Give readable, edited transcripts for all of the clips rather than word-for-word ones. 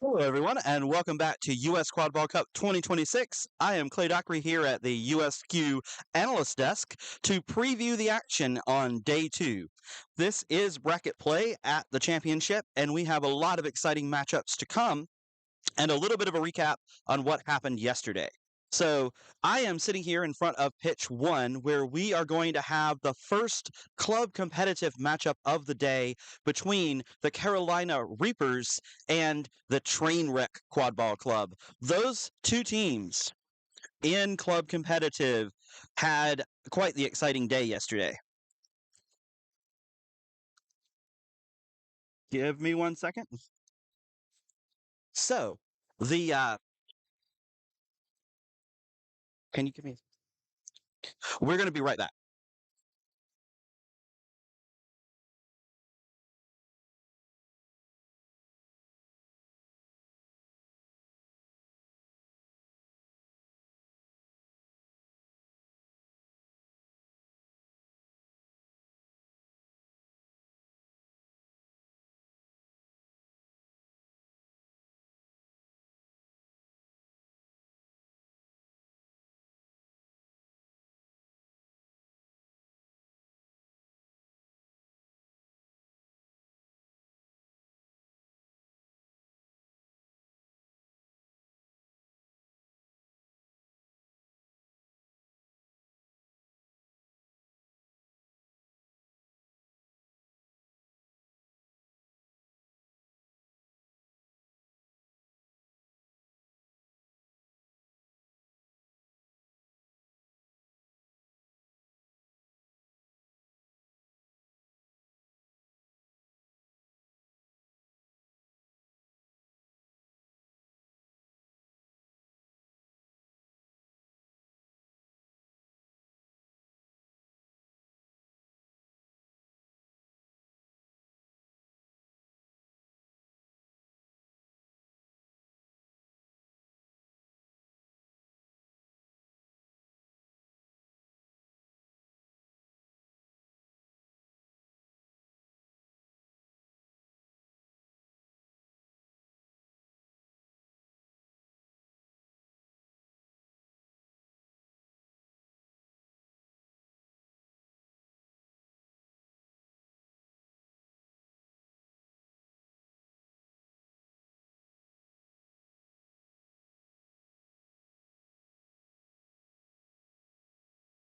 Hello, everyone, and welcome back to US Quadball Cup 2026. I am Clay Dockery here at the USQ Analyst Desk to preview the action on day two. This is bracket play at the championship, and we have a lot of exciting matchups to come and a little bit of a recap on what happened yesterday. So, I am sitting here in front of pitch one, where we are going to have the first club competitive matchup of the day between the Carolina Reapers and the Trainwreck Quadball Club. Those two teams in club competitive had quite the exciting day yesterday. Give me 1 second. So, the can you give me? We're going to be right back.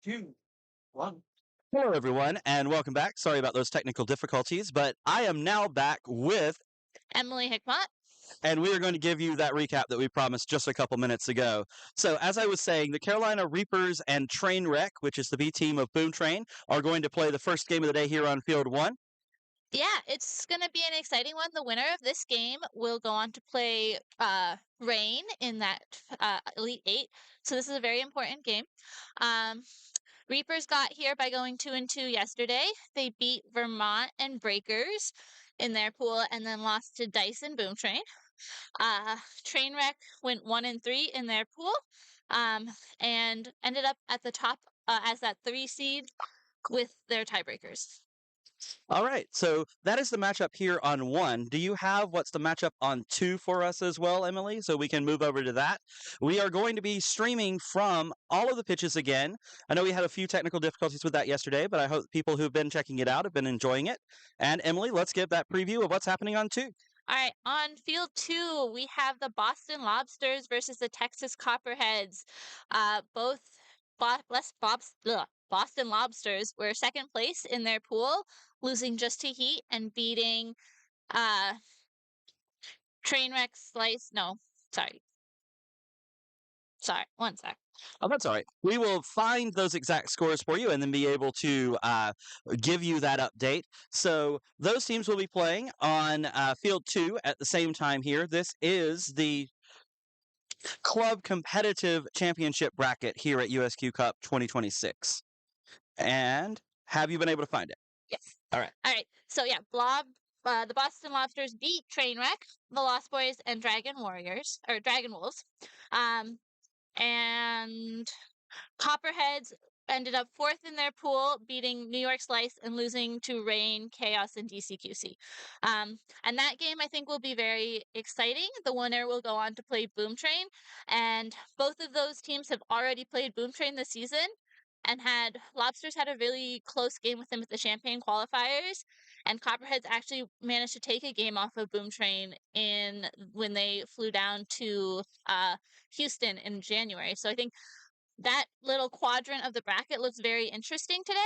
Two, one. Hello, everyone, and welcome back. Sorry about those technical difficulties, but I am now back with, Emily Hickmott. and we are going to give you that recap that we promised just a couple minutes ago. So, as I was saying, the Carolina Reapers and Trainwreck, which is the B team of Boom Train, are going to play the first game of the day here on Field 1. Yeah, it's going to be an exciting one. The winner of this game will go on to play Rain in that Elite Eight. So this is a very important game. Reapers got here by going 2-2 yesterday. They beat Vermont and Breakers in their pool and then lost to Dice and Boom Train. Trainwreck went 1-3 in their pool and ended up at the top as that 3 seed with their tiebreakers. All right, so that is the matchup here on 1. Do you have what's the matchup on 2 for us as well, Emily? So we can move over to that. We are going to be streaming from all of the pitches again. I know we had a few technical difficulties with that yesterday, but I hope people who've been checking it out have been enjoying it. And Emily, let's give that preview of what's happening on 2. All right, on field 2, we have the Boston Lobsters versus the Texas Copperheads. Both Boston Lobsters were second place in their pool, losing just to Heat and beating Trainwreck Slice. No, sorry. Sorry, one sec. Oh, that's all right. We will find those exact scores for you and then be able to give you that update. So those teams will be playing on field 2 at the same time here. This is the club competitive championship bracket here at USQ Cup 2026. And have you been able to find it? Yes. All right. All right. So yeah, the Boston Lobsters beat Trainwreck, the Lost Boys, and Dragon Wolves. And Copperheads ended up fourth in their pool, beating New York Slice and losing to Rain, Chaos, and DCQC. And that game I think will be very exciting. The winner will go on to play Boom Train, and both of those teams have already played Boom Train this season. And had Lobsters had a really close game with them at the Champagne qualifiers, and Copperheads actually managed to take a game off of Boom Train in when they flew down to Houston in January. So I think that little quadrant of the bracket looks very interesting today.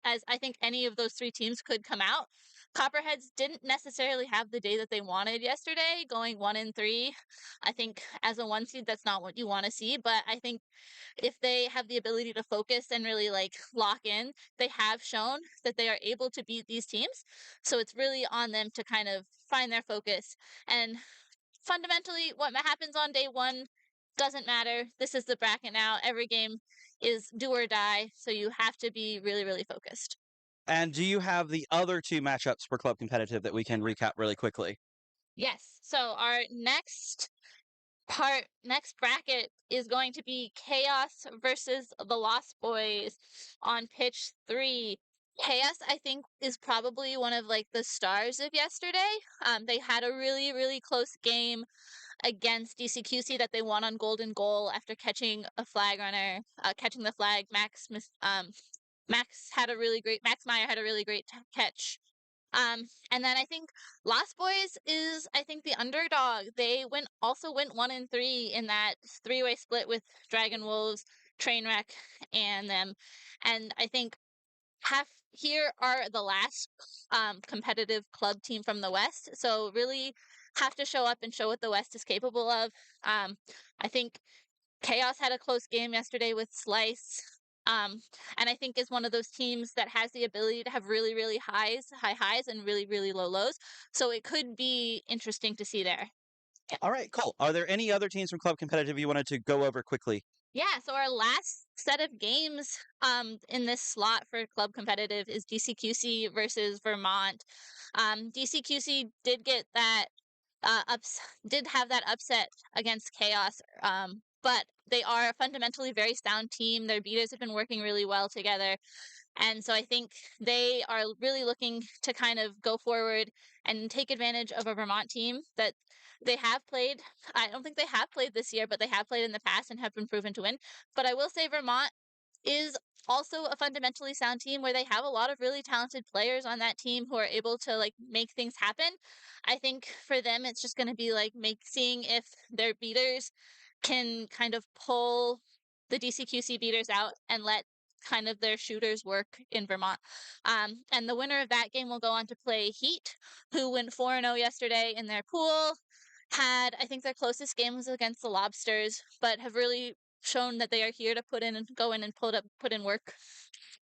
As I think any of those three teams could come out. Copperheads didn't necessarily have the day that they wanted yesterday, going 1-3. I think as a one seed, that's not what you want to see. But I think if they have the ability to focus and really like lock in, they have shown that they are able to beat these teams. So it's really on them to kind of find their focus. And fundamentally, what happens on day one doesn't matter. This is the bracket now. Every game is do or die. So you have to be really, really focused. And do you have the other two matchups for club competitive that we can recap really quickly? Yes. So our next bracket is going to be Chaos versus the Lost Boys on pitch 3. Chaos, I think, is probably one of like the stars of yesterday. They had a really, really close game against DCQC that they won on golden goal after catching a flag runner, catching the flag. Max Meyer had a really great catch. And then I think Lost Boys is I think the underdog. They went 1-3 in that three-way split with Dragon Wolves, Trainwreck, and them. And I think half here are the last competitive club team from the West. So really have to show up and show what the West is capable of. I think Chaos had a close game yesterday with Slice. And I think is one of those teams that has the ability to have really, really high highs and really, really low lows. So it could be interesting to see there. All right, cool. Are there any other teams from club competitive you wanted to go over quickly? Yeah, so our last set of games in this slot for club competitive is DCQC versus Vermont. DCQC did get that did have that upset against Chaos. But they are a fundamentally very sound team. Their beaters have been working really well together. And so I think they are really looking to kind of go forward and take advantage of a Vermont team that they have played. I don't think they have played this year, but they have played in the past and have been proven to win. But I will say Vermont is also a fundamentally sound team where they have a lot of really talented players on that team who are able to like make things happen. I think for them it's just going to be like seeing if their beaters can kind of pull the DCQC beaters out and let kind of their shooters work in Vermont. And the winner of that game will go on to play Heat, who went 4-0 yesterday in their pool. I think their closest game was against the Lobsters, but have really shown that they are here to put in and go in and put in work.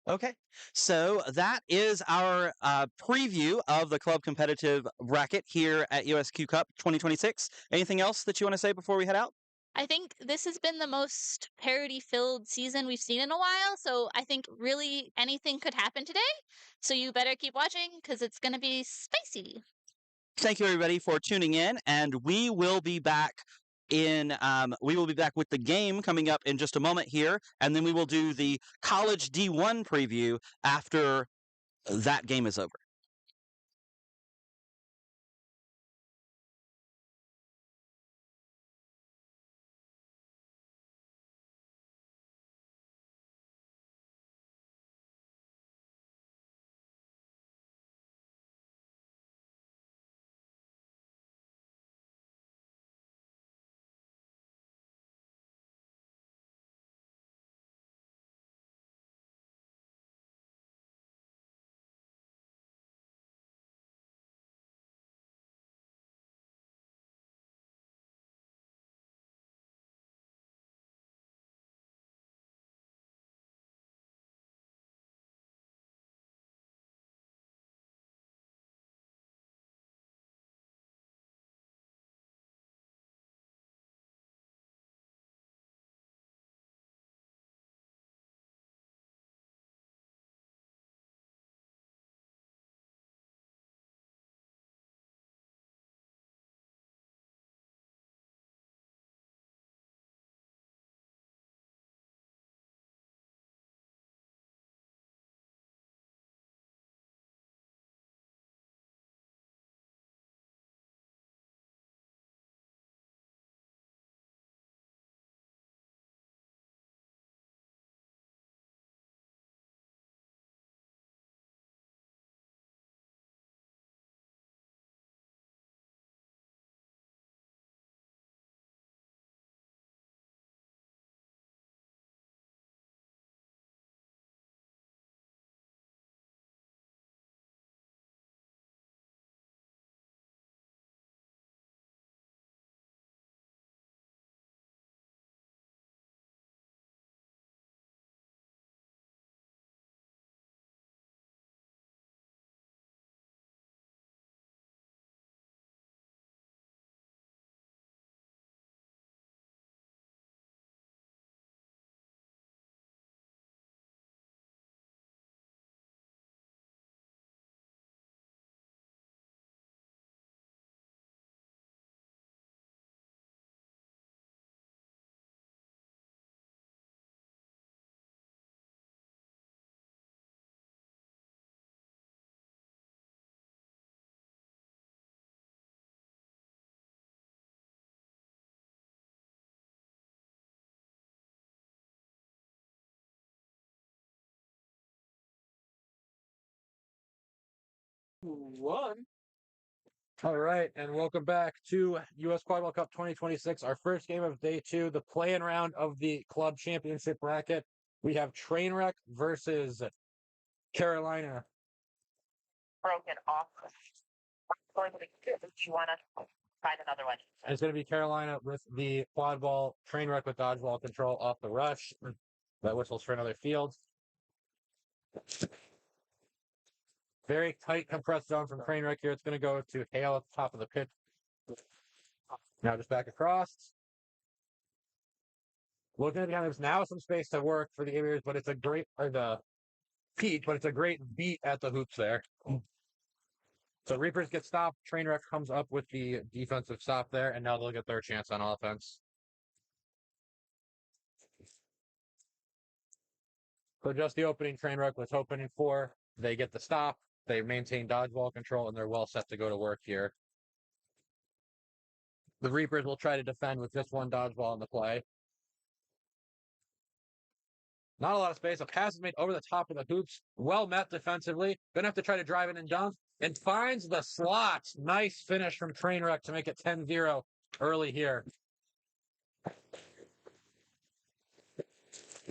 Okay, so that is our preview of the club competitive bracket here at USQ Cup 2026. Anything else that you want to say before we head out? I think this has been the most parody filled season we've seen in a while. So I think really anything could happen today. So you better keep watching because it's going to be spicy. Thank you everybody for tuning in, and we will be back with the game coming up in just a moment here, and then we will do the college D1 preview after that game is over. 1. All right, and welcome back to US Quadball Cup 2026, our first game of day 2, the play-in round of the club championship bracket. We have Trainwreck versus Carolina. Broken off. Going to be good. You want to find another one? And it's going to be Carolina with the Quadball, Trainwreck with dodgeball control off the rush. That whistles for another field. Very tight compressed zone from Trainwreck here. It's going to go to Hale at the top of the pitch. Now just back across. Looking at the there's now some space to work for the aviators, but it's a great, or the peak, but it's a great beat at the hoops there. So Reapers get stopped. Trainwreck comes up with the defensive stop there, and now they'll get their chance on offense. So just the opening Trainwreck was hoping for. They get the stop. They maintain dodgeball control, and they're well set to go to work here. The Reapers will try to defend with just one dodgeball in the play. Not a lot of space. A pass is made over the top of the hoops. Well met defensively. Gonna have to try to drive it and dunk. And finds the slot. Nice finish from Trainwreck to make it 10-0 early here.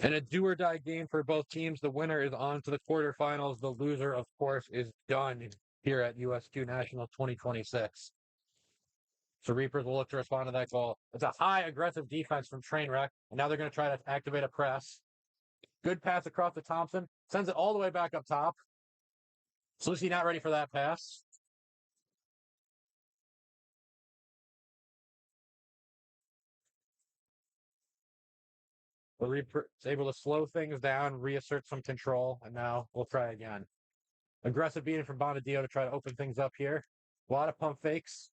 And a do-or-die game for both teams. The winner is on to the quarterfinals. The loser, of course, is done here at USQ National 2026. So Reapers will look to respond to that goal. It's a high aggressive defense from Trainwreck. And now they're going to try to activate a press. Good pass across to Thompson. Sends it all the way back up top. Sluicy not ready for that pass. The Reaper is able to slow things down, reassert some control, and now we'll try again. Aggressive beating from Bonadillo to try to open things up here. A lot of pump fakes.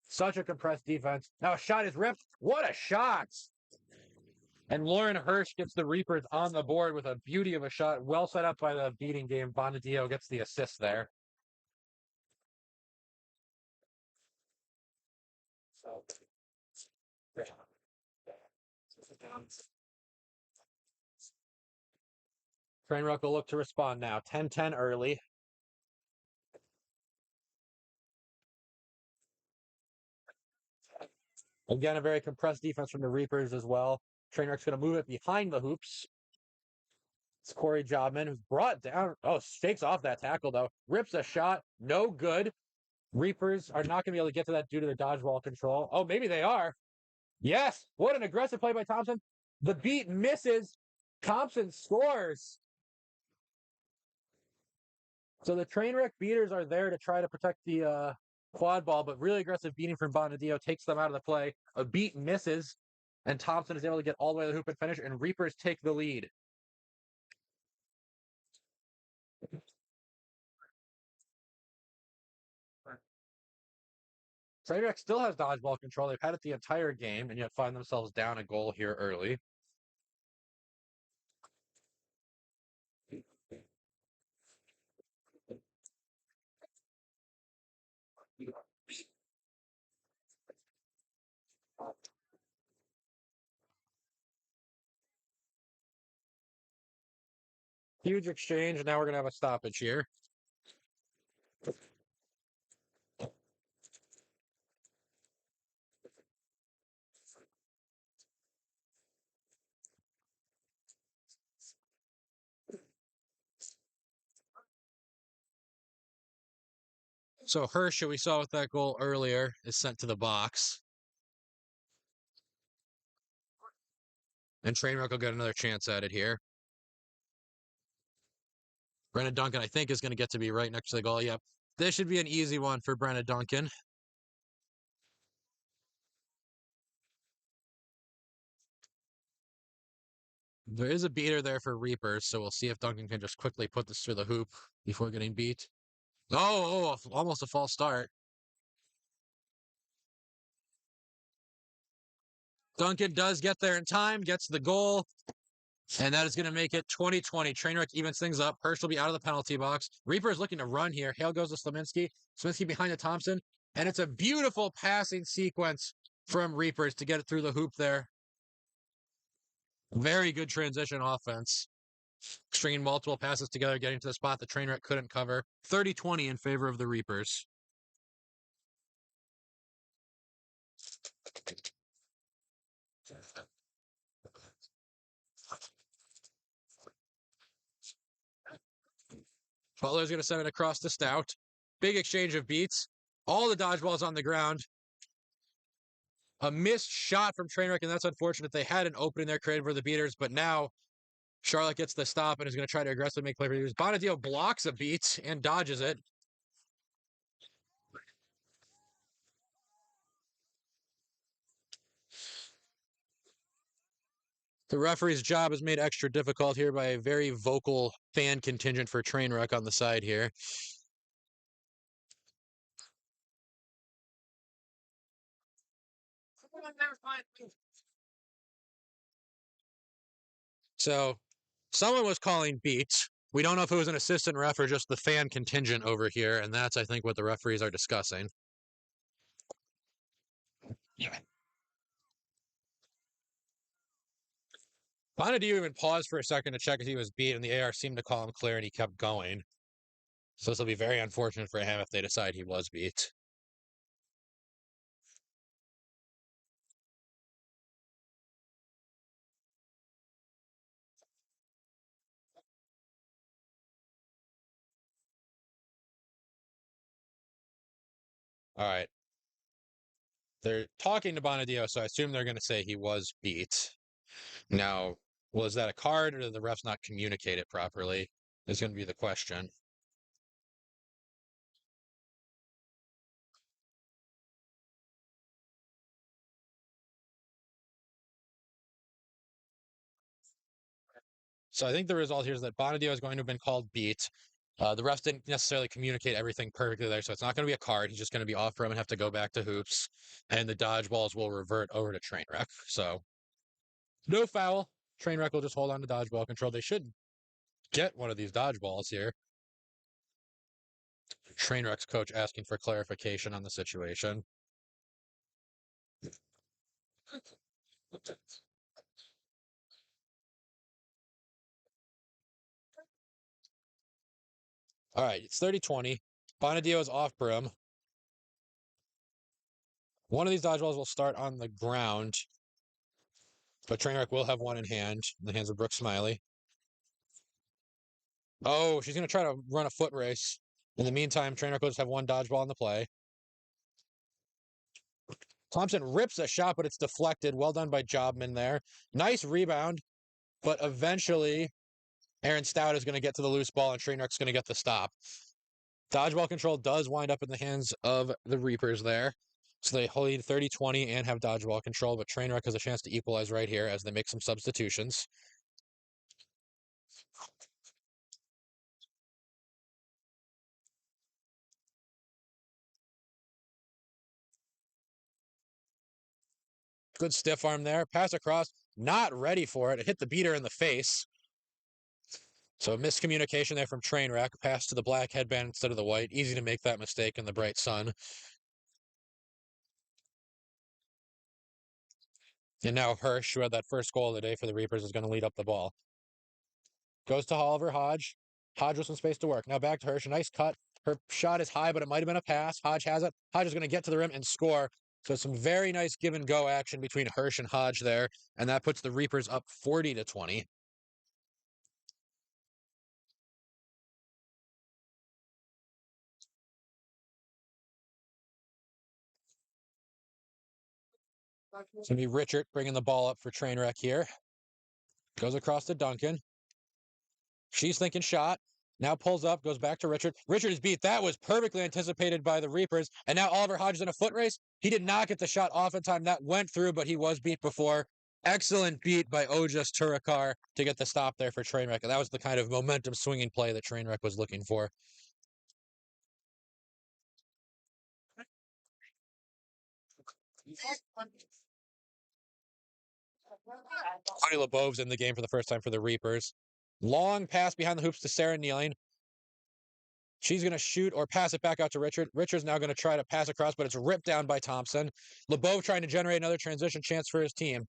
Such a compressed defense. Now a shot is ripped. What a shot! And Lauren Hirsch gets the Reapers on the board with a beauty of a shot. Well set up by the beating game. Bonadillo gets the assist there. Trainwreck will look to respond now. 10-10 early. Again, a very compressed defense from the Reapers as well. Trainwreck's going to move it behind the hoops. It's Corey Jobman, who's brought down. Oh, shakes off that tackle, though. Rips a shot. No good. Reapers are not going to be able to get to that due to their dodgeball control. Oh, maybe they are. Yes. What an aggressive play by Thompson. The beat misses. Thompson scores. So the Trainwreck beaters are there to try to protect the quad ball, but really aggressive beating from Bonadillo takes them out of the play. A beat misses, and Thompson is able to get all the way to the hoop and finish, and Reapers take the lead. Trainwreck still has dodgeball control. They've had it the entire game, and yet find themselves down a goal here early. Huge exchange. Now we're going to have a stoppage here. So Hirsch, who we saw with that goal earlier, is sent to the box. And Trainwreck will get another chance at it here. Brenna Duncan, I think, is going to get to be right next to the goal. Yep. This should be an easy one for Brenna Duncan. There is a beater there for Reapers, so we'll see if Duncan can just quickly put this through the hoop before getting beat. Oh, almost a false start. Duncan does get there in time, gets the goal, and that is going to make it 20-20. Trainwreck evens things up. Hirsch will be out of the penalty box. Reaper is looking to run here. Hale goes to Slominski. Slominski behind the Thompson, and it's a beautiful passing sequence from Reapers to get it through the hoop there. Very good transition offense. Stringing multiple passes together, getting to the spot the Trainwreck couldn't cover. 30-20 in favor of the Reapers. Butler's going to send it across to Stout. Big exchange of beats. All the dodgeballs on the ground. A missed shot from Trainwreck, and that's unfortunate. They had an opening there created for the beaters, but now Charlotte gets the stop and is going to try to aggressively make play for the beaters. Bonadio blocks a beat and dodges it. The referee's job is made extra difficult here by a very vocal fan contingent for Trainwreck on the side here. So someone was calling beats. We don't know if it was an assistant ref or just the fan contingent over here, and that's, I think, what the referees are discussing. Bonadio even paused for a second to check if he was beat, and the AR seemed to call him clear, and he kept going. So this will be very unfortunate for him if they decide he was beat. All right. They're talking to Bonadio, so I assume they're going to say he was beat. Now, was that a card, or did the refs not communicate it properly? Is going to be the question. So I think the result here is that Bonadio is going to have been called beat. The refs didn't necessarily communicate everything perfectly there, so it's not going to be a card. He's just going to be off from and have to go back to hoops, and the dodgeballs will revert over to Trainwreck. So no foul. Trainwreck will just hold on to dodgeball control. They should get one of these dodgeballs here. Trainwreck's coach asking for clarification on the situation. All right, it's 30-20. Bonadio is off brim. One of these dodgeballs will start on the ground, but Trainwreck will have one in hand, in the hands of Brooke Smiley. Oh, she's going to try to run a foot race. In the meantime, Trainwreck will just have one dodgeball in the play. Thompson rips a shot, but it's deflected. Well done by Jobman there. Nice rebound, but eventually Aaron Stout is going to get to the loose ball, and Trainwreck's going to get the stop. Dodgeball control does wind up in the hands of the Reapers there. So they lead 30-20 and have dodgeball control, but Trainwreck has a chance to equalize right here as they make some substitutions. Good stiff arm there. Pass across. Not ready for it. It hit the beater in the face. So miscommunication there from Trainwreck. Pass to the black headband instead of the white. Easy to make that mistake in the bright sun. And now Hirsch, who had that first goal of the day for the Reapers, is going to lead up the ball. Goes to Oliver Hodge. Hodge with some space to work. Now back to Hirsch. A nice cut. Her shot is high, but it might have been a pass. Hodge has it. Hodge is going to get to the rim and score. So some very nice give and go action between Hirsch and Hodge there. And that puts the Reapers up 40-20. It's going to be Richard bringing the ball up for Trainwreck here. Goes across to Duncan. She's thinking shot. Now pulls up, goes back to Richard. Richard is beat. That was perfectly anticipated by the Reapers. And now Oliver Hodge is in a foot race. He did not get the shot off in time. That went through, but he was beat before. Excellent beat by Ojas Turakar to get the stop there for Trainwreck. And that was the kind of momentum swinging play that Trainwreck was looking for. Connie LeBeau's in the game for the first time for the Reapers. Long pass behind the hoops to Sarah Nealing. She's going to shoot or pass it back out to Richard. Richard's now going to try to pass across, but it's ripped down by Thompson. LeBeau trying to generate another transition chance for his team.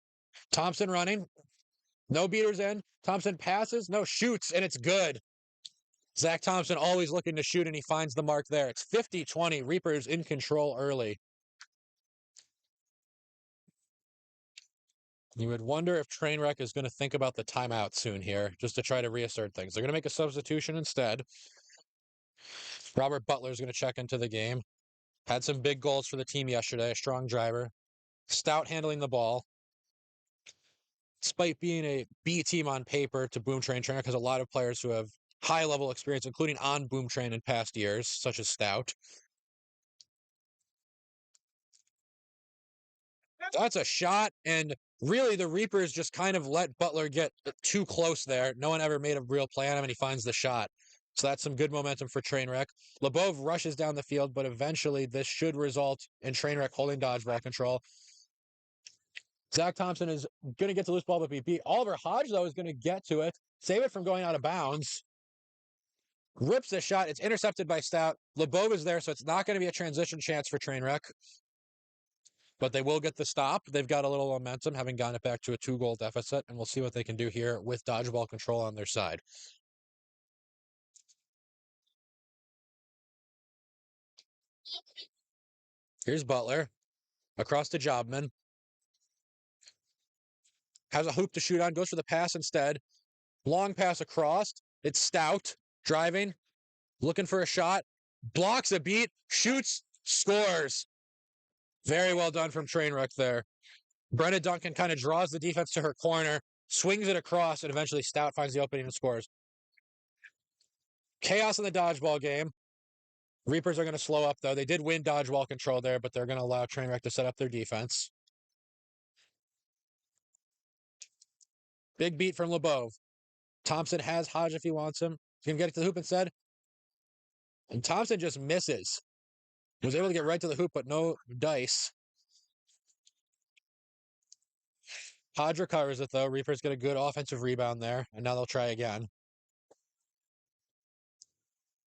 Thompson running. No beaters in. Thompson passes, no shoots, and it's good. Zach Thompson always looking to shoot, and he finds the mark there. It's 50-20. Reapers in control early. You would wonder if Trainwreck is going to think about the timeout soon here, just to try to reassert things. They're going to make a substitution instead. Robert Butler is going to check into the game. Had some big goals for the team yesterday, a strong driver. Stout handling the ball. Despite being a B team on paper to Boom Train, Trainwreck has a lot of players who have high-level experience, including on Boom Train in past years, such as Stout. That's a shot, and really the Reapers just kind of let Butler get too close there. No one ever made a real play on him, and he finds the shot. So that's some good momentum for Trainwreck. Lebov rushes down the field, but eventually this should result in Trainwreck holding dodgeball control. Zach Thompson is going to get the loose ball, but be beat. Oliver Hodge, though, is going to get to it, save it from going out of bounds. Rips the shot. It's intercepted by Stout. Lebov is there, so it's not going to be a transition chance for Trainwreck. But they will get the stop. They've got a little momentum, having gotten it back to a 2-goal deficit, and we'll see what they can do here with dodgeball control on their side. Here's Butler. Across to Jobman. Has a hoop to shoot on. Goes for the pass instead. Long pass across. It's Stout. Driving. Looking for a shot. Blocks a beat. Shoots. Scores. Very well done from Trainwreck there. Brenna Duncan kind of draws the defense to her corner. Swings it across, and eventually Stout finds the opening and scores. Chaos in the dodgeball game. Reapers are going to slow up, though. They did win dodgeball control there, but they're going to allow Trainwreck to set up their defense. Big beat from Lebov. Thompson has Hodge if he wants him. He's going to get it to the hoop instead. And Thompson just misses. He was able to get right to the hoop, but no dice. Hodge recovers it, though. Reapers get a good offensive rebound there, and now they'll try again.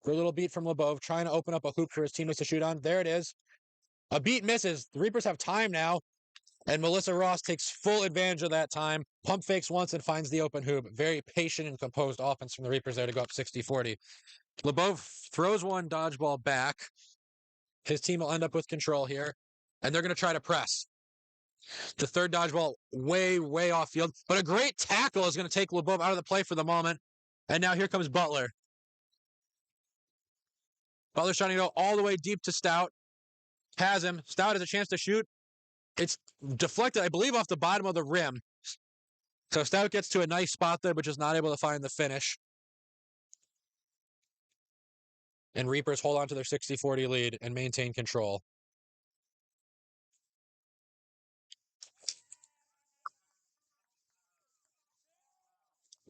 For a little beat from Lebov, trying to open up a hoop for his teammates to shoot on. There it is. A beat misses. The Reapers have time now, and Melissa Ross takes full advantage of that time. Pump fakes once and finds the open hoop. Very patient and composed offense from the Reapers there to go up 60-40. Lebov throws one dodgeball back. His team will end up with control here, and they're going to try to press. The third dodgeball way, way off field, but a great tackle is going to take Lebov out of the play for the moment. And now here comes Butler. Butler's trying to go all the way deep to Stout. Has him. Stout has a chance to shoot. It's deflected, I believe, off the bottom of the rim. So Stout gets to a nice spot there, but just not able to find the finish. And Reapers hold on to their 60-40 lead and maintain control.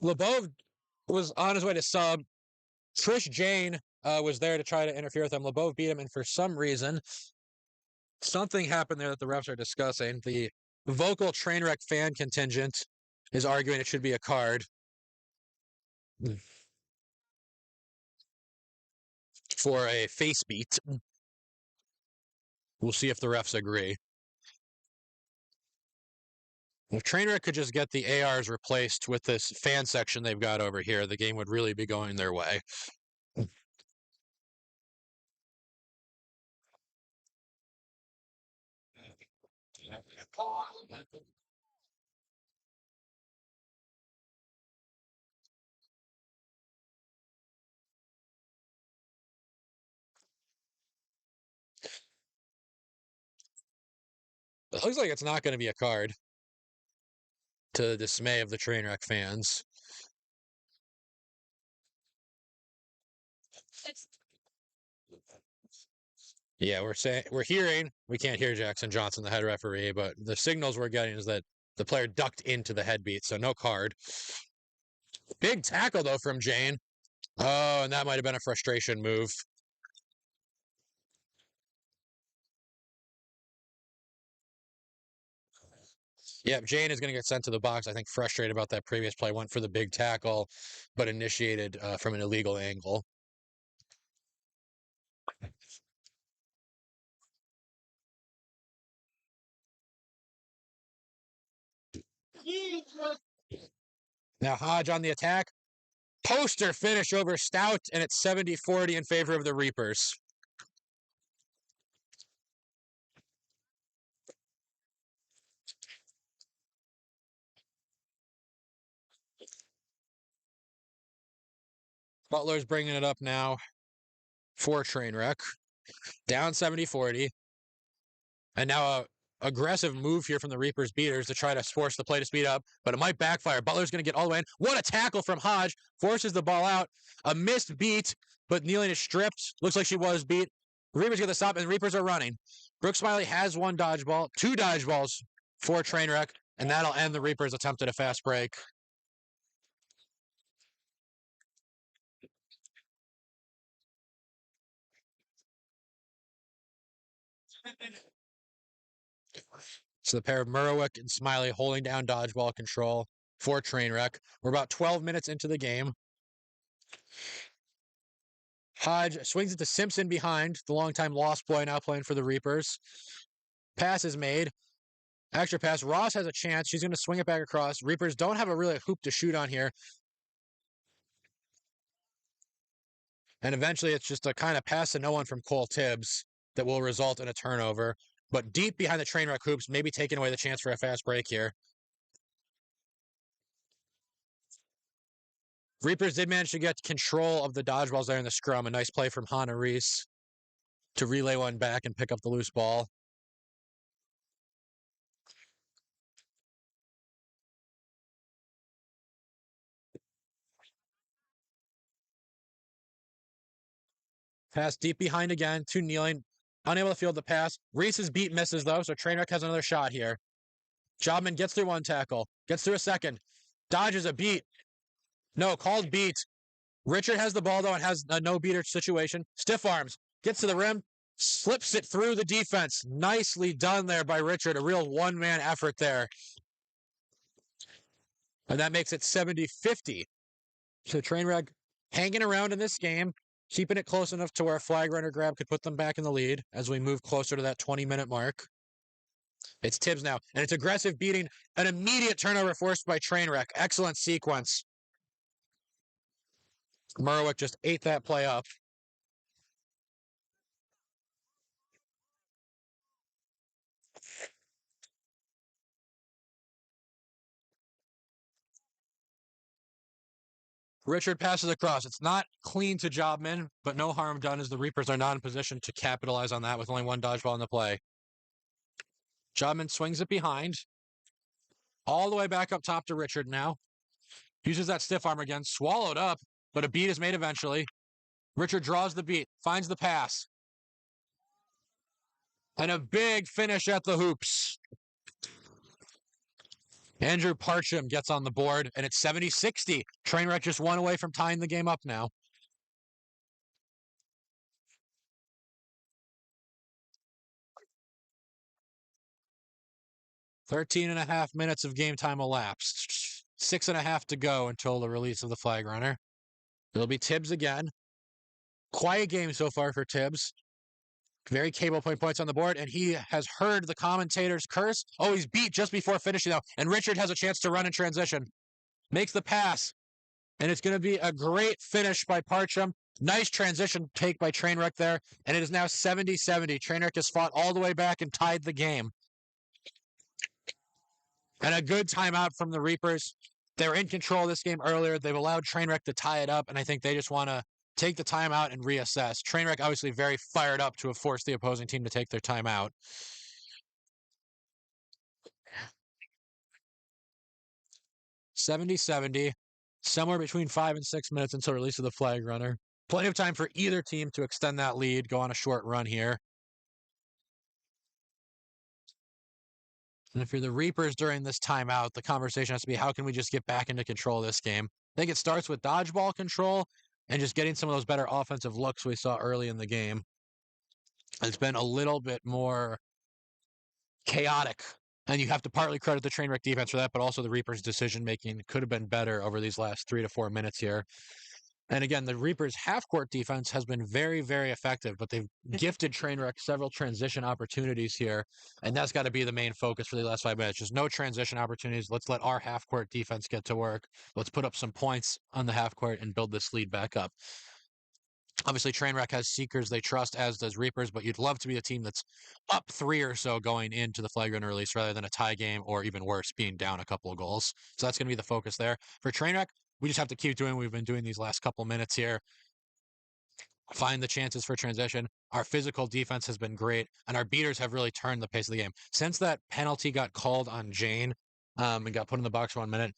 Lebov was on his way to sub. Trish Jane was there to try to interfere with him. Lebov beat him, and for some reason, something happened there that the refs are discussing. The vocal Trainwreck fan contingent is arguing it should be a card for a face beat. We'll see if the refs agree. If Trainwreck could just get the ARs replaced with this fan section they've got over here, the game would really be going their way. It looks like it's not going to be a card, to the dismay of the Trainwreck fans. Yeah, we're hearing, we can't hear Jackson Johnson, the head referee, but the signals we're getting is that the player ducked into the head beat, so no card. Big tackle, though, from Jane. Oh, and that might have been a frustration move. Yep, Jane is going to get sent to the box. I think frustrated about that previous play. Went for the big tackle, but initiated from an illegal angle. Now Hodge on the attack. Poster finish over Stout, and it's 70-40 in favor of the Reapers. Butler's bringing it up now for Trainwreck. Down 70-40. And now a aggressive move here from the Reapers beaters to try to force the play to speed up, but it might backfire. Butler's going to get all the way in. What a tackle from Hodge. Forces the ball out. A missed beat, but Kneeling is stripped. Looks like she was beat. Reapers get the stop, and the Reapers are running. Brooke Smiley has one dodgeball, 2 dodgeballs for Trainwreck, and that'll end the Reapers' attempt at a fast break. So the pair of Murrowick and Smiley holding down dodgeball control for Trainwreck. We're about 12 minutes into the game. Hodge swings it to Simpson behind, the longtime lost boy now playing for the Reapers. Pass is made. Extra pass. Ross has a chance. She's going to swing it back across. Reapers don't have a really hoop to shoot on here. And eventually it's just a kind of pass to no one from Cole Tibbs that will result in a turnover. But deep behind the Trainwreck hoops, maybe taking away the chance for a fast break here. Reapers did manage to get control of the dodgeballs there in the scrum. A nice play from Hannah Reese to relay one back and pick up the loose ball. Pass deep behind again to Kneeling. Unable to field the pass. Reese's beat misses, though, so Trainwreck has another shot here. Jobman gets through one tackle. Gets through a second. Dodges a beat. No, called beat. Richard has the ball, though, and has a no-beater situation. Stiff arms. Gets to the rim. Slips it through the defense. Nicely done there by Richard. A real one-man effort there. And that makes it 70-50. So Trainwreck hanging around in this game, keeping it close enough to where a flag runner grab could put them back in the lead as we move closer to that 20-minute mark. It's Tibbs now, and it's aggressive beating. An immediate turnover forced by Trainwreck. Excellent sequence. Murrowick just ate that play up. Richard passes across. It's not clean to Jobman, but no harm done as the Reapers are not in position to capitalize on that with only one dodgeball in the play. Jobman swings it behind. All the way back up top to Richard now. Uses that stiff arm again. Swallowed up, but a beat is made eventually. Richard draws the beat. Finds the pass. And a big finish at the hoops. Andrew Parcham gets on the board, and it's 70-60. Trainwreck just one away from tying the game up now. Thirteen and a half minutes of game time elapsed. 6.5 to go until the release of the flag runner. It'll be Tibbs again. Quiet game so far for Tibbs. Very capable putting points on the board, and he has heard the commentators curse. Oh, he's beat just before finishing, though, and Richard has a chance to run in transition. Makes the pass, and it's going to be a great finish by Parcham. Nice transition take by Trainwreck there, and it is now 70-70. Trainwreck has fought all the way back and tied the game. And a good timeout from the Reapers. They were in control of this game earlier. They've allowed Trainwreck to tie it up, and I think they just want to take the timeout and reassess. Trainwreck obviously very fired up to have forced the opposing team to take their timeout. 70-70, somewhere between 5 and 6 minutes until release of the flag runner. Plenty of time for either team to extend that lead, go on a short run here. And if you're the Reapers during this timeout, the conversation has to be, how can we just get back into control of this game? I think it starts with dodgeball control and just getting some of those better offensive looks we saw early in the game. It's been a little bit more chaotic, and you have to partly credit the Trainwreck defense for that, but also the Reapers' decision-making could have been better over these last 3 to 4 minutes here. And again, the Reapers' half-court defense has been very, very effective, but they've gifted Trainwreck several transition opportunities here, and that's got to be the main focus for the last 5 minutes. Just no transition opportunities. Let's let our half-court defense get to work. Let's put up some points on the half-court and build this lead back up. Obviously, Trainwreck has seekers they trust, as does Reapers, but you'd love to be a team that's up 3 or so going into the flag runner release rather than a tie game or even worse, being down a couple of goals. So that's going to be the focus there. For Trainwreck, we just have to keep doing what we've been doing these last couple minutes here. Find the chances for transition. Our physical defense has been great, and our beaters have really turned the pace of the game. Since that penalty got called on Jane and got put in the box for 1 minute,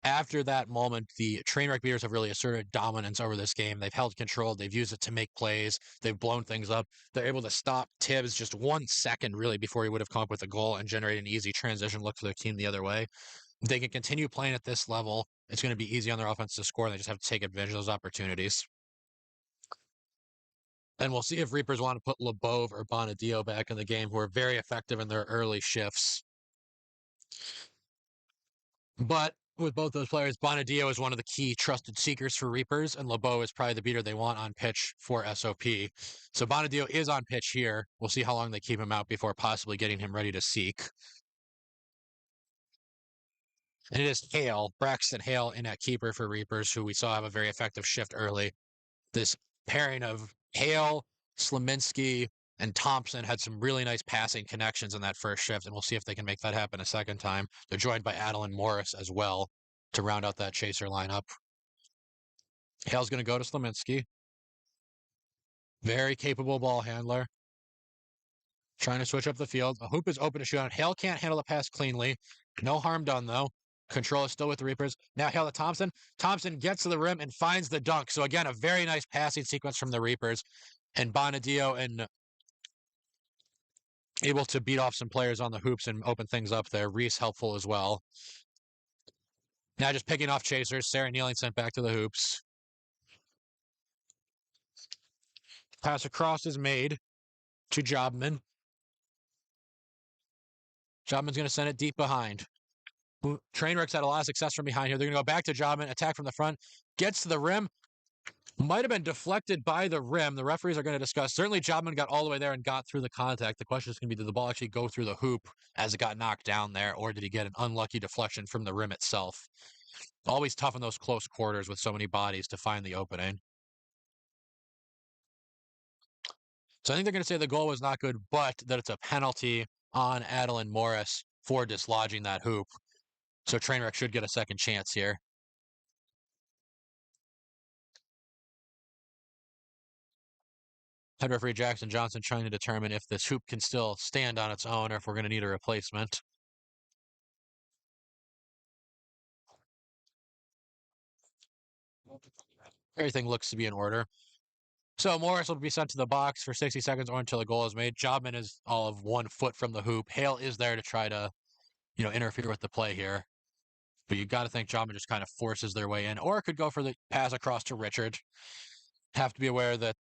after that moment, the Trainwreck beaters have really asserted dominance over this game. They've held control. They've used it to make plays. They've blown things up. They're able to stop Tibbs just 1 second, really, before he would have come up with a goal and generate an easy transition look for their team the other way. If they can continue playing at this level, it's going to be easy on their offense to score. They just have to take advantage of those opportunities. And we'll see if Reapers want to put LeBeau or Bonadio back in the game, who are very effective in their early shifts. But with both those players, Bonadio is one of the key trusted seekers for Reapers, and LeBeau is probably the beater they want on pitch for SOP. So Bonadio is on pitch here. We'll see how long they keep him out before possibly getting him ready to seek. And it is Hale, Braxton Hale, in at keeper for Reapers, who we saw have a very effective shift early. This pairing of Hale, Sleminski, and Thompson had some really nice passing connections in that first shift, and we'll see if they can make that happen a second time. They're joined by Adeline Morris as well to round out that chaser lineup. Hale's going to go to Sleminski. Very capable ball handler. Trying to switch up the field. A hoop is open to shoot on. Hale can't handle the pass cleanly. No harm done, though. Control is still with the Reapers. Now Hale to Thompson. Thompson gets to the rim and finds the dunk. So again, a very nice passing sequence from the Reapers. And Bonadio and able to beat off some players on the hoops and open things up there. Reese helpful as well. Now just picking off chasers. Sarah Nealing sent back to the hoops. Pass across is made to Jobman. Jobman's going to send it deep behind. Trainwreck's had a lot of success from behind here. They're going to go back to Jobman, attack from the front, gets to the rim. Might have been deflected by the rim. The referees are going to discuss. Certainly, Jobman got all the way there and got through the contact. The question is going to be, did the ball actually go through the hoop as it got knocked down there, or did he get an unlucky deflection from the rim itself? Always tough in those close quarters with so many bodies to find the opening. So I think they're going to say the goal was not good, but that it's a penalty on Adeline Morris for dislodging that hoop. So Trainwreck should get a second chance here. Head referee Jackson Johnson trying to determine if this hoop can still stand on its own or if we're going to need a replacement. Everything looks to be in order. So Morris will be sent to the box for 60 seconds or until a goal is made. Jobman is all of 1 foot from the hoop. Hale is there to try to, interfere with the play here. But you got to think Jobman just kind of forces their way in, or it could go for the pass across to Richard. Have to be aware that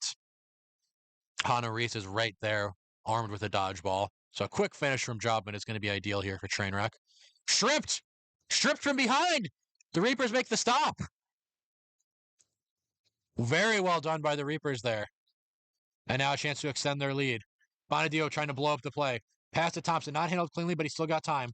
Hannah Reese is right there, armed with a dodgeball. So a quick finish from Jobman is going to be ideal here for Trainwreck. Stripped! Stripped from behind! The Reapers make the stop! Very well done by the Reapers there. And now a chance to extend their lead. Bonadio trying to blow up the play. Pass to Thompson, not handled cleanly, but he still got time.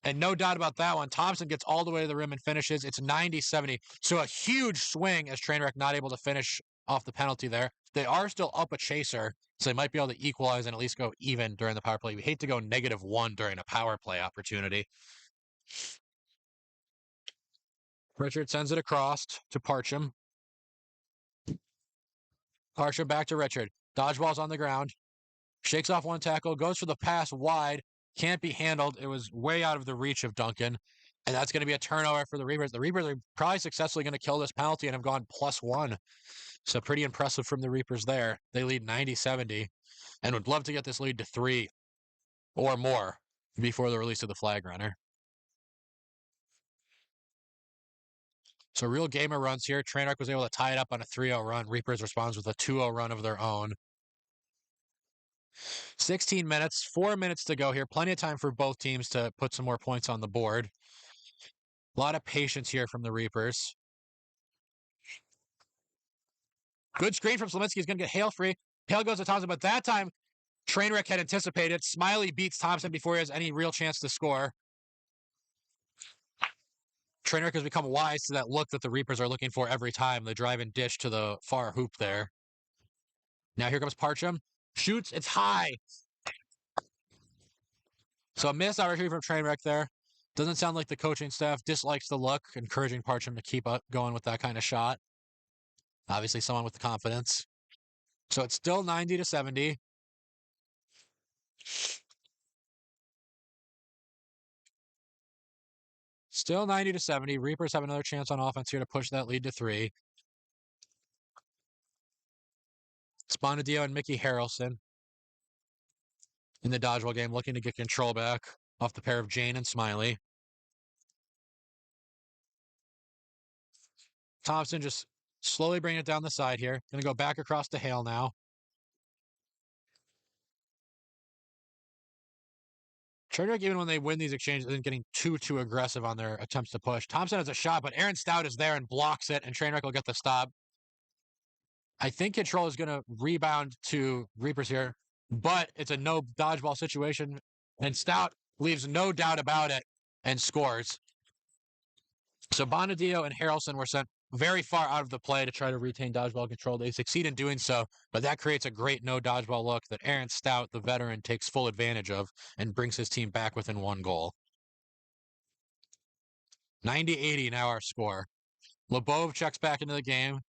And no doubt about that one, Thompson gets all the way to the rim and finishes. It's 90-70. So a huge swing as Trainwreck not able to finish off the penalty there. They are still up a chaser, so they might be able to equalize and at least go even during the power play. We hate to go -1 during a power play opportunity. Richard sends it across to Parcham. Parcham back to Richard. Dodgeball's on the ground. Shakes off 1 tackle, goes for the pass wide. Can't be handled. It was way out of the reach of Duncan. And that's going to be a turnover for the Reapers. The Reapers are probably successfully going to kill this penalty and have gone +1. So pretty impressive from the Reapers there. They lead 90-70 and would love to get this lead to 3 or more before the release of the flag runner. So real gamer runs here. Trainwreck was able to tie it up on a 3-0 run. Reapers responds with a 2-0 run of their own. 16 minutes, 4 minutes to go here. Plenty of time for both teams to put some more points on the board. A lot of patience here from the Reapers. Good screen from Sliminski. He's going to get Hale free. Hale goes to Thompson, but that time Trainwreck had anticipated. Smiley beats Thompson before he has any real chance to score. Trainwreck has become wise to that look that the Reapers are looking for every time. The drive and dish to the far hoop there. Now here comes Parcham. Shoots. It's high. So a missed opportunity from Trainwreck there. Doesn't sound like the coaching staff dislikes the look, encouraging Parcham to keep up going with that kind of shot. Obviously someone with the confidence. So it's still 90-70. Still 90-70. Reapers have another chance on offense here to push that lead to 3. It's Bonadio and Mickey Harrelson in the dodgeball game, looking to get control back off the pair of Jane and Smiley. Thompson just slowly bringing it down the side here. Going to go back across to Hale now. Trainwreck, even when they win these exchanges, isn't getting too aggressive on their attempts to push. Thompson has a shot, but Aaron Stout is there and blocks it, and Trainwreck will get the stop. I think Control is going to rebound to Reapers here, but it's a no dodgeball situation, and Stout leaves no doubt about it and scores. So Bonadio and Harrelson were sent very far out of the play to try to retain dodgeball control. They succeed in doing so, but that creates a great no dodgeball look that Aaron Stout, the veteran, takes full advantage of and brings his team back within 1 goal. 90-80 now our score. Lebov checks back into the game,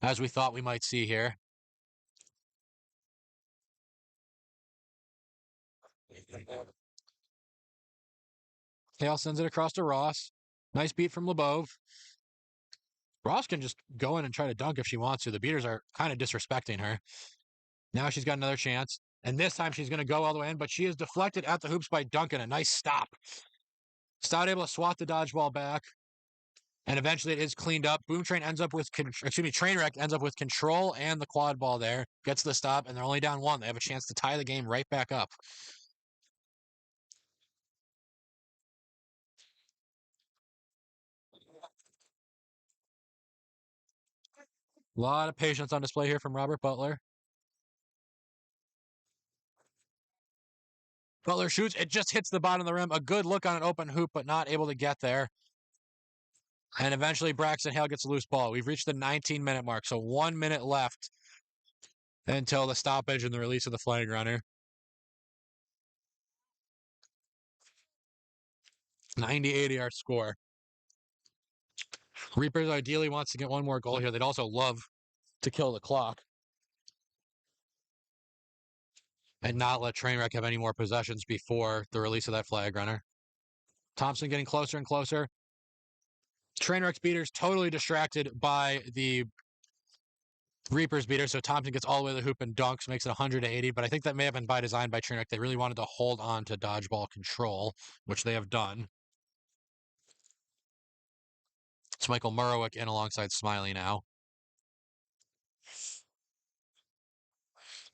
as we thought we might see here. Hale sends it across to Ross. Nice beat from Lebov. Ross can just go in and try to dunk if she wants to. The beaters are kind of disrespecting her. Now she's got another chance. And this time she's going to go all the way in, but she is deflected at the hoops by Duncan. A nice stop. Stout able to swat the dodgeball back. And eventually it is cleaned up. Trainwreck ends up with control and the quad ball there. Gets the stop, and they're only down 1. They have a chance to tie the game right back up. A lot of patience on display here from Robert Butler. Butler shoots. It just hits the bottom of the rim. A good look on an open hoop, but not able to get there. And eventually Braxton Hale gets a loose ball. We've reached the 19-minute mark, so 1 minute left until the stoppage and the release of the flag runner. 90-80 our score. Reapers ideally wants to get 1 more goal here. They'd also love to kill the clock and not let Trainwreck have any more possessions before the release of that flag runner. Thompson getting closer and closer. Trainwreck's beaters totally distracted by the Reapers beater, so Thompson gets all the way to the hoop and dunks, makes it 100-80, but I think that may have been by design by Trainwreck. They really wanted to hold on to dodgeball control, which they have done. It's Michael Murrowick in alongside Smiley now.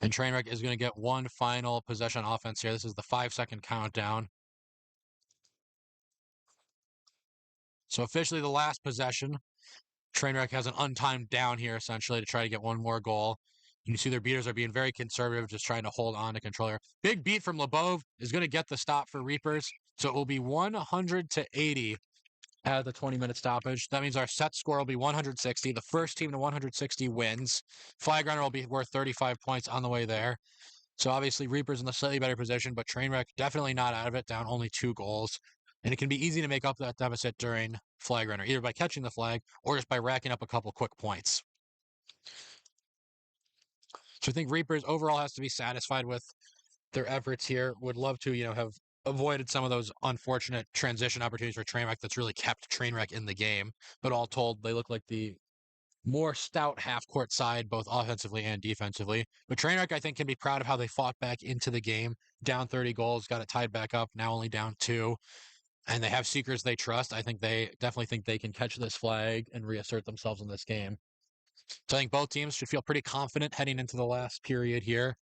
And Trainwreck is going to get 1 final possession offense here. This is the 5-second countdown. So officially the last possession. Trainwreck has an untimed down here, essentially, to try to get 1 more goal. You see their beaters are being very conservative, just trying to hold on to control here. Big beat from Lebov is going to get the stop for Reapers. So it will be 100-80 at the 20-minute stoppage. That means our set score will be 160. The first team to 160 wins. Flag runner will be worth 35 points on the way there. So obviously Reapers in the slightly better position, but Trainwreck definitely not out of it, down only 2 goals. And it can be easy to make up that deficit during flag runner, either by catching the flag or just by racking up a couple quick points. So I think Reapers overall has to be satisfied with their efforts here. Would love to, have avoided some of those unfortunate transition opportunities for Trainwreck that's really kept Trainwreck in the game. But all told, they look like the more stout half-court side, both offensively and defensively. But Trainwreck, I think, can be proud of how they fought back into the game. Down 30 goals, got it tied back up, now only down 2. And they have seekers they trust. I think they definitely think they can catch this flag and reassert themselves in this game. So I think both teams should feel pretty confident heading into the last period here.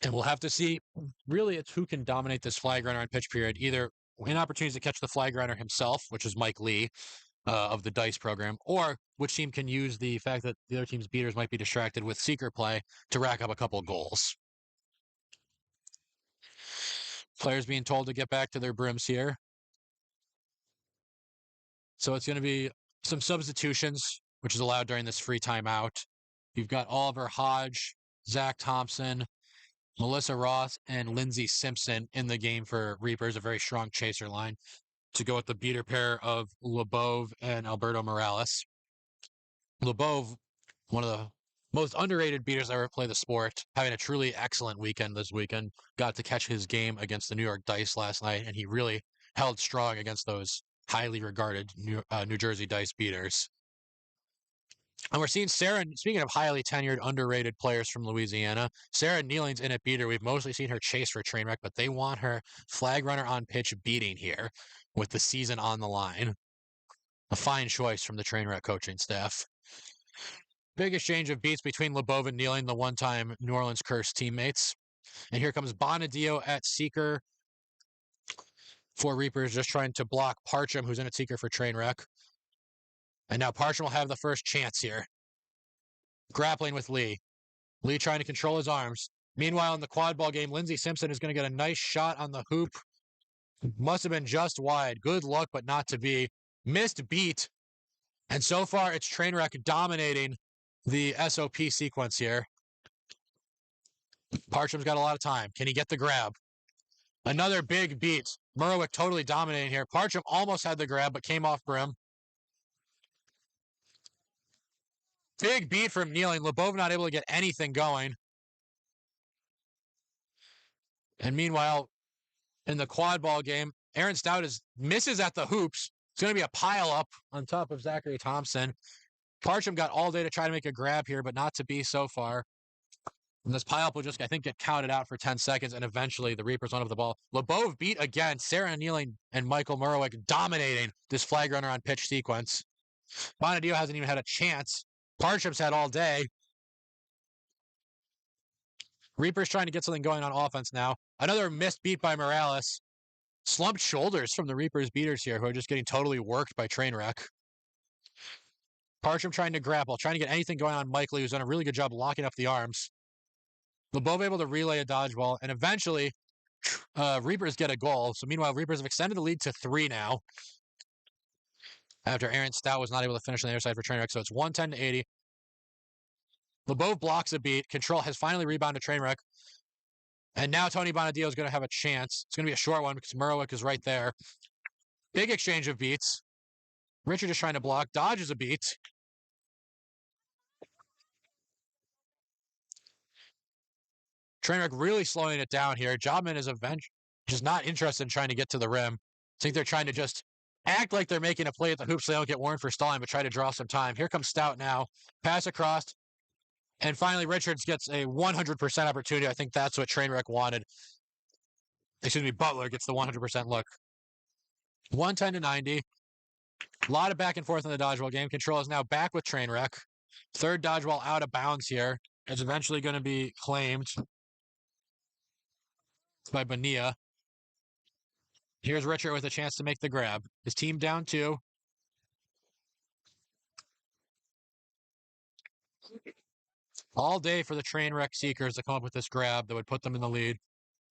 And we'll have to see, really, it's who can dominate this flag runner on pitch period, either win opportunities to catch the flag runner himself, which is Mike Lee, of the dice program, or which team can use the fact that the other team's beaters might be distracted with seeker play to rack up a couple goals. Players being told to get back to their brims here. So it's going to be some substitutions, which is allowed during this free timeout. You've got Oliver Hodge, Zach Thompson, Melissa Ross, and Lindsey Simpson in the game for Reapers, a very strong chaser line, to go with the beater pair of Lebove and Alberto Morales. Lebove, one of the most underrated beaters ever play the sport, having a truly excellent weekend this weekend. Got to catch his game against the New York Dice last night, and he really held strong against those highly regarded New Jersey Dice beaters. And we're seeing Sarah, speaking of highly tenured, underrated players from Louisiana, Sarah Nealing's in at beater. We've mostly seen her chase for Trainwreck, but they want her flag runner on pitch beating here with the season on the line. A fine choice from the Trainwreck coaching staff. Big exchange of beats between Lebove and Nealing, the one-time New Orleans Curse teammates. And here comes Bonadio at seeker for Reapers, just trying to block Parcham, who's in at seeker for Trainwreck. And now Parcham will have the first chance here. Grappling with Lee. Lee trying to control his arms. Meanwhile, in the quadball game, Lindsey Simpson is going to get a nice shot on the hoop. Must have been just wide. Good luck, but not to be. Missed beat. And so far, it's Trainwreck dominating the SOP sequence here. Parcham's got a lot of time. Can he get the grab? Another big beat. Murwick totally dominating here. Parcham almost had the grab, but came off brim. Big beat from Nealing. Lebove not able to get anything going. And meanwhile, in the quad ball game, Aaron Stout misses at the hoops. It's going to be a pile up on top of Zachary Thompson. Parcham got all day to try to make a grab here, but not to be so far. And this pile up will just, I think, get counted out for 10 seconds, and eventually the Reapers went over the ball. Lebove beat again. Sarah Nealing and Michael Murwick dominating this flag runner on pitch sequence. Bonadio hasn't even had a chance. Parcham's had all day. Reapers trying to get something going on offense now. Another missed beat by Morales. Slumped shoulders from the Reapers beaters here, who are just getting totally worked by Trainwreck. Parcham trying to grapple, trying to get anything going on Mike Lee, who's done a really good job locking up the arms. Lebove able to relay a dodgeball, and eventually Reapers get a goal. So meanwhile, Reapers have extended the lead to 3 now. After Aaron Stout was not able to finish on the other side for Trainwreck, so it's 110 to 80. Lebove blocks a beat. Control has finally rebounded Trainwreck. And now Tony Bonadio is going to have a chance. It's going to be a short one because Murwick is right there. Big exchange of beats. Richard is trying to block. Dodges a beat. Trainwreck really slowing it down here. Jobman is just not interested in trying to get to the rim. I think they're trying to just act like they're making a play at the hoop so they don't get warned for stalling, but try to draw some time. Here comes Stout now. Pass across. And finally, Richards gets a 100% opportunity. I think that's what Trainwreck wanted. Excuse me, Butler gets the 100% look. 110 to 90. A lot of back and forth in the dodgeball game. Control is now back with Trainwreck. Third dodgeball out of bounds here. It's eventually going to be claimed by Bonilla. Here's Richard with a chance to make the grab. His team down 2. All day for the Trainwreck Seekers to come up with this grab that would put them in the lead.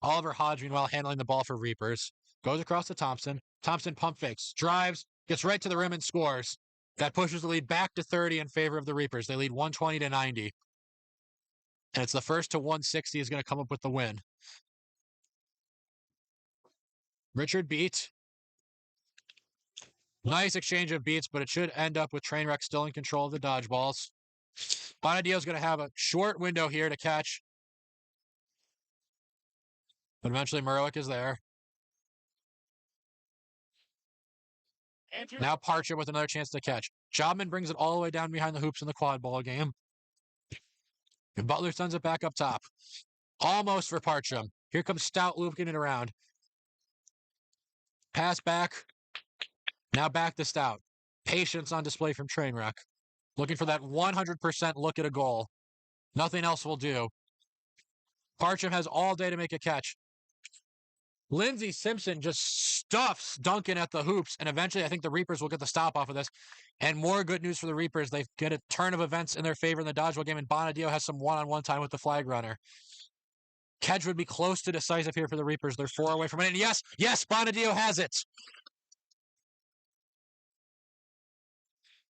Oliver Hodge, meanwhile, handling the ball for Reapers. Goes across to Thompson. Thompson pump fakes, drives, gets right to the rim and scores. That pushes the lead back to 30 in favor of the Reapers. They lead 120 to 90. And it's the first to 160 is going to come up with the win. Richard beat. Nice exchange of beats, but it should end up with Trainwreck still in control of the dodgeballs. Bonadio is going to have a short window here to catch. But eventually Murwick is there. Now Parcham with another chance to catch. Jobman brings it all the way down behind the hoops in the quad ball game. And Butler sends it back up top. Almost for Parcham. Here comes Stout looping it around. Pass back. Now back to Stout. Patience on display from Trainwreck. Looking for that 100% look at a goal. Nothing else will do. Parcham has all day to make a catch. Lindsey Simpson just stuffs Duncan at the hoops, and eventually I think the Reapers will get the stop off of this. And more good news for the Reapers. They get a turn of events in their favor in the dodgeball game, and Bonadio has some one-on-one time with the flag runner. Kedge would be close to decisive here for the Reapers. They're 4 away from it. And yes, Bonadio has it.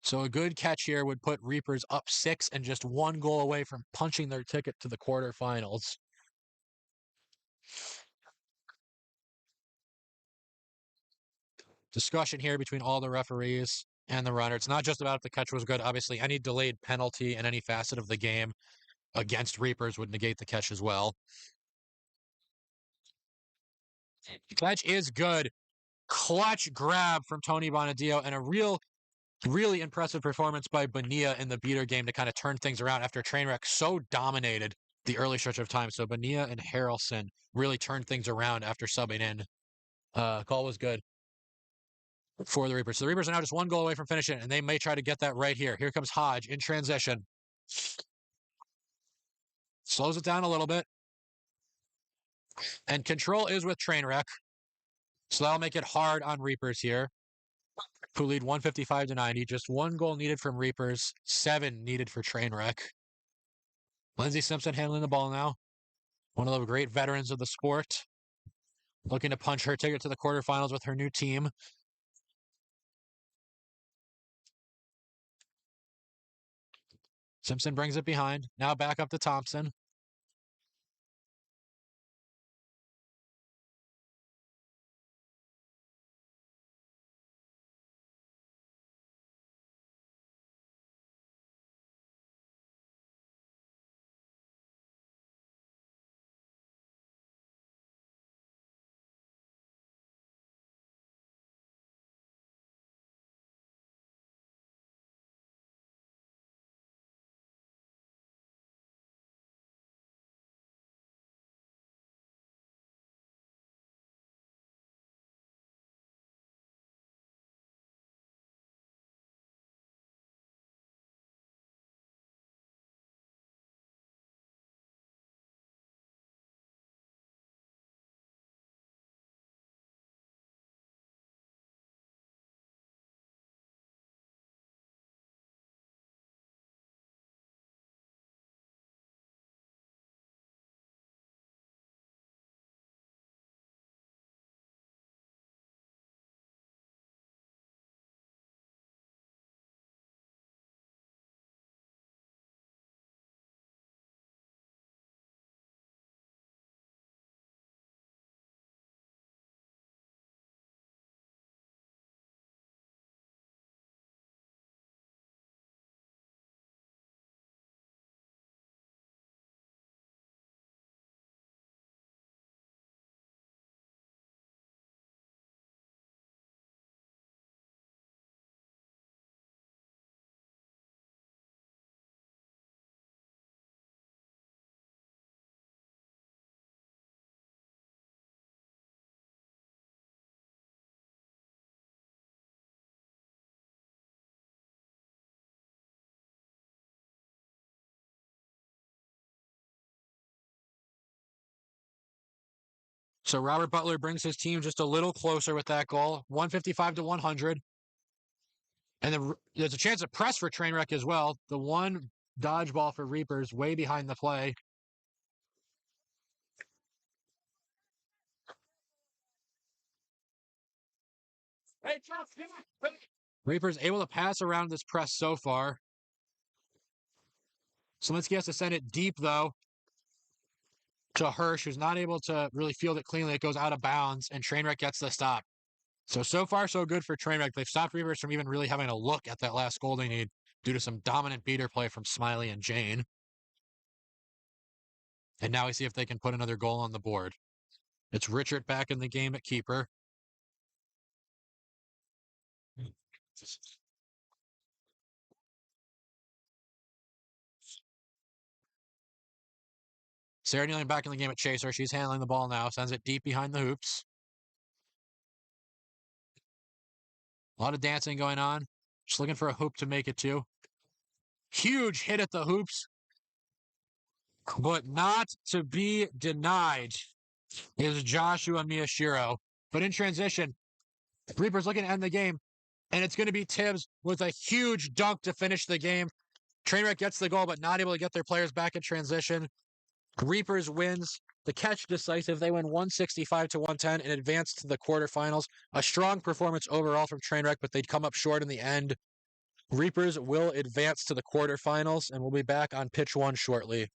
So a good catch here would put Reapers up 6 and just 1 goal away from punching their ticket to the quarterfinals. Discussion here between all the referees and the runner. It's not just about if the catch was good. Obviously, any delayed penalty in any facet of the game against Reapers would negate the catch as well. Catch is good. Clutch grab from Tony Bonadio and a really impressive performance by Bonilla in the beater game to kind of turn things around after Trainwreck so dominated the early stretch of time. So Bonilla and Harrelson really turned things around after subbing in. Call was good for the Reapers. So the Reapers are now just 1 goal away from finishing, and they may try to get that right here. Here comes Hodge in transition. Slows it down a little bit. And control is with Trainwreck. So that'll make it hard on Reapers here, who lead 155-90. Just 1 goal needed from Reapers, 7 needed for Trainwreck. Lindsey Simpson handling the ball now. One of the great veterans of the sport. Looking to punch her ticket to the quarterfinals with her new team. Simpson brings it behind. Now back up to Thompson. So Robert Butler brings his team just a little closer with that goal, 155-100. And there's a chance of press for Trainwreck as well. The one dodgeball for Reapers way behind the play. Reapers able to pass around this press so far. Selinsky has to send it deep, though, to Hirsch, who's not able to really field it cleanly. It goes out of bounds, and Trainwreck gets the stop. So far, so good for Trainwreck. They've stopped Reapers from even really having a look at that last goal they need due to some dominant beater play from Smiley and Jane. And now we see if they can put another goal on the board. It's Richard back in the game at keeper. Sarah Nealing back in the game at chaser. She's handling the ball now. Sends it deep behind the hoops. A lot of dancing going on. Just looking for a hoop to make it to. Huge hit at the hoops, but not to be denied. is Joshua Miyashiro. But in transition, Reaper's looking to end the game, and it's going to be Tibbs with a huge dunk to finish the game. Trainwreck gets the goal, but not able to get their players back in transition. Reapers wins the catch decisive. They win 165 to 110 and advance to the quarterfinals. A strong performance overall from Trainwreck, but they'd come up short in the end. Reapers will advance to the quarterfinals, and we'll be back on pitch one shortly.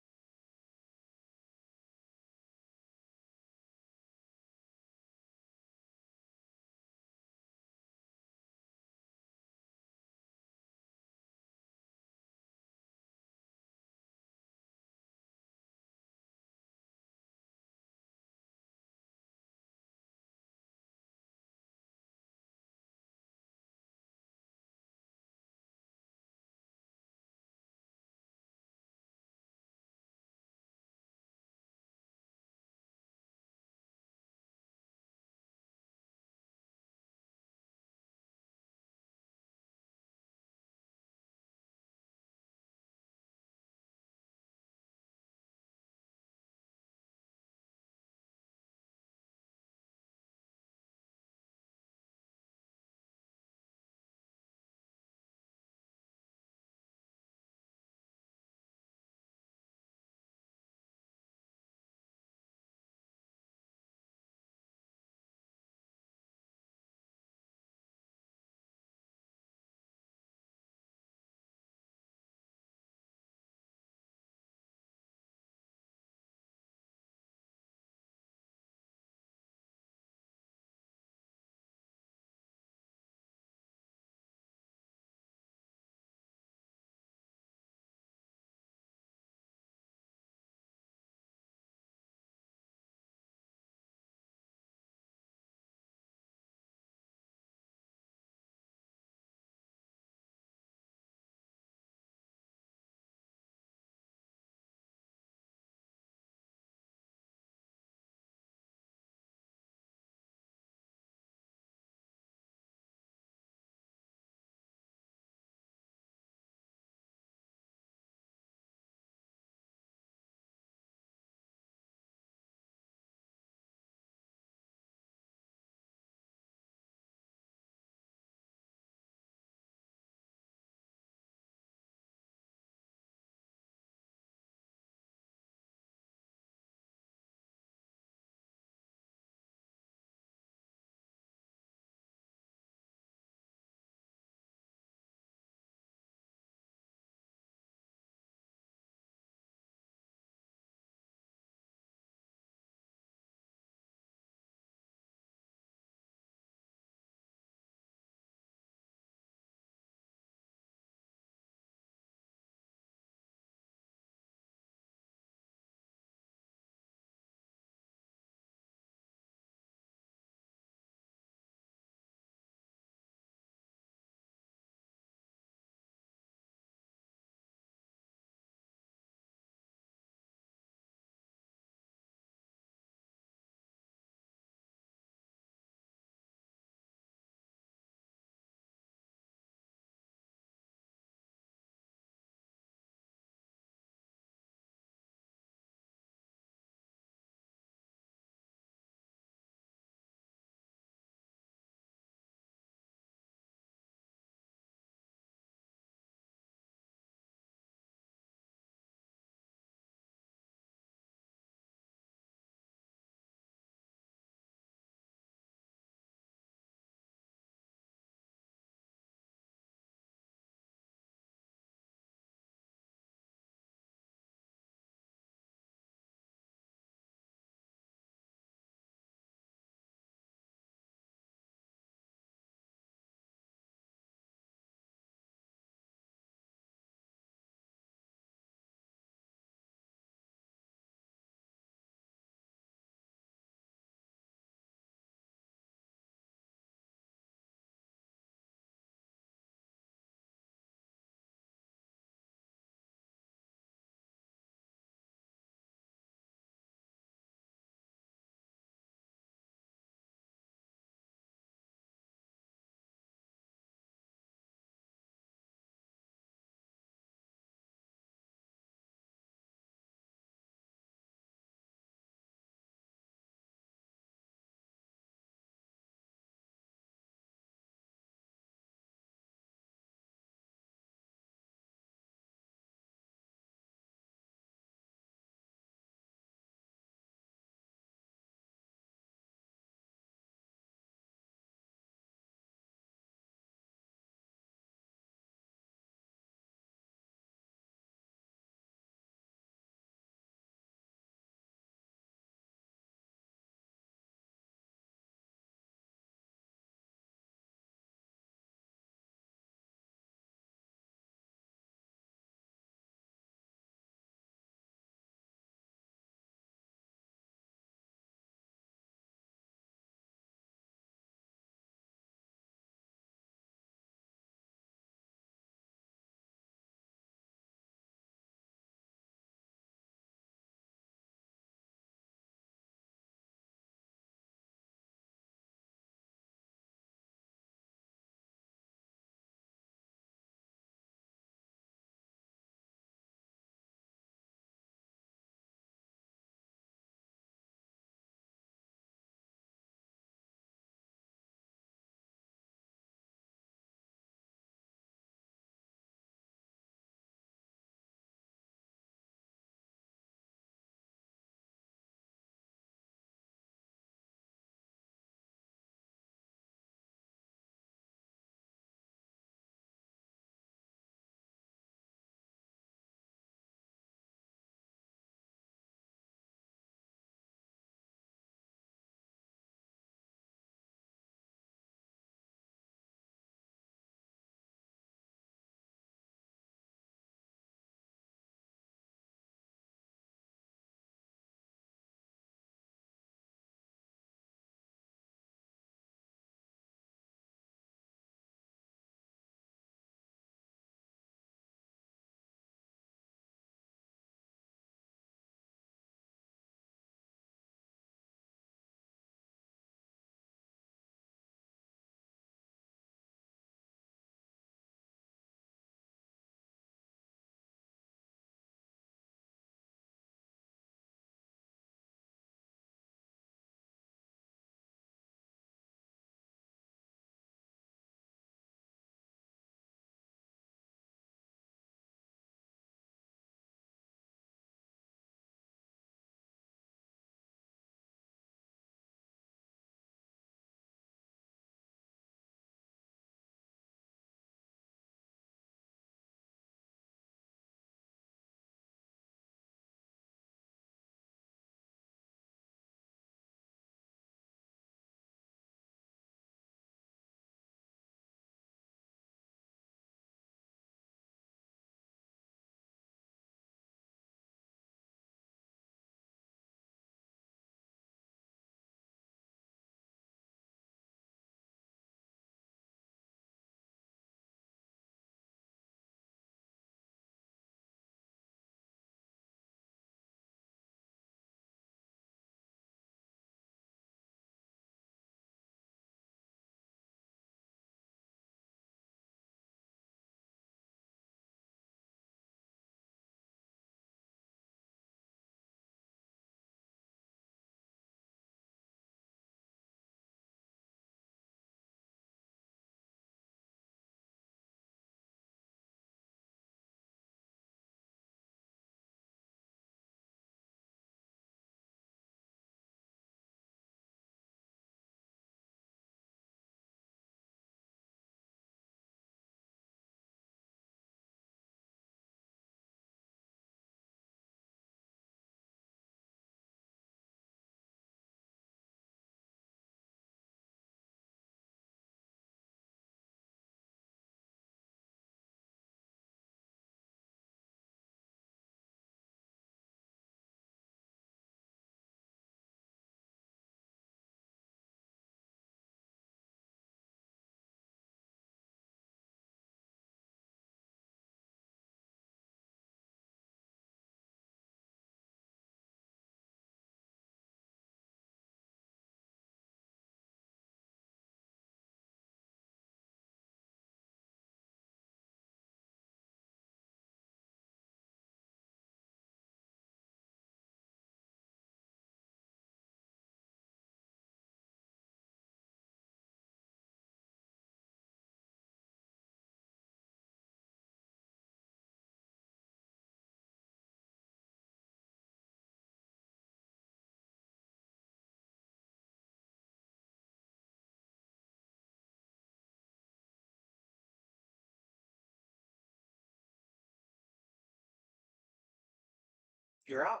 You're out.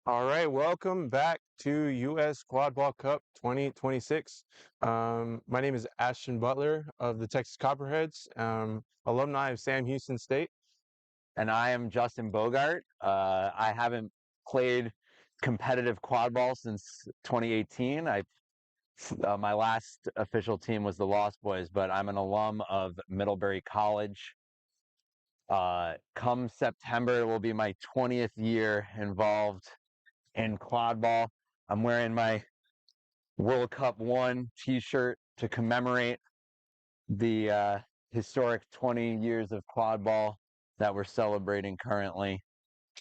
All right, welcome back to US Quadball Cup 2026. My name is Ashton Butler of the Texas Copperheads, alumni of Sam Houston State. And I am Justin Bogart. I haven't played competitive quadball since 2018. My last official team was the Lost Boys, but I'm an alum of Middlebury College. Come September, it will be my 20th year involved in quadball. I'm wearing my World Cup 1 t-shirt to commemorate the historic 20 years of quadball that we're celebrating currently.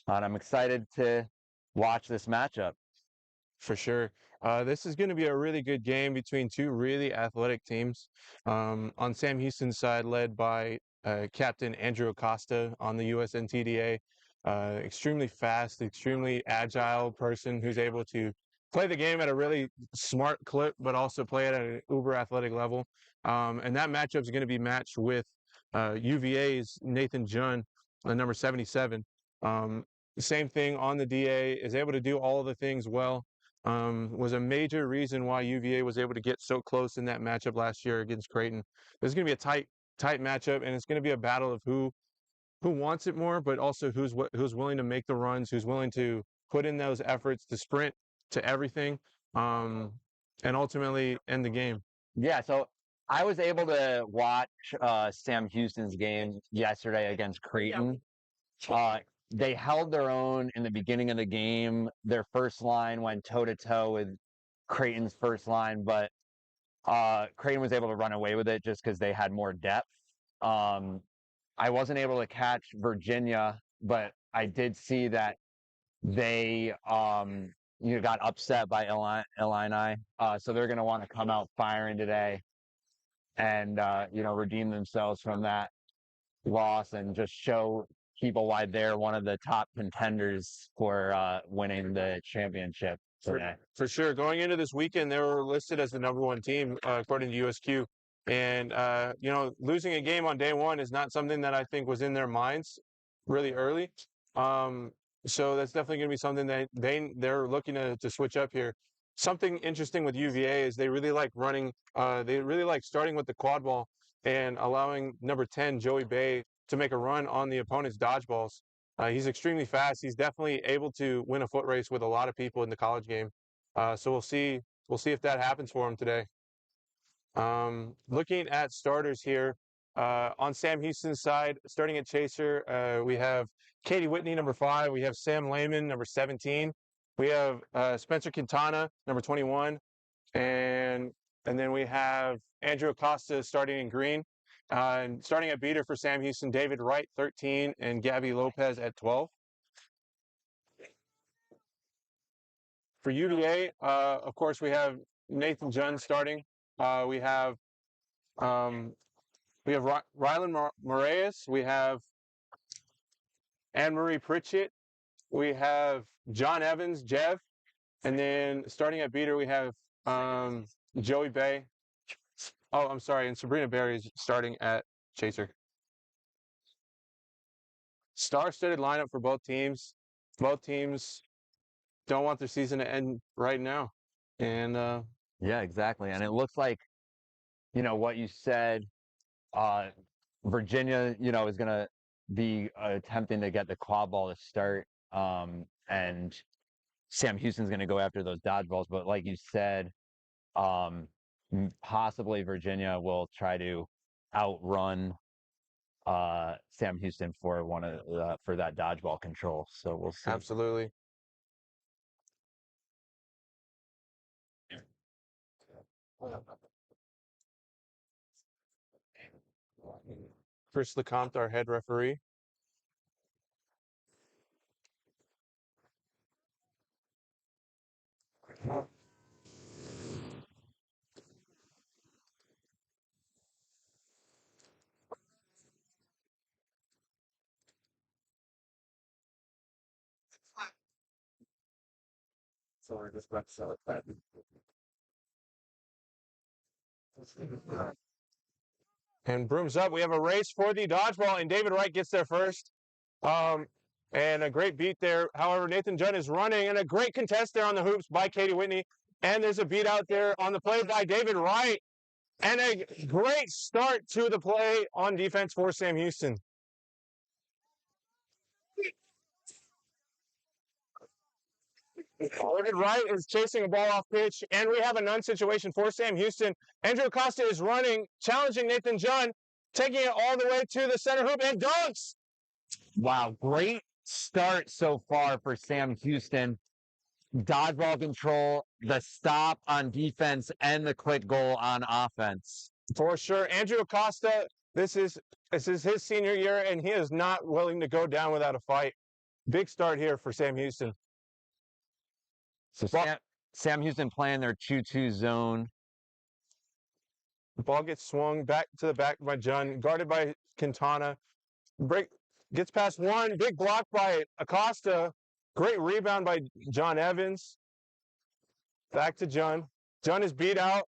And I'm excited to watch this matchup. For sure. This is going to be a really good game between two really athletic teams. On Sam Houston's side, led by Captain Andrew Acosta on the USNTDA. Extremely fast, extremely agile person who's able to play the game at a really smart clip, but also play it at an uber athletic level. And that matchup is going to be matched with UVA's Nathan Junn, number 77. Same thing on the DA, is able to do all of the things well. Was a major reason why UVA was able to get so close in that matchup last year against Creighton. This is going to be a tight matchup, and it's going to be a battle of who wants it more, but also who's willing to make the runs, who's willing to put in those efforts to sprint to everything, and ultimately end the game. Yeah, so I was able to watch Sam Houston's game yesterday against Creighton. They held their own in the beginning of the game. Their first line went toe-to-toe with Creighton's first line, but Creighton was able to run away with it just because they had more depth. I wasn't able to catch Virginia, but I did see that they got upset by Illini. So they're going to want to come out firing today and redeem themselves from that loss and just show people why they're one of the top contenders for winning the championship today. For sure. Going into this weekend, they were listed as the #1 team, according to USQ. And, losing a game on day one is not something that I think was in their minds really early. So that's definitely going to be something that they're looking to switch up here. Something interesting with UVA is they really like starting with the quad ball and allowing number 10, Joey Bay, to make a run on the opponent's dodgeballs. He's extremely fast. He's definitely able to win a foot race with a lot of people in the college game. So we'll see if that happens for him today. Looking at starters here, on Sam Houston's side, starting at chaser, we have Katie Whitney, number 5. We have Sam Lehman, number 17. We have Spencer Quintana, number 21. And then we have Andrew Acosta starting in green. And starting at beater for Sam Houston, David Wright, 13, and Gabby Lopez at 12. For UVA, of course, we have Nathan Junn starting. We have Rylan Moraes. We have Anne-Marie Pritchett. We have John Evans, Jev. And then starting at beater, we have Joey Bay. Oh, I'm sorry. And Sabrina Berry is starting at chaser. Star-studded lineup for both teams. Both teams don't want their season to end right now. And yeah, exactly. And it looks like, what you said, Virginia, is going to be attempting to get the quad ball to start. And Sam Houston's going to go after those dodgeballs. But like you said, possibly Virginia will try to outrun Sam Houston for for that dodgeball control. So we'll see. Absolutely. Chris Lecomte, our head referee. And brooms up. We have a race for the dodgeball, and David Wright gets there first. and a great beat there. However, Nathan Judd is running, and a great contest there on the hoops by Katie Whitney. And there's a beat out there on the play by David Wright. And a great start to the play on defense for Sam Houston. David Wright is chasing a ball off pitch, and we have a none situation for Sam Houston. Andrew Acosta is running, challenging Nathan Judd, taking it all the way to the center hoop, and dunks! Wow, great start so far for Sam Houston. Dodgeball control, the stop on defense, and the quick goal on offense. For sure. Andrew Acosta, this is his senior year, and he is not willing to go down without a fight. Big start here for Sam Houston. So Sam Houston playing their 2-2 zone. The ball gets swung back to the back by Judd, guarded by Quintana. Break gets past one, big block by Acosta. Great rebound by John Evans. Back to Judd. Judd is beat out.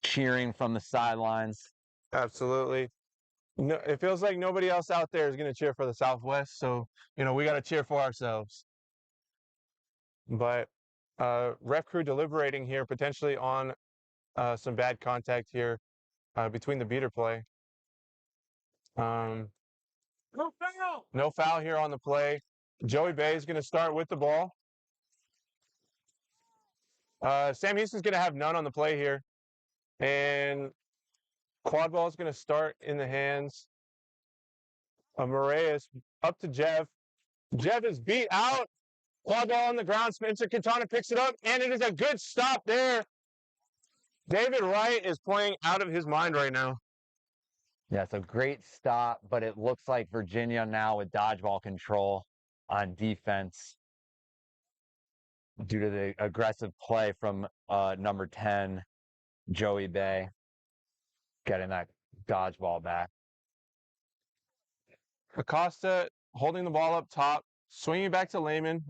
Cheering from the sidelines. Absolutely. No, it feels like nobody else out there is going to cheer for the Southwest, so we got to cheer for ourselves. But ref crew deliberating here, potentially on some bad contact here between the beater play. No foul. No foul here on the play. Joey Bay is going to start with the ball. Sam Houston's going to have none on the play here. And Quadball is going to start in the hands of Moraes. Up to Jeff. Jeff is beat out. Quadball on the ground. Spencer Quintana picks it up, and it is a good stop there. David Wright is playing out of his mind right now. Yeah, it's a great stop, but it looks like Virginia now with dodgeball control on defense due to the aggressive play from number 10, Joey Bay, getting that dodgeball back. Acosta holding the ball up top, swinging back to Lehman.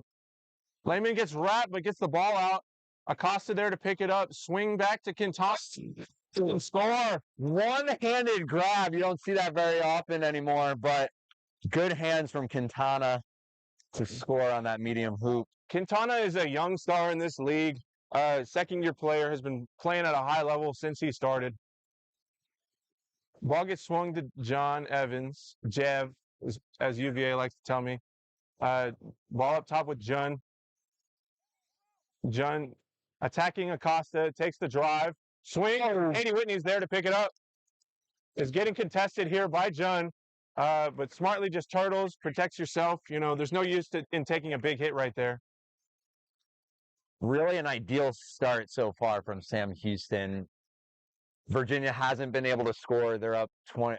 Lehman gets wrapped, but gets the ball out. Acosta there to pick it up, swing back to Quintana. Score! One-handed grab. You don't see that very often anymore, but good hands from Quintana to score on that medium hoop. Quintana is a young star in this league. Second-year player, has been playing at a high level since he started. Ball gets swung to John Evans, Jev, as UVA likes to tell me. Ball up top with Jun. Jun attacking Acosta, takes the drive. Swing. Katie Whitney's there to pick it up. Is getting contested here by Jun. But smartly just turtles, protects yourself. There's no use in taking a big hit right there. Really an ideal start so far from Sam Houston. Virginia hasn't been able to score. They're up 20.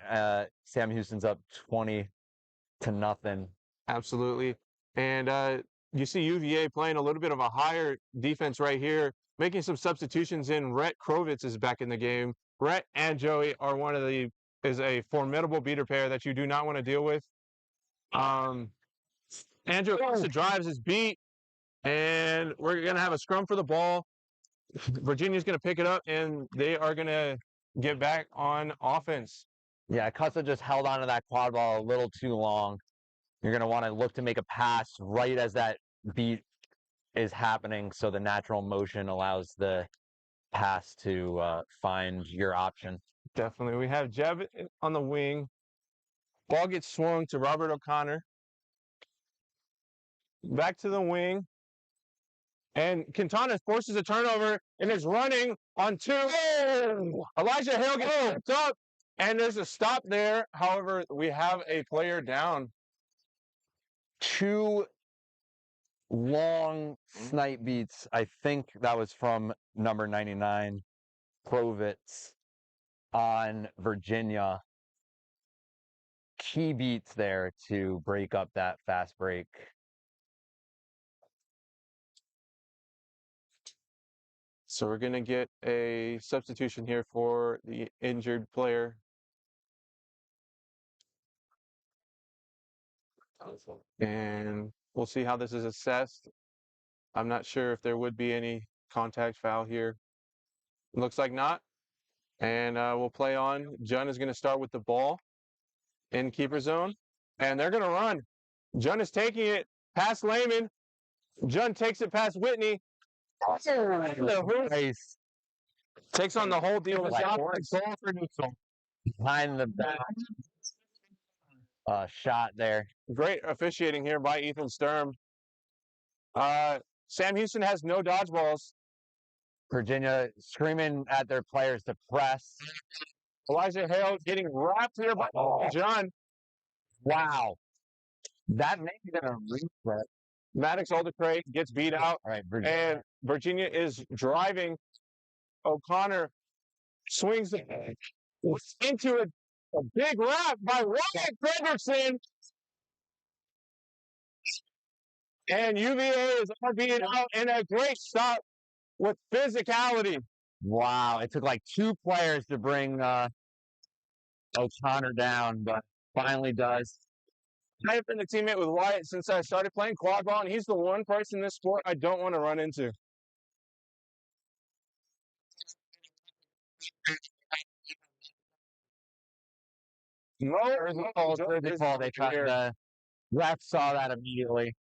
Sam Houston's up 20-0. Absolutely. And you see UVA playing a little bit of a higher defense right here, making some substitutions in. Rhett Krovitz is back in the game. Rhett and Joey are is a formidable beater pair that you do not want to deal with. Andrew Acosta drives his beat, and we're going to have a scrum for the ball. Virginia's going to pick it up, and they are going to get back on offense. Yeah, Acosta just held onto that quad ball a little too long. You're going to want to look to make a pass right as that beat is happening, so the natural motion allows the pass to find your option. Definitely. We have Jeb on the wing. Ball gets swung to Robert O'Connor. Back to the wing. And Quintana forces a turnover and is running on two. Oh! Elijah Hale gets picked up, and there's a stop there. However, we have a player down. Two long snipe beats. I think that was from number 99, Krovitz, on Virginia. key beats there to break up that fast break. So we're going to get a substitution here for the injured player. And we'll see how this is assessed. I'm not sure if there would be any contact foul here. Looks like not. And we'll play on. Jun is going to start with the ball in keeper zone. And they're going to run. Jun is taking it past Lehman. Jun takes it past Whitney. Nice. Takes on the whole deal. Like Goal for neutral. Behind the back shot there. Great officiating here by Ethan Sturm. Sam Houston has no dodgeballs. Virginia screaming at their players to press. Elijah Hale getting wrapped here by John. Wow. That may be a reset. Maddox Aldecray gets beat out. All right, Virginia. And Virginia is driving. O'Connor swings into a big wrap by Wyatt Fredrickson. And UVA is RB'ing out in a great stop with physicality. Wow. It took like 2 players to bring O'Connor down, but finally does. I've been a teammate with Wyatt since I started playing quadball, and he's the one person in this sport I don't want to run into. No, They tried to. Ref saw that immediately.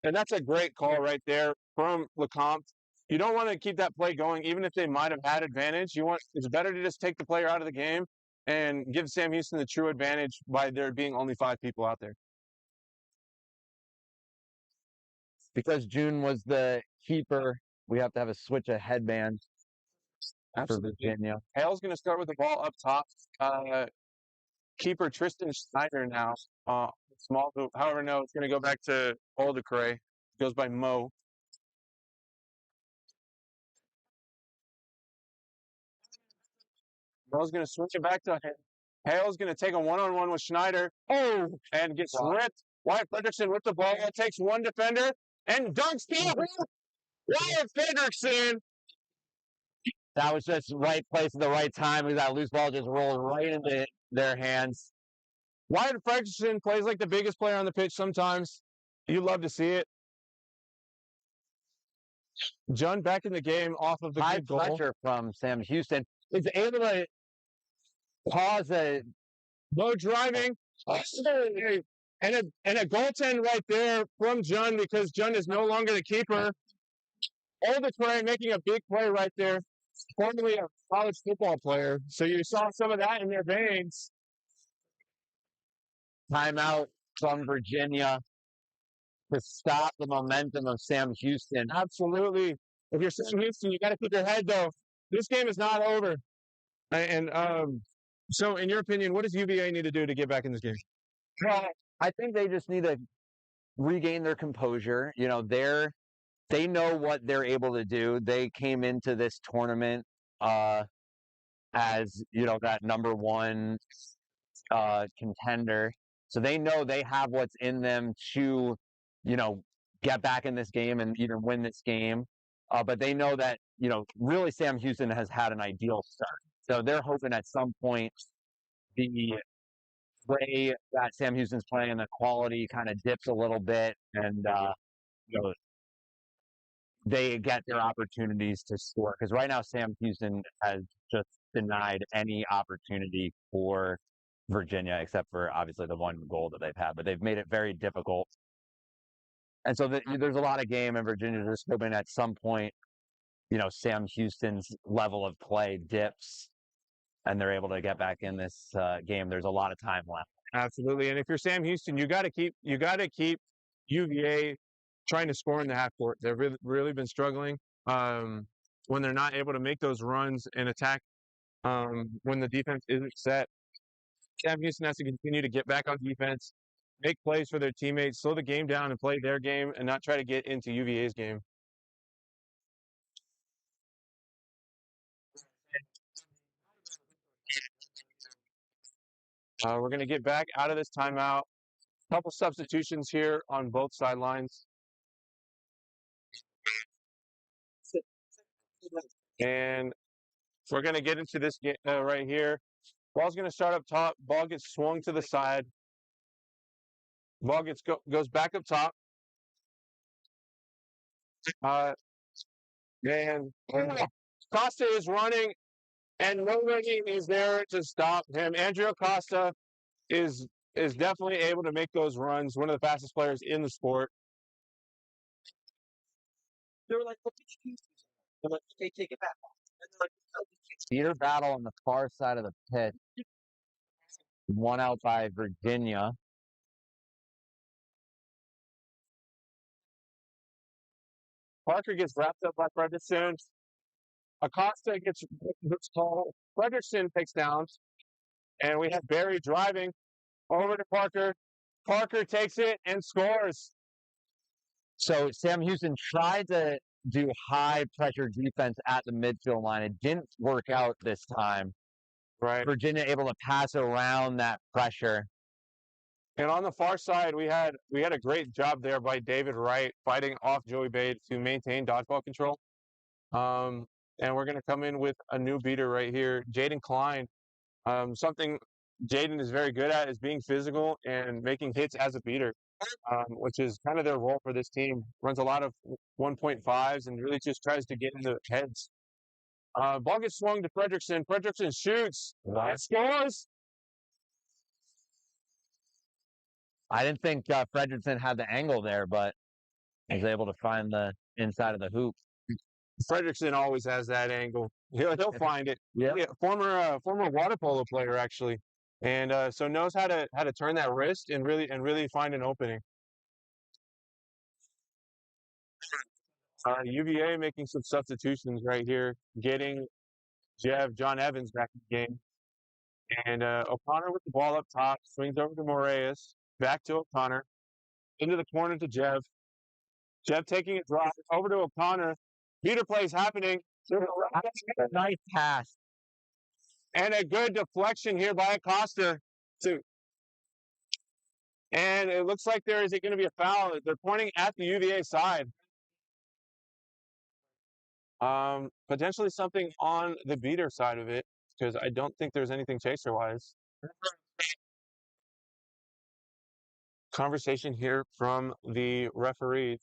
And that's a great call right there from Lecomte. You don't want to keep that play going, even if they might have had advantage. It's better to just take the player out of the game and give Sam Houston the true advantage by there being only 5 people out there. Because June was the keeper, we have to have a switch of headbands for Virginia. Hale's going to start with the ball up top. Keeper Tristan Schneider now. Small hoop. However, no, it's going to go back to Aldecray. Goes by Mo. Mo's going to switch it back to him. Hale's going to take a one-on-one with Schneider. Oh, and gets ripped. Wyatt Fredrickson with the ball. Takes one defender and dunks the Wyatt Fredrickson. That was just right place at the right time. That loose ball just rolled right into their hands. Wyatt Fredrickson plays like the biggest player on the pitch sometimes. You love to see it. Jun back in the game off of the High good goal. pressure from Sam Houston. Is able to pause a low driving. And a goaltend right there from Jun because Jun is no longer the keeper. Aldecray making a big play right there. Formerly a college football player. So you saw some of that in their veins. Timeout from Virginia to stop the momentum of Sam Houston. Absolutely. If you're Sam Houston, you got to keep your head, though. This game is not over. And so, in your opinion, what does UVA need to do to get back in this game? Well, I think they just need to regain their composure. You know, they know what they're able to do. They came into this tournament as, you know, that number 1 contender. So they know they have what's in them to, you know, get back in this game and even win this game. But they know that, you know, really Sam Houston has had an ideal start. So they're hoping at some point the way that Sam Houston's playing, the quality kind of dips a little bit and, you know, they get their opportunities to score. Because right now Sam Houston has just denied any opportunity for Virginia, except for obviously the 1 goal that they've had. But they've made it very difficult. And so there's a lot of game, and Virginia's just hoping at some point, you know, Sam Houston's level of play dips, and they're able to get back in this game. There's a lot of time left. Absolutely, and if you're Sam Houston, you got to keep UVA trying to score in the half court. They've really been struggling when they're not able to make those runs and attack when the defense isn't set. Sam Houston has to continue to get back on defense, make plays for their teammates, slow the game down and play their game, and not try to get into UVA's game. We're going to get back out of this timeout. Couple substitutions here on both sidelines. And we're going to get into this right here. Ball's going to start up top. Ball gets swung to the side. Ball goes back up top. And Costa is running, and nobody is there to stop him. Andrew Costa is definitely able to make those runs. One of the fastest players in the sport. They were like, "What did you do?" I'm like, "Okay, take it back." And they're like, "No, we can't." Speeder battle on the far side of the pit. One out by Virginia. Parker gets wrapped up by Frederickson. Acosta gets called. Frederickson takes downs. And we have Barry driving over to Parker. Parker takes it and scores. So Sam Houston tried to do high pressure defense at the midfield line. It didn't work out this time. Right. Virginia able to pass around that pressure. And on the far side, we had a great job there by David Wright fighting off Joey Bade to maintain dodgeball control. And we're going to come in with a new beater right here, Jaden Klein. Something Jaden is very good at is being physical and making hits as a beater, which is kind of their role for this team. Runs a lot of 1.5s and really just tries to get into heads. Ball gets swung to Frederickson. Frederickson shoots. Scores. I didn't think Frederickson had the angle there, but was able to find the inside of the hoop. Frederickson always has that angle. He'll find it. Yeah. Former water polo player actually, and so knows how to turn that wrist and really find an opening. UVA making some substitutions right here, getting John Evans back in the game, and O'Connor with the ball up top, swings over to Moraes, back to O'Connor, into the corner to Jev. Jev taking a drop over to O'Connor. Beater plays happening. Nice pass. And a good deflection here by Acosta. And it looks like there is going to be a foul. They're pointing at the UVA side. Potentially something on the beater side of it, because I don't think there's anything chaser-wise. Conversation here from the referees.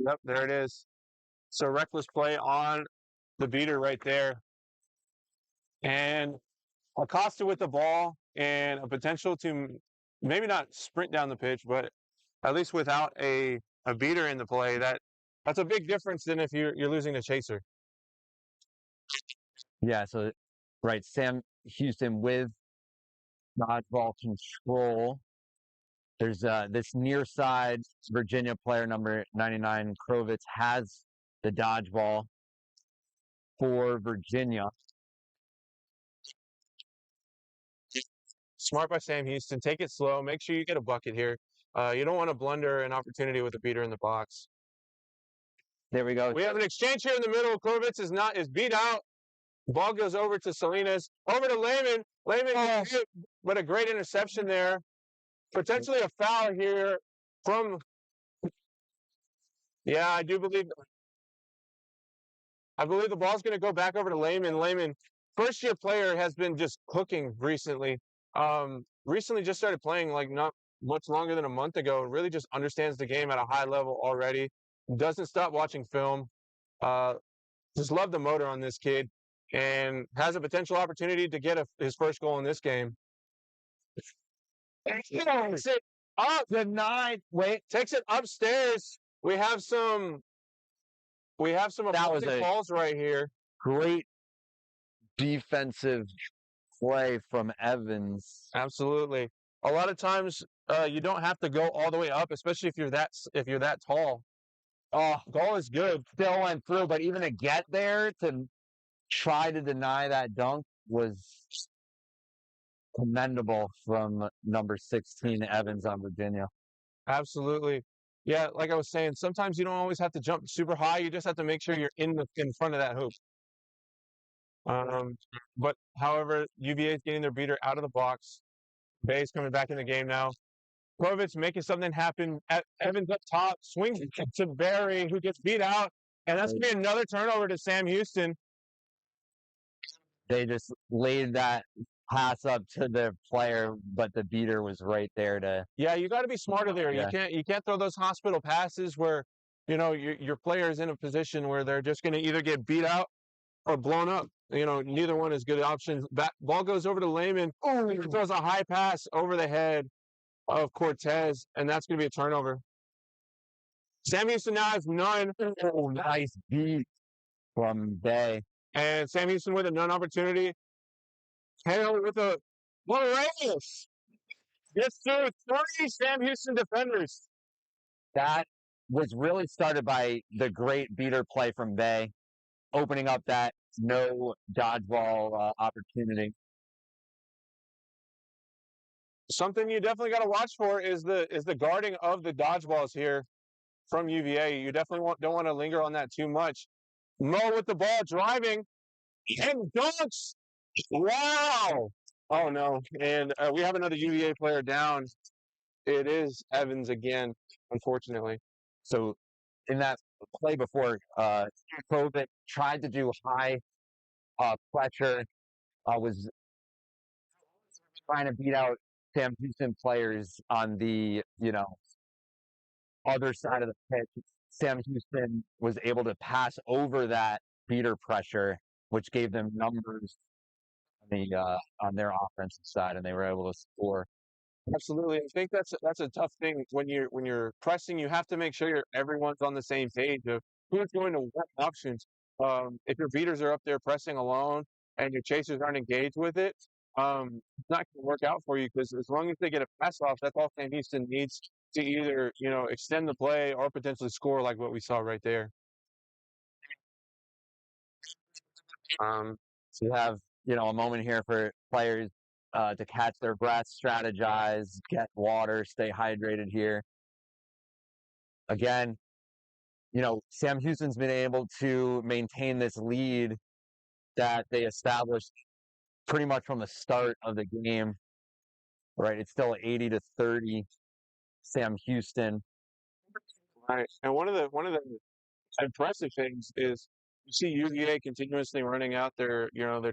Yep, there it is. So reckless play on the beater right there. And Acosta with the ball and a potential to maybe not sprint down the pitch, but at least without a beater in the play, that's a big difference than if you're losing a chaser. Yeah, so right, Sam Houston with dodgeball control. There's this near side Virginia player number 99, Krovitz, has the dodgeball for Virginia. Smart by Sam Houston. Take it slow. Make sure you get a bucket here. You don't want to blunder an opportunity with a beater in the box. There we go. We have an exchange here in the middle. Krovitz is beat out. Ball goes over to Salinas. Over to Lehman. Lehman, but a great interception there. Potentially a foul here from. Yeah, I believe the ball's going to go back over to Lehman. Lehman, first-year player, has been just cooking recently. Recently just started playing like not much longer than a month ago. Really just understands the game at a high level already. Doesn't stop watching film. Just love the motor on this kid and has a potential opportunity to get his first goal in this game. Takes it up. Denied. Wait. Takes it upstairs. We have some opposing calls right here. Great defensive play from Evans. Absolutely. A lot of times you don't have to go all the way up, especially if you're that tall. Oh, goal is good. Still went through, but even to get there to try to deny that dunk was commendable from number 16 Evans on Virginia. Absolutely. Yeah, like I was saying, sometimes you don't always have to jump super high. You just have to make sure you're in front of that hoop. But however, UVA is getting their beater out of the box. Bay's coming back in the game now. Korovich making something happen. Evans up top, swings to Barry, who gets beat out, and that's gonna be another turnover to Sam Houston. They just laid that pass up to the player, but the beater was right there to. Yeah, you got to be smarter there. Yeah. You can't throw those hospital passes where your player is in a position where they're just going to either get beat out or blown up. Neither one is good options. Ball goes over to Lehman. Oh, he throws a high pass over the head of Cortez, and that's going to be a turnover. Sam Houston now has none. Oh, nice beat from Bay. And Sam Houston with a none opportunity. Taylor with a radius. Gets through 3 Sam Houston defenders. That was really started by the great beater play from Bay, opening up that no dodgeball opportunity. Something you definitely got to watch for is the guarding of the dodgeballs here from UVA. You definitely don't want to linger on that too much. Mo with the ball driving and dunks. Wow. Oh no. And we have another UVA player down. It is Evans again, unfortunately. So in that play before, Kovic tried to do high pressure, was trying to beat out Sam Houston players on the, other side of the pitch. Sam Houston was able to pass over that beater pressure, which gave them numbers on their offensive side, and they were able to score. Absolutely. I think that's a tough thing when you're pressing. You have to make sure everyone's on the same page of who's going to what options. If your beaters are up there pressing alone and your chasers aren't engaged with it, it's not going to work out for you, because as long as they get a pass off, that's all Sam Houston needs to either extend the play or potentially score, like what we saw right there. So you have a moment here for players to catch their breath, strategize, get water, stay hydrated here. Again, Sam Houston's been able to maintain this lead that they established pretty much from the start of the game. Right, it's still 80-30, Sam Houston. Right, and one of the impressive things is you see UVA continuously running out their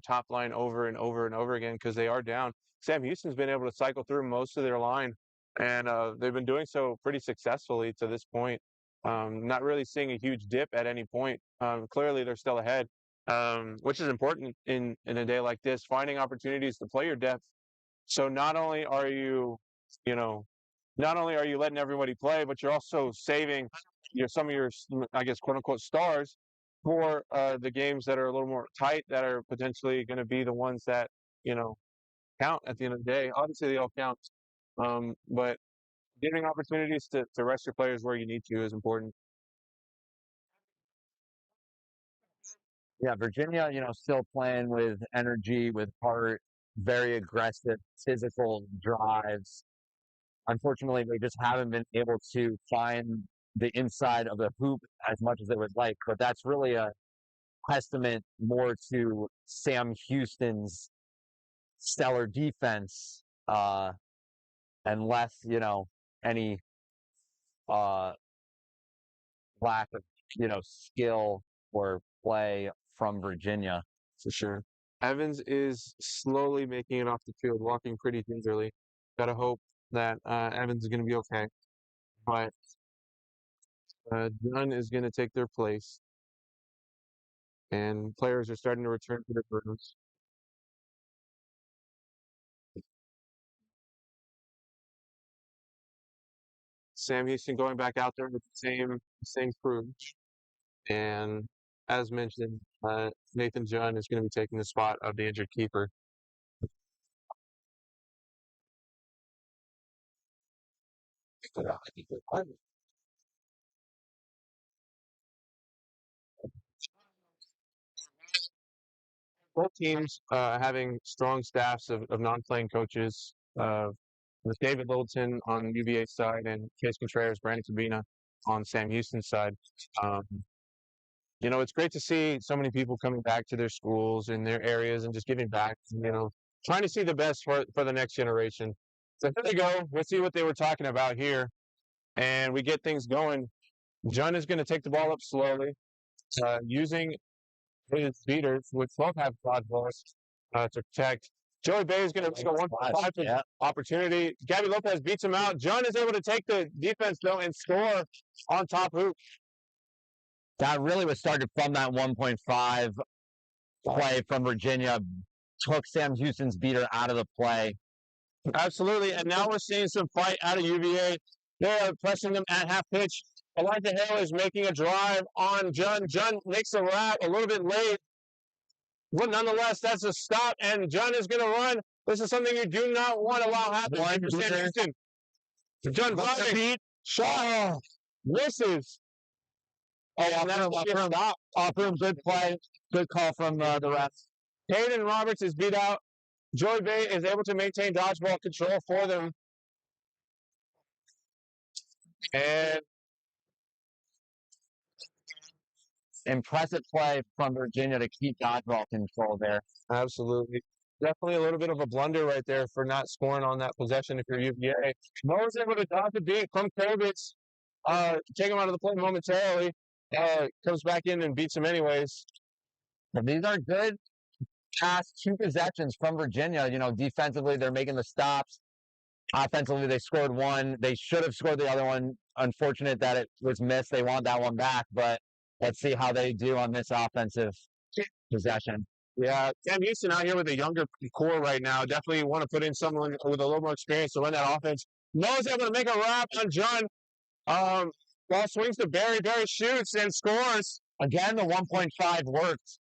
top line over and over and over again because they are down. Sam Houston's been able to cycle through most of their line, and they've been doing so pretty successfully to this point. Not really seeing a huge dip at any point. Clearly, they're still ahead, which is important in a day like this. Finding opportunities to play your depth. So not only are you letting everybody play, but you're also saving some of your, I guess, quote unquote stars for the games that are a little more tight, that are potentially going to be the ones that count at the end of the day. Obviously, they all count, but giving opportunities to rest your players where you need to is important. Yeah, Virginia, still playing with energy, with heart, very aggressive, physical drives. Unfortunately, they just haven't been able to find the inside of the hoop as much as they would like. But that's really a testament more to Sam Houston's stellar defense, and less, any lack of, skill or play from Virginia. For sure. Evans is slowly making it off the field, walking pretty gingerly. Gotta hope that Evans is going to be okay. But Dunn is going to take their place. And players are starting to return to their rooms. Sam Houston going back out there with the same crew. And as mentioned, Nathan Dunn is going to be taking the spot of the injured keeper. Both teams having strong staffs of non-playing coaches, with David Littleton on UVA side and Case Contreras, Brandon Sabina on Sam Houston's side. It's great to see so many people coming back to their schools and their areas and just giving back, trying to see the best for the next generation. So here they go. We'll see what they were talking about here. And we get things going. John is going to take the ball up slowly, using his beaters, which both have quadballs, to protect. Joey Bay is going to go 1-5 opportunity. Gabby Lopez beats him out. John is able to take the defense, though, and score on top hoop. That really was started from that 1.5 play from Virginia. Took Sam Houston's beater out of the play. Absolutely. And now we're seeing some fight out of UVA. They are pressing them at half pitch. Elijah Hill is making a drive on John. John makes a wrap a little bit late. But nonetheless, that's a stop, and John is going to run. This is something you do not want to allow happen for Sam Houston. John Brandeis, shot, misses. Off room, good play, good call from the refs. Hayden Roberts is beat out. Joey Bay is able to maintain dodgeball control for them. And impressive play from Virginia to keep dodgeball control there. Absolutely. Definitely a little bit of a blunder right there for not scoring on that possession if you're UVA. Mo's able to dodge the beat from Kravitz, take him out of the play momentarily. Comes back in and beats him anyways. But these are good past 2 possessions from Virginia. Defensively, they're making the stops. Offensively, they scored 1. They should have scored the other one. Unfortunate that it was missed. They want that one back, but let's see how they do on this offensive possession. Yeah, Sam Houston out here with a younger core right now. Definitely want to put in someone with a little more experience to run that offense. Noah's able to make a wrap on John. Ball swings to Barry. Barry shoots and scores. Again, the 1.5 worked.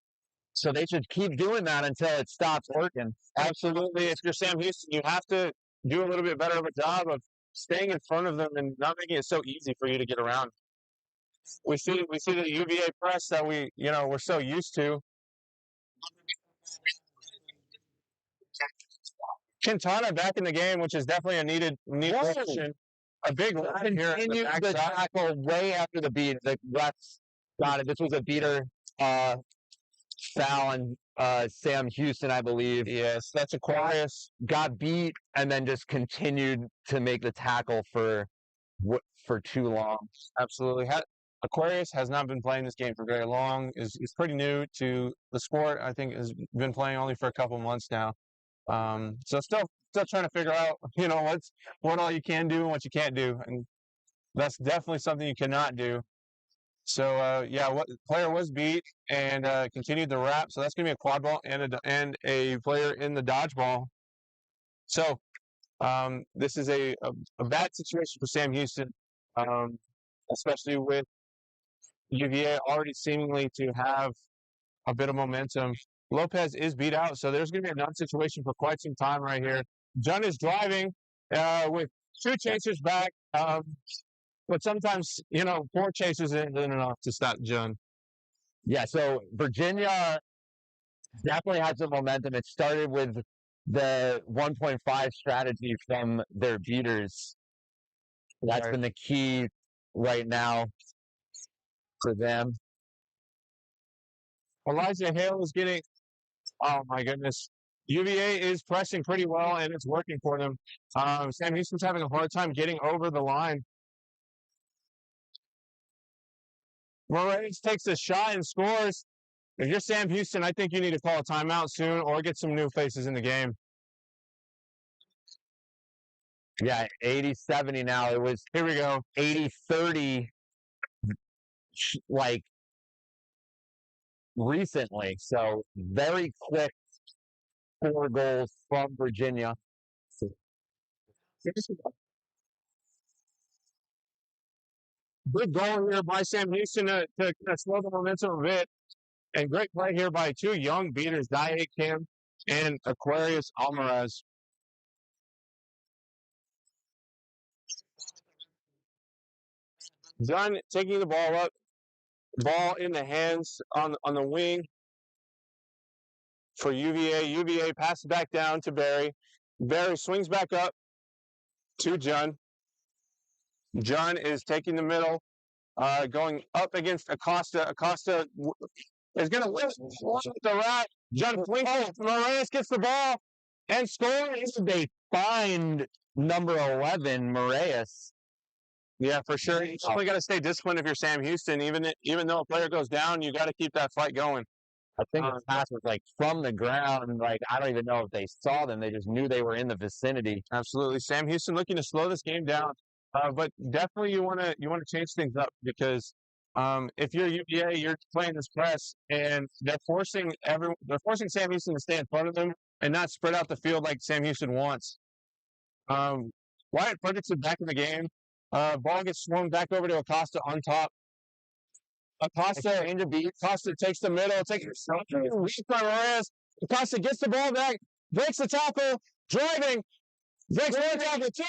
So they should keep doing that until it stops working. Absolutely. If you're Sam Houston, you have to do a little bit better of a job of staying in front of them and not making it so easy for you to get around. We see the UVA press that we're so used to. Quintana back in the game, which is definitely a needed position. A big line here. Continue the tackle way after the beat. The refs got it. This was a beater foul on Sam Houston, I believe. Yes, that's Aquarius. Got beat and then just continued to make the tackle for too long. Absolutely. Aquarius has not been playing this game for very long. Is pretty new to the sport. I think has been playing only for a couple months now. So still trying to figure out, what all you can do and what you can't do, and that's definitely something you cannot do. So what player was beat and continued the wrap. So that's gonna be a quad ball and a player in the dodgeball. So this is a bad situation for Sam Houston, especially with UVA already seemingly to have a bit of momentum. Lopez is beat out, so there's going to be a non-situation for quite some time right here. John is driving with 2 chasers back, but sometimes, 4 chasers isn't enough to stop John. Yeah, so Virginia definitely has some momentum. It started with the 1.5 strategy from their beaters. That's been the key right now for them. Elijah Hale is getting... Oh, my goodness. UVA is pressing pretty well, and it's working for them. Sam Houston's having a hard time getting over the line. Moraes takes a shot and scores. If you're Sam Houston, I think you need to call a timeout soon or get some new faces in the game. Yeah, 80-70 now. It was, here we go, 80-30, like, recently. So very quick 4 goals from Virginia. Good goal here by Sam Houston to slow the momentum a bit. And great play here by 2 young beaters, Daye Kim and Aquarius Almaraz. Dunn taking the ball up. Ball in the hands on the wing for UVA. UVA passes back down to Barry. Barry swings back up to John. John is taking the middle. going up against Acosta. Acosta is going to win the right. John Flinko. Moraes gets the ball and scores. They find number 11, Moraes. Yeah, for sure. You definitely got to stay disciplined if you're Sam Houston. Even though a player goes down, you got to keep that fight going. I think the pass was like from the ground. Like, I don't even know if they saw them. They just knew they were in the vicinity. Absolutely. Sam Houston looking to slow this game down. But definitely you want to change things up because if you're UVA, you're playing this press and they're forcing Sam Houston to stay in front of them and not spread out the field like Sam Houston wants. Wyatt Fredrickson back in the game. Ball gets swung back over to Acosta on top. Acosta takes the middle, takes Acosta gets the ball back, breaks the tackle, driving, breaks one tackle, two.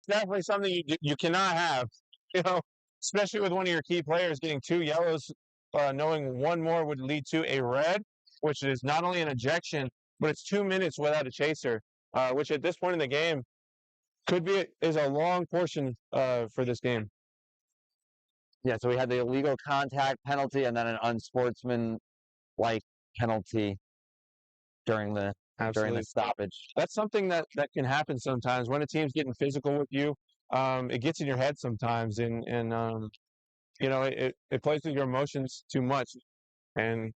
Definitely something you cannot have, especially with one of your key players getting 2 yellows, knowing one more would lead to a red, which is not only an ejection, but it's 2 minutes without a chaser, which at this point in the game is a long portion for this game. Yeah, so we had the illegal contact penalty and then an unsportsmanlike penalty during the stoppage. That's something that can happen sometimes when a team's getting physical with you. It gets in your head sometimes, and it plays with your emotions too much. And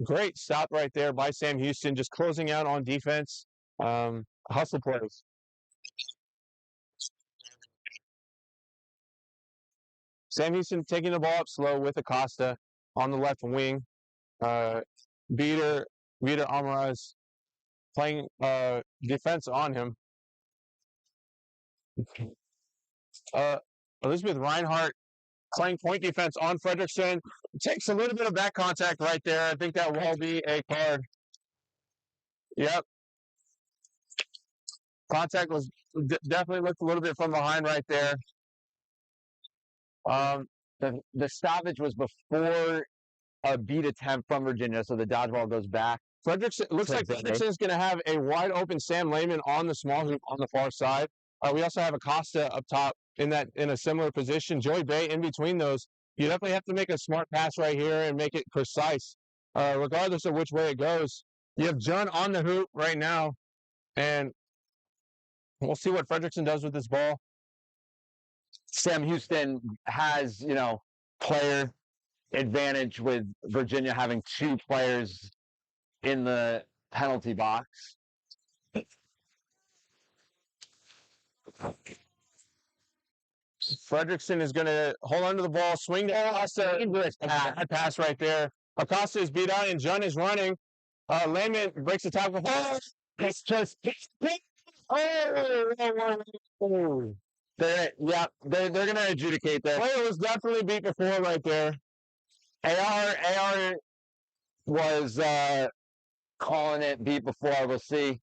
great stop right there by Sam Houston, just closing out on defense. Hustle plays. Sam Houston taking the ball up slow with Acosta on the left wing. Vitor Almaraz playing defense on him. Elizabeth Reinhardt playing point defense on Fredrickson. Takes a little bit of back contact right there. I think that will be a card. Yep. Contact was definitely looked a little bit from behind right there. The stoppage was before a beat attempt from Virginia, so the dodgeball goes back. Fredrickson looks like Fredrickson is going to have a wide open Sam Lehman on the small hoop on the far side. We also have Acosta up top in a similar position. Joey Bay in between those. You definitely have to make a smart pass right here and make it precise, regardless of which way it goes. You have John on the hoop right now, and we'll see what Fredrickson does with this ball. Sam Houston has, player advantage with Virginia having 2 players in the penalty box. Fredrickson is going to hold onto the ball, swing to Acosta. That pass right there. Acosta is beat out, and John is running. Lehman breaks the tackle. It's just they're going to adjudicate that. Player was definitely beat before right there. AR was calling it beat before. We'll see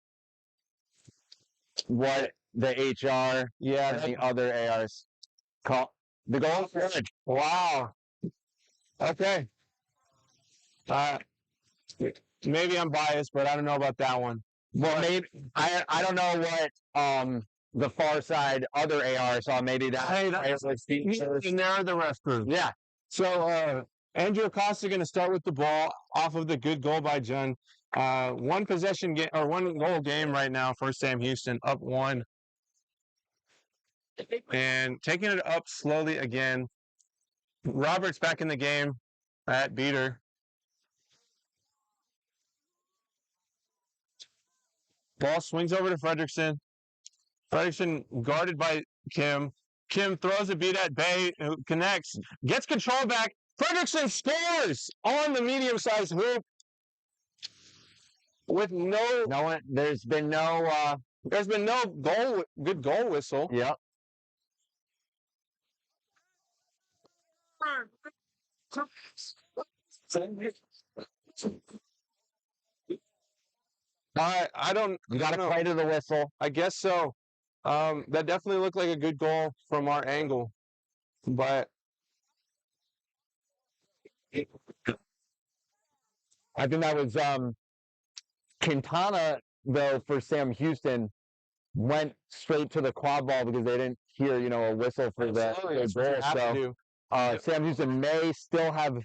what the HR and the other ARs call. The goal. Wow. Okay. Maybe I'm biased, but I don't know about that one. Well, maybe I don't know what the far side other AR, so maybe that. Hey, that's narrow the restroom. Yeah. So Andrew Acosta going to start with the ball off of the good goal by Jun. One possession game or one goal game right now for Sam Houston, up 1. And taking it up slowly again. Roberts back in the game at beater. Ball swings over to Fredrickson. Fredrickson guarded by Kim. Kim throws a beat at Bay, who connects, gets control back. Fredrickson scores on the medium-sized hoop with There's been no good goal whistle. yeah. I don't. You got to know. play to the whistle. I guess so. That definitely looked like a good goal from our angle, but I think that was Quintana, though, for Sam Houston, went straight to the quad ball because they didn't hear, a whistle for the goal. So Sam Houston may still have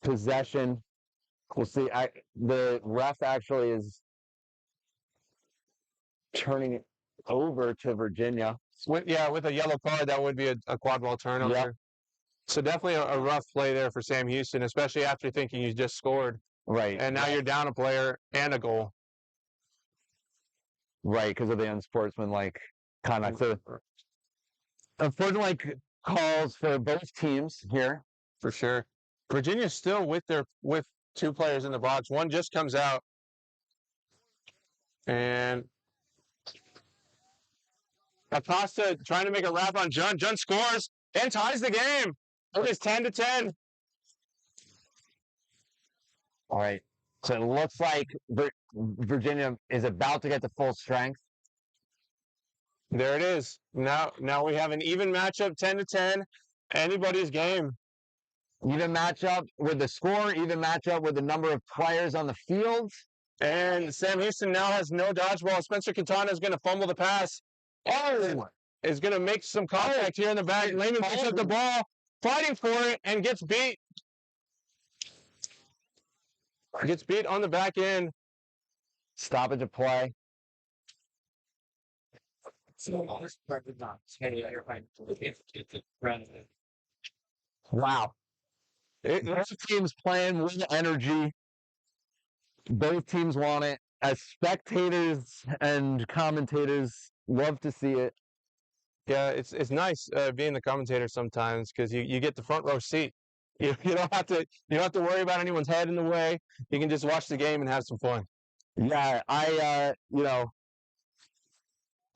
possession. We'll see. The ref actually is turning it over to Virginia. with a yellow card, that would be a quad ball turnover. Yep. So definitely a rough play there for Sam Houston, especially after thinking you just scored. Right. And now you're down a player and a goal. Right, because of the unsportsmanlike conduct. So, unfortunately, calls for both teams here. For sure. Virginia's still with 2 players in the box. One just comes out. And Acosta trying to make a wrap on Jun. Jun scores and ties the game. It is 10-10. All right. So it looks like Virginia is about to get to full strength. There it is. Now we have an even matchup, 10-10. Anybody's game. Even matchup with the score, even matchup with the number of players on the field. And Sam Houston now has no dodgeball. Spencer Quintana is going to fumble the pass. Oh! Is going to make some contact here in the back. Lehman picks up the ball, fighting for it, and gets beat. Gets beat on the back end. Stoppage of play. Wow. Both teams playing with energy. Both teams want it. As spectators and commentators, love to see it. Yeah, it's nice being the commentator sometimes because you get the front row seat. You don't have to worry about anyone's head in the way. You can just watch the game and have some fun. Yeah, I love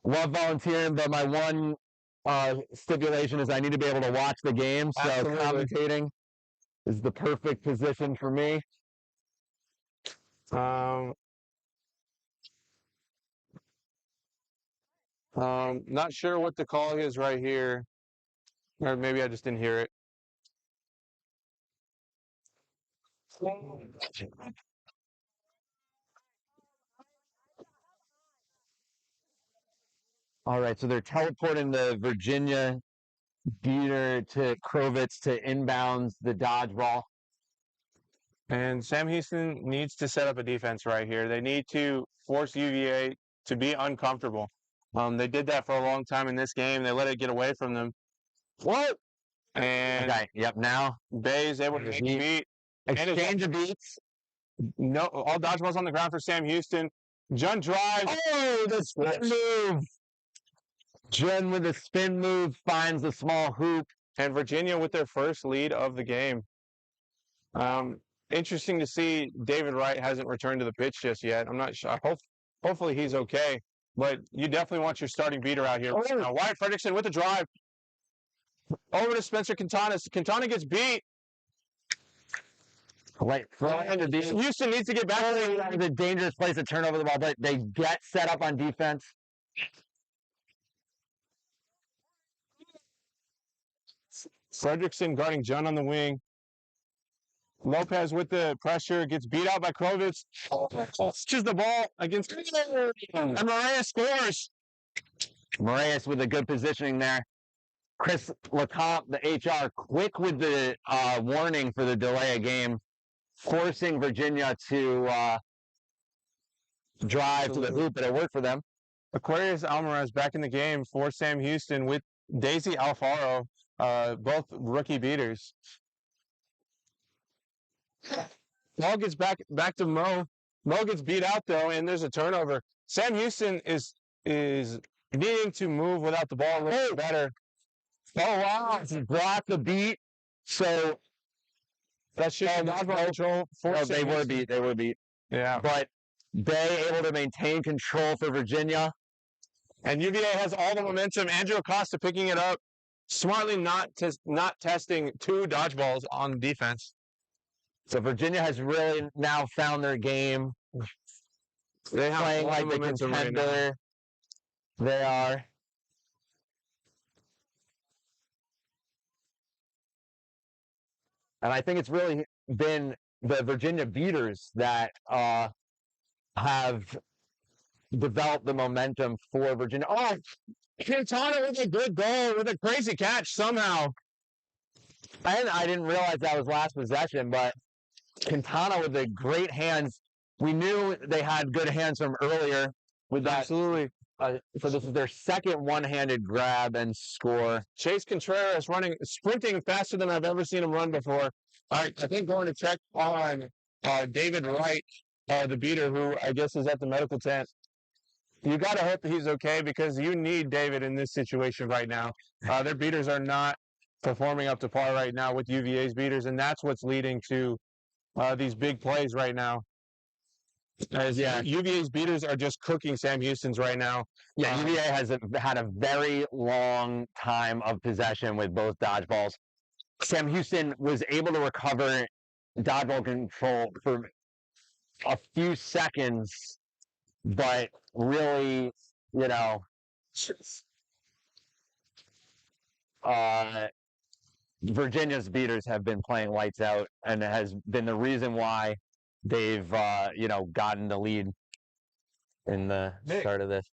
volunteering, but my one stipulation is I need to be able to watch the game. So Absolutely. Commentating is the perfect position for me. Not sure what the call is right here, or maybe I just didn't hear it. All right, so they're teleporting the Virginia beater to Krovitz to inbounds the dodgeball. And Sam Houston needs to set up a defense right here. They need to force UVA to be uncomfortable. They did that for a long time in this game. They let it get away from them. What? And Okay, yep, now Bay is able to make a beat. exchange of beats. No, all dodgeballs on the ground for Sam Houston. Jun drives. Oh, the spin move. Jen with a spin move finds the small hoop. And Virginia with their first lead of the game. Interesting to see David Wright hasn't returned to the pitch just yet. I'm not sure. Hopefully he's okay. But you definitely want your starting beater out here. Now, Wyatt Fredrickson with the drive. Over to Spencer Quintana. Quintana gets beat. Wait, Houston needs to get back. That was a dangerous place to turn over the ball, but they get set up on defense. Fredrickson guarding Jun on the wing. Lopez with the pressure, gets beat out by Krovitz. Touches the ball against and Maria scores. Moraes with a good positioning there. Chris Lecomte, the HR, quick with the warning for the delay of game, forcing Virginia to drive to the hoop, but it worked for them. Aquarius Alvarez back in the game for Sam Houston with Daisy Alfaro, both rookie beaters. Ball gets back to Mo. Mo gets beat out though, and there's a turnover. Sam Houston is needing to move without the ball a little better. Oh wow! Block the beat. So That's just not control. no, they were beat. They were beat. Yeah. But they able to maintain control for Virginia. And UVA has all the momentum. Andrew Acosta picking it up, smartly not testing two dodgeballs on defense. So Virginia has really now found their game. They have Playing all like the momentum right now. contender they are. And I think it's really been the Virginia beaters that have developed the momentum for Virginia. Oh, Quintana with a good goal, with a crazy catch somehow. I didn't realize that was last possession, but Quintana with the great hands. We knew they had good hands from earlier with that. Absolutely. So this is their second one-handed grab and score. Chase Contreras sprinting faster than I've ever seen him run before. All right, I think going to check on David Wright, the beater, who I guess is at the medical tent. You got to hope that he's okay because you need David in this situation right now. Their beaters are not performing up to par right now with UVA's beaters, and that's what's leading to these big plays right now. UVA's beaters are just cooking Sam Houston's right now. Yeah, UVA has had a very long time of possession with both dodgeballs. Sam Houston was able to recover dodgeball control for a few seconds, but really, Virginia's beaters have been playing lights out, and it has been the reason why they've, gotten the lead in the start of this.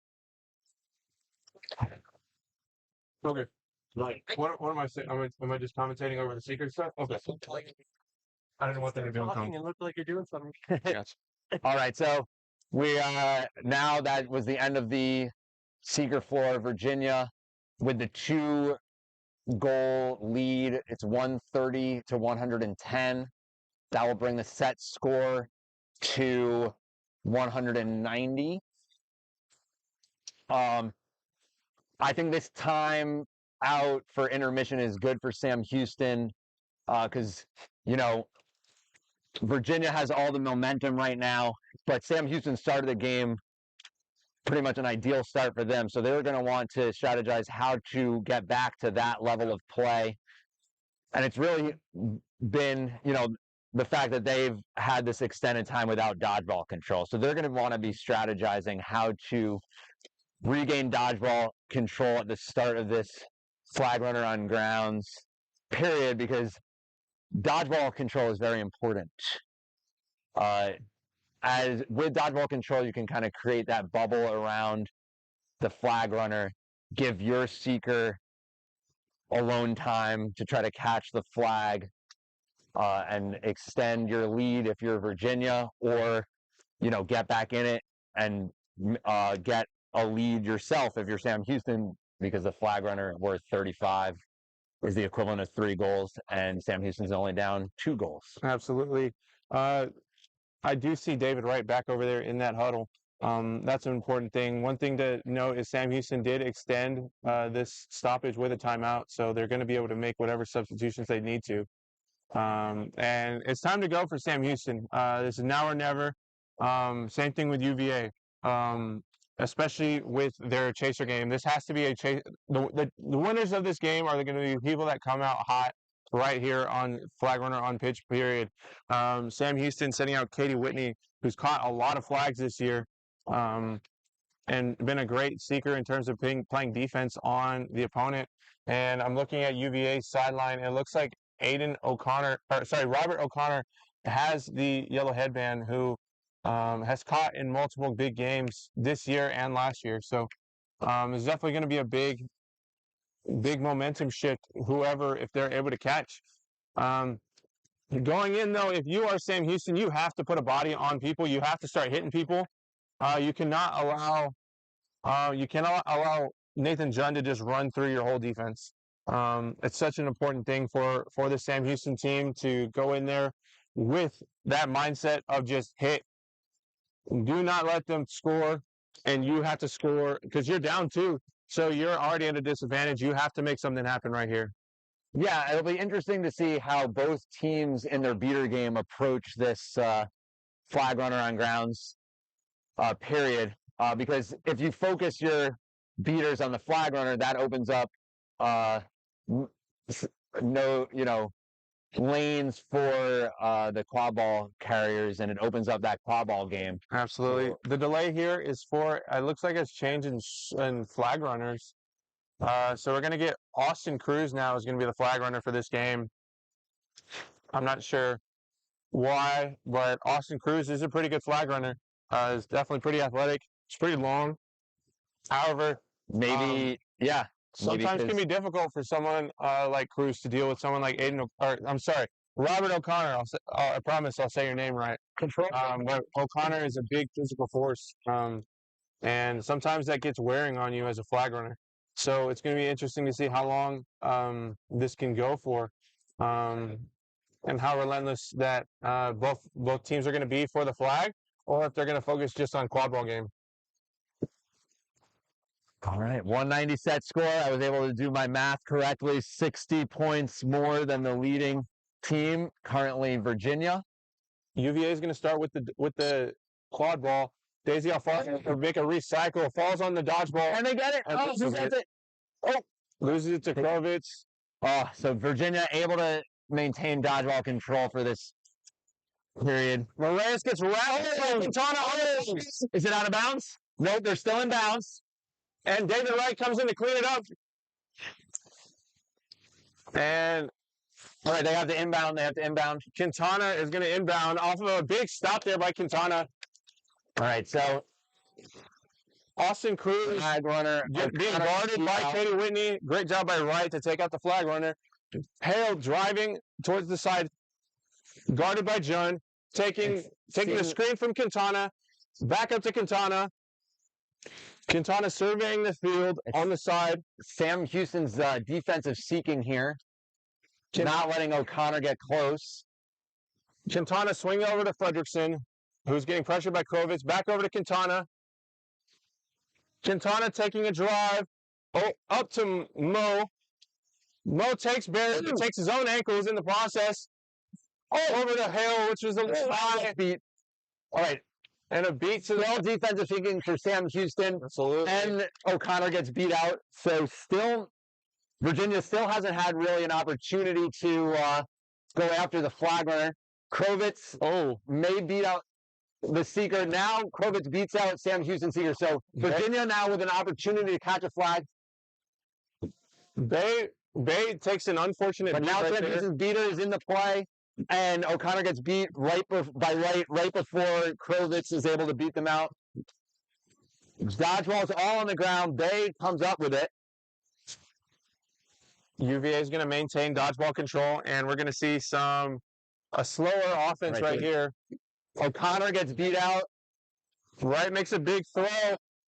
Okay. Like, what am I saying? Am I just commentating over the secret stuff? Okay. I don't know what they're doing. Talking and look like you're doing something. Yes. All right, so we now that was the end of the secret floor. Virginia with the 2-goal lead. It's 130 to 110. That will bring the set score to 190. I think this time out for intermission is good for Sam Houston because, Virginia has all the momentum right now, but Sam Houston started the game pretty much an ideal start for them. So they're going to want to strategize how to get back to that level of play. And it's really been, the fact that they've had this extended time without dodgeball control. So they're going to want to be strategizing how to regain dodgeball control at the start of this flag runner on grounds period, because dodgeball control is very important. As with dodgeball control, you can kind of create that bubble around the flag runner, give your seeker alone time to try to catch the flag, and extend your lead if you're Virginia, or get back in it and get a lead yourself if you're Sam Houston, because the flag runner worth 35 is the equivalent of 3 goals, and Sam Houston's only down 2 goals. Absolutely. I do see David Wright back over there in that huddle. That's an important thing. One thing to note is Sam Houston did extend this stoppage with a timeout, so they're going to be able to make whatever substitutions they need to. And it's time to go for Sam Houston. This is now or never. Same thing with UVA, especially with their chaser game. This has to be a chase. The winners of this game are going to be people that come out hot right here on flag runner on pitch period. Sam Houston sending out Katie Whitney, who's caught a lot of flags this year, and been a great seeker in terms of playing defense on the opponent. And I'm looking at UVA's sideline. It looks like Robert O'Connor has the yellow headband, who has caught in multiple big games this year and last year. So is definitely going to be a big momentum shift. Whoever, if they're able to catch. Going in though, if you are Sam Houston, you have to put a body on people. You have to start hitting people. You cannot allow Nathan Jun to just run through your whole defense. It's such an important thing for the Sam Houston team to go in there with that mindset of just hit. Do not let them score, and you have to score because you're down 2, so you're already at a disadvantage. You have to make something happen right here. Yeah, it'll be interesting to see how both teams in their beater game approach this flag runner on grounds period. Because if you focus your beaters on the flag runner, that opens up lanes for the quad ball carriers, and it opens up that quad ball game. Absolutely. The delay here is for, it looks like it's changed in flag runners. So we're going to get Austin Cruz now is going to be the flag runner for this game. I'm not sure why, but Austin Cruz is a pretty good flag runner. Is definitely pretty athletic. It's pretty long. However, maybe sometimes it can be difficult for someone like Cruz to deal with someone like Robert O'Connor. I promise I'll say your name right. But O'Connor is a big physical force, and sometimes that gets wearing on you as a flag runner. So it's going to be interesting to see how long this can go for, and how relentless that both teams are going to be for the flag, or if they're going to focus just on quad ball game. All right, 190 set score. I was able to do my math correctly. 60 points more than the leading team, currently Virginia. UVA is going to start with the quad ball. Daisy Alfaro will make a recycle. Falls on the dodgeball. And they get it. Loses it to Krovitz. Oh, so Virginia able to maintain dodgeball control for this period. Morales gets rattled. Is it out of bounds? Nope, they're still in bounds. And David Wright comes in to clean it up. And all right, they have to inbound. Quintana is going to inbound off of a big stop there by Quintana. All right, so Austin Cruz flag runner being guarded by Katie Whitney. Great job by Wright to take out the flag runner. Hale driving towards the side, guarded by Jun, taking the screen from Quintana, back up to Quintana. Quintana surveying the field on the side. Sam Houston's defensive seeking here. Not letting O'Connor get close. Quintana swinging over to Fredrickson, who's getting pressured by Krovitz. Back over to Quintana. Quintana taking a drive. Up to Mo. Mo takes his own ankles in the process. Over to Hale, which was a high beat. All right. And a beat to the defensive thinking for Sam Houston. Absolutely. And O'Connor gets beat out. So Virginia still hasn't had really an opportunity to go after the flag runner. Krovitz may beat out the seeker. Now Krovitz beats out Sam Houston seeker. So Virginia now with an opportunity to catch a flag. Bay takes an unfortunate but beat now right Sam Houston's beater is in the play. And O'Connor gets beat right before Krovitz is able to beat them out. Dodgeball's all on the ground. Bay comes up with it. UVA is going to maintain dodgeball control, and we're going to see a slower offense right here. O'Connor gets beat out. Wright makes a big throw.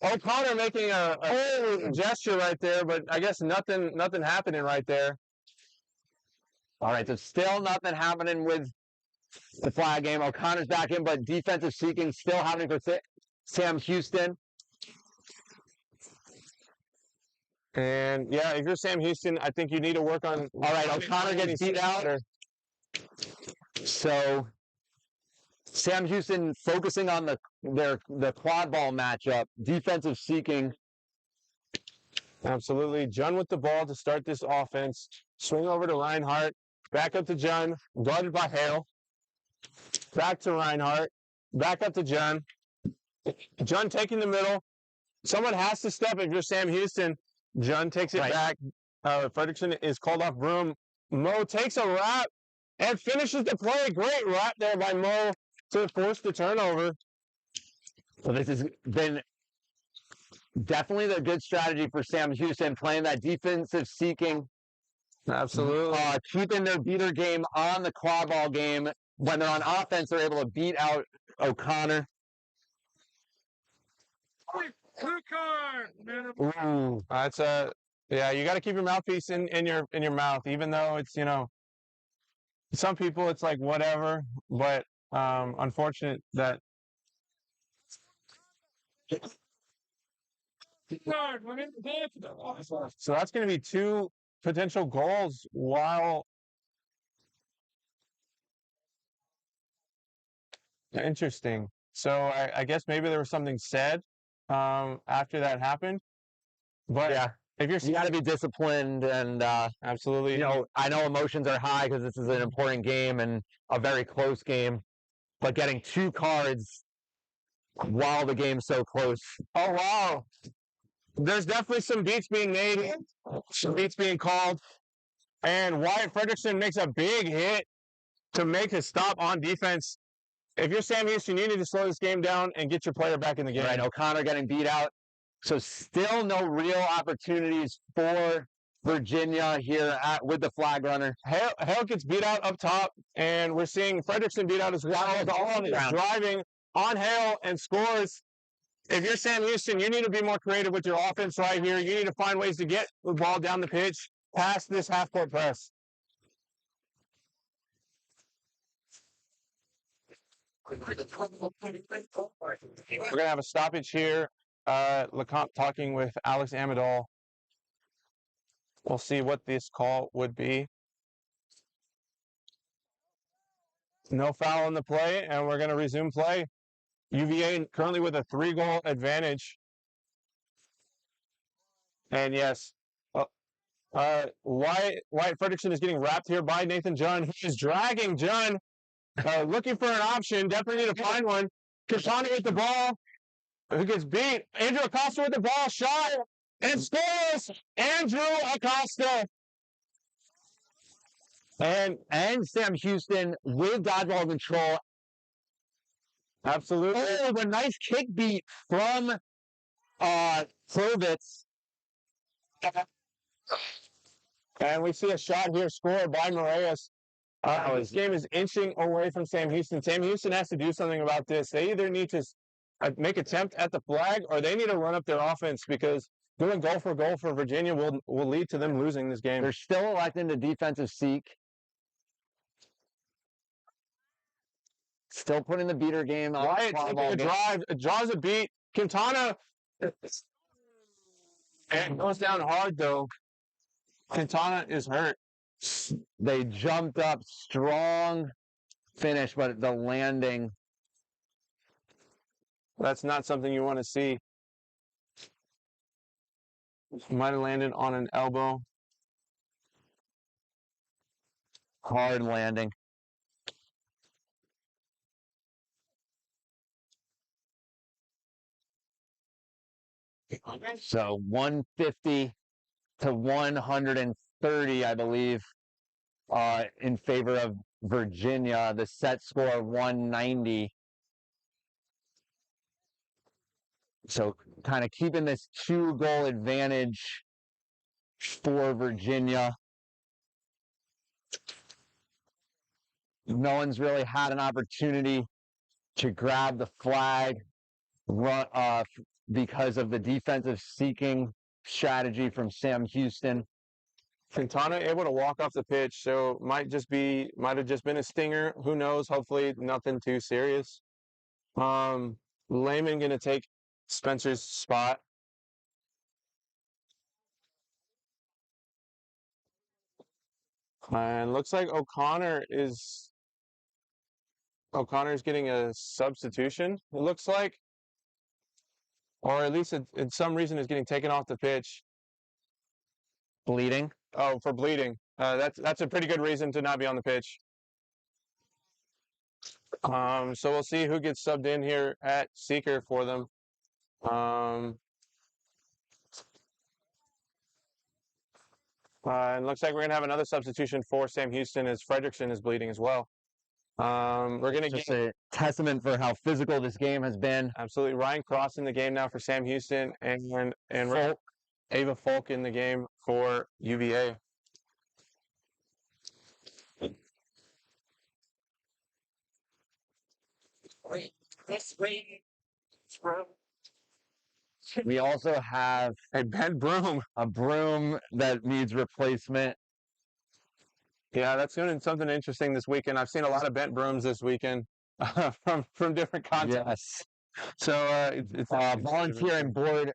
O'Connor making a gesture right there, but I guess nothing happening right there. All right, so still nothing happening with the flag game. O'Connor's back in, but defensive seeking still happening for Sam Houston. And yeah, if you're Sam Houston, I think you need to work on. All right, O'Connor gets beat out. So Sam Houston focusing on the quad ball matchup, defensive seeking. Absolutely, Jun with the ball to start this offense. Swing over to Reinhardt. Back up to Jun, guarded by Hale. Back to Reinhardt. Back up to Jun. Jun taking the middle. Someone has to step if you're Sam Houston. Jun takes it back. Fredrickson is called off broom. Mo takes a wrap and finishes the play. Great wrap there by Mo to force the turnover. So this has been definitely the good strategy for Sam Houston, playing that defensive seeking, Absolutely. keeping their beater game on the quad ball game. When they're on offense, they're able to beat out O'Connor. Ooh. That's yeah. You got to keep your mouthpiece in your mouth, even though it's some people it's like whatever, but unfortunate that. So that's going to be 2 potential goals. While interesting. So I guess maybe there was something said after that happened. But Yeah. if You got to be disciplined, and absolutely, I know emotions are high because this is an important game and a very close game, but getting 2 cards while the game's so close. Oh wow, there's definitely some beats being made, some beats being called, and Wyatt Fredrickson makes a big hit to make a stop on defense. If you're Sam Houston, you need to slow this game down and get your player back in the game. Right, O'Connor getting beat out. So still no real opportunities for Virginia here with the flag runner. Hale gets beat out up top, and we're seeing Fredrickson beat out as well. All is driving on Hale and scores. If you're Sam Houston, you need to be more creative with your offense right here. You need to find ways to get the ball down the pitch past this half-court press. We're going to have a stoppage here. LeCompte talking with Alex Amador. We'll see what this call would be. No foul in the play, and we're going to resume play. UVA currently with a 3-goal advantage. And yes, Wyatt Fredrickson is getting wrapped here by Nathan Junn. He is dragging Junn, looking for an option. Definitely need to find one. Quintana with the ball, who gets beat. Andrew Acosta with the ball, shot, and scores! Andrew Acosta. And Sam Houston with dodgeball control. Absolutely. Oh, a nice kick beat from Krovitz. And we see a shot here scored by Moraes. This game is inching away from Sam Houston. Sam Houston has to do something about this. They either need to make attempt at the flag, or they need to run up their offense, because going goal for Virginia will lead to them losing this game. They're still electing the defensive seek. Still putting the beater game on. Wyatt taking a drive, draws a beat. Quintana, and goes down hard though. Quintana is hurt. They jumped up strong finish, but the landing. That's not something you want to see. Might have landed on an elbow. Hard landing. So 150 to 130, I believe, in favor of Virginia. The set score 190. So kind of keeping this 2-goal advantage for Virginia. No one's really had an opportunity to grab the flag because of the defensive seeking strategy from Sam Houston. Quintana able to walk off the pitch, so might have just been a stinger. Who knows? Hopefully nothing too serious. Lehman gonna take Spencer's spot. And looks like O'Connor's getting a substitution, it looks like. Or at least in some reason is getting taken off the pitch. Bleeding? Oh, for bleeding. That's a pretty good reason to not be on the pitch. So we'll see who gets subbed in here at seeker for them. And looks like we're going to have another substitution for Sam Houston, as Fredrickson is bleeding as well. We're going to Just get a testament for how physical this game has been. absolutely Ryan Cross in the game now for Sam Houston, and Ava Folk in the game for UVA. We also have a bent broom. A broom that needs replacement. Yeah, that's going to be something interesting this weekend. I've seen a lot of bent brooms this weekend from different contexts. Yes. So it's volunteer and board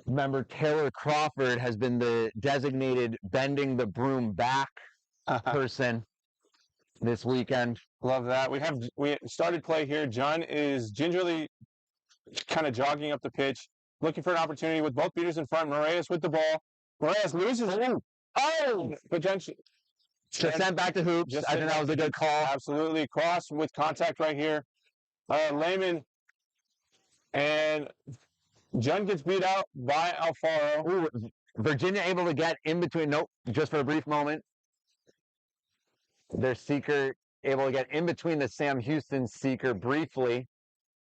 member Taylor Crawford has been the designated bending the broom back person this weekend. Love that. We started play here. John is gingerly kind of jogging up the pitch, looking for an opportunity with both beaters in front. Moraes with the ball. Moraes loses it. Oh! Potentially. Just sent back to hoops. I think that was a good call. Absolutely. Cross with contact right here. Lehman. And John gets beat out by Alfaro. Ooh, Virginia able to get in between. Nope, just for a brief moment. Their seeker able to get in between the Sam Houston seeker briefly,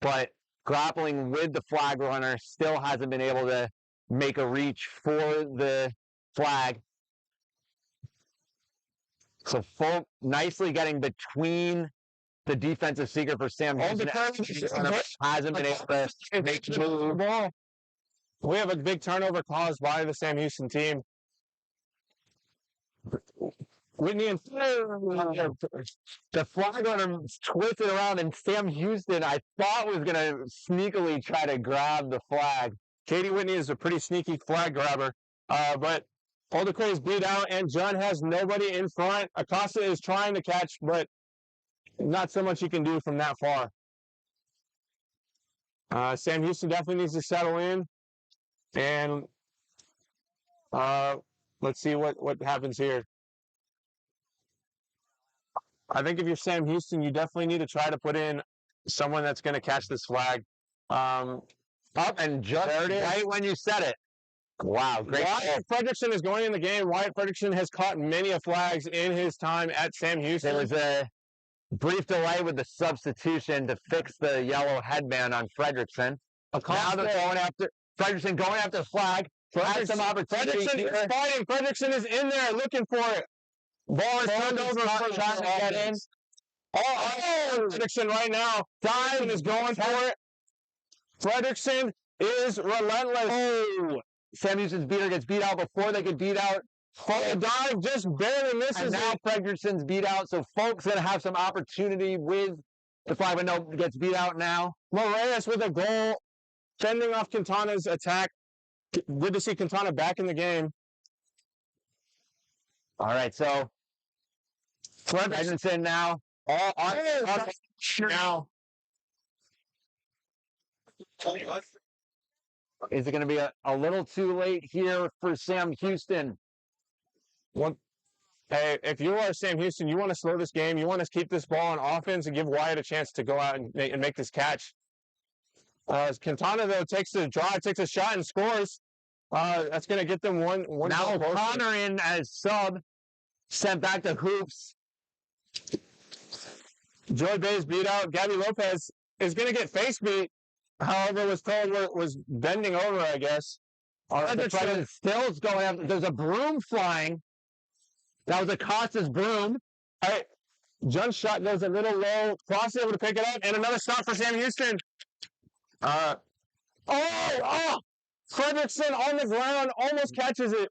but grappling with the flag runner, still hasn't been able to make a reach for the flag. So Folk nicely getting between the defensive seeker for Sam Houston. Hasn't been able to make the move. We have a big turnover caused by the Sam Houston team. Whitney and the flag runner twisted around, and Sam Houston, I thought, was going to sneakily try to grab the flag. Katie Whitney is a pretty sneaky flag grabber, but Oldacre is beat out, and John has nobody in front. Acosta is trying to catch, but not so much you can do from that far. Sam Houston definitely needs to settle in, and let's see what happens here. I think if you're Sam Houston, you definitely need to try to put in someone that's going to catch this flag. Up and just right when you said it. Wow, great. Wyatt Fredrickson is going in the game. Wyatt Fredrickson has caught many of flags in his time at Sam Houston. There was a brief delay with the substitution to fix the yellow headband on Fredrickson. Now they're going after Fredrickson, going after the flag. Has some opportunity. Fredrickson is fighting. Fredrickson is in there looking for it. Ball is turned over for trying to get in. Fredrickson right now. Dive is going for it. Fredrickson is relentless. Oh, Sam Houston's beater gets beat out before they could beat out. The dive just barely misses. And now Fredrickson's beat out, so Folk's going to have some opportunity with the flag, but no, gets beat out now. Moraes with a goal, fending off Quintana's attack. Good to see Quintana back in the game. All right, so Fredrickson now. Now. Is it going to be a little too late here for Sam Houston? Hey, if you are Sam Houston, you want to slow this game. You want to keep this ball on offense and give Wyatt a chance to go out and make this catch. Quintana, though, takes the drive, takes a shot, and scores. That's going to get them one. Now O'Connor in as sub, sent back to hoops. Joy Bay's beat out. Gabby Lopez is going to get face beat. However, was told was bending over, I guess. The still is going after. There's a broom flying. That was Acosta's broom. All right. John's shot goes a little low. Cross able to pick it up, and another stop for Sam Houston. Fredrickson on the ground almost catches it.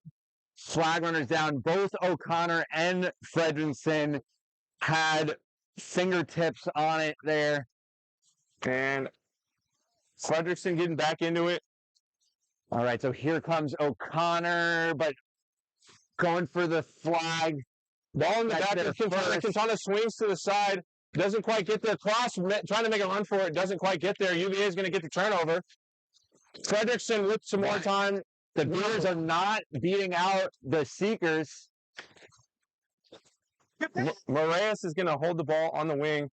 Flag runners down. Both O'Connor and Fredrickson had fingertips on it there. And Fredrickson getting back into it. All right, so here comes O'Connor, but going for the flag. Ball in the back of Quintana. Quintana swings to the side. Doesn't quite get there. Cross trying to make a run for it. Doesn't quite get there. UVA is going to get the turnover. Fredrickson with some more time. The Bears are not beating out the Seekers. Moraes is going to hold the ball on the wing.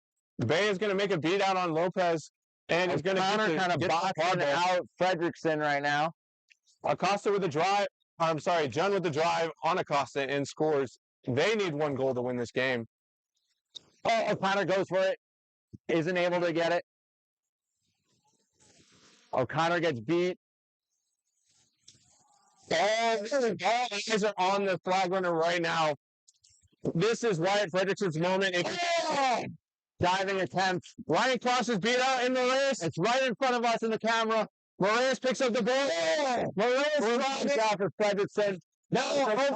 Bay is going to make a beat out on Lopez. And is going to kind of boxing out Fredrickson right now. Acosta with the drive. I'm sorry, John with the drive on Acosta and scores. They need one goal to win this game. Oh, O'Connor goes for it. Isn't able to get it. O'Connor gets beat. All eyes are on the flag runner right now. This is Wyatt Frederickson's moment. Diving attempt. Ryan Cross is beat out in the race. It's right in front of us in the camera. Moraes picks up the ball. Moraes Watch out for Frederickson. No,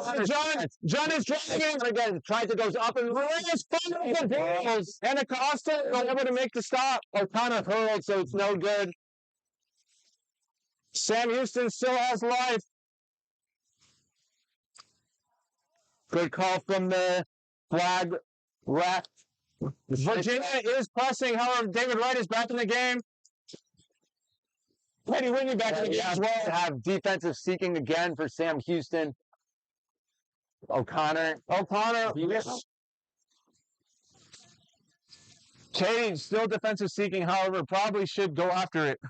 over John. John is driving. Again, tries to goes up and Moraes fumbles the ball. And Acosta was able to make the stop. O'Connor hurled, so it's no good. Sam Houston still has life. Good call from the flag ref. Virginia is pressing. However, David Wright is back in the game. Eddie Whitney back in the game as well. Have defensive seeking again for Sam Houston. O'Connor. Yes. Katie still defensive seeking. However, probably should go after it.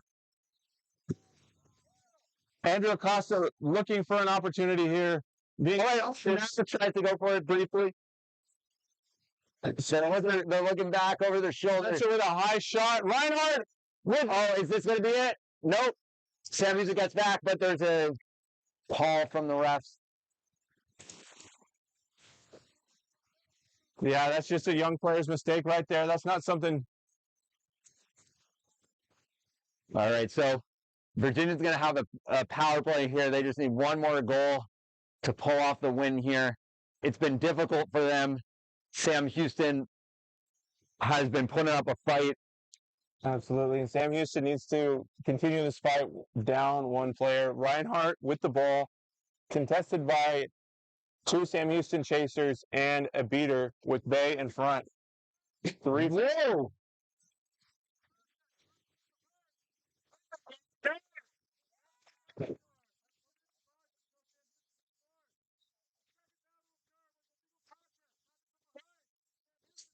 Andrew Acosta looking for an opportunity here. Tried to go for it briefly. So they're looking back over their shoulder. With a high shot. Reinhardt with. Oh, is this going to be it? Nope. Sam Houston gets back, but there's a call from the refs. Yeah, that's just a young player's mistake right there. That's not something. All right, so Virginia's going to have a power play here. They just need one more goal to pull off the win here. It's been difficult for them. Sam Houston has been putting up a fight. Absolutely. And Sam Houston needs to continue this fight down one player. Reinhardt with the ball, contested by two Sam Houston chasers and a beater with Bay in front. 3-0.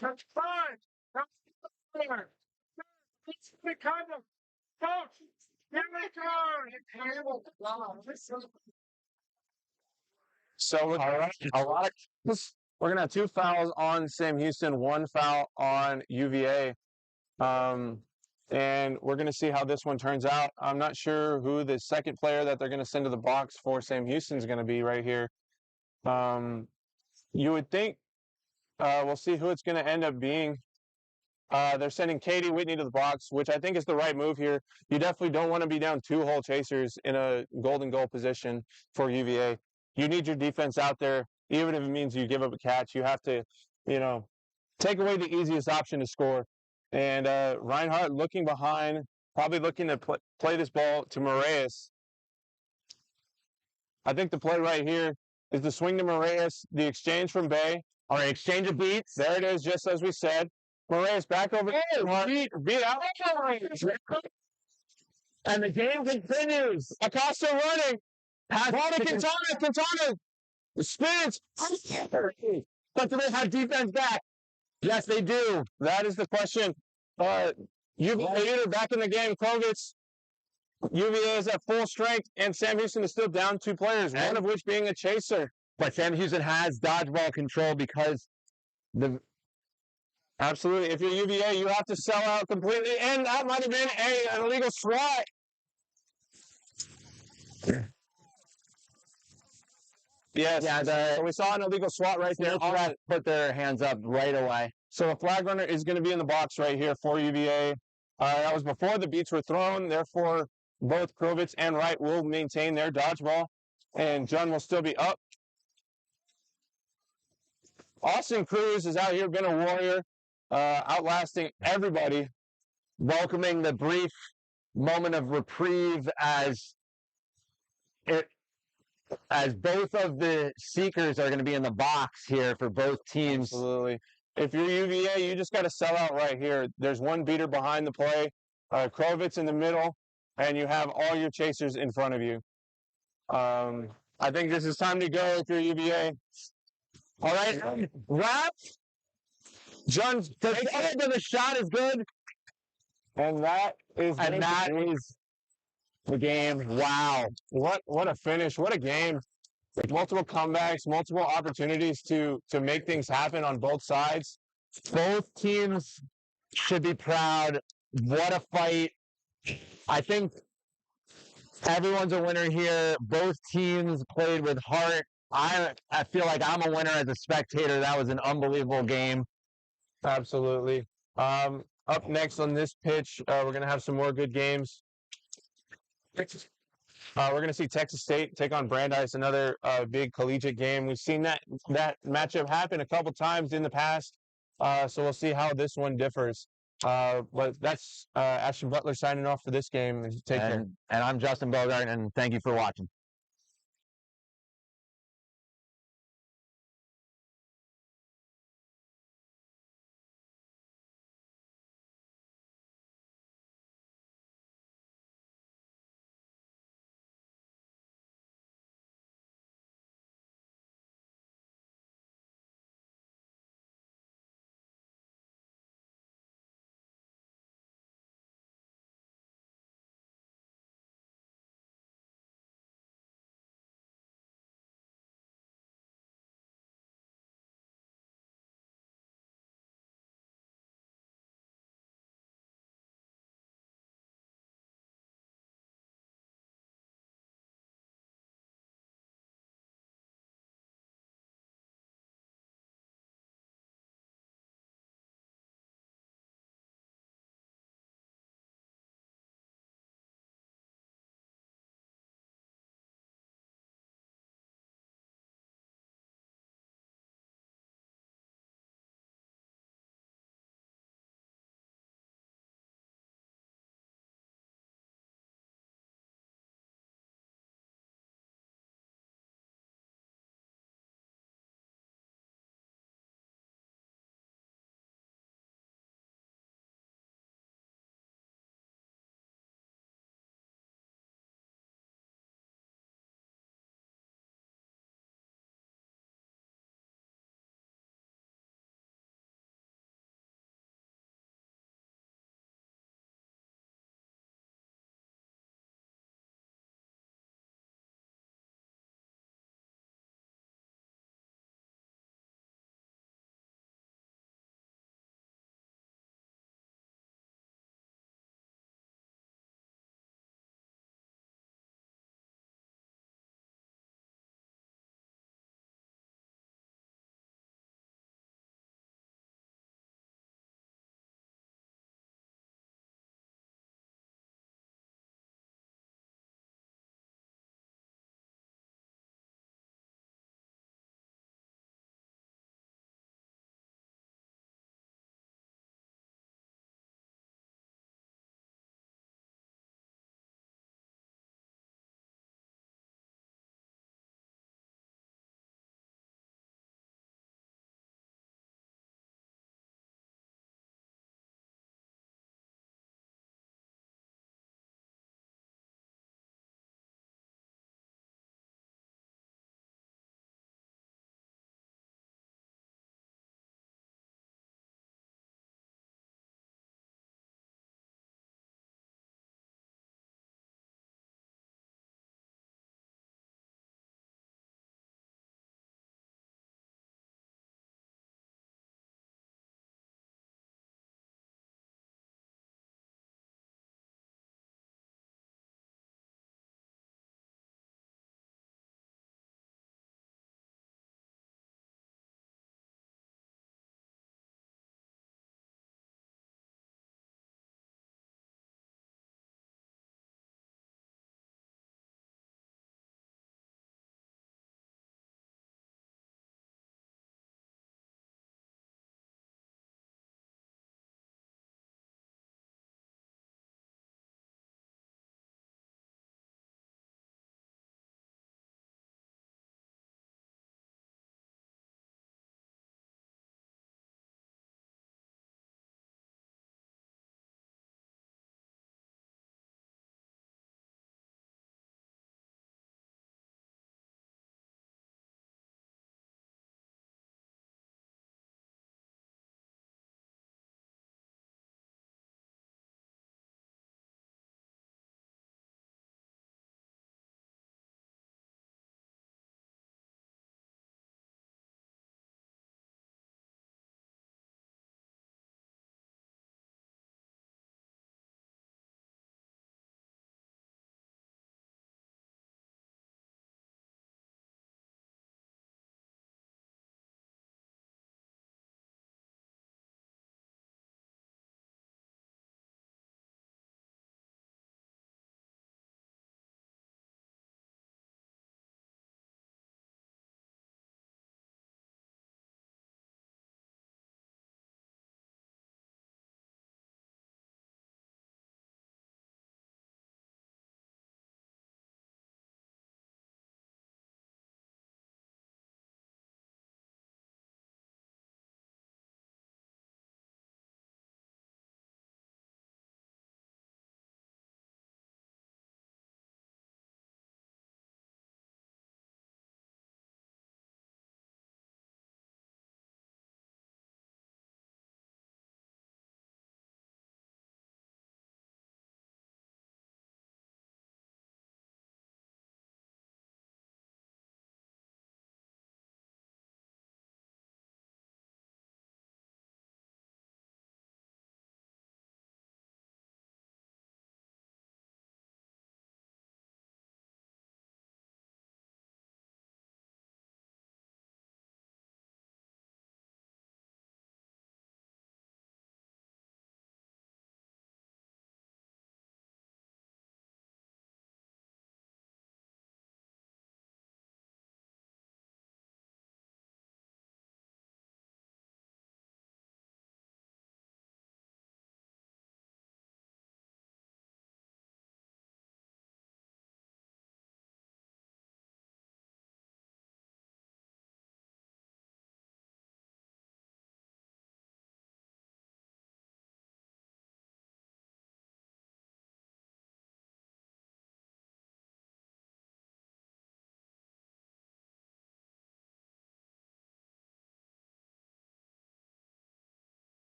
Touch 5. Touch 4. Coach. Here we go. So with we're gonna have 2 fouls on Sam Houston, 1 foul on UVA. And we're gonna see how this one turns out. I'm not sure who the second player that they're gonna send to the box for Sam Houston is gonna be right here. You would think we'll see who it's gonna end up being. They're sending Katie Whitney to the box, which I think is the right move here. You definitely don't want to be down 2 hole chasers in a golden goal position for UVA. You need your defense out there, even if it means you give up a catch. You have to, take away the easiest option to score. And Reinhardt looking behind, probably looking to play this ball to Moraes. I think the play right here is the swing to Moraes, the exchange from Bay. All right, exchange of beats. There it is, just as we said. Moraes back over. Beat out. And the game continues. Acosta running. Ball to Quintana spins. But do they have defense back? Yes, they do. That is the question. UVA back in the game. Krovitz. UVA is at full strength, and Sam Houston is still down 2 players, one of which being a chaser. But Sam Houston has dodgeball control because the. Absolutely. If you're UVA, you have to sell out completely, and that might have been an illegal swat. Yes. Yeah, so we saw an illegal swat right there. Put their hands up right away. So a flag runner is going to be in the box right here for UVA. That was before the beats were thrown. Therefore, both Krovitz and Wright will maintain their dodgeball, and John will still be up. Austin Cruz is out here, been a warrior, outlasting everybody. Welcoming the brief moment of reprieve as both of the seekers are going to be in the box here for both teams. Absolutely. If you're UVA, you just got to sell out right here. There's one beater behind the play, Krovitz in the middle, and you have all your chasers in front of you. I think this is time to go if you're UVA. All right, wrap. John's the shot is good. And that is the game. Wow. What a finish. What a game. Multiple comebacks, multiple opportunities to make things happen on both sides. Both teams should be proud. What a fight. I think everyone's a winner here. Both teams played with heart. I feel like I'm a winner as a spectator. That was an unbelievable game. Absolutely. Up next on this pitch, we're going to have some more good games. We're going to see Texas State take on Brandeis, another big collegiate game. We've seen that matchup happen a couple times in the past, so we'll see how this one differs. But that's Ashton Butler signing off for this game. Take care. And I'm Justin Bogart, and thank you for watching.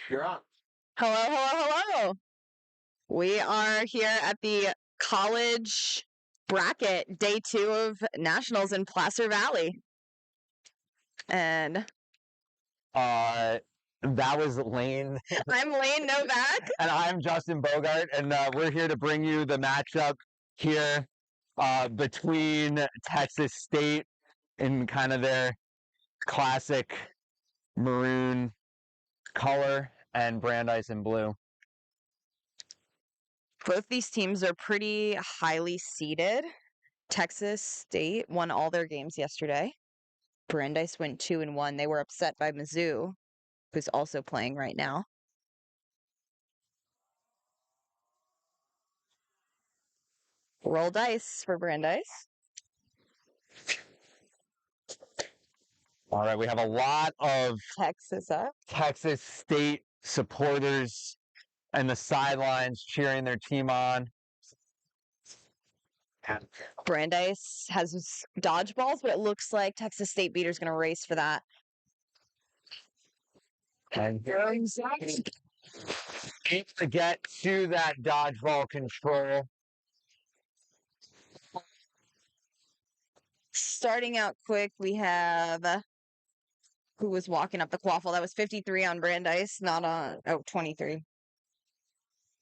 You're on. Hello, hello, hello. We are here at the college bracket, day 2 of nationals in Placer Valley. And That was Lane, I'm Lane Novak. and I'm Justin Bogart, and we're here to bring you the matchup here between Texas State in kind of their classic maroon color and Brandeis in blue. Both these teams are pretty highly seeded. Texas State won all their games yesterday. Brandeis went 2-1. They were upset by Mizzou, who's also playing right now. Roll dice for Brandeis. All right, we have a lot of Texas up. Texas State supporters and the sidelines cheering their team on. Brandeis has dodgeballs, but it looks like Texas State beater's going to race for that. And to get to that dodgeball control. Starting out quick, we have who was walking up the quaffle. That was 53 on Brandeis, not on 23.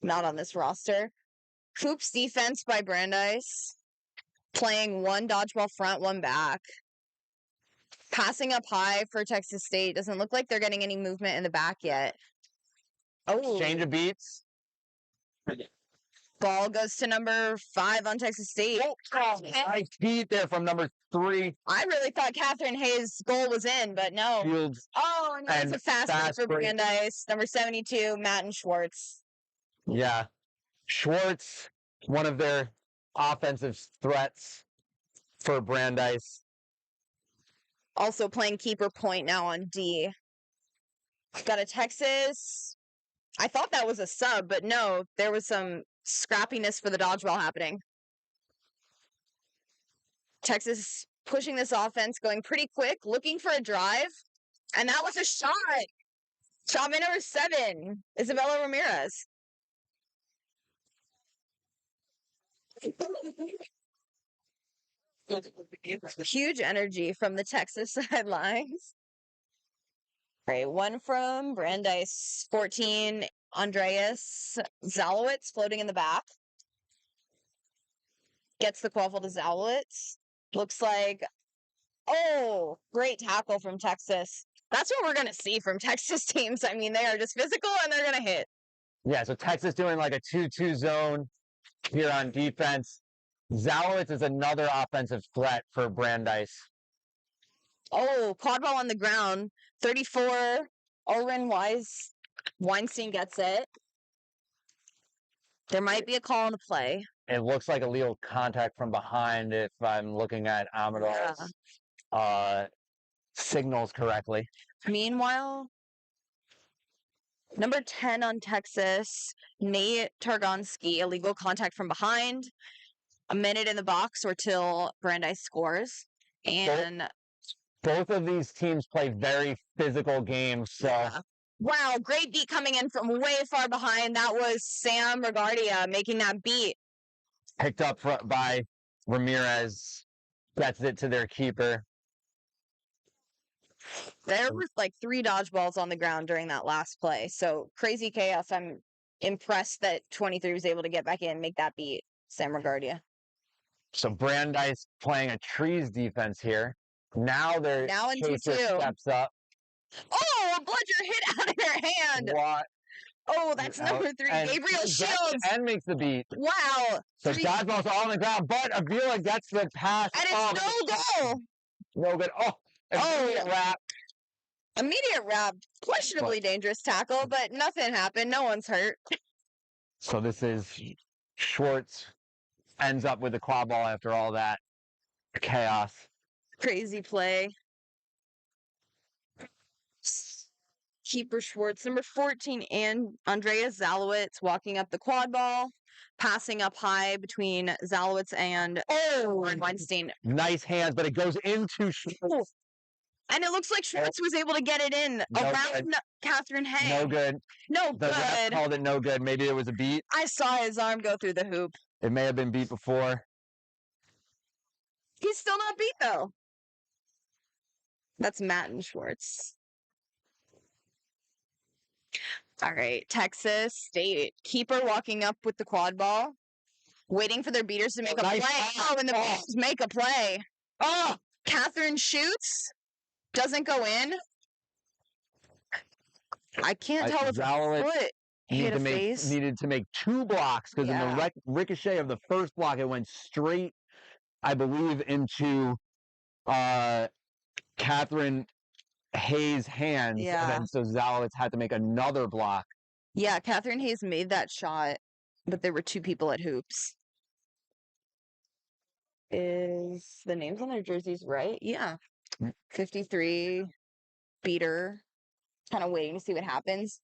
Not on this roster. Hoops defense by Brandeis. Playing one dodgeball front, one back. Passing up high for Texas State. Doesn't look like they're getting any movement in the back yet. Oh, Exchange of beats. ball goes to number 5 on Texas State. Nice beat there from number 3. I really thought Catherine Hayes' goal was in, but no. Fields. Oh, and it's And a fast break fast for break. Brandeis. Number 72, Matt and Schwartz. Yeah. Schwartz, one of their offensive threats for Brandeis. Also playing keeper point now on D. Got a Texas. I thought that was a sub, but no, there was some scrappiness for the dodgeball happening. Texas pushing this offense, going pretty quick, looking for a drive. And that was a shot. Shot by number 7, Isabella Ramirez. Huge energy from the Texas sidelines. All right, one from Brandeis, 14, Andreas Zalowitz floating in the back. Gets the quaffle to Zalowitz. Looks like, oh, great tackle from Texas. That's what we're going to see from Texas teams. I mean, they are just physical and they're going to hit. Yeah, so Texas doing like a 2-2 zone here on defense. Zalowitz is another offensive threat for Brandeis. Oh, quadball on the ground. 34, Ulrin Weinstein gets it. There might be a call on the play. It looks like a legal contact from behind if I'm looking at Amador's signals correctly. Meanwhile, number 10 on Texas, Nate Targonski, illegal contact from behind. A minute in the box or till Brandeis scores. And both of these teams play very physical games, so wow, great beat coming in from way far behind. That was Sam Regardia making that beat. picked up by Ramirez, gets it to their keeper. There were like 3 dodgeballs on the ground during that last play. So crazy chaos. I'm impressed that 23 was able to get back in, make that beat. Sam Regardia. So Brandeis playing a trees defense here. Now they're Now in chaser 2-2. steps up. Oh, a bludger hit out of her hand. What? Oh, that's number 3. And Gabriel gets it Shields. and makes the beat. Wow. So 3 dodgeball's all on the ground, but Avila gets the pass. and it's no goal. No good. Immediate wrap. Immediate wrap. Questionably dangerous tackle, but nothing happened. No one's hurt. So this is Schwartz ends up with the quadball after all that chaos. Crazy play. Keeper Schwartz, number 14, and Andreas Zalowitz walking up the quad ball, passing up high between Zalowitz and Weinstein. Nice hands, but it goes into Schwartz. And it looks like Schwartz was able to get it in No around good. Catherine Hay. No good. No The ref good. called it no good. Maybe it was a beat. I saw his arm go through the hoop. It may have been beat before. He's still not beat, though. That's Matt and Schwartz. All right, Texas State. Keeper walking up with the quad ball, waiting for their beaters to make a Nice play. pass. Oh, and the beaters make a play. Oh! Catherine shoots, doesn't go in. I can't tell if a Zalowitz foot hit a needed face. to make 2 blocks because in Yeah. the ricochet of the first block, it went straight, I believe, into Catherine Hayes' hands. Yeah. And then so Zalowitz had to make another block. Yeah, Catherine Hayes made that shot, but there were 2 people at hoops. Is the names on their jerseys right? Yeah. 53, beater. Kind of waiting to see what happens.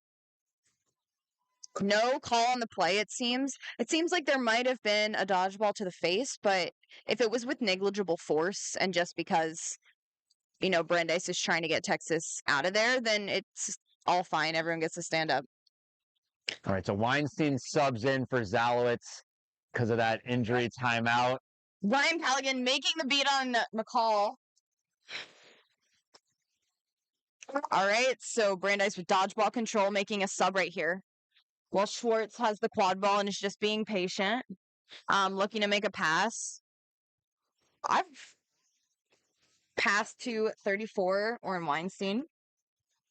No call on the play, it seems. It seems like there might have been a dodgeball to the face, but if it was with negligible force and just because, Brandeis is trying to get Texas out of there, then it's all fine. Everyone gets to stand up. All right, so Weinstein subs in for Zalowitz because of that injury timeout. Ryan Callaghan making the beat on McCall. All right, so Brandeis with dodgeball control making a sub right here. While Schwartz has the quad ball and is just being patient, looking to make a pass. I've passed to 34, Oren Weinstein,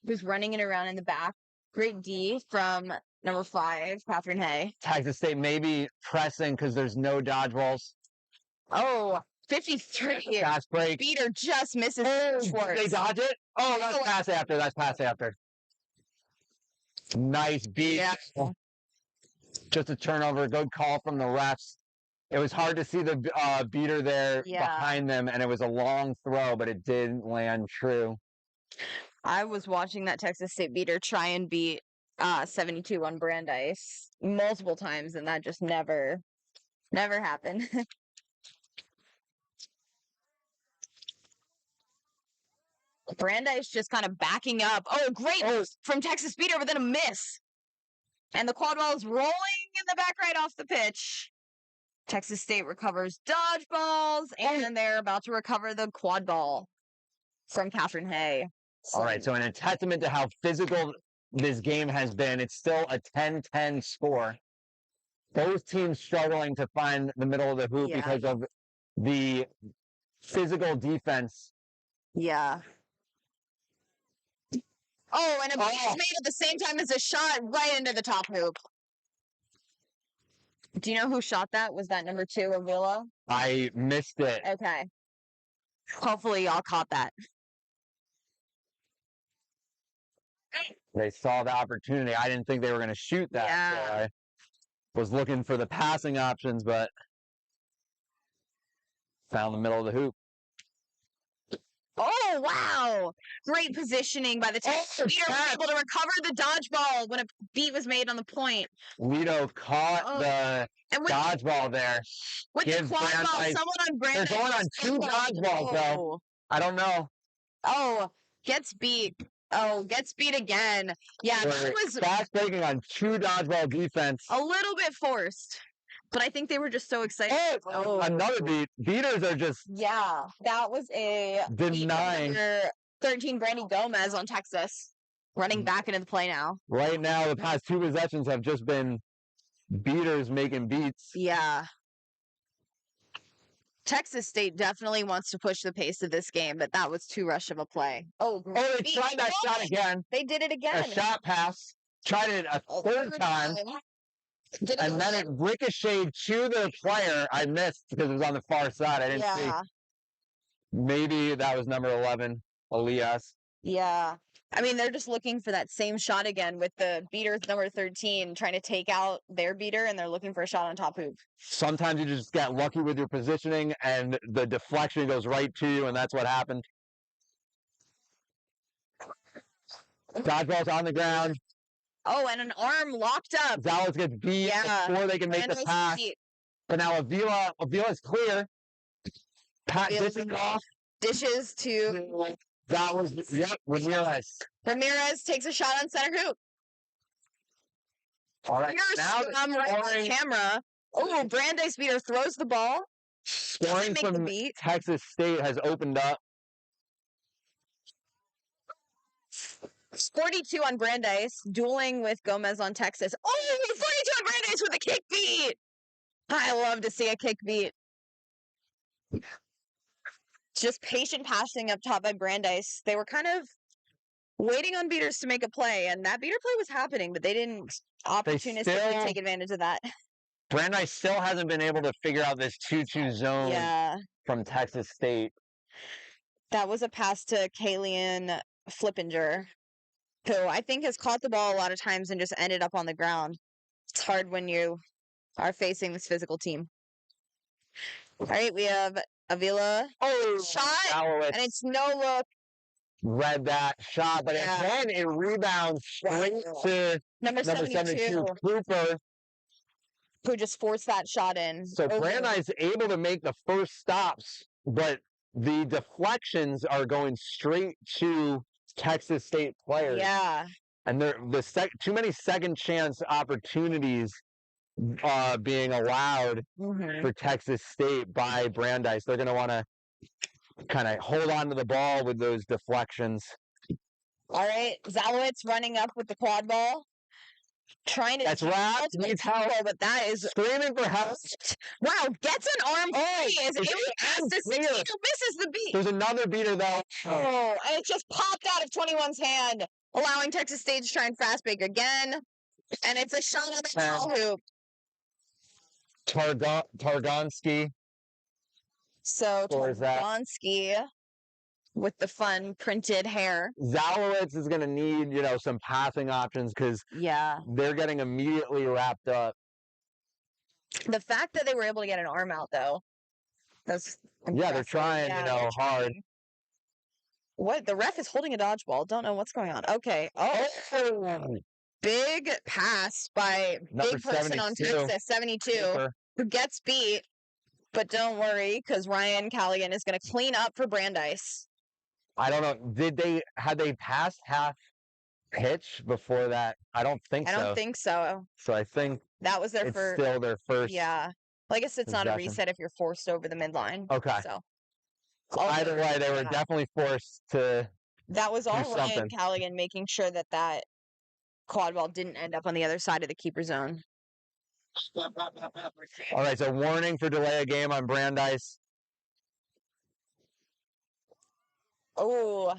who's running it around in the back. Great D from number 5, Catherine Hay. Texas State maybe pressing because there's no dodgeballs. Oh, 53. Fast break. Beater just misses Schwartz. They dodge it? Oh, that's pass after. That's pass after. Nice beat. Yeah. Just a turnover. Good call from the refs. It was hard to see the beater there behind them, and it was a long throw, but it didn't land true. I was watching that Texas State beater try and beat 72 on Brandeis multiple times, and that just never happened. Brandeis just kind of backing up. Oh, great from Texas beater, but then a miss. And the quad ball is rolling in the back right off the pitch. Texas State recovers dodgeballs, and they're about to recover the quad ball from Catherine Hay. All right, so in a testament to how physical this game has been, it's still a 10-10 score. Both teams struggling to find the middle of the hoop because of the physical defense. Yeah. Oh, and a beat is made at the same time as a shot right into the top hoop. Do you know who shot that? Was that number 2, Avila? I missed it. Okay. Hopefully y'all caught that. They saw the opportunity. I didn't think they were going to shoot that. Yeah. So I was looking for the passing options, but found the middle of the hoop. Oh, wow. Great positioning by the Texas beater. Was able to recover the dodgeball when a beat was made on the point. Lido caught the dodgeball there. With the quad ball, someone on Brandeis. They're going on 2 dodgeballs, though. I don't know. Oh, gets beat. Oh, gets beat again. Yeah, that was fast breaking on 2 dodgeball defense. A little bit forced. But I think they were just so excited. Another beat. Beaters are just... Yeah, that was a... denying. 13, Brandy Gomez on Texas. Running back into the play now. Right now, the past 2 possessions have just been beaters making beats. Yeah. Texas State definitely wants to push the pace of this game, but that was too rush of a play. Oh, they tried that shot again. They did it again. A shot pass. Tried it a third time. And then it ricocheted to the player. I missed because it was on the far side. I didn't see. Maybe that was number 11, Elias. Yeah. I mean, they're just looking for that same shot again with the beaters number 13 trying to take out their beater, and they're looking for a shot on top hoop. Sometimes you just get lucky with your positioning, and the deflection goes right to you, and that's what happened. Dodgeball's on the ground. Oh, and an arm locked up. Zalowitz gets beat before they can make the pass. But now Avila's clear. Pat dishes off. Dishes to That was, yep, Ramirez. Ramirez takes a shot on center hoop. All right, now Right on scoring, camera. Oh, Brandeis beater throws the ball. scoring Make the from beat. Texas State has opened up. 42 on Brandeis, dueling with Gomez on Texas. Oh, 42 on Brandeis with a kick beat. I love to see a kick beat. Just patient passing up top by Brandeis. They were kind of waiting on beaters to make a play, and that beater play was happening, but they didn't opportunistically still- take advantage of that. Brandeis still hasn't been able to figure out this 2-2 zone Yeah, from Texas State. that was a pass to Kalian Flippinger, who I think has caught the ball a lot of times and just ended up on the ground. It's hard when you are facing this physical team. All right, we have Avila. Oh, Shot, Alowitz and it's no look. read that shot, but Yeah. again, it rebounds straight to Number number 72, Cooper. who just forced that shot in. So over. Brandeis able to make the first stops, but the deflections are going straight to Texas State players. Yeah. And too many second chance opportunities being allowed Mhm. for Texas State by Brandeis. They're going to want to kind of hold on to the ball with those deflections. All right, Zalowitz running up with the quad ball, trying to. That's right. Ultimate tempo, but that is Screaming for help. wow. Gets an arm free. Is it's able to pass this clear. misses the beat. There's another beater though. Oh, and it just popped out of 21's hand, allowing Texas State to try and fast break again. And it's a shot on the tall hoop. Targonsky. So Scores that. Targonsky with the fun printed hair. Zalowitz is going to need, some passing options because Yeah. they're getting immediately wrapped up. The fact that they were able to get an arm out, though, that's Yeah, they're impressive. trying, Yeah, they're hard. trying. What? The ref is holding a dodgeball. Don't know what's going on. Okay. Oh, big pass by Number big person on 72. Texas, 72, Cooper. who gets beat. But don't worry, because Ryan Callaghan is going to clean up for Brandeis. I don't know. Had they passed half pitch before that? I don't think so. I don't think so. So I think That was their it's first. still their first. Yeah. Well, I guess it's not a possession. reset if you're forced over the midline. Okay. So Either way, they were yeah. definitely forced to. That was all do Ryan something. Callaghan making sure that quad ball didn't end up on the other side of the keeper zone. All right, so warning for delay of game on Brandeis. Oh,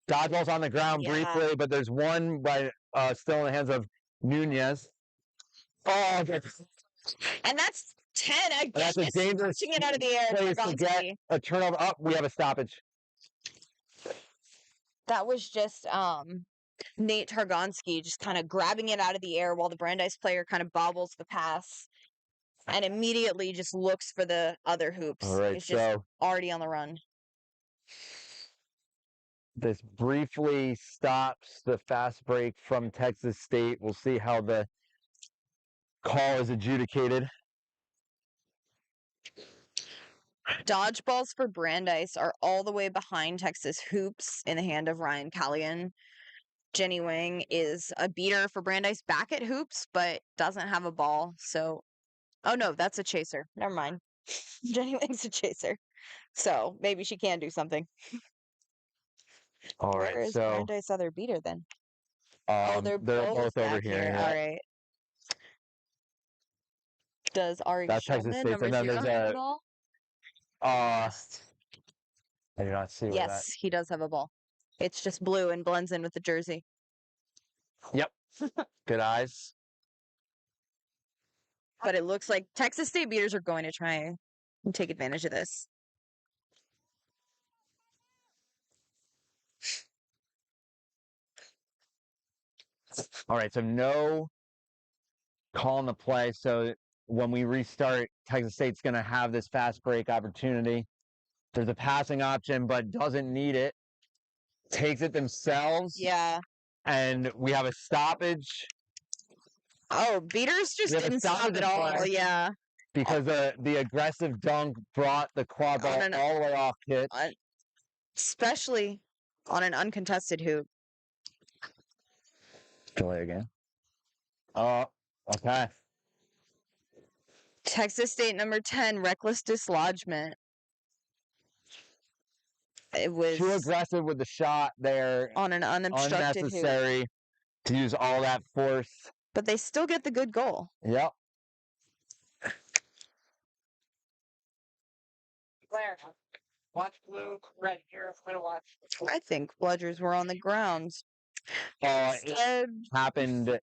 Dodgeball's on the ground Yeah. briefly, but there's one by still in the hands of Nunez. Oh, and that's 10 again. that's a It's dangerous punching it out of the air. place to get Targonsky. a turnover. Up, we have a stoppage. That was just Nate Targonsky just kind of grabbing it out of the air while the Brandeis player kind of bobbles the pass and immediately just looks for the other hoops. All right, He's just so already on the run. this briefly stops the fast break from Texas State. We'll see how the call is adjudicated. Dodgeballs for Brandeis are all the way behind Texas hoops in the hand of Ryan Callaghan. Jenny Wang is a beater for Brandeis back at hoops, but doesn't have a ball. So, oh no, that's a chaser. Never mind. Jenny Wang's a chaser. So maybe she can do something. All Where right, is so Brandeis' other beater then? Oh, they're both over back here. Yeah. All right. Does Ari That's Texas Schulman, State, number and then 0, there's have a- the ball? I do not see where Yes, he does have a ball. It's just blue and blends in with the jersey. that. Yep. Good eyes. But it looks like Texas State beaters are going to try and take advantage of this. All right, so no call on the play. So when we restart, Texas State's going to have this fast break opportunity. There's a passing option, but doesn't need it. Takes it themselves. Yeah. And we have a stoppage Oh, beaters just We have a didn't stop stoppage at all. play. Yeah. because the aggressive dunk brought the quad ball no, no. all the way off pitch. Especially on an uncontested hoop. Delay again. Oh, okay. Texas State number 10, reckless dislodgement. It was Too aggressive with the shot there. on an unobstructed hoop. Unnecessary to use all that force. But they still get the good goal. Yep. Blair, watch blue, red here. I'm gonna watch. I think bludgers were on the ground. It Instead, happened.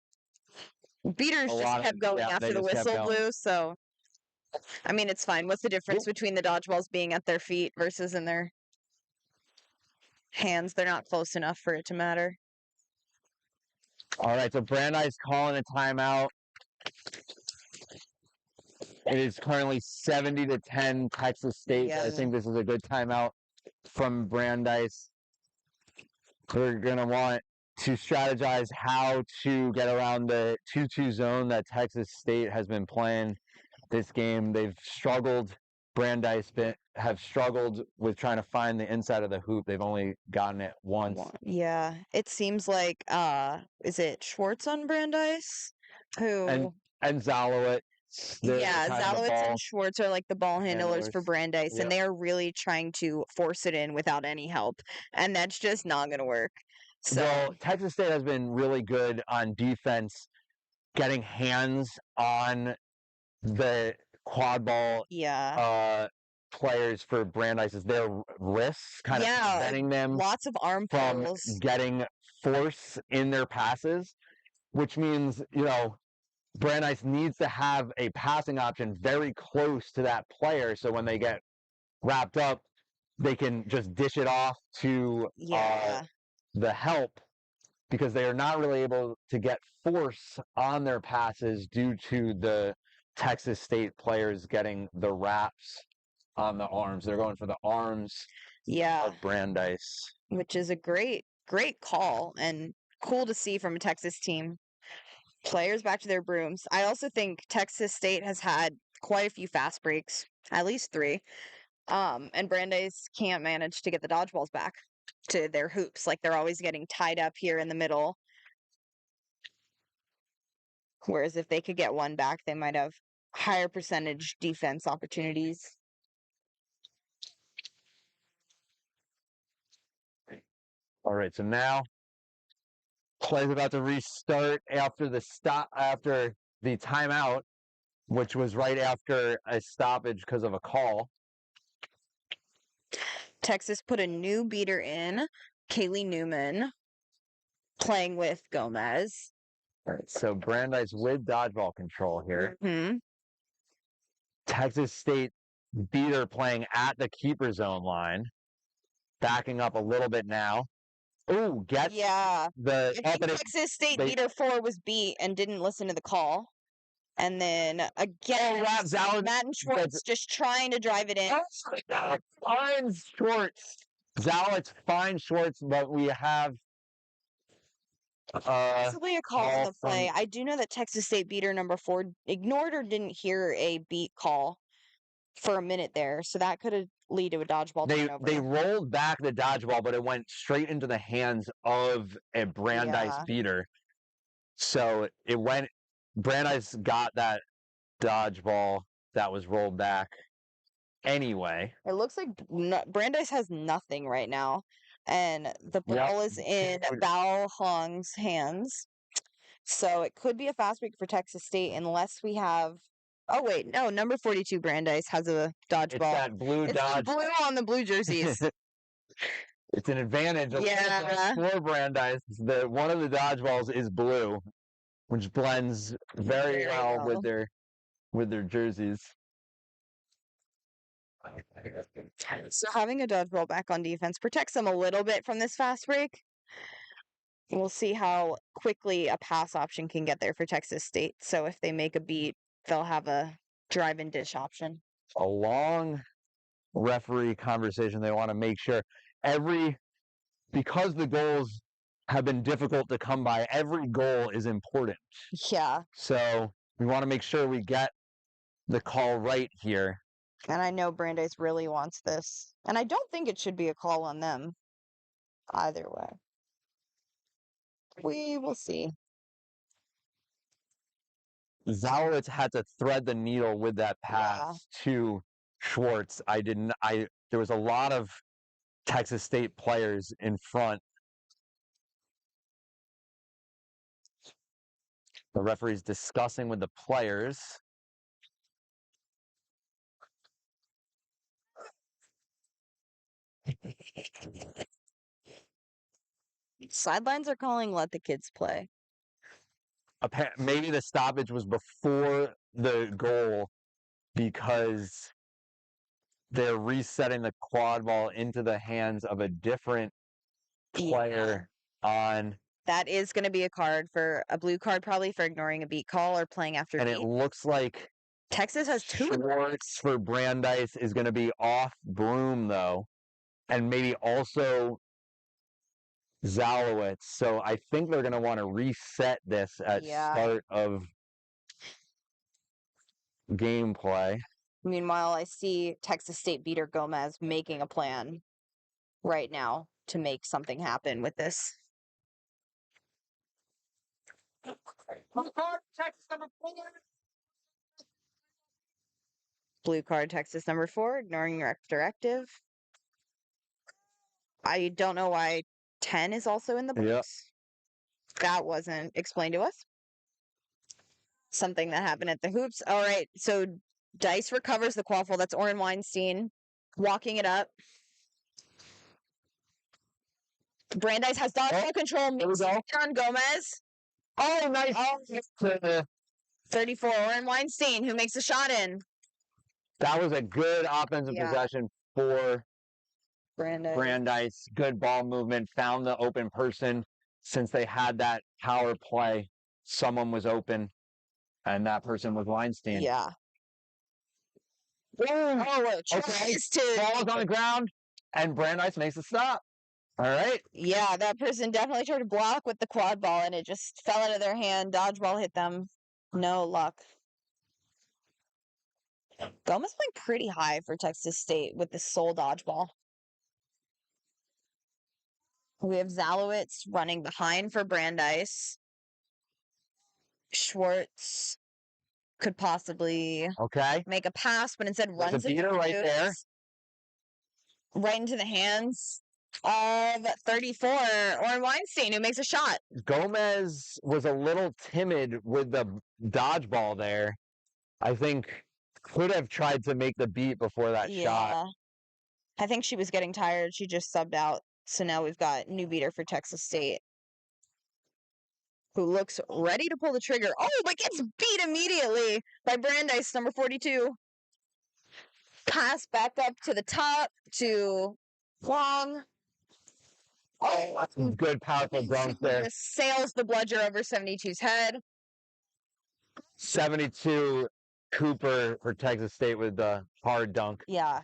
beaters a just lot of- kept going yeah, after they the just kept whistle going. blew. So, I mean, it's fine. What's the difference between the dodgeballs being at their feet versus in their hands? They're not close enough for it to matter. All right, so Brandeis calling a timeout. It is currently 70-10 Texas State. I Yeah. think this is a good timeout from Brandeis. We're going to want to strategize how to get around the 2-2 zone that Texas State has been playing this game. They've struggled. Brandeis have struggled with trying to find the inside of the hoop. They've only gotten it once. Yeah, it seems like is it Schwartz on Brandeis? Who? And Zalowitz. they're Yeah, kind of the Zalowitz ball and Schwartz are like the ball handlers for handlers. Brandeis, Yep. and they are really trying to force it in without any help, and that's just not going to work. So Well, Texas State has been really good on defense, getting hands on the quad ball yeah, players for Brandeis is their wrists, kind of Yeah, preventing them lots of arm from pulls. getting force in their passes, which means, Brandeis needs to have a passing option very close to that player so when they get wrapped up, they can just dish it off to Yeah, the help because they are not really able to get force on their passes due to the Texas State players getting the wraps on the arms. They're going for the arms yeah, of Brandeis. which is a great call and cool to see from a Texas team. Players back to their brooms. I also think Texas State has had quite a few fast breaks, at least 3. And Brandeis can't manage to get the dodgeballs back to their hoops. Like they're always getting tied up here in the middle. Whereas if they could get one back, they might have higher percentage defense opportunities. All right, so now play's about to restart after the timeout, which was right after a stoppage because of a call. Texas put a new beater in, Kaylee Newman, playing with Gomez. All right, so Brandeis with dodgeball control here. Hmm. Texas State beater playing at the keeper zone line, backing up a little bit now. Ooh, gets Yeah. the I think Texas State beater 4 was beat and didn't listen to the call. And then again, Matt and Schwartz just trying to drive it in. finds Schwartz. Zalowitz finds Schwartz, but we have possibly a call on the play. from- I do know that Texas State beater number 4 ignored or didn't hear a beat call for a minute there, so that could have lead to a dodgeball turnover. They rolled back the dodgeball, but it went straight into the hands of a Brandeis Yeah. beater. So Brandeis got that dodgeball that was rolled back anyway. It looks like Brandeis has nothing right now, and the ball is in Bao Hong's hands. So it could be a fast break for Texas State unless we have. Oh wait, no, number 42 Brandeis has a dodgeball. It's that blue It's dodge. the blue on the blue jerseys. It's an advantage Yeah. for Brandeis. One of the dodgeballs is blue, which blends very well with their jerseys. So having a dodgeball back on defense protects them a little bit from this fast break. We'll see how quickly a pass option can get there for Texas State. So if they make a beat, they'll have a drive and dish option. A long referee conversation. They want to make sure because the goals have been difficult to come by, every goal is important. Yeah. So we want to make sure we get the call right here. And I know Brandeis really wants this. And I don't think it should be a call on them. either way. We will see. Zalowitz had to thread the needle with that pass to Schwartz. There was a lot of Texas State players in front. The referee's discussing with the players. Sidelines are calling let the kids play. Maybe the stoppage was before the goal because they're resetting the quad ball into the hands of a different player on. That is going to be a blue card probably for ignoring a beat call or playing after And beat. it looks like Texas has 2. Schwartz for Brandeis is going to be off broom, though. And maybe also Zalowitz. So I think they're going to want to reset this at start of gameplay. Meanwhile, I see Texas State beater Gomez making a plan right now to make something happen with this. Blue card, Texas number 4, ignoring ref directive. I don't know why 10 is also in the box. Yep. That wasn't explained to us. Something that happened at the hoops. All right, so Dice recovers the quaffle. That's Oren Weinstein walking it up. Brandeis has dodgeball control. Makes it on Gomez. Oh, nice. 34, Oren Weinstein, who makes a shot in. That was a good offensive possession for Brandeis. Good ball movement. Found the open person. Since they had that power play, someone was open, and that person was Weinstein. Yeah. Ball's on the ground, and Brandeis makes a stop. All right. Yeah, that person definitely tried to block with the quad ball, and it just fell out of their hand. Dodgeball hit them. No luck. Gomez went pretty high for Texas State with the sole dodgeball. We have Zalowitz running behind for Brandeis. Schwartz could possibly make a pass, but instead runs it right there. Right into the hands of 34, Oren Weinstein, who makes a shot. Gomez was a little timid with the dodgeball there. I think could have tried to make the beat before that shot. I think she was getting tired. She just subbed out. So now we've got new beater for Texas State, who looks ready to pull the trigger. Oh, but gets beat immediately by Brandeis, number 42. Pass back up to the top to Long. Oh, good, powerful dunk there. Just sails the bludger over 72's head. 72 Cooper for Texas State with the hard dunk. Yeah.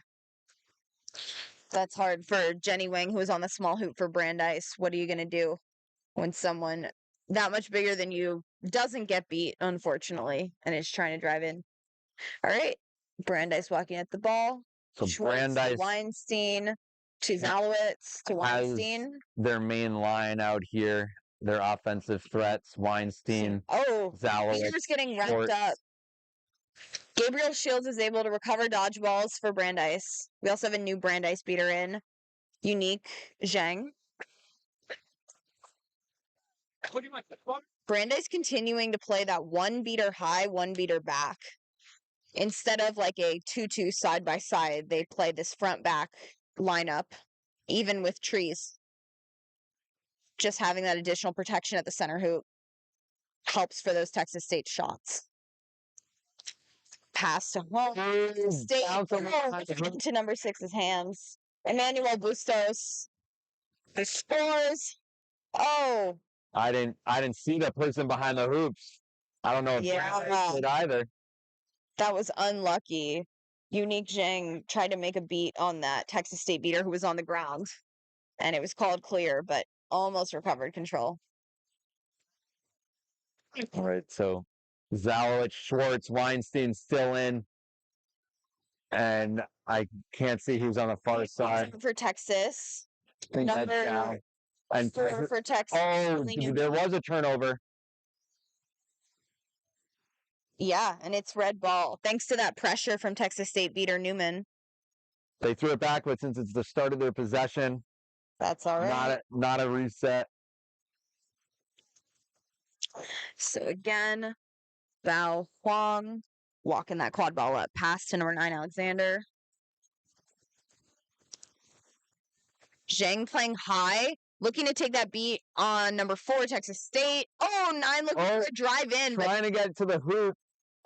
That's hard for Jenny Wang, who was on the small hoop for Brandeis. What are you going to do when someone that much bigger than you doesn't get beat, unfortunately, and is trying to drive in? All right. Brandeis walking at the ball. So Schwartz Brandeis to Weinstein to Zalowitz to Weinstein. Their main line out here, their offensive threats, Weinstein, Zalowitz. Peter's getting wrapped up. Gabriel Shields is able to recover dodgeballs for Brandeis. We also have a new Brandeis beater in. Unique Zhang. Brandeis continuing to play that one beater high, one beater back. Instead of like a 2-2 side by side, they play this front back lineup, even with trees. Just having that additional protection at the center hoop helps for those Texas State shots. Pass to State to number 6's hands. Emmanuel Bustos. The scores. Oh. I didn't see the person behind the hoops. I don't know if did either. That was unlucky. Unique Zhang tried to make a beat on that Texas State beater who was on the ground. And it was called clear, but almost recovered control. All right, so Zalowitz, Schwartz, Weinstein still in. And I can't see who's on the far side. For Texas. I think that's down. And for Texas. oh, Haley Newman. there was a turnover. Yeah, and it's red ball. Thanks to that pressure from Texas State beater Newman. They threw it back, but since it's the start of their possession, That's all right. not a reset. So again, Bao Huang walking that quad ball up pass to number 9, Alexander. Zhang playing high, looking to take that beat on number 4, Texas State. Oh, 9 looking for a drive in, but Trying to get to the hoop.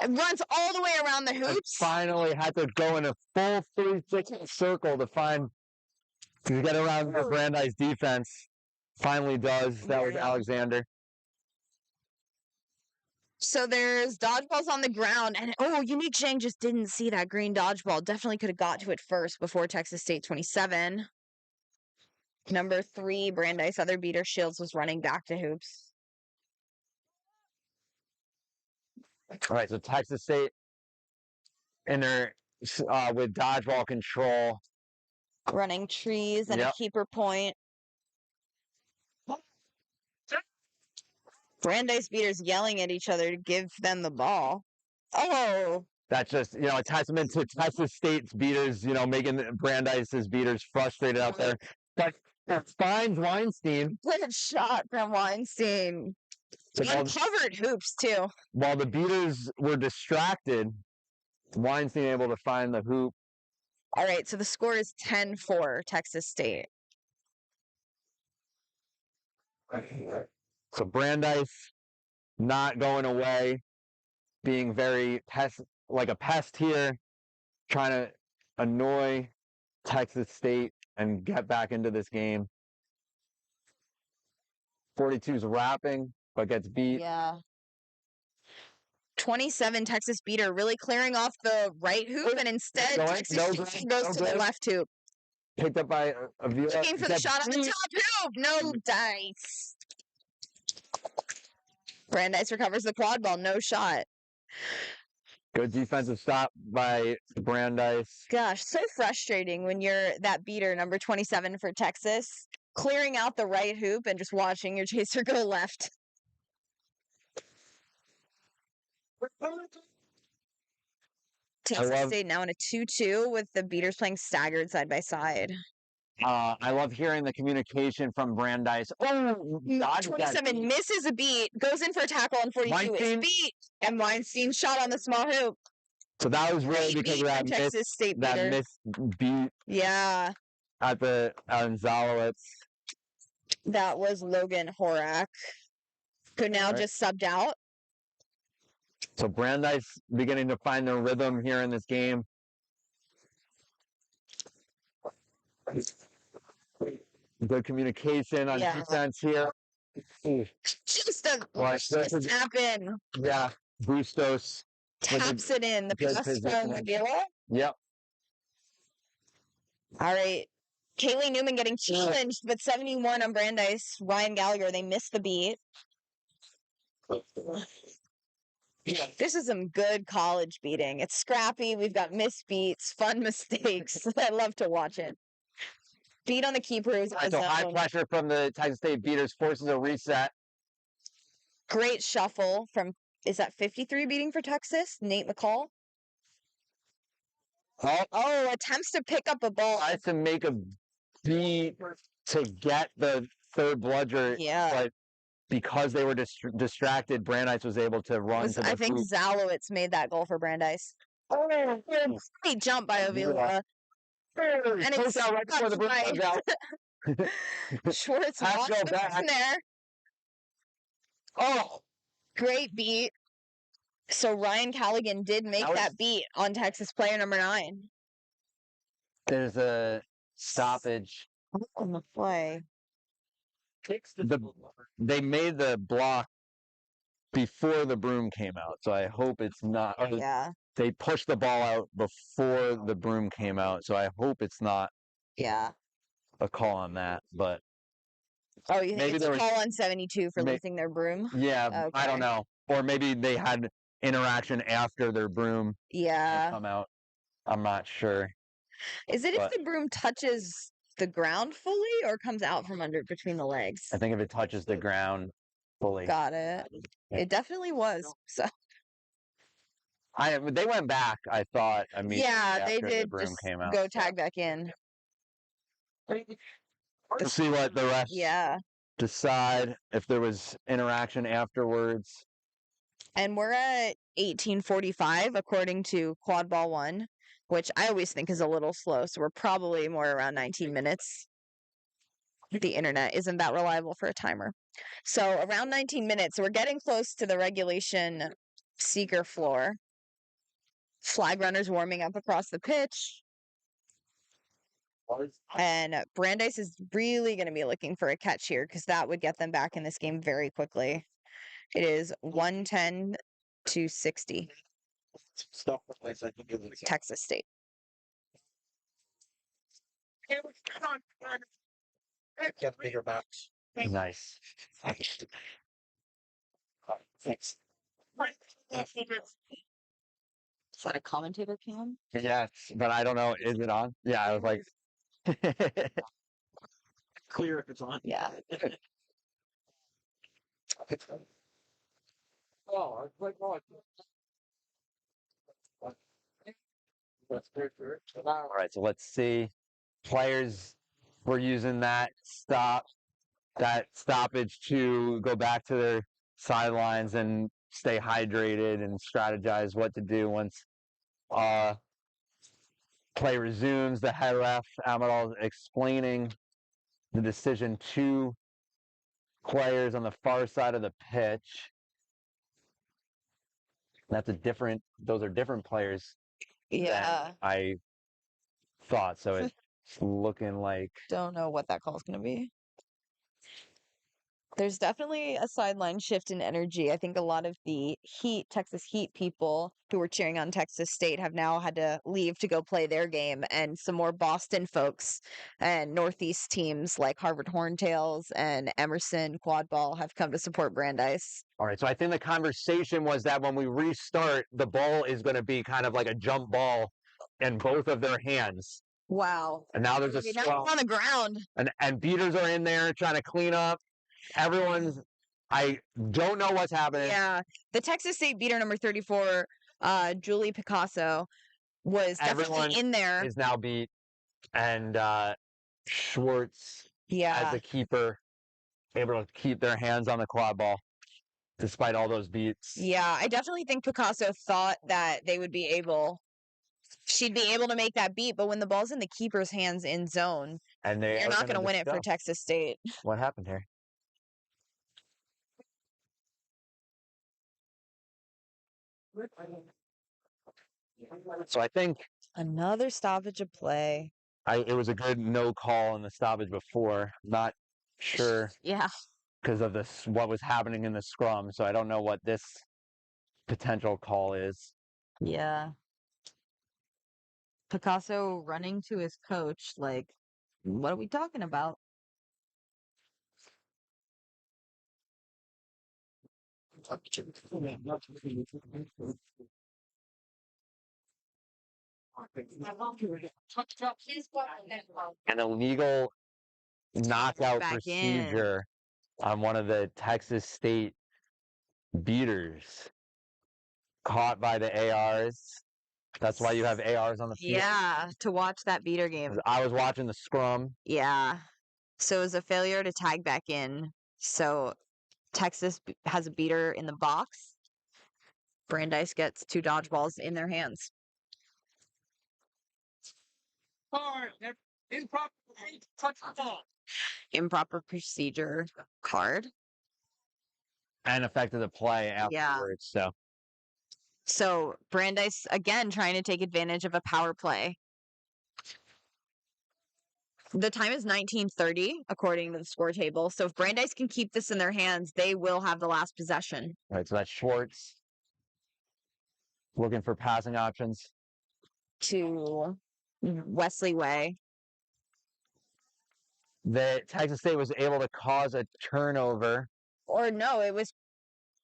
it runs all the way around the And hoops. finally had to go in a full 360 circle to get around the Brandeis defense. Finally does. That was Yeah. Alexander. So there's dodgeballs on the ground, and Unique Zhang just didn't see that green dodgeball. Definitely could have got to it first before Texas State 27. Number 3, Brandeis, other beater Shields, was running back to hoops. All right, so Texas State in their with dodgeball control. Running trees and a Yep. keeper point. Brandeis beaters yelling at each other to give them the ball. Oh, That's just, a testament to Texas State's beaters, making Brandeis's beaters frustrated out there. But finds Weinstein. good shot from Weinstein. So Uncovered hoops, too. while the beaters were distracted, Weinstein able to find the hoop. All right, so the score is 10-4, Texas State. So Brandeis not going away, being very like a pest here, trying to annoy Texas State and get back into this game. 42's wrapping, but gets beat. Yeah. 27, Texas beater, really clearing off the right hoop, and instead Going- Texas no State good, goes no to the good. left hoop. Picked up by Avila. Looking for the Gets shot on the beat. top hoop. No dice. Brandeis recovers the quad ball. No shot. Good defensive stop by Brandeis. Gosh, so frustrating when you're that beater, number 27 for Texas, clearing out the right hoop and just watching your chaser go left. Texas love- State now in a 2-2 with the beaters playing staggered side by side. I love hearing the communication from Brandeis. Oh, dodged that 27 beat. misses a beat, goes in for a tackle on 42. Weinstein- Is beat, and Weinstein shot on the small hoop. So that was really Great because beat of from Texas State that beater. missed beat Yeah, at Zalowitz. that was Logan Horak, who now Alright. just subbed out. So Brandeis beginning to find their rhythm here in this game. Good communication on Yeah. defense here. Just a Well, tap in. yeah, Bustos. Taps it in. The good pass from position. Avila. Yep. All right. Kaylee Newman getting challenged, but 71 on Brandeis. Ryan Gallagher, they missed the beat. This is some good college beating. It's scrappy. We've got missed beats, fun mistakes. I love to watch it. Beat on the keepers. All right, so high pressure from the Texas State beaters forces a reset. Great shuffle from, is that 53 beating for Texas? Nate McCall. Oh, attempts to pick up a ball. Tries to make a beat to get the third bludger, Yeah. but because they were distracted, Brandeis was able to run to the I think hoop. Zalowitz made that goal for Brandeis. Oh, great jump by Avila. And Close it's out right before the touched by break comes out. Schwartz Pass lost go the back. in there. Oh, Great beat. So Ryan Callaghan did make That was- that beat on Texas player number 9 there's a stoppage. on the play. They made the block before the broom came out, so I hope it's not. Or Yeah, they pushed the ball out before the broom came out, so I hope it's not yeah. a call on that. But Oh, you think Maybe it's there a was- call on 72 for may- losing their broom? yeah, I Okay. don't know. Or maybe they had interaction after their broom had Yeah. come out. I'm not sure. Is it if but- the broom touches the ground fully or comes out from under between the legs? I think if it touches the ground fully. Got it. Yeah. It definitely was. So They went back, I thought, immediately yeah, they after the did broom just came out. go tag back in. To see what the refs Yeah. decide, if there was interaction afterwards. And we're at 18:45 according to Quadball 1, which I always think is a little slow, so we're probably more around 19 minutes. The internet isn't that reliable for a timer. So around 19 minutes, we're getting close to the regulation seeker floor. Flag runners warming up across the pitch. And Brandeis is really going to be looking for a catch here because that would get them back in this game very quickly. It is 110 to 60. Texas State. Get bigger box. Nice. Thanks. Is that a commentator cam? Yes, but I don't know. Is it on? Yeah, I was like. Clear if it's on. Yeah. Oh, it's like, oh, that's great for it. All right, so let's see. Players were using that stoppage to go back to their sidelines and stay hydrated and strategize what to do once play resumes. The head ref Amadal explaining the decision to players on the far side of the pitch. Those are different players Yeah. than I thought. So it's looking like Don't know what that call is going to be. There's definitely a sideline shift in energy. I think a lot of the Texas Heat people who were cheering on Texas State have now had to leave to go play their game, and some more Boston folks and Northeast teams like Harvard Horntails and Emerson Quadball have come to support Brandeis. all right. So I think the conversation was that when we restart, the ball is going to be kind of like a jump ball in both of their hands. Wow. And now there's a Now scrum, it's on the ground. and beaters are in there trying to clean up. I don't know what's happening. Yeah. The Texas State beater number 34, Julie Picasso, was Everyone definitely in there. is now beat, and Schwartz as Yeah. the keeper able to keep their hands on the quad ball despite all those beats. Yeah, I definitely think Picasso thought that she'd be able to make that beat, but when the ball's in the keeper's hands in zone, And they you're are not going to gonna win it for discuss Texas State. what happened here. So I think Another stoppage of play. it was a good no call in the stoppage before. Not sure Yeah. because of what was happening in the scrum. So I don't know what this potential call is. Yeah. Picasso running to his coach, like, what are we talking about? An illegal knockout Back in. procedure on one of the Texas State beaters caught by the ARs. That's why you have ARs on the field. Yeah, to watch that beater game. I was watching the scrum. Yeah. So it was a failure to tag back in. So Texas has a beater in the box. Brandeis gets 2 dodgeballs in their hands. Improper procedure card. And affected the play Yeah. afterwards. So Brandeis again trying to take advantage of a power play. The time is 19:30 according to the score table. So if Brandeis can keep this in their hands, they will have the last possession. Right, so that's Schwartz looking for passing options. To Wesley Way. The Texas State was able to cause a turnover. Or no, it was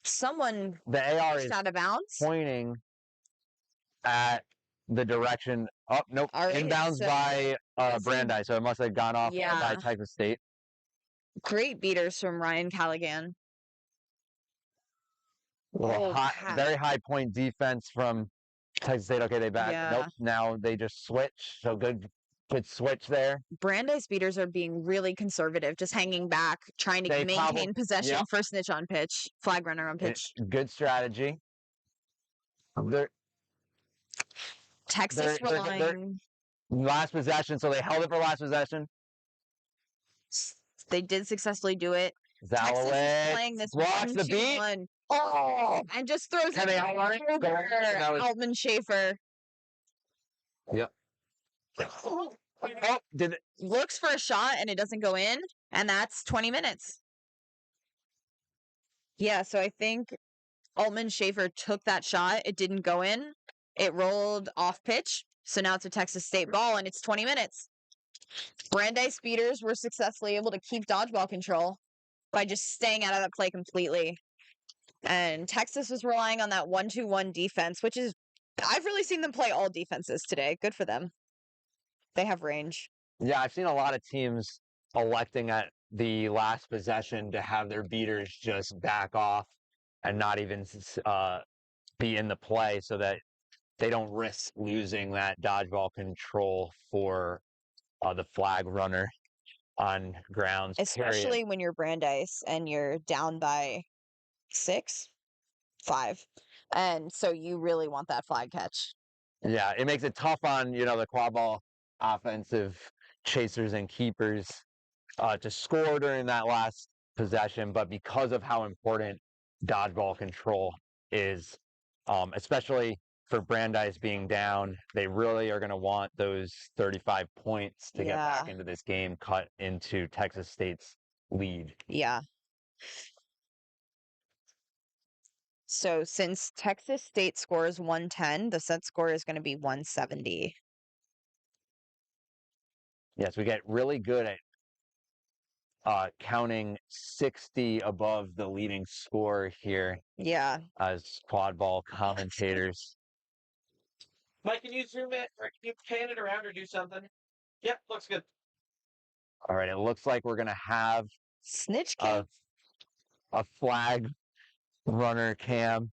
someone The AR is out of bounds. pointing at the direction. Oh, nope. All right, Inbounds so by this is- Brandeis, so it must have gone off by Yeah. Texas State. Great beaters from Ryan Callaghan. Oh, God. Very high point defense from Texas State. Okay, they back. Yeah. Nope. Now they just switch. So good switch there. Brandeis beaters are being really conservative, just hanging back, trying to They maintain possession yep. for snitch on pitch, flag runner on pitch. Good strategy. They're Texas they're- relying. last possession, so they held it for last possession. They did successfully do it. Texas is Zalloway playing this blocks the beat. 1-2-1. Oh, and just throws Can it they outrun it? over That was- Altman Schaefer. Yep. Oh, did it? Looks for a shot and it doesn't go in, and that's 20 minutes. Yeah, so I think Altman Schaefer took that shot. It didn't go in. It rolled off pitch. So now it's a Texas State ball, and it's 20 minutes. Brandeis beaters were successfully able to keep dodgeball control by just staying out of that play completely. And Texas was relying on that 1-2-1 defense, which is, I've really seen them play all defenses today. Good for them. They have range. Yeah, I've seen a lot of teams electing at the last possession to have their beaters just back off and not even be in the play so that they don't risk losing that dodgeball control for the flag runner on grounds. Especially when you're Brandeis and you're down by 5. And so you really want that flag catch. Yeah, it makes it tough on, the Quadball offensive chasers and keepers to score during that last possession. But because of how important dodgeball control is, especially for Brandeis being down, they really are going to want those 35 points to get back into this game, cut into Texas State's lead. Yeah. So since Texas State scores 110, the set score is going to be 170. Yes, we get really good at counting 60 above the leading score here Yeah. as Quadball commentators. Mike, can you zoom it or can you pan it around or do something? Yep, looks good. All right, it looks like we're going to have Snitch cam. a flag runner cam.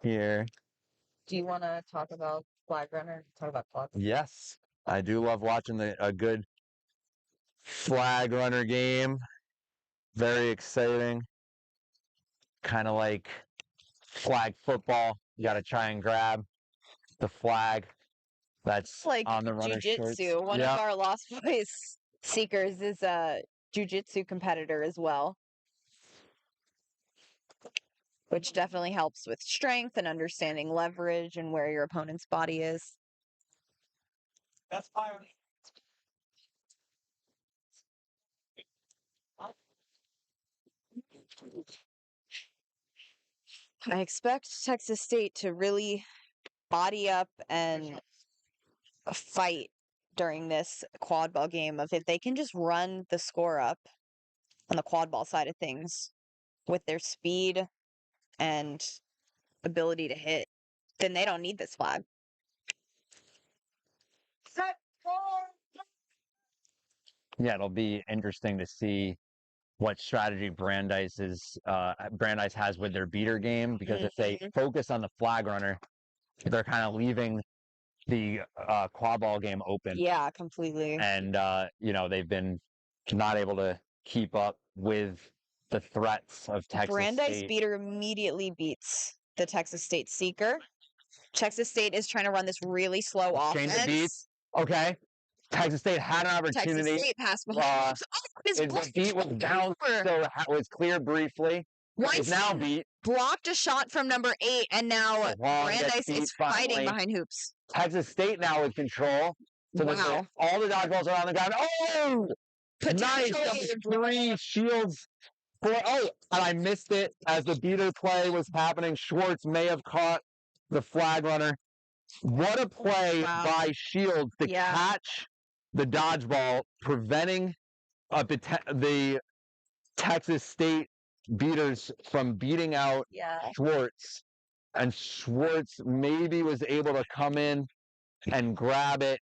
Here. Do you want to talk about flag runner? Talk about clock? Yes, I do love watching a good flag runner game. Very exciting. Kind of like flag football. You got to try and grab the flag that's Like on the runner's shorts. jiu-jitsu. One of our Lost Boys seekers is a jiu-jitsu competitor as well, which definitely helps with strength and understanding leverage and where your opponent's body is. That's fine. I expect Texas State to really body up and fight during this quad ball game. If they can just run the score up on the quad ball side of things with their speed and ability to hit, then they don't need this flag. Yeah, it'll be interesting to see what strategy Brandeis has with their beater game, because if they focus on the flag runner, they're kind of leaving the quad ball game open. Yeah, completely. And they've been not able to keep up with the threats of Texas Brandeis State. beater immediately beats the Texas State seeker. Texas State is trying to run this really slow Change the offense. beats. Okay. Texas State had an opportunity. Texas State passed behind. The beat was down, so it was clear briefly. It's now beat. Blocked a shot from number 8, and now Brandeis is fighting behind hoops. Texas State now with control. So Wow. all the dodgeballs are on the ground. Oh! Nice. Number 3, Shields. And I missed it as the beater play was happening. Schwartz may have caught the flag runner. What a play by Shields to catch the dodgeball, preventing the Texas State Beaters from beating out Yeah. Schwartz, and Schwartz maybe was able to come in and grab it.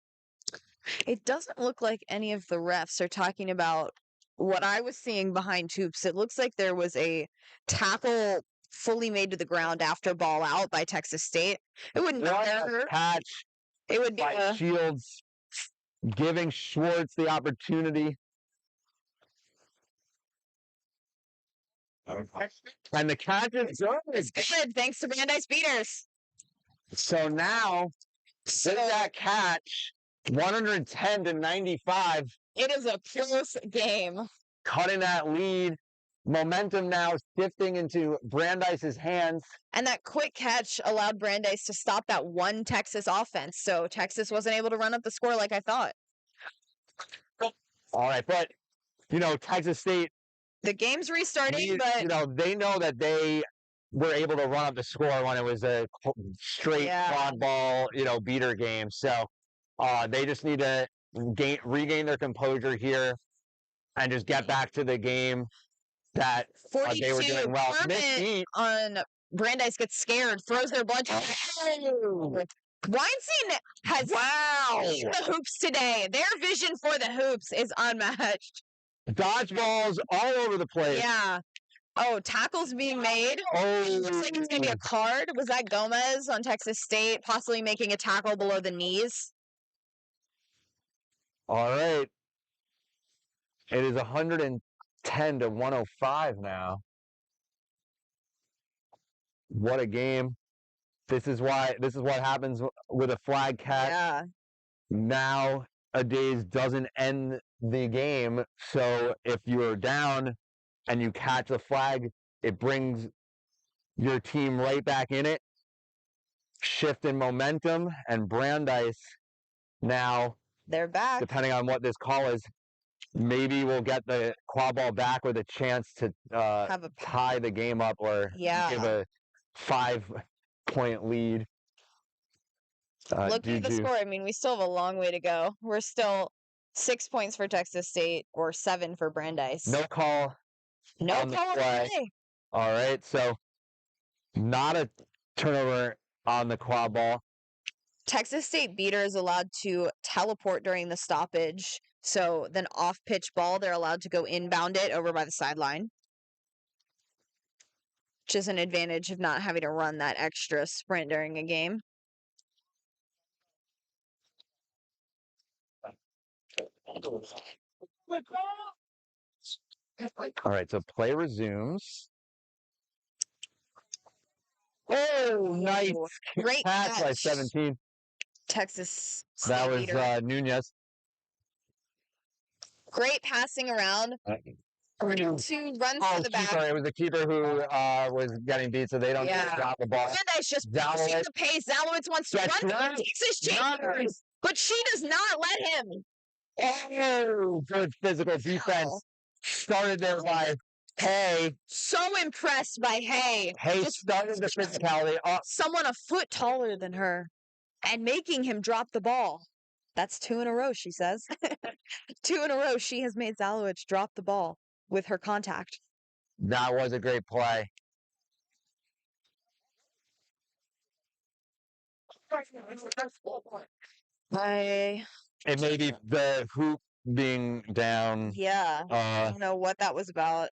It doesn't look like any of the refs are talking about what I was seeing behind hoops. It looks like there was a tackle fully made to the ground after ball out by Texas State. It wouldn't What matter. a catch It would be by a Shields, giving Schwartz the opportunity. And the catch is good. it's good thanks to Brandeis Beaters. So now, with that catch, 110 to 95, It is a close game. cutting that lead. Momentum now shifting into Brandeis's hands. And that quick catch allowed Brandeis to stop that one Texas offense. So Texas wasn't able to run up the score like I thought. All right, but, Texas State, The game's restarting, they know that they were able to run up the score when it was a straight Quadball, beater game. So they just need to regain their composure here and just get back to the game that 42. they were doing well. Kermit on Brandeis gets scared, throws their blood. Weinstein has seen the hoops today. Their vision for the hoops is unmatched. Dodgeballs all over the place. Yeah. Oh, tackles being made. Looks like it's going to be a card. Was that Gomez on Texas State possibly making a tackle below the knees? All right. It is 110 to 105 now. What a game. This is what happens with a flag catch. Yeah. Nowadays doesn't end the game. So if you're down and you catch a flag, it brings your team right back in it. Shift in momentum, and Brandeis now, They're back. depending on what this call is, maybe we'll get the Quadball back with a chance to tie the game up or give a 5-point lead. Looking at the score, I mean, we still have a long way to go. We're still 6 points for Texas State or 7 for Brandeis. No call. No on the call on the play. play. All right, so not a turnover on the Quadball. Texas State beater is allowed to teleport during the stoppage. So then off pitch ball, they're allowed to go inbound it over by the sideline. Which is an advantage of not having to run that extra sprint during a game. All right, so play resumes. Oh, nice. Great Pass by catch. 17. Texas That State was beater. Nunez. Great passing around. To run to the back. Sorry, it was the keeper who was getting beat, so they don't drop the ball. Brandeis just pushing the pace. Zalowitz wants to run. Takes his chance, but she does not let him. Oh, good physical defense. Wow. Started there by Hay. So impressed by Hay. Hay started the physicality up. Someone a foot taller than her and making him drop the ball. That's 2 in a row, she says. 2 in a row, she has made Zalowitz drop the ball with her contact. That was a great play. It may be the hoop being down. Yeah. I don't know what that was about.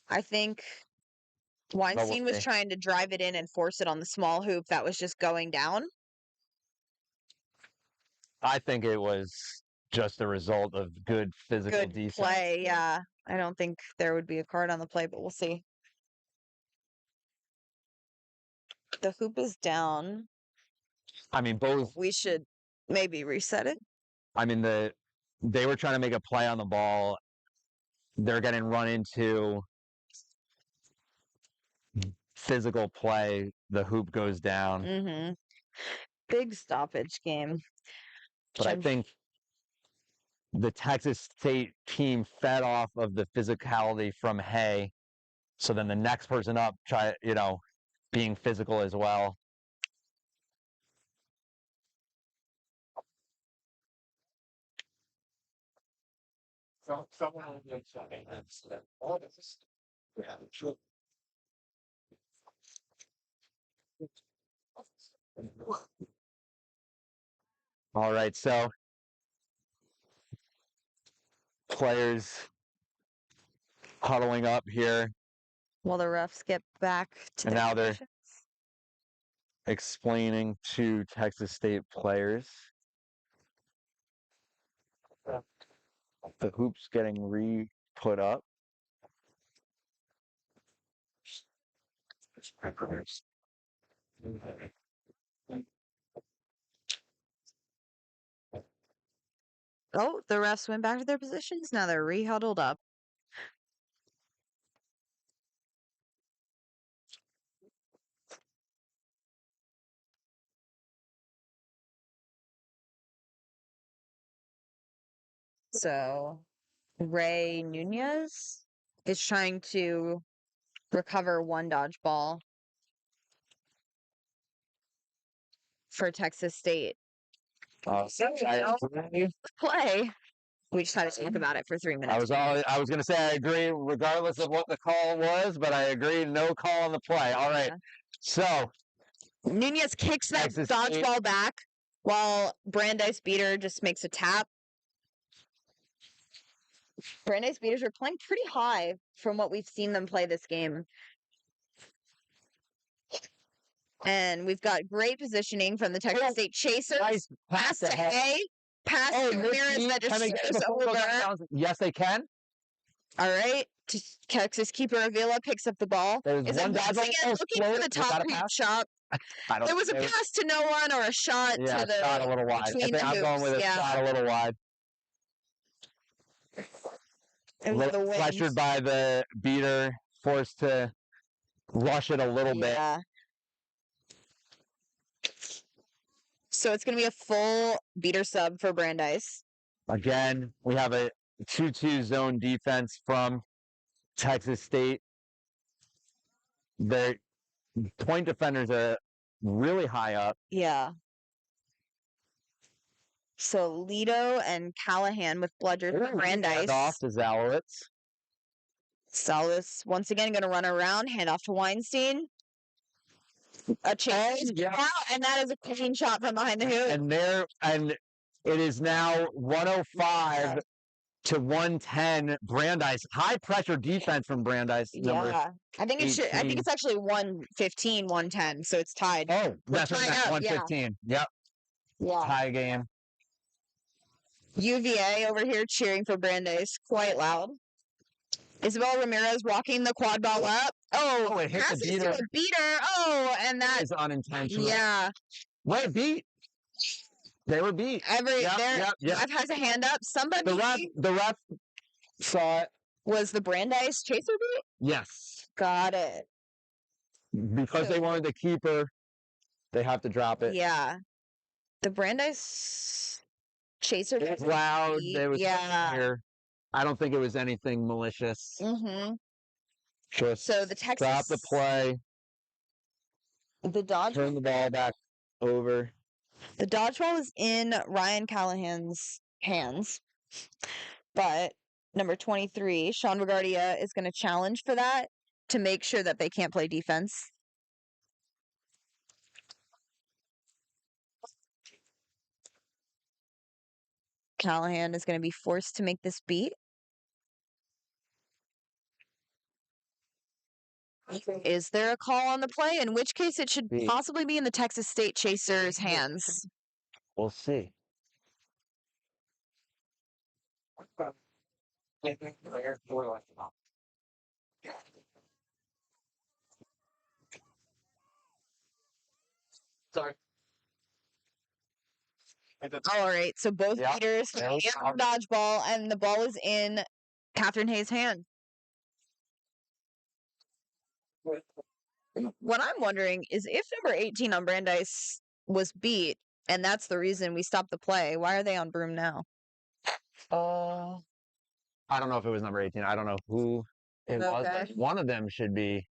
I think Weinstein was trying to drive it in and force it on the small hoop that was just going down. I think it was just a result of good physical defense. Play, yeah. I don't think there would be a card on the play, but we'll see. The hoop is down. I mean, both. We should maybe reset it. I mean, they were trying to make a play on the ball. They're getting run into. Physical play. The hoop goes down. Mm-hmm. Big stoppage game. But I think the Texas State team fed off of the physicality from Hay. So then the next person up being physical as well. All right, so players huddling up here, While the refs get back to and their now they're positions. explaining to Texas State players. The hoops getting re-put up. Oh, the refs went back to their positions. Now they're re-huddled up. So Ray Nunez is trying to recover one dodgeball for Texas State. Play. We just had to talk about it for 3 minutes. I was gonna say I agree regardless of what the call was, but I agree no call on the play. All right. Yeah. So Nunez kicks that Texas State. dodgeball back while Brandeis Beater just makes a tap. Brandeis Beaters are playing pretty high from what we've seen them play this game. And we've got great positioning from the Texas State Chasers. Nice Pass to ahead. A. Pass to Ramirez that Can they just get goes the full over. goal down? Yes, they can. All right. Texas keeper Avila picks up the ball. There's Is it one once dodgeball. again Oh, looking for the was top that a hoop pass? shot? I don't There was a know. pass to no one or a shot Yeah, to the shot a little wide. I between think the I'm going hoops. with a Yeah. shot a little wide. It was the wind. Pressured by the beater, forced to rush it a little bit. Yeah. So it's going to be a full beater sub for Brandeis. Again, we have a 2-2 zone defense from Texas State. Their point defenders are really high up. Yeah. So Lido and Callahan with bludgers for Brandeis. Off to Zalowitz. Salas once again going to run around, hand off to Weinstein. A chase. Yeah. Wow, and that is a clean shot from behind the hoop. And it is now 105 to 110. Brandeis, high pressure defense from Brandeis. Yeah. I think it should. I 18. think it's actually 115, 110. So it's tied. Oh, that's tied right. up, 115. Yep. Yeah. Tie game. UVA over here cheering for Brandeis quite loud. Isabel Ramirez walking the quad ball up. Oh, it hit the passes beater. to a beater. Oh, and that Is unintentional. yeah. Wait, beat. They were beat. Ref Yep. has a hand up. Somebody The ref saw it. was the Brandeis chaser beat? Yes. Got it. Because they wanted the keeper, they have to drop it. Yeah. The Brandeis chaser It was beat. loud. There was Yeah. here. I don't think it was anything malicious. Mm-hmm. Just So the Texas stop the play, the dodge turn the ball back over. the dodgeball is in Ryan Callahan's hands. But number 23, Sean Regardia, is going to challenge for that to make sure that they can't play defense. Callahan is going to be forced to make this beat. Is there a call on the play? In which case, it should possibly be in the Texas State Chasers' hands. We'll see. Sorry. All right, so both Yeah. beaters Yeah. and dodgeball, and the ball is in Catherine Hayes' hand. What I'm wondering is if number 18 on Brandeis was beat, and that's the reason we stopped the play, why are they on broom now? I don't know if it was number 18. I don't know who it was. Okay. One of them should be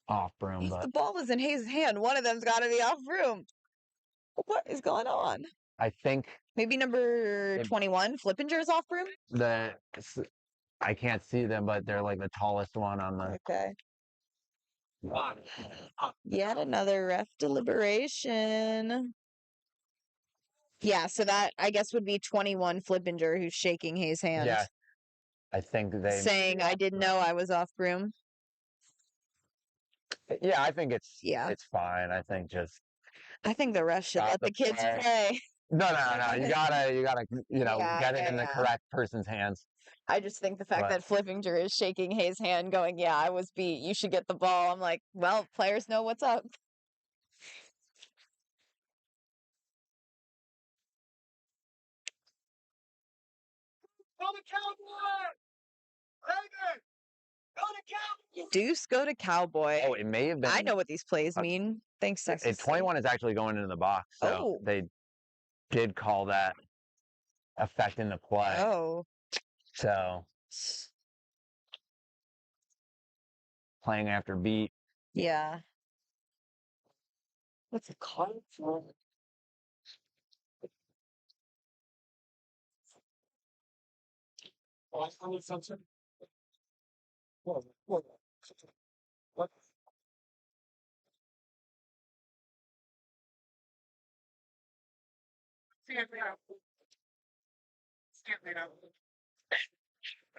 off broom, If but the ball was in Hayes' hand, one of them's got to be off broom. What is going on? I think Maybe number 21, Flippinger's off broom. I can't see them, but they're like the tallest one on the. Okay. Yet another ref deliberation. Yeah, so that I guess would be 21 Flippinger who's shaking Hayes' hand. Yeah, I think they. Saying I didn't know I was off broom. Yeah, I think it's Yeah. fine. I think just I think the ref should Stop let the the kids play. play. no. You gotta Yeah, get it in the yeah. correct person's hands. I just think the fact But- that Flippinger is shaking Hayes' hand going, yeah, I was beat. You should get the ball. I'm like, well, players know what's up. Deuce, go to Cowboy. Oh, it may have been. I know what these plays mean. Thanks, Texas. 21 is actually going into the box, so Oh. they did call that affecting the play. Oh. So playing after beat. Yeah. What's it called?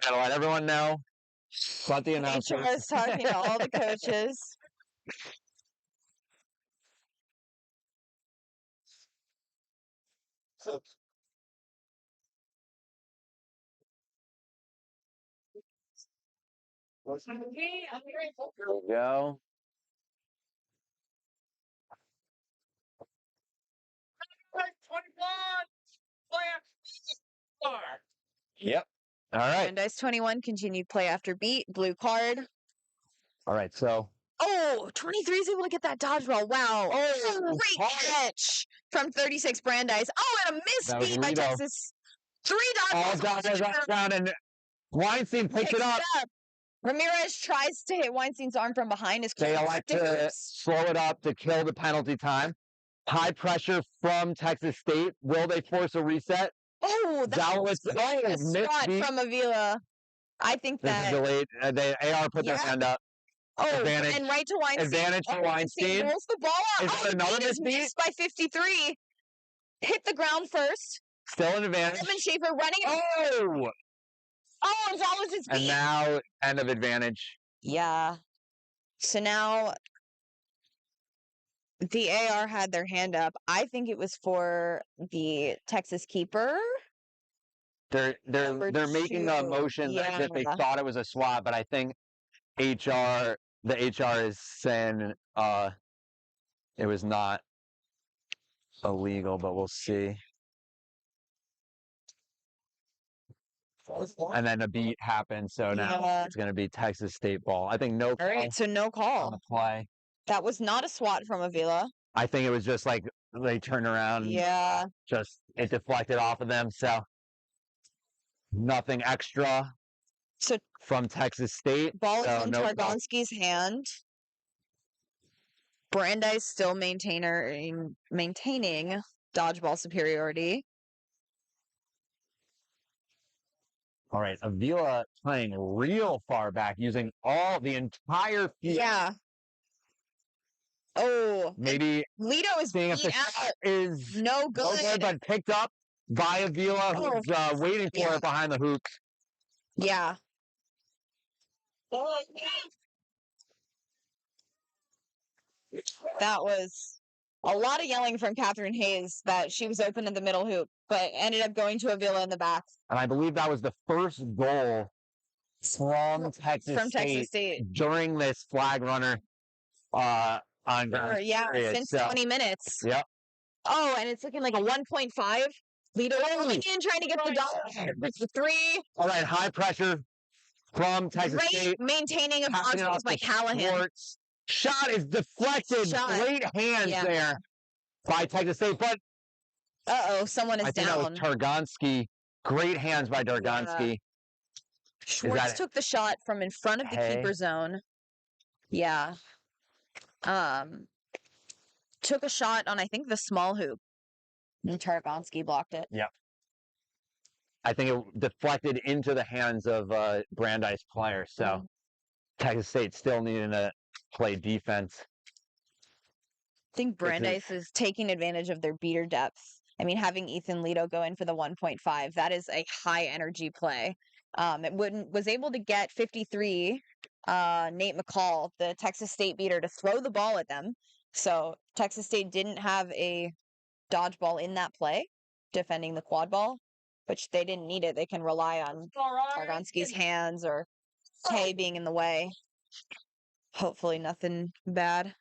Gotta let everyone know. Let the HR announcers. is talking to all the coaches. Here we go. Yep. All right. Brandeis 21 continued play after beat. Blue card. All right. So Oh, 23 is able to get that dodgeball. Wow. Oh, Great catch from 36 Brandeis. Oh, and a That was misbeat by Lito. Texas. 3 all dodgeballs. down and Weinstein picks it up. Ramirez tries to hit Weinstein's arm from behind. His They kick elect to stiffers. slow it up to kill the penalty time. High pressure from Texas State. Will they force a reset? Oh, that was Zalowitz, a swat misbeat. from Avila. I think This is that. delayed. The AR put their Yeah. hand up. Oh, advantage- and right to Weinstein. Advantage for Weinstein. Rolls the ball out. Is Oh, it another he just misbeat? missed by 53. Hit the ground first. Still an advantage. Evan Schaefer running. Oh! Oh, and Zalowitz is And beat. now end of advantage. Yeah. So now the AR had their hand up. I think it was for the Texas keeper. They're Number making a 2. motion as if they Yeah. thought it was a swat, but I think the HR is saying it was not illegal, but we'll see. And then a beat happened, so now Yeah. it's going to be Texas State ball. I think no All call right, so no on call. the play. That was not a swat from Avila. I think it was just like they turned around and Yeah. just it deflected off of them, so nothing extra So from Texas State. ball is So in no call. Targonski's hand. Brandeis still maintaining dodgeball superiority. All right, Avila playing real far back, using the entire field. Yeah. Oh, Maybe Lito is seeing if the beat out. shot is No no good. good, but picked up by Avila, who's waiting for Yeah. it behind the hoop. Yeah. That was a lot of yelling from Catherine Hayes that she was open in the middle hoop, but ended up going to Avila in the back And I believe that was the first goal from Texas State. during this flag runner on ground. Yeah, period. since So, 20 minutes. Yep. Oh, and it's looking like a 1.5. Lito rolling in, trying to get the dot. 3. All right, high pressure from Texas Great State. maintaining of Passing it dodgeballs off by to Callahan. Schwartz. Shot is deflected. Shot. Great hands Yeah. there by Texas State, but Uh-oh, someone is I think down. that was Targonsky. Great hands by Targonsky. Schwartz that- took the shot from in front of the Hay? keeper zone. Yeah. Took a shot on, I think, the small hoop. And Targonski blocked it. I think it deflected into the hands of Brandeis player. So Texas State still needing to play defense. I think Brandeis is taking advantage of their beater depth. I mean, having Ethan Leto go in for the 1.5, that is a high energy play. Was able to get 53, Nate McCall, the Texas State beater, to throw the ball at them. So Texas State didn't have a dodgeball in that play, defending the quad ball, which they didn't need it. They can rely on Targonski's hands or Tay being in the way. Hopefully nothing bad.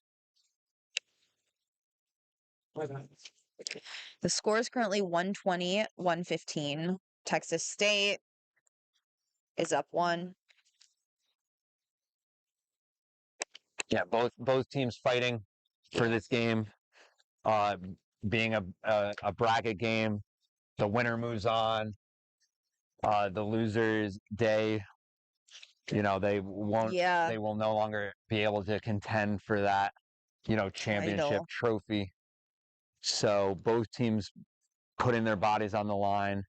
The score is currently 120-115. Texas State is up 1. Yeah, both teams fighting for this game. Being a bracket game, the winner moves on. The losers day, they won't. Yeah. They will no longer be able to contend for that, championship Title. trophy. So both teams putting their bodies on the line.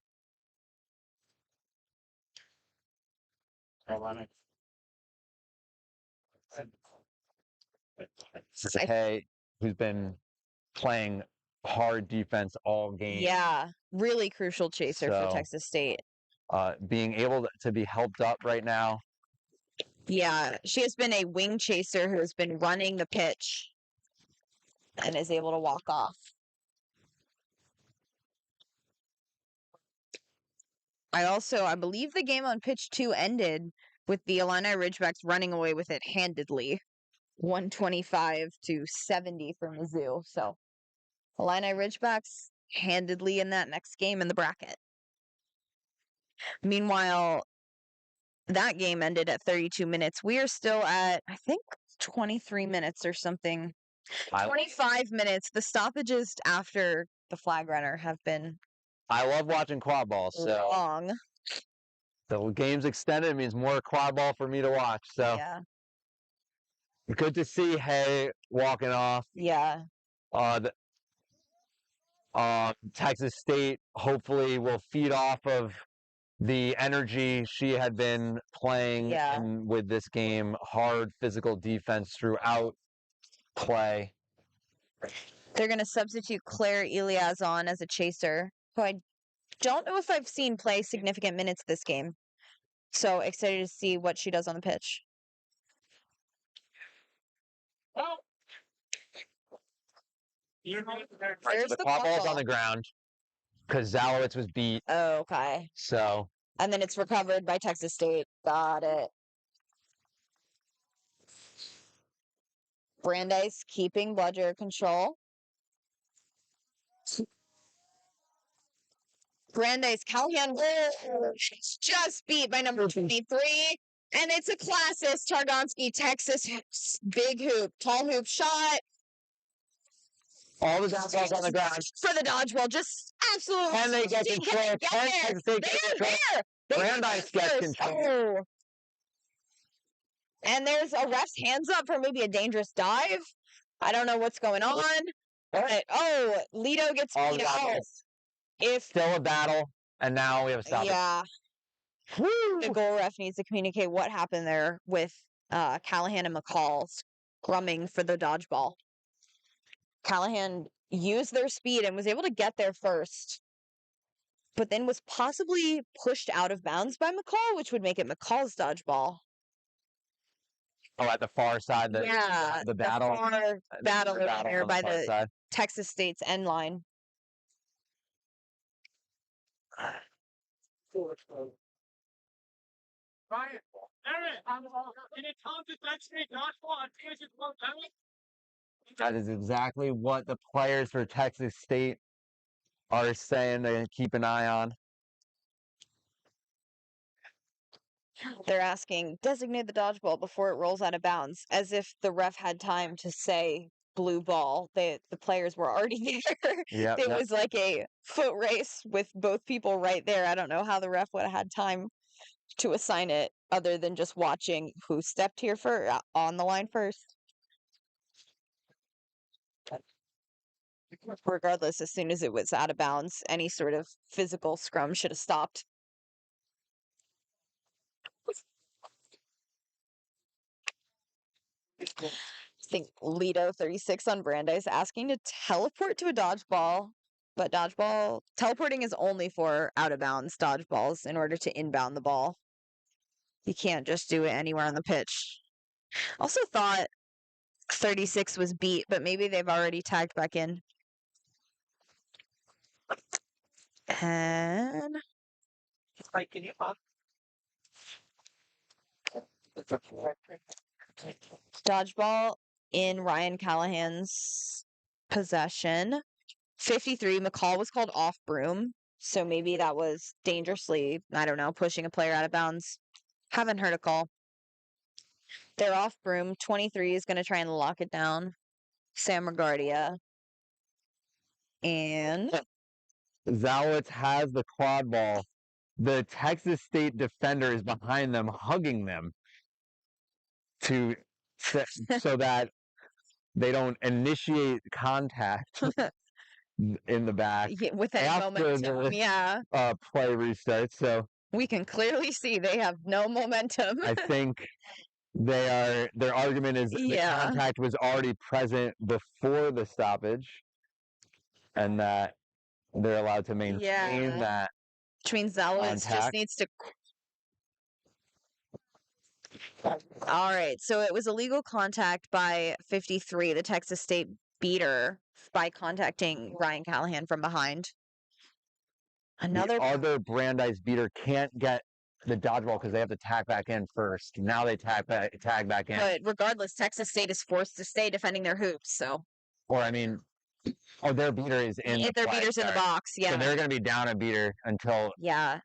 Hey, who's been playing hard defense all game. Yeah, really crucial chaser for So, Texas State. Being able to be helped up right now. Yeah, she has been a wing chaser who has been running the pitch and is able to walk off. I believe the game on pitch 2 ended with the Illini Ridgebacks running away with it handedly. 125-70 for Mizzou. So Illini Ridgebacks handedly in that next game in the bracket. Meanwhile, that game ended at 32 minutes. We are still at, I think, 23 minutes or something. 25 minutes. The stoppages after the flag runner have been I love watching quadball, so long. the game's extended means more quadball for me to watch. So Yeah. good to see Hay walking off. Yeah. Texas State hopefully will feed off of the energy she had been playing with this game. Hard physical defense throughout play. They're going to substitute Claire Elias on as a chaser, who I don't know if I've seen play significant minutes this game. So excited to see what she does on the pitch. There's The the quadball's quadball. on the ground because Zalowitz was beat. Oh, okay. So. And then it's recovered by Texas State. Got it. Brandeis keeping bludger control. Brandeis, Callahan just beat by number 23. And it's a classist Targonski, Texas big hoop, tall hoop shot. All the dodgeballs on the ground. For the dodgeball, just absolutely. Can they get control? Can Texas State get control? Brandeis gets control. Oh. And there's a ref's hands up for maybe a dangerous dive. I don't know what's going on. But, Leto gets beat out. Still a battle, and now we have a stop. Yeah. Woo! The goal ref needs to communicate what happened there with Callahan and McCall scrumming for the dodgeball. Callahan used their speed and was able to get there first, but then was possibly pushed out of bounds by McCall, which would make it McCall's dodgeball. Oh, at the far side, the battle. The far battle there by the side. Texas State's end line. That is exactly what the players for Texas State are saying to keep an eye on. They're asking, designate the dodgeball before it rolls out of bounds, as if the ref had time to say blue ball. The players were already there. It was like a foot race with both people right there. I don't know how the ref would have had time to assign it other than just watching who stepped here on the line first. Regardless, as soon as it was out of bounds, any sort of physical scrum should have stopped. I think Lido 36 on Brandeis asking to teleport to a dodgeball, but teleporting is only for out of bounds dodgeballs in order to inbound the ball. You can't just do it anywhere on the pitch. Also thought 36 was beat, but maybe they've already tagged back in. And Like, can you pop? dodgeball in Ryan Callahan's possession. 53, McCall was called off broom. So maybe that was dangerously, I don't know, pushing a player out of bounds. Haven't heard a call. They're off broom. 23 is going to try and lock it down. Sam Regardia. And Zalowitz has the quad ball. The Texas State defender is behind them, hugging them so that they don't initiate contact in the back with that after momentum, the yeah. Play restarts. So We can clearly see they have no momentum. I think their argument is the contact was already present before the stoppage, and that they're allowed to maintain that. Which means Zalowitz just needs to. All right, so it was illegal contact by 53, the Texas State beater, by contacting Ryan Callahan from behind. The other Brandeis beater can't get the dodgeball because they have to tag back in first. Now they tag back in. But regardless, Texas State is forced to stay defending their hoops. So. Or I mean, their beater is in. Their beater's in the box. Yeah. So they're going to be down a beater until.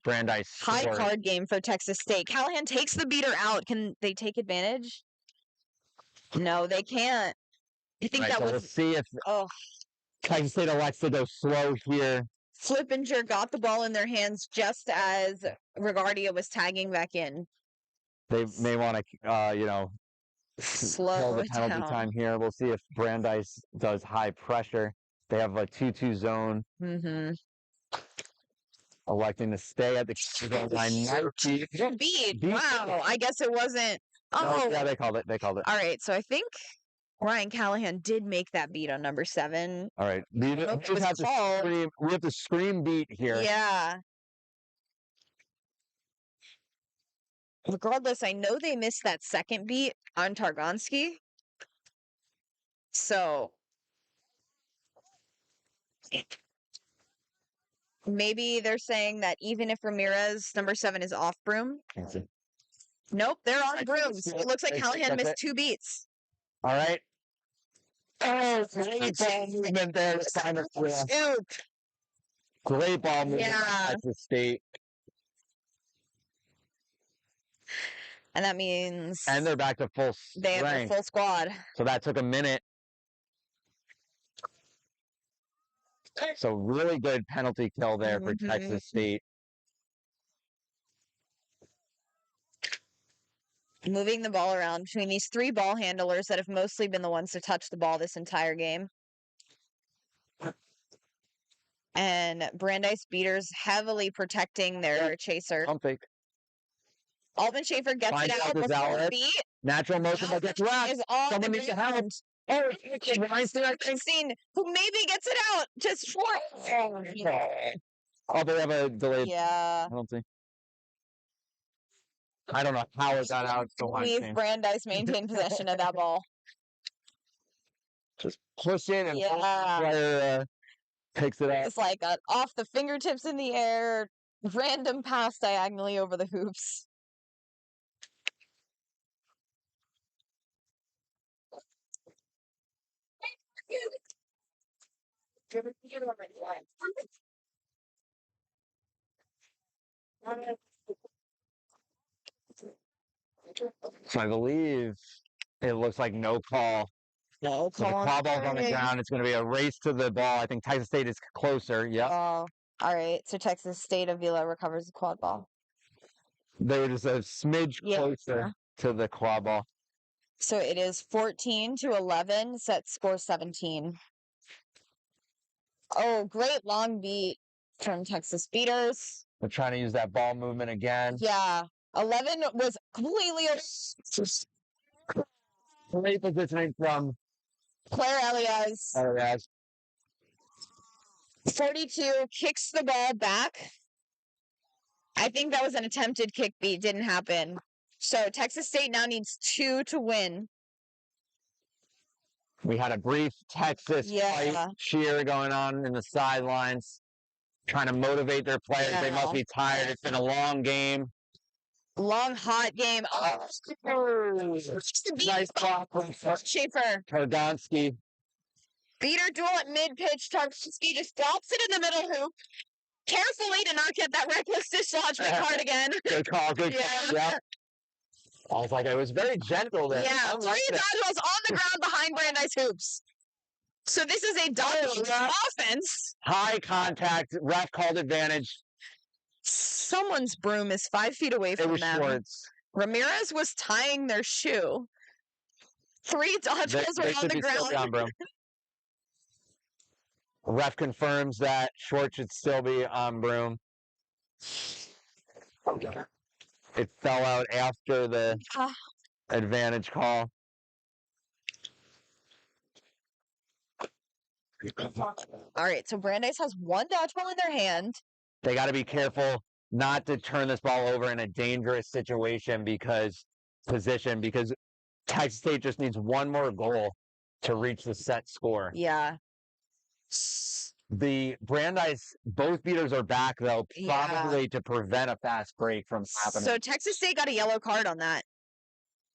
Brandeis. High card game for Texas State. Callahan takes the beater out. Can they take advantage? No, they can't. I think that was. We'll see if. Texas State elects to go slow here. Flippinger got the ball in their hands just as Regardia was tagging back in. They may want to, slow the penalty time here. We'll see if Brandeis does high pressure. They have a 2-2 zone. Mm-hmm. Electing to stay at the line. Beat. Wow. I guess it wasn't. Oh. Yeah, they called it. All right. So I think Ryan Callahan did make that beat on number 7. All right. We have to scream beat here. Yeah. Regardless, I know they missed that second beat on Targonsky. So maybe they're saying that even if Ramirez, number 7, is off broom. Nope, they're on brooms. It looks like Callahan missed 2 beats. All right. Oh, great ball movement there. Great ball movement. Yeah. Texas State. And that means. And they're back to full strength. They have their full squad. So that took a minute. So really good penalty kill there for Texas State. Moving the ball around between these 3 ball handlers that have mostly been the ones to touch the ball this entire game. And Brandeis beaters heavily protecting their chaser. Altman Schaefer gets it out before the beat. Natural motion that gets wrapped. Someone needs to help. Oh, Weinstein, who maybe gets it out. Just for. Oh, they have a delayed penalty. I don't know how it got out. Leave Brandeis maintain possession of that ball. Just push in and player picks it up. It's like off the fingertips in the air, random pass diagonally over the hoops. So I believe it looks like no call. No call. So the quad ball's on the ground. It's going to be a race to the ball. I think Texas State is closer. Yep. Oh, all right. So Texas State Avila recovers the quad ball. They were just a smidge closer to the quad ball. So it is 14-11. Set score 17. Oh, great long beat from Texas Beaters. They're trying to use that ball movement again. Yeah. 11 was completely Great positioning from Claire Elias. Elias. 42 kicks the ball back. I think that was an attempted kick beat, didn't happen. So Texas State now needs 2 to win. We had a brief Texas fight cheer going on in the sidelines, trying to motivate their players. They must be tired. It's been a long game. Long, hot game. Oh, Nice block from Schaefer. Targonski. Beater duel at mid-pitch. Tarkovsky just drops it in the middle hoop. Carefully to not get that reckless dislodgement card again. Good call. Good call. Yeah. I was like, it was very gentle there. Yeah, 3 dodgeballs on the ground behind Brandeis hoops. So this is a dodgeball offense. High contact. Ref called advantage. Someone's broom is 5 feet away from them. Schwartz. Ramirez was tying their shoe. 3 dodgeballs were on the ground. Ref confirms that Schwartz should still be on broom. It fell out after the advantage call. All right, so Brandeis has 1 dodgeball in their hand. They got to be careful not to turn this ball over in a dangerous situation because Texas State just needs 1 more goal to reach the set score. Yeah. The Brandeis, both beaters are back though, probably to prevent a fast break from happening. So Texas State got a yellow card on that.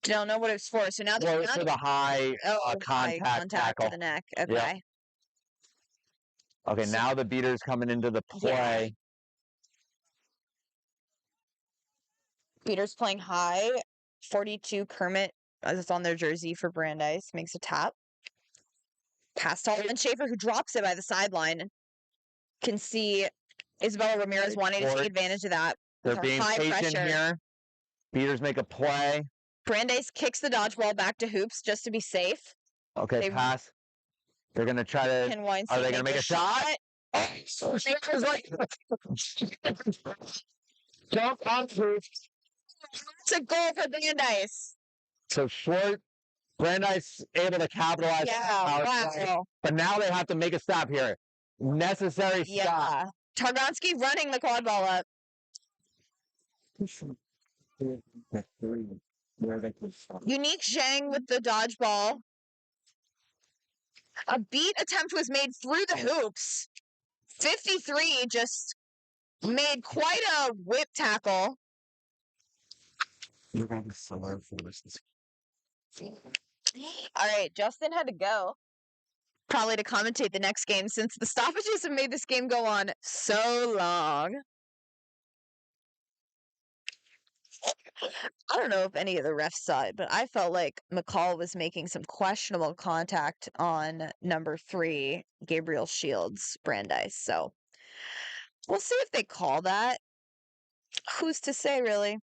Don't know what it was for. So now they're for the high contact tackle to the neck. Okay. Yep. Okay, now the beater's coming into the play. Yeah. Beater's playing high. 42 Kermit, as it's on their jersey for Brandeis, makes a tap. Pass to Holman Schaefer, who drops it by the sideline. Can see Isabella Ramirez wanting to take advantage of that. They're being patient here. Beaters make a play. Brandeis kicks the dodgeball back to hoops just to be safe. Okay, pass. They're going to try to... Are they going to make a shot? Jump on proof. It's a goal for Brandeis. So Brandeis able to capitalize. Wow. But now they have to make a stop here. Necessary stop. Targonski running the quad ball up. Unique Zhang with the dodgeball. A beat attempt was made through the hoops. 53 just made quite a whip tackle. You're going so hard for this. All right, Justin had to go. Probably to commentate the next game since the stoppages have made this game go on so long. I don't know if any of the refs saw it, but I felt like McCall was making some questionable contact on number 3, Gabriel Shields, Brandeis. So we'll see if they call that. Who's to say, really?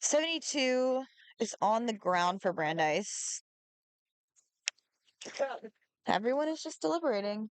72 is on the ground for Brandeis. Everyone is just deliberating.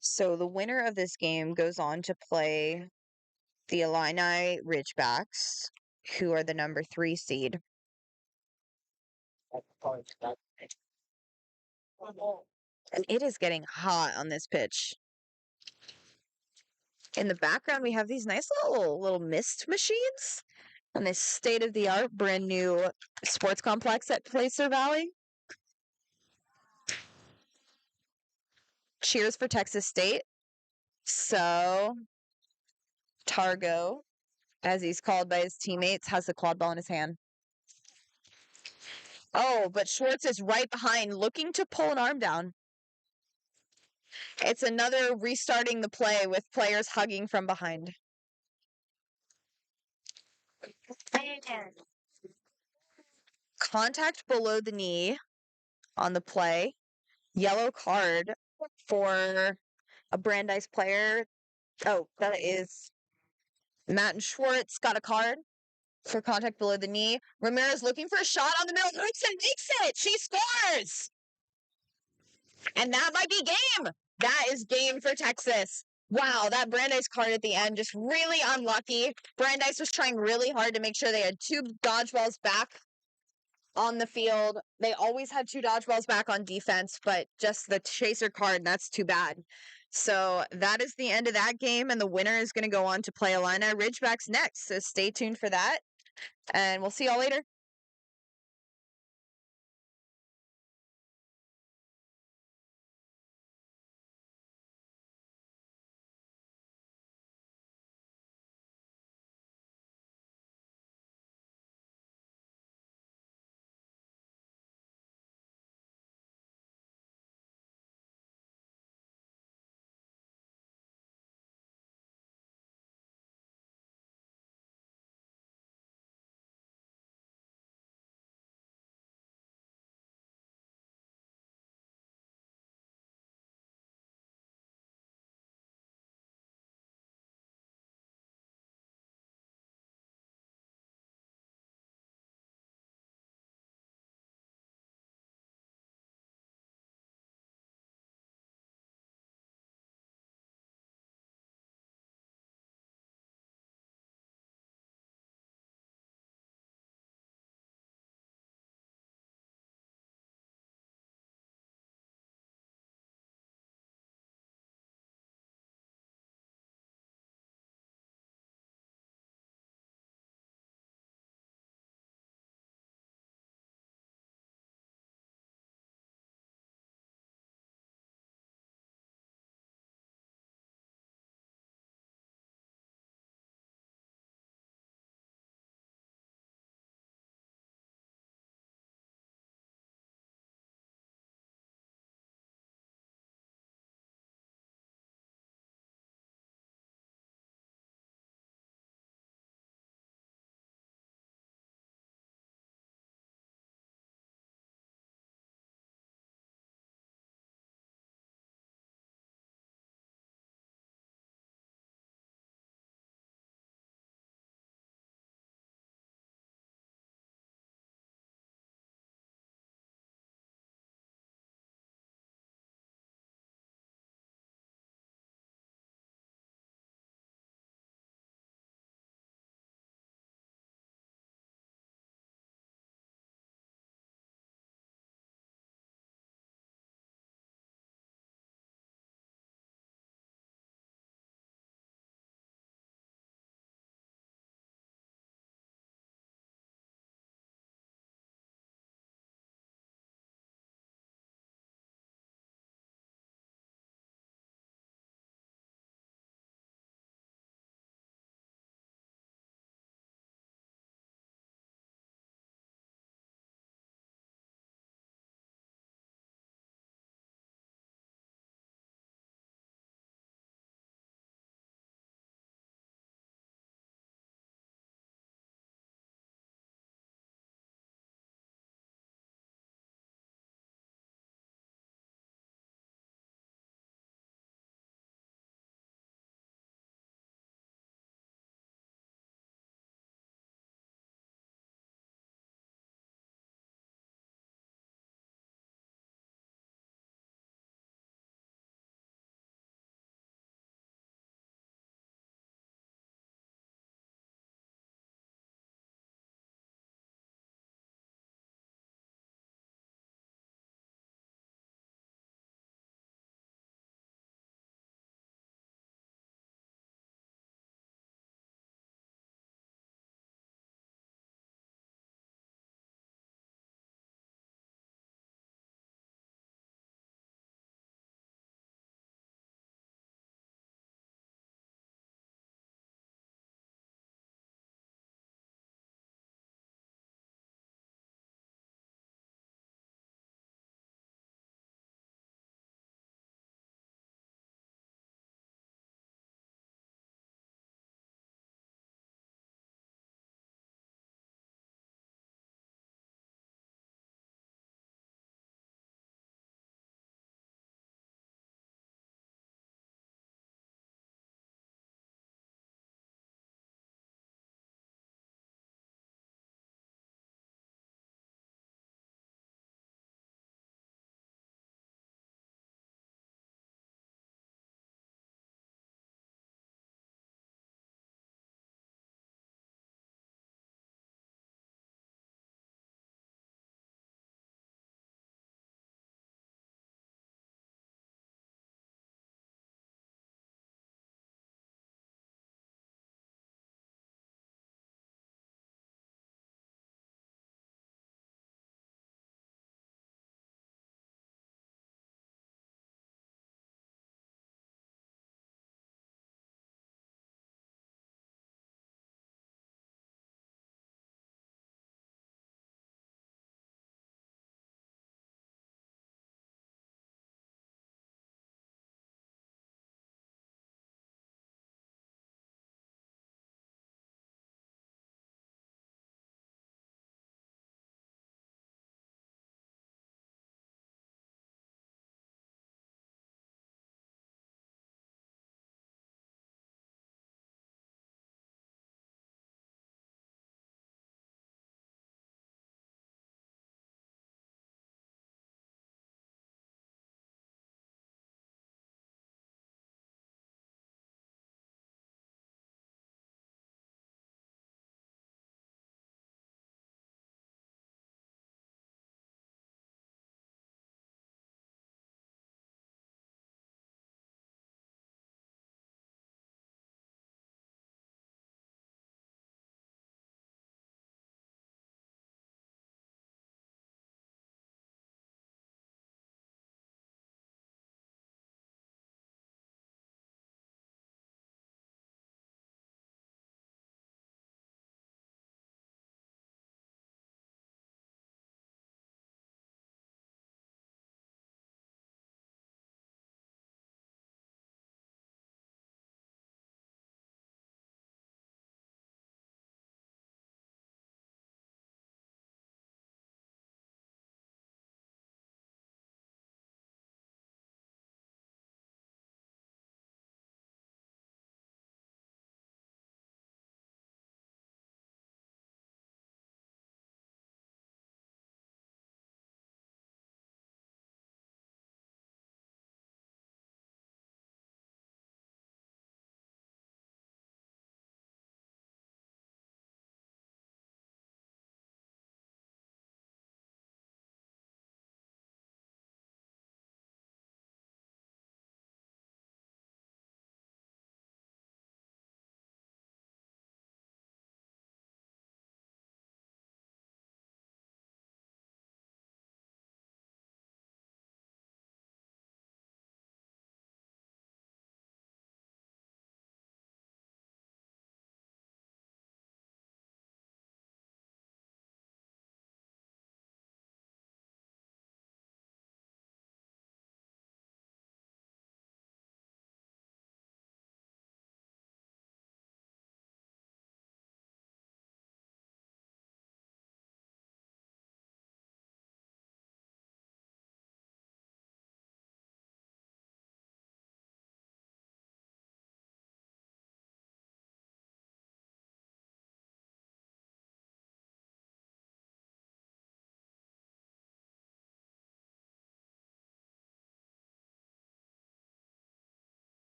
So the winner of this game goes on to play the Illini Ridgebacks, who are the number 3 seed. And it is getting hot on this pitch. In the background, we have these nice little mist machines on this state-of-the-art, brand new sports complex at Placer Valley. Cheers for Texas State. So, Targo, as he's called by his teammates, has the quad ball in his hand. Oh, but Schwartz is right behind, looking to pull an arm down. It's another restarting the play with players hugging from behind. contact below the knee on the play. Yellow card for a Brandeis player. Oh, that is Matt and Schwartz got a card for contact below the knee. Ramirez looking for a shot on the middle. Hooks and makes it. She scores. And that might be game. That is game for Texas. Wow, that Brandeis card at the end, just really unlucky. Brandeis was trying really hard to make sure they had 2 dodgeballs back on the field. They always had 2 dodgeballs back on defense, but just the chaser card, that's too bad. So that is the end of that game, and the winner is going to go on to play Illini Ridgebacks next. So stay tuned for that, and we'll see y'all later.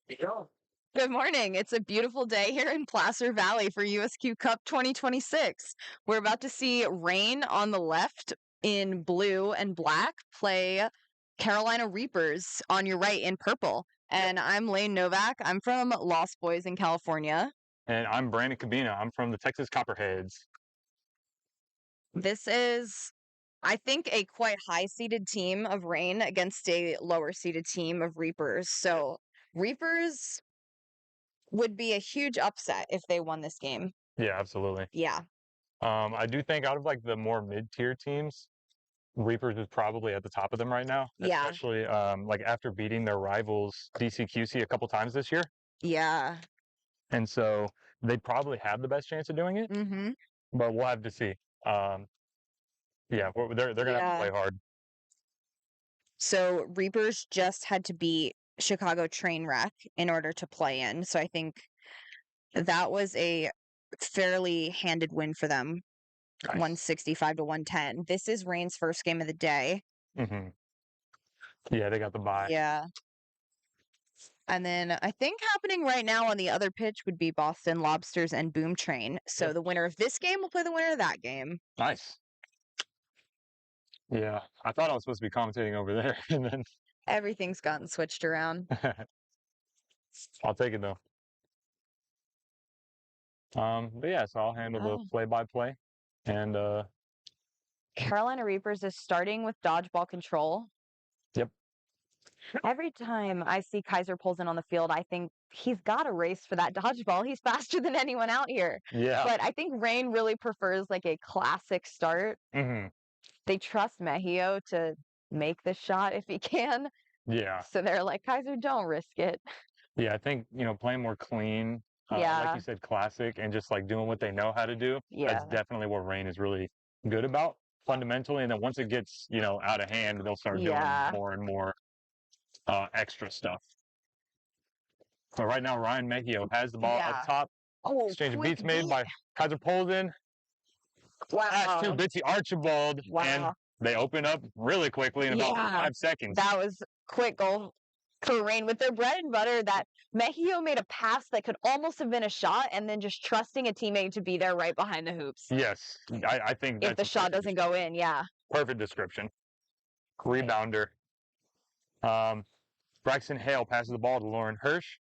Good morning. It's a beautiful day here in Placer Valley for USQ Cup 2026. We're about to see Rain on the left in blue and black play Carolina Reapers on your right in purple. And I'm Lane Novak. I'm from Lost Boys in California. And I'm Brandon Cabina. I'm from the Texas Copperheads. This is, I think, a quite high-seeded team of Rain against a lower-seeded team of Reapers. So Reapers would be a huge upset if they won this game. Yeah, absolutely. Yeah. I do think out of like the more mid-tier teams, Reapers is probably at the top of them right now. Yeah. Especially like after beating their rivals DCQC a couple times this year. Yeah. And so they probably have the best chance of doing it. Mm-hmm. But we'll have to see. Yeah, they're gonna have to play hard. So Reapers just had to beat Chicago Trainwreck in order to play in. So I think that was a fairly handed win for them. Nice. 165 to 110. This is Rain's first game of the day. Mm-hmm. Yeah, they got the bye. Yeah. And then I think happening right now on the other pitch would be Boston Lobsters and Boom Train. So the winner of this game will play the winner of that game. Nice. Yeah, I thought I was supposed to be commentating over there, and then Everything's gotten switched around. I'll take it though. But yeah, so I'll handle the play-by-play, and Carolina Reapers is starting with dodgeball control. Yep. Every time I see Kaiser pulls in on the field, I think he's got a race for that dodgeball. He's faster than anyone out here. Yeah. But I think Rain really prefers like a classic start. Mm-hmm. They trust Mejio to make the shot if he can. Yeah. So they're like, Kaiser, don't risk it. Yeah, I think, playing more clean, like Yeah. you said, classic, and just like doing what they know how to do. Yeah. That's definitely what Rain is really good about fundamentally. And then once it gets, out of hand, they'll start doing more and more extra stuff. So right now, Ryan Mejio has the ball up top. Oh, Exchange of quick beats made beat. by Kaiser Polden. Pass to Wow. Bitsy Archibald. And they open up really quickly in about 5 seconds. That was quick goal for Rain with their bread and butter. That Mejio made a pass that could almost have been a shot, and then just trusting a teammate to be there right behind the hoops. Yes, I think that's If the shot doesn't go in, perfect description. Rebounder. Braxton Hale passes the ball to Lauren Hirsch.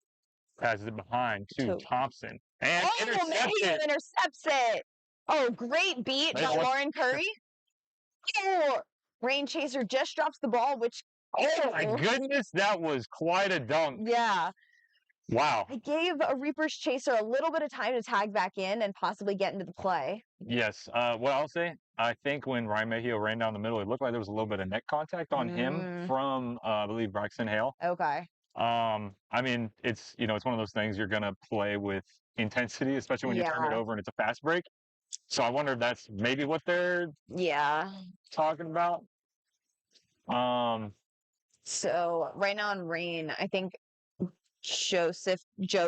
Passes it behind to Thompson. And Mejio intercepts it. Oh, great beat by Lauren Curry. Oh, Rain Chaser just drops the ball, which... Oh, my goodness. That was quite a dunk. Yeah. Wow. I gave a Reapers Chaser a little bit of time to tag back in and possibly get into the play. Yes. What I'll say, I think when Ryan Mejio ran down the middle, it looked like there was a little bit of neck contact on him from, I believe, Braxton Hale. Okay. I mean, it's it's one of those things you're gonna play with intensity, especially when you turn it over and it's a fast break. So I wonder if that's maybe what they're talking about. So right now in Rain, I think Joe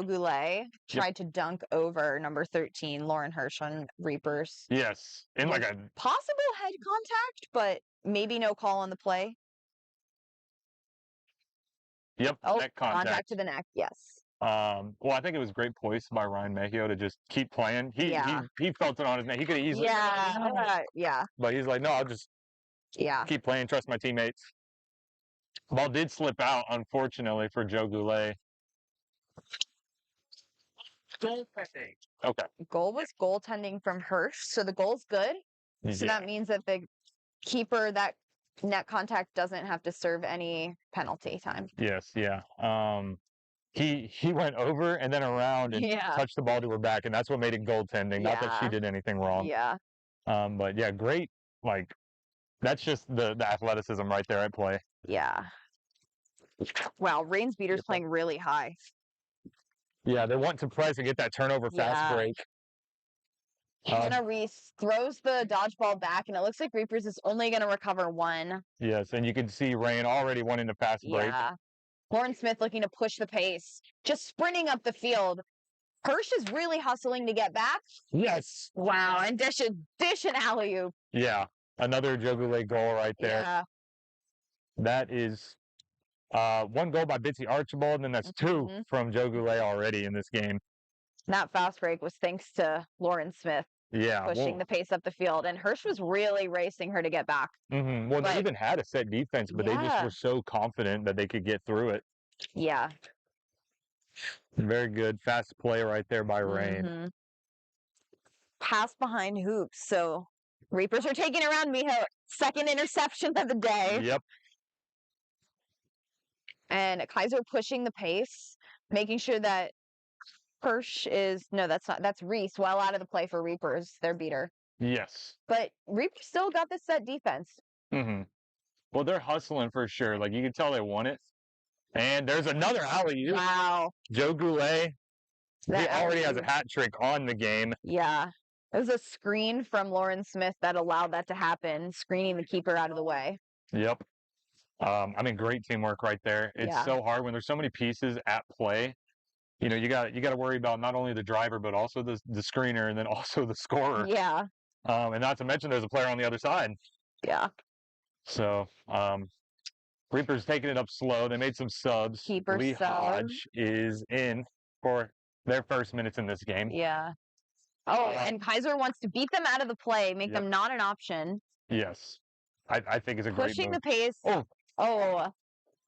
Goulet tried to dunk over number 13, Lauren Hirsch on Reapers. Yes, in like a possible head contact, but maybe no call on the play. Yep, neck contact to the neck. Yes. Well, I think it was great poise by Ryan Mejio to just keep playing. He felt it on his neck. He could have easily but he's like, no, I'll just keep playing, trust my teammates. Ball did slip out, unfortunately, for Joe Goulet. Okay. Goal was goaltending from Hirsch, so the goal's good. So that means that the keeper, that net contact doesn't have to serve any penalty time. Yes, yeah. He went over and then around and touched the ball to her back, and that's what made it goaltending. Not that she did anything wrong. Yeah. But yeah, great. Like, that's just the athleticism right there at play. Yeah. Wow, Rain's beater's playing really high. Yeah, they want to press and get that turnover fast break. Hannah Reese throws the dodgeball back, and it looks like Reapers is only going to recover one. Yes, and you can see Rain already wanting to fast break. Yeah. Lauren Smith looking to push the pace, just sprinting up the field. Hirsch is really hustling to get back. Yes. Wow, and dish and alley-oop. Yeah, another Joe Goulet goal right there. Yeah. That is One goal by Bitsy Archibald, and then that's two from Joe Goulet already in this game. That fast break was thanks to Lauren Smith. Yeah, pushing the pace up the field, and Hirsch was really racing her to get back. Well, they even had a set defense, but they just were so confident that they could get through it. Yeah. Very good. Fast play right there by Rain. Pass behind hoops. So Reapers are taking around Miho. Second interception of the day. Yep. And Kaiser pushing the pace, making sure that Hirsch is that's Reese well out of the play for Reapers, their beater. Yes. But Reapers still got the set defense. Well, they're hustling for sure. Like, you can tell they want it. And there's another alley-oop. Wow. Joe Goulet, he already has a hat trick on the game. Yeah. It was a screen from Lauren Smith that allowed that to happen, screening the keeper out of the way. Yep. I mean, great teamwork right there. It's so hard when there's so many pieces at play. You know, you got to worry about not only the driver, but also the screener, and then also the scorer. Yeah. And not to mention there's a player on the other side. Yeah. So, Reapers taking it up slow. They made some subs. Lee Hodge is in for their first minutes in this game. Yeah. Oh, and Kaiser wants to beat them out of the play, make them not an option. Yes. I think it's a great move. Pushing the pace. Oh.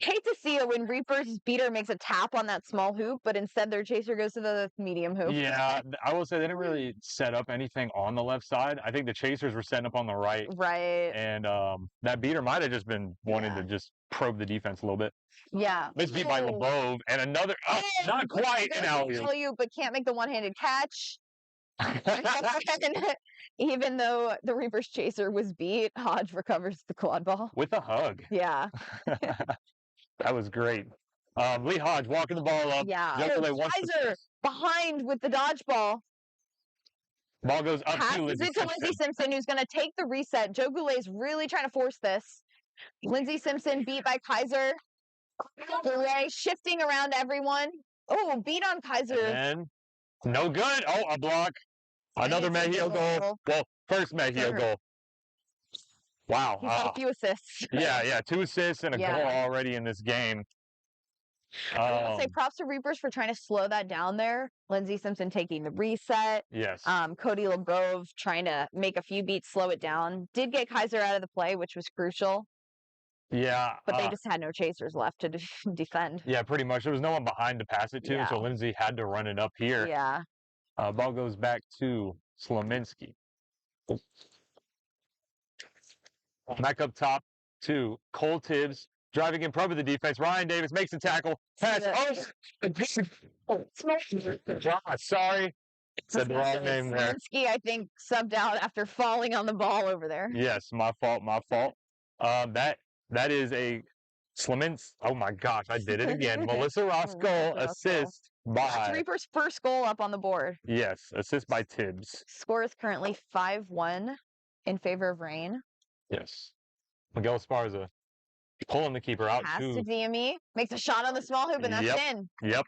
Hate to see it when Reaper's beater makes a tap on that small hoop, but instead their chaser goes to the medium hoop. Yeah, I will say they didn't really set up anything on the left side. I think the chasers were setting up on the right. Right. And that beater might have just been wanting to just probe the defense a little bit. Yeah. It's beat by LeBove, and another, not quite an alley-oop. But can't make the one-handed catch. Even though the Reaper's chaser was beat, Hodge recovers the quad ball. With a hug. Yeah. That was great. Lee Hodge walking the ball up. Yeah. Kaiser behind with the dodgeball. Ball goes up to Lindsey Simpson, who's going to take the reset. Joe Goulet's really trying to force this. Lindsey Simpson beat by Kaiser. Goulet shifting around everyone. Oh, beat on Kaiser. And no good. Oh, a block. Another Mejio goal. Well, first Mejio goal. Wow. He's got a few assists. Yeah. 2 assists and a goal already in this game. I'll say props to Reapers for trying to slow that down there. Lindsey Simpson taking the reset. Yes. Cody LeBove trying to make a few beats, slow it down. Did get Kaiser out of the play, which was crucial. Yeah. But they just had no chasers left to defend. Yeah, pretty much. There was no one behind to pass it to, so Lindsey had to run it up here. Yeah. Ball goes back to Slominski. Back up top to Cole Tibbs, driving in front of the defense. Ryan Davis makes a tackle. Pass. Sorry. Said the wrong name there. Slominski, I think, subbed out after falling on the ball over there. Yes, my fault. That is a Slominski. Oh my gosh, I did it again. Melissa Roscoe assist by Reaper's first goal up on the board. Yes, assist by Tibbs. Score is currently 5-1 in favor of Rain. Yes. Miguel Esparza pulling the keeper out. Pass to DME. Makes a shot on the small hoop, and that's in. Yep.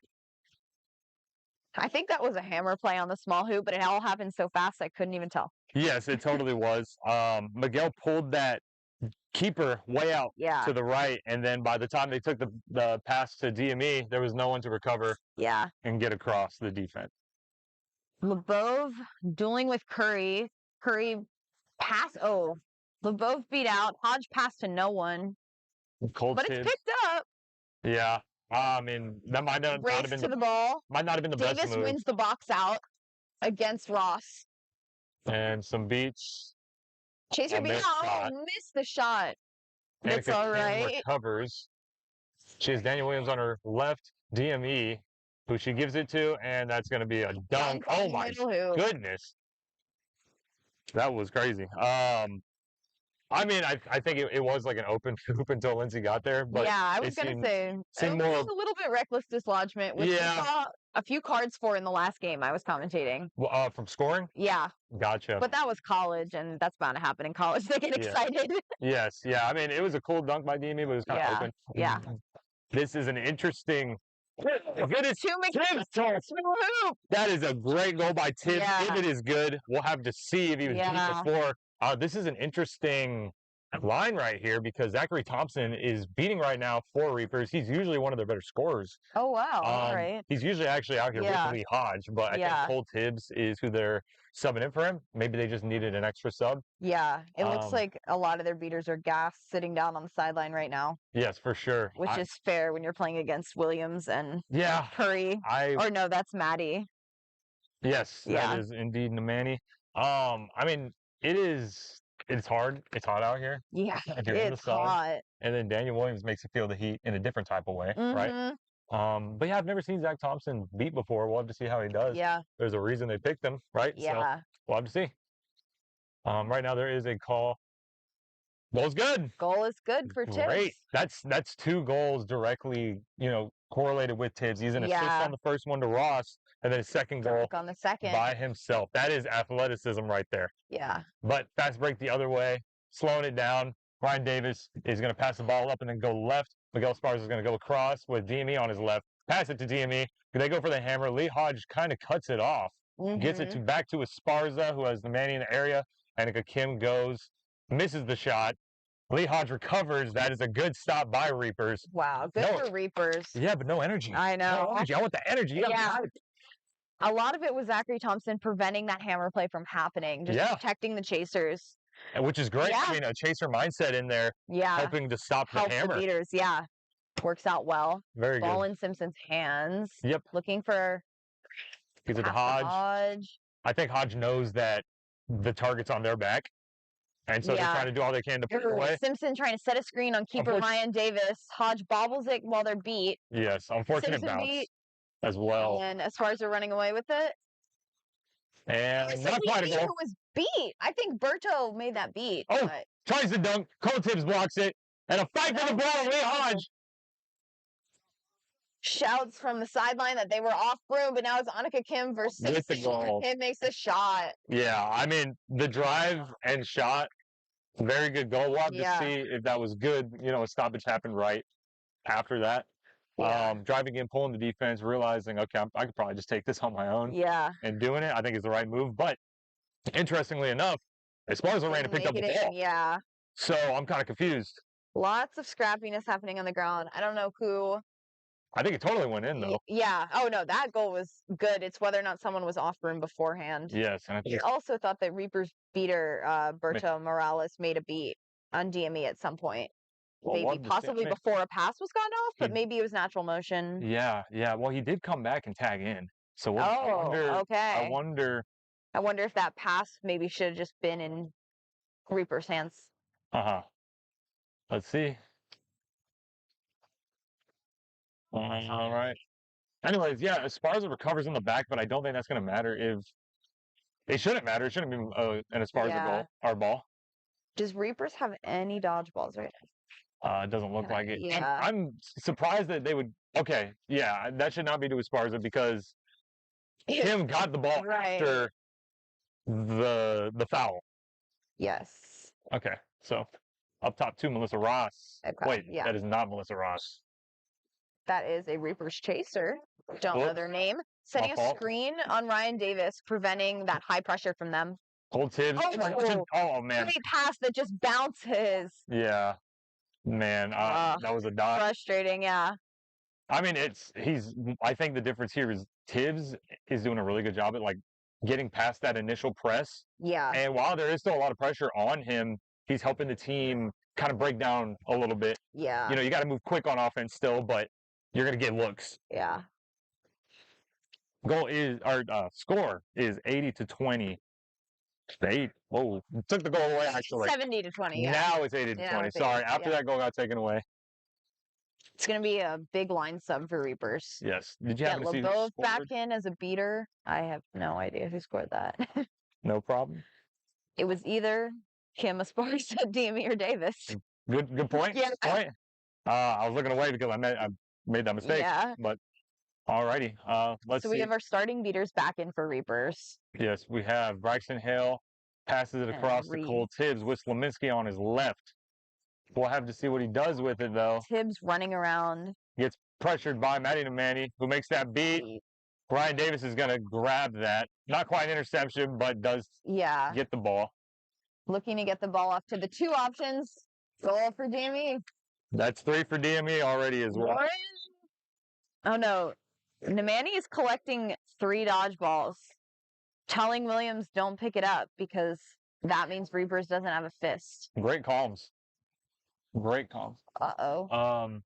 I think that was a hammer play on the small hoop, but it all happened so fast I couldn't even tell. Yes, it totally was. Miguel pulled that keeper way out to the right, and then by the time they took the pass to DME, there was no one to recover and get across the defense. LeBove dueling with Curry. Curry pass. Oh, LeBove beat out. Hodge passed to no one. But it's picked up. Yeah. I mean, that might not have been the ball. Might not have been the best move. Davis wins the box out against Ross. And some beats. Chaser beat out. Oh, missed the shot. That's all right. Recovers. She has Daniel Williams on her left. DME, who she gives it to, and that's going to be a dunk. Oh my goodness. That was crazy. I mean, I think it was like an open hoop until Lindsey got there. But yeah, I was going to say it was a little bit reckless dislodgement, which we saw a few cards for in the last game I was commentating. From scoring? Yeah. Gotcha. But that was college, and that's bound to happen in college. They get excited. Yes. Yeah. I mean, it was a cool dunk by DME, but it was kind of open. Yeah. This is an interesting. That is a great goal by Tibbs. If it is good, we'll have to see if he was deep before. This is an interesting line right here because Zachary Thompson is beating right now 4 Reapers. He's usually one of their better scorers. Oh, wow. All right. He's usually actually out here with Lee Hodge, but I think Cole Tibbs is who they're subbing in for him. Maybe they just needed an extra sub. Yeah, it looks like a lot of their beaters are gassed sitting down on the sideline right now. Yes, for sure. Which is fair when you're playing against Williams and Curry. Or no, that's Maddie. Yes, that is indeed Namani. I mean, it's hard. It's hot out here. Yeah, if you're in the sun. hot. And then Daniel Williams makes you feel the heat in a different type of way, right? But yeah, I've never seen Zach Thompson beat before. We'll have to see how he does. Yeah. There's a reason they picked him, right? Yeah. So we'll have to see. Right now there is a call. Goal's good. Goal is good for Tibbs. Great. That's 2 goals directly, correlated with Tibbs. He's an assist on the first one to Ross, and then a second goal on the second by himself. That is athleticism right there. Yeah. But fast break the other way, slowing it down. Ryan Davis is going to pass the ball up and then go left. Miguel Esparza is going to go across with DME on his left. Pass it to DME. They go for the hammer. Lee Hodge kind of cuts it off. Gets it back to Esparza, who has the man in the area. Annika Kim goes, misses the shot. Lee Hodge recovers. That is a good stop by Reapers. Wow, good for Reapers. Yeah, but no energy. I know. No energy. I want the energy. A lot of it was Zachary Thompson preventing that hammer play from happening, just protecting the chasers. Which is great. I mean, a chaser mindset in there, helping to stop the hammer. The beaters, works out well. Very Ball good. in Simpson's hands. Yep. Looking for Gives it to Hodge. I think Hodge knows that the target's on their back. And so they're trying to do all they can to put it away. Simpson trying to set a screen on keeper Ryan Davis. Hodge bobbles it while they're beat. Yes, unfortunate Simpson bounce beat, as well. And as far as they're running away with it. And not quite a goal. Who was beat. I think Berto made that beat. Oh, tries to dunk. Cole Tibbs blocks it. And a fight for the ball. Lee Hodge. Shouts from the sideline that they were off broom, but now it's Annika Kim versus with the goal. Kim makes a shot. Yeah, I mean, the drive and shot, very good goal. We'll have to see if that was good. A stoppage happened right after that. Driving in, pulling the defense, realizing, okay, I could probably just take this on my own. Yeah. And doing it, I think is the right move. But interestingly enough, Esparza ran to pick up the ball. Yeah. So I'm kind of confused. Lots of scrappiness happening on the ground. I don't know who. I think it totally went in, though. Yeah. Oh, no, that goal was good. It's whether or not someone was off room beforehand. Yes. And I also thought that Reaper's beater, Berto Morales, made a beat on DME at some point. Well, maybe possibly before a pass was gone off, but maybe it was natural motion. Yeah. Well, he did come back and tag in. So I wonder if that pass maybe should have just been in Reaper's hands. Let's see. All right. Anyways, Esparza recovers in the back, but I don't think that's going to matter it shouldn't matter. It shouldn't be an Esparza goal, our ball. Does Reapers have any dodgeballs right now? It doesn't look like it. Yeah. I'm surprised that they would. Okay, that should not be to Esparza because Kim got the ball after the foul. Yes. Okay, so up top 2, Melissa Ross. Okay. Wait, that is not Melissa Ross. That is a Reaper's chaser. Don't know their name. Setting a screen on Ryan Davis, preventing that high pressure from them. Cole Tibbs. Oh man. Great pass that just bounces. Yeah. Man, that was a dot. Frustrating, yeah. I mean, I think the difference here is Tibbs is doing a really good job at getting past that initial press. Yeah. And while there is still a lot of pressure on him, he's helping the team kind of break down a little bit. Yeah. You got to move quick on offense still, but you're going to get looks. Yeah. Score is 80-20. Took the goal away actually. 70-20. Yeah. Now it's 80-20. Sorry, after that goal got taken away. It's going to be a big line sub for Reapers. Yes. Did you happen to see both back in as a beater? I have no idea who scored that. No problem. It was either Kim Esparza, DME, or Davis. Good point. Yeah. Good point. I was looking away because I made that mistake. Yeah. But alrighty. Let's see. So we have our starting beaters back in for Reapers. Yes, we have Braxton Hale passes it across to Cole Tibbs with Slaminski on his left. We'll have to see what he does with it, though. Tibbs running around. Gets pressured by Maddie Namani, who makes that beat. Ryan Davis is going to grab that. Not quite an interception, but does get the ball. looking to get the ball off to the 2 options. Goal for DME. That's 3 for DME already as well. Oh no. Nemani is collecting 3 dodgeballs, telling Williams don't pick it up because that means Reapers doesn't have a fist. Great calms. Great calms. Uh-oh.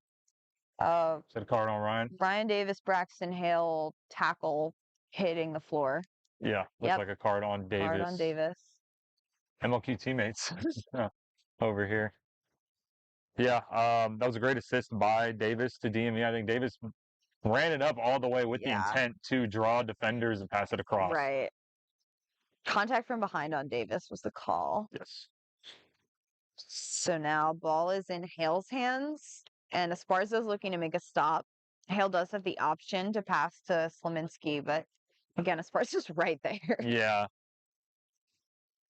Set a card on Ryan. Brian Davis, Braxton Hale tackle hitting the floor. Yeah, looks like a card on Davis. Card on Davis. MLQ teammates over here. Yeah, that was a great assist by Davis to DME. I think Davis ran it up all the way with the intent to draw defenders and pass it across. Right. Contact from behind on Davis was the call. Yes. So now ball is in Hale's hands, and Esparza is looking to make a stop. Hale does have the option to pass to Slominski, but again, Esparza's right there. Yeah.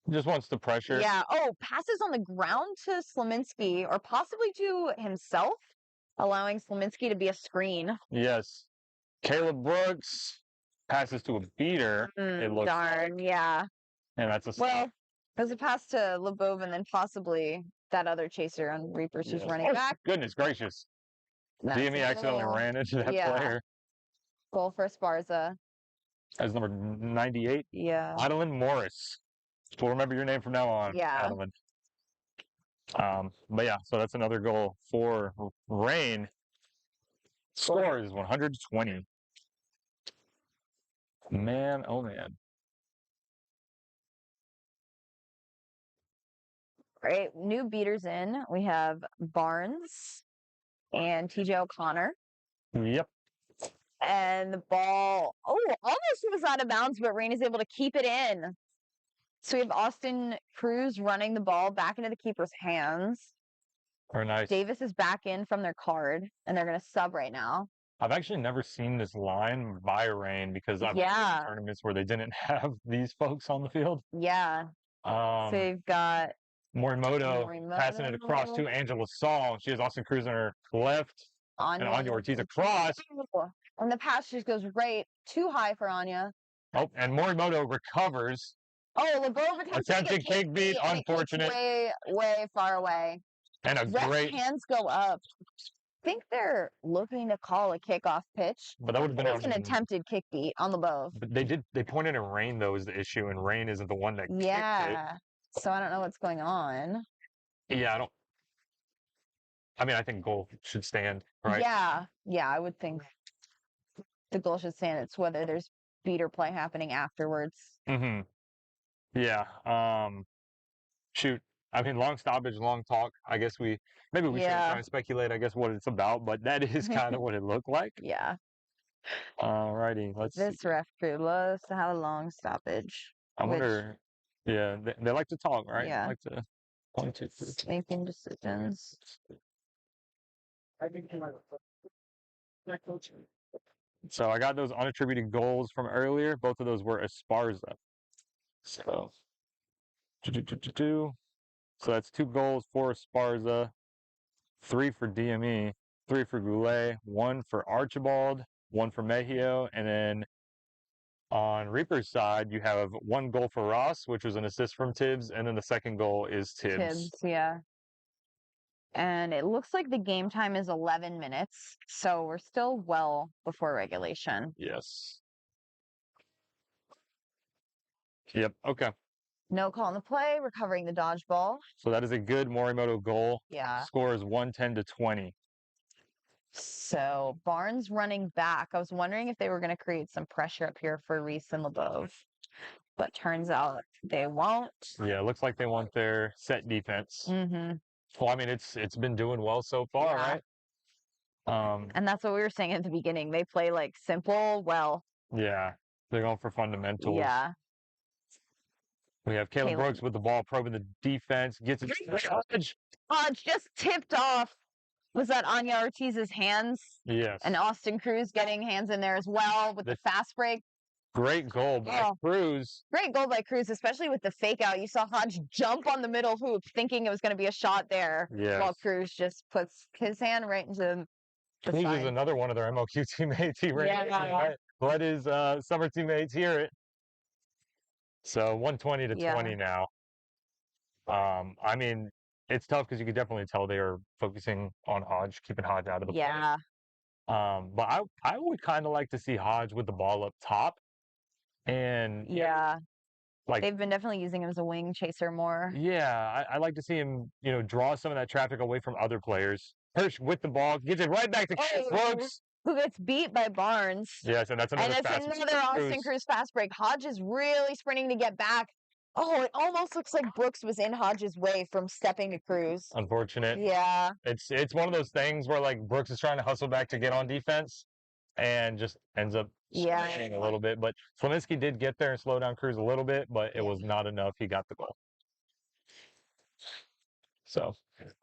Just wants the pressure. Yeah. Oh, passes on the ground to Slominski, or possibly to himself, allowing Slominski to be a screen. Yes. Caleb Brooks passes to a beater. It looks darn, yeah. And that's a stop. Well, there's a pass to Lebov and then possibly that other chaser on Reapers who's running back. Goodness gracious. DME accidentally ran into that player. Goal for Esparza. As number 98. Yeah. Adeline Morris. We'll remember your name from now on, Adeline. But yeah, so that's another goal for Rain. Score is 120. Man, oh man. Great. New beaters in. We have Barnes and TJ O'Connor. Yep. And the ball, almost was out of bounds, but Rain is able to keep it in. So we have Austin Cruz running the ball back into the keeper's hands. Very nice. Davis is back in from their card, and they're going to sub right now. I've actually never seen this line by Rain because I've been in tournaments where they didn't have these folks on the field. Yeah. So they've got Morimoto passing it across to Angela Song. She has Austin Cruz on her left. And Anya Ortiz across. And the pass just goes right too high for Anya. Oh, and Morimoto recovers. Oh, Lebov attempted kick beat, unfortunate. Way far away. And a great hands go up. I think they're looking to call a kickoff pitch. But that would have been an attempted kick beat on Lebov. But they pointed at Rain though is the issue, and Rain isn't the one that kicked it. So I don't know what's going on. Yeah, I think goal should stand, right? Yeah, I would think the goal should stand. It's whether there's beater play happening afterwards. Mm-hmm. Yeah. Shoot. Long stoppage, long talk. I guess maybe we shouldn't try and speculate, I guess, what it's about, but that is kind of what it looked like. Yeah. Alrighty, let's see. This ref crew loves to have a long stoppage. I wonder, they like to talk, right? Yeah. They like to point to making decisions. So I got those unattributed goals from earlier. Both of those were Esparza. So, so that's 2 goals for Esparza, 3 for DME, 3 for Goulet, 1 for Archibald, 1 for Mejio, and then on Reaper's side, you have 1 goal for Ross, which was an assist from Tibbs, and then the second goal is Tibbs. Yeah. And it looks like the game time is 11 minutes, so we're still well before regulation. Yes. Yep, okay. No call on the play, recovering the dodgeball. So that is a good Morimoto goal. Yeah. Score is 110-20. So Barnes running back. I was wondering if they were going to create some pressure up here for Reese and Lebov, but turns out they won't. Yeah, it looks like they want their set defense. Mm-hmm. Well, it's been doing well so far, right? And that's what we were saying at the beginning. They play simple, well. Yeah, they're going for fundamentals. Yeah. We have Caleb Brooks with the ball, probing the defense, gets it. Hodge just tipped off. Was that Anya Ortiz's hands? Yes. And Austin Cruz getting hands in there as well with the fast break. Great goal by Cruz. Great goal by Cruz, especially with the fake out. You saw Hodge jump on the middle hoop thinking it was going to be a shot there. Yes. While Cruz just puts his hand right into the Cruz side. is another one of their MLQ teammates. He let his summer teammates hear it. So 120-20 now. I mean, it's tough because you could definitely tell they are focusing on Hodge, keeping Hodge out of the play. Yeah. But I would kind of like to see Hodge with the ball up top, and Yeah. like They've been definitely using him as a wing chaser more. yeah, I like to see him, draw some of that traffic away from other players. Hirsch with the ball gives it right back to Brooks, who gets beat by Barnes. Yes, and that's another And it's fast another Austin Cruz fast break. Hodge is really sprinting to get back. Oh, it almost looks like Brooks was in Hodge's way from stepping to Cruz. Unfortunate. Yeah. It's one of those things where like Brooks is trying to hustle back to get on defense and just ends up swinging a little bit. But Slominski did get there and slow down Cruz a little bit, but it was not enough. He got the goal. So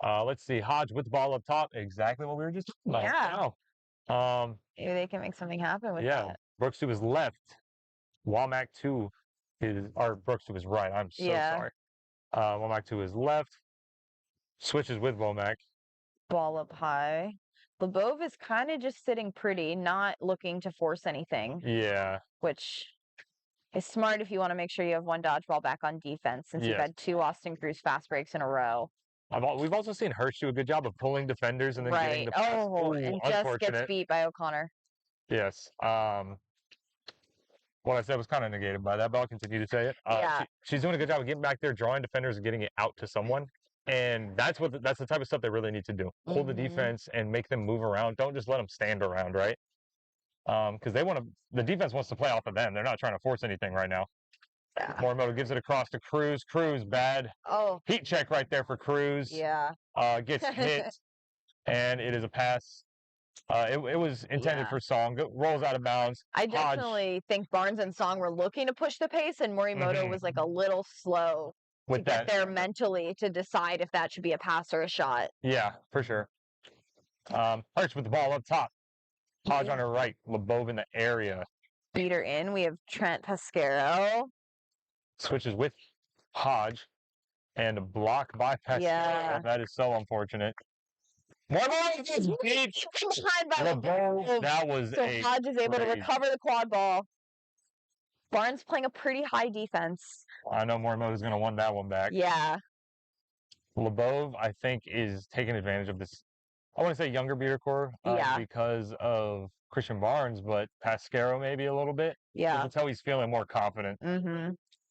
let's see. Hodge with the ball up top. Exactly what we were just talking about. Yeah. Wow. Maybe they can make something happen with that. Brooks to his left. Womack to Brooks to his right. I'm so sorry. Womack to his left. Switches with Womack. Ball up high. Lebov is kind of just sitting pretty, not looking to force anything. Yeah. Which is smart if you want to make sure you have one dodgeball back on defense, since you've had 2 Austin Cruz fast breaks in a row. We've also seen Hirsch do a good job of pulling defenders and then getting the pass. And just gets beat by O'Connor. Yes. What I said was kind of negated by that, but I'll continue to say it. She's doing a good job of getting back there, drawing defenders, and getting it out to someone. And that's the type of stuff they really need to do. Hold the defense and make them move around. Don't just let them stand around, right? Because the defense wants to play off of them. They're not trying to force anything right now. Morimoto gives it across to Cruz. Cruz, bad. Heat check right there for Cruz. Yeah. Gets hit, and it is a pass. It was intended for Song. Rolls out of bounds. I definitely think Barnes and Song were looking to push the pace, and Morimoto was like a little slow to get there mentally to decide if that should be a pass or a shot. Yeah, for sure. Hirsch with the ball up top. Hodge on her right. Lebov in the area. Beater in. We have Trent Pasquero. Switches with Hodge. And a block by Pasquero. Yeah. That is so unfortunate. Lebov beat Lebov. That was so Hodge is able to recover the quad ball. Barnes playing a pretty high defense. I know Morimoto's going to want that one back. Yeah. Lebov, I think, is taking advantage of this. I want to say younger beater core because of Christian Barnes, but Pasquero maybe a little bit. Yeah. You can tell he's feeling more confident.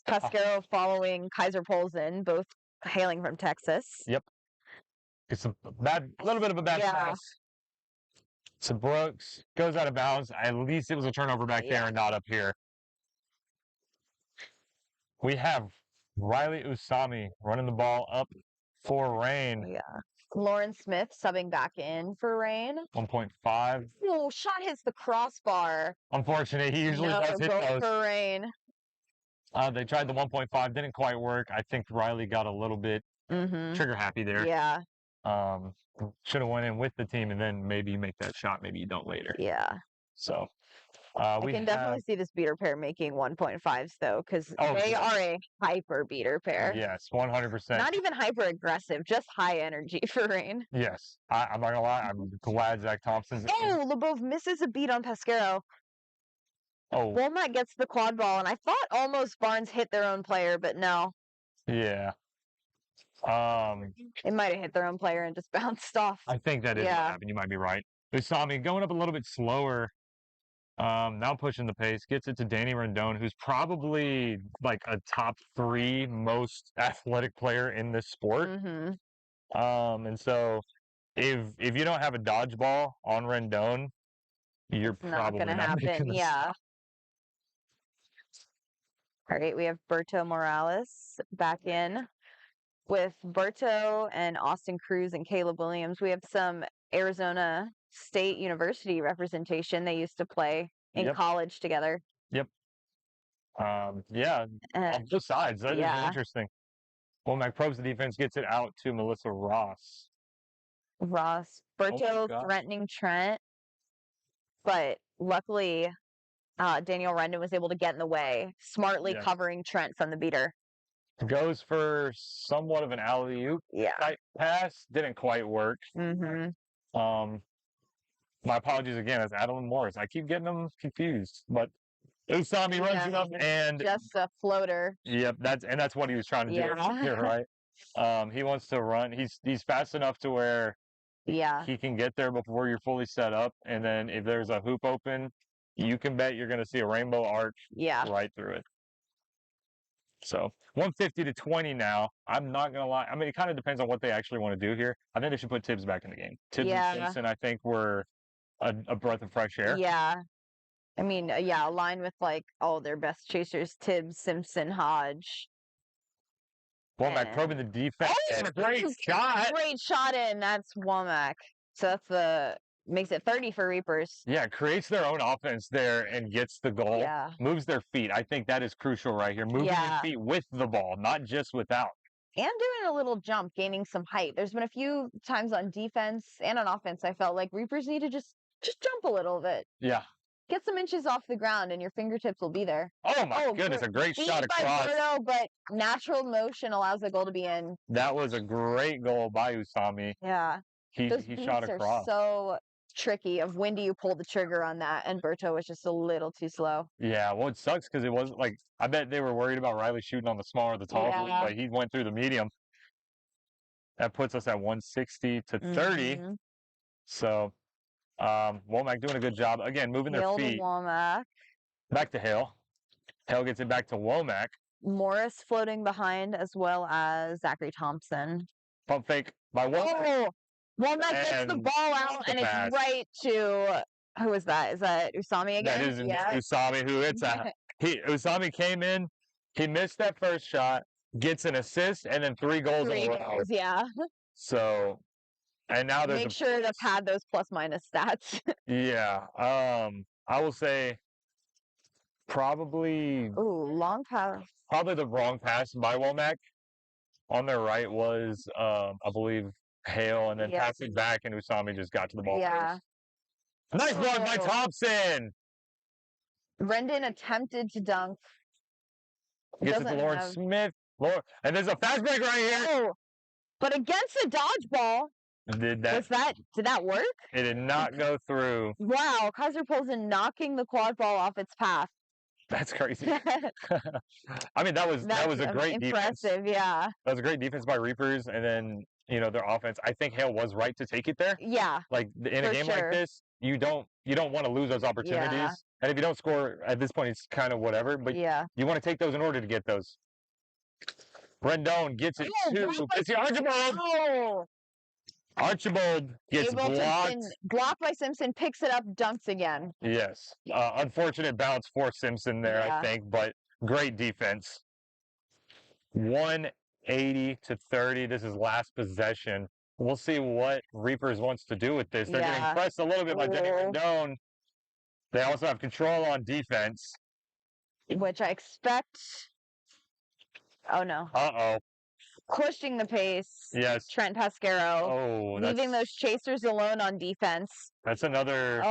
Pasquero following Kaiser Polzin, both hailing from Texas. Yep. It's a little bit of a bad pass. So Brooks goes out of bounds. At least it was a turnover back there and not up here. We have Riley Usami running the ball up for Rain. Yeah. Lauren Smith subbing back in for Rain. 1.5. Oh, shot hits the crossbar. Unfortunate. He usually does hit those. For Rain. They tried the 1.5. Didn't quite work. I think Riley got a little bit trigger happy there. Yeah. Should have went in with the team and then maybe make that shot. Maybe you don't later. Yeah. So we can definitely see this beater pair making 1.5s though, because they are a hyper beater pair. Yes, 100%. Not even hyper aggressive, just high energy for Rain. Yes, I'm not gonna lie. I'm glad Zach Thompson's. Oh, Lebov misses a beat on Pasquero. Oh, Womack gets the quad ball, and I thought almost Barnes hit their own player, but no. Yeah. It might have hit their own player and just bounced off. I think that is what happened. You might be right. Usami going up a little bit slower. Now pushing the pace, gets it to Danny Rendon, who's probably like a top 3 most athletic player in this sport. And so if you don't have a dodgeball on Rendon, you're probably not making the shot. All right, we have Berto Morales back in with Berto and Austin Cruz and Caleb Williams. We have some Arizona State University representation. They used to play in college together. Yep. On both sides. That is interesting. Womack probes the defense, gets it out to Melissa Ross. Berto threatening Trent, but luckily Daniel Rendon was able to get in the way, smartly covering Trent from the beater. Goes for somewhat of an alley-oop pass. Didn't quite work. My apologies again. That's Adeline Morris. I keep getting them confused. But Usami runs it up and just a floater. Yep, that's what he was trying to do here, right? He wants to run. He's fast enough to where he can get there before you're fully set up. And then if there's a hoop open, you can bet you're going to see a rainbow arch right through it. So 150 to 20 now. I'm not going to lie. I mean, it kind of depends on what they actually want to do here. I think they should put Tibbs back in the game. Tibbs and Simpson, I think, were a breath of fresh air. Yeah. I mean, aligned with like all their best chasers, Tibbs, Simpson, Hodge. Womack probing the defense. Oh, great shot. Great shot in. That's Womack. So that's makes it 30 for Reapers. Yeah, creates their own offense there and gets the goal. Yeah. Moves their feet. I think that is crucial right here. Moving your feet with the ball, not just without. And doing a little jump, gaining some height. There's been a few times on defense and on offense I felt like Reapers need to just jump a little bit. Yeah. Get some inches off the ground and your fingertips will be there. Oh my goodness, a great shot across. By but natural motion allows the goal to be in. That was a great goal by Usami. Yeah. He shot across. Are so tricky of when do you pull the trigger on that, and Berto was just a little too slow. Yeah, well, it sucks because it wasn't like, I bet they were worried about Riley shooting on the small or the tall, but he went through the medium. That puts us at 160 to 30. So Womack doing a good job. Again, moving their feet. Womack. Back to Hale. Hale gets it back to Womack. Morris floating behind as well as Zachary Thompson. Pump fake by Womack. Oh, Womack gets the ball out and it's right to, who is that? Is that Usami again? That is Usami who it's at. Usami came in, he missed that first shot, gets an assist, and then 3 goals in a row. Yeah. So, and now there's make sure to pad those plus minus stats. Yeah. I will say probably long pass. Probably the wrong pass by Womack. On their right was I believe Hale, and then passing back, and Usami just got to the ball first. Nice block by Thompson. Brendan attempted to dunk. Gets it to Lauren Smith. And there's a fast break right here. Oh, but against the dodgeball. Did that work? It did not go through. Wow, Kaiser Polson knocking the quad ball off its path. That's crazy. I mean, that was a great defense. Impressive, yeah. That was a great defense by Reapers, and then their offense. I think Hale was right to take it there. Yeah. Like in a game like this, you don't want to lose those opportunities. Yeah. And if you don't score at this point, it's kind of whatever. But you want to take those in order to get those. Rendon gets it to Archibald. Oh. Archibald gets blocked. Blocked by Simpson, picks it up, dunks again. Yes. Unfortunate bounce for Simpson there, I think, but great defense. 180 to 30. This is last possession. We'll see what Reapers wants to do with this. They're getting pressed a little bit by Denny Rendon. They also have control on defense. Which I expect. Oh, no. Uh-oh. Pushing the pace. Yes. Trent Pasquero. Oh, leaving those chasers alone on defense. That's another.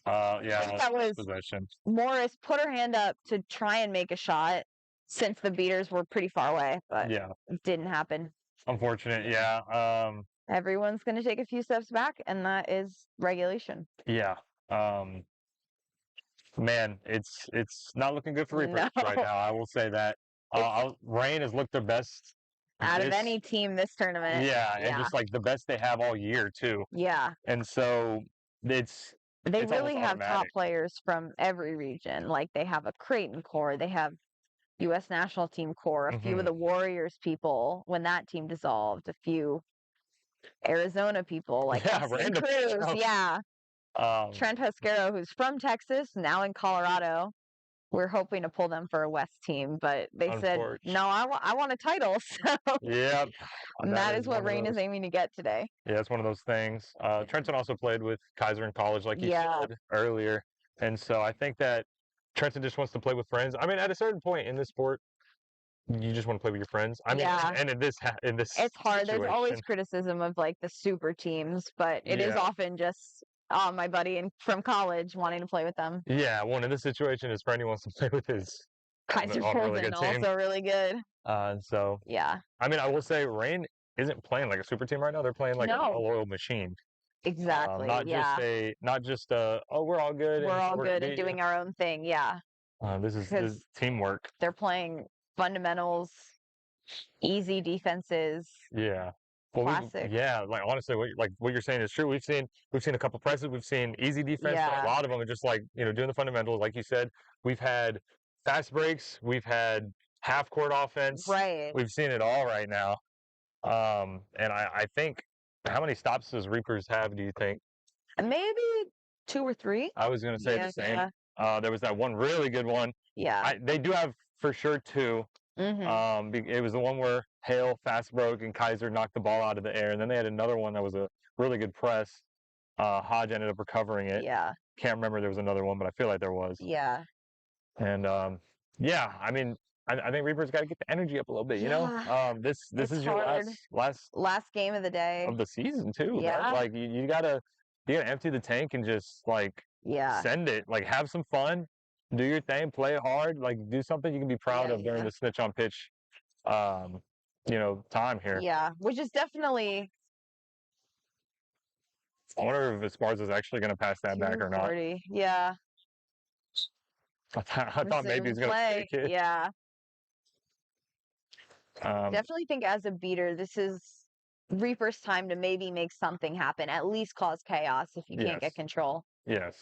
That was possession. Morris put her hand up to try and make a shot since the beaters were pretty far away, but it didn't happen. Unfortunate, yeah. Everyone's going to take a few steps back, and that is regulation. Yeah. Man, it's not looking good for Reapers right now. I will say that. Rain has looked their best out of any team this tournament. Yeah, and just like the best they have all year too. Yeah. And so they really have top players from every region. Like they have a Creighton core, they have U.S. national team core, a few of the Warriors people when that team dissolved, a few Arizona people like random Cruz, Trent Pasquero, who's from Texas, now in Colorado. We're hoping to pull them for a West team, but they said, no, I want a title. So yep. that is what Rain is aiming to get today. Yeah, it's one of those things. Trenton also played with Kaiser in college, like you said earlier. And so I think that Trenton just wants to play with friends. I mean, at a certain point in this sport, you just want to play with your friends. I mean, and in this it's hard. There's always criticism of like the super teams, but it is often just my buddy from college wanting to play with them. Yeah, well, in this situation, his friend he wants to play with his Kaiser Polson, also really good. So I mean, I will say Rain isn't playing like a super team right now. They're playing like a loyal machine. Exactly. Not just we're all good. We're all good and doing our own thing. Yeah. This is teamwork. They're playing fundamentals, Easy defenses. Yeah. Well, Classic. like honestly, what you're saying is true. We've seen a couple presses. We've seen easy defense. But a lot of them are just like doing the fundamentals, like you said. We've had fast breaks. We've had half court offense. Right. We've seen it all right now. And I think, how many stops does Reapers have? Do you think? Maybe 2 or 3. I was gonna say the same. There was that one really good one. Yeah. They do have for sure 2. It was the one where Hale fast broke and Kaiser knocked the ball out of the air, and then they had another one that was a really good press. Hodge ended up recovering it. Yeah. Can't remember there was another one, but I feel like there was. Yeah. And yeah, I mean, I think Reapers got to get the energy up a little bit. This is your last game of the day of the season too. Yeah. Right? Like you gotta empty the tank and just like send it. Like have some fun. Do your thing, play hard, like do something you can be proud of during the snitch on pitch, time here. Yeah, which is definitely. I wonder if Esparza is actually going to pass that back or not. Yeah. I thought maybe he's going to take it. Yeah. Definitely think as a beater, this is Reaper's time to maybe make something happen, at least cause chaos if you can't get control. Yes.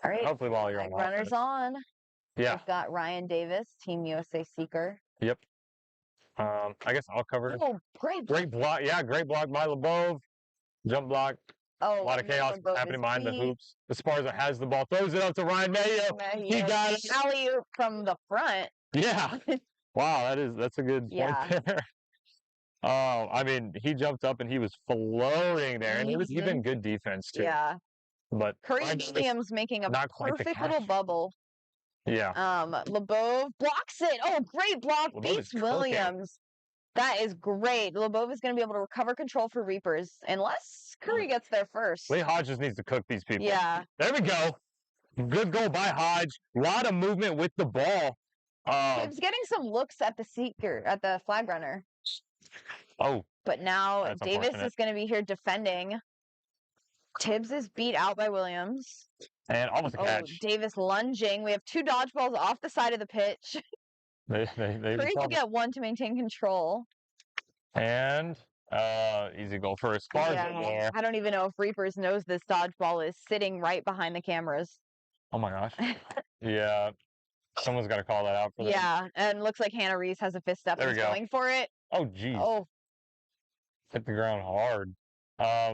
All right. Hopefully while you're on runners on. Yeah. We've got Ryan Davis, Team USA Seeker. Yep. I guess I'll cover it. Oh, great block. Yeah, great block by LeBeau. Jump block. Oh, a lot of chaos happening behind the hoops. Esparza has the ball, throws it up to Ryan Mayo. He got it. Alley-oop from the front. Yeah. Wow, that's a good point there. Oh, I mean, he jumped up and he was floating there, and he was even good defense too. Yeah. But Creighton Williams making a perfect little bubble. Yeah. LeBeau blocks it. Oh, great block. Beats Williams. That is great. LeBeau is going to be able to recover control for Reapers unless Curry gets there first. Lee Hodge just needs to cook these people. Yeah. There we go. Good goal by Hodge. A lot of movement with the ball. He's getting some looks at the seeker, at the flag runner. Oh. But now Davis is going to be here defending. Tibbs is beat out by Williams. And almost a catch. Davis lunging. We have 2 dodgeballs off the side of the pitch. They Curry get one to maintain control. And easy goal for Esparza there. I don't even know if Reapers knows this dodgeball is sitting right behind the cameras. Oh my gosh. Yeah. Someone's got to call that out for them. Yeah, and looks like Hannah Reese has a fist up and going for it. Oh, geez. Oh. Hit the ground hard.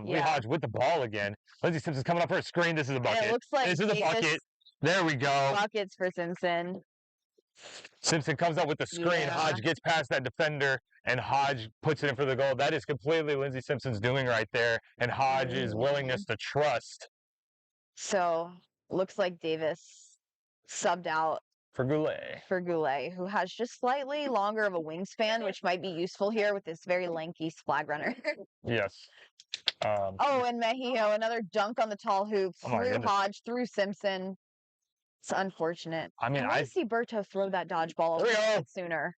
Lee Hodge with the ball again. Lindsey Simpson's coming up for a screen. This is a bucket. It looks like this is a bucket. There we go. Buckets for Simpson. Simpson comes up with the screen. Hodge gets past that defender, and Hodge puts it in for the goal. That is completely Lindsey Simpson's doing right there, and Hodge's willingness to trust. So, looks like Davis subbed out for Goulet, who has just slightly longer of a wingspan, which might be useful here with this very lanky flag runner. Yes. And Mejio, another dunk on the tall hoop through Hodge, through Simpson. It's unfortunate. I mean, I see Berto throw that dodgeball a little bit sooner.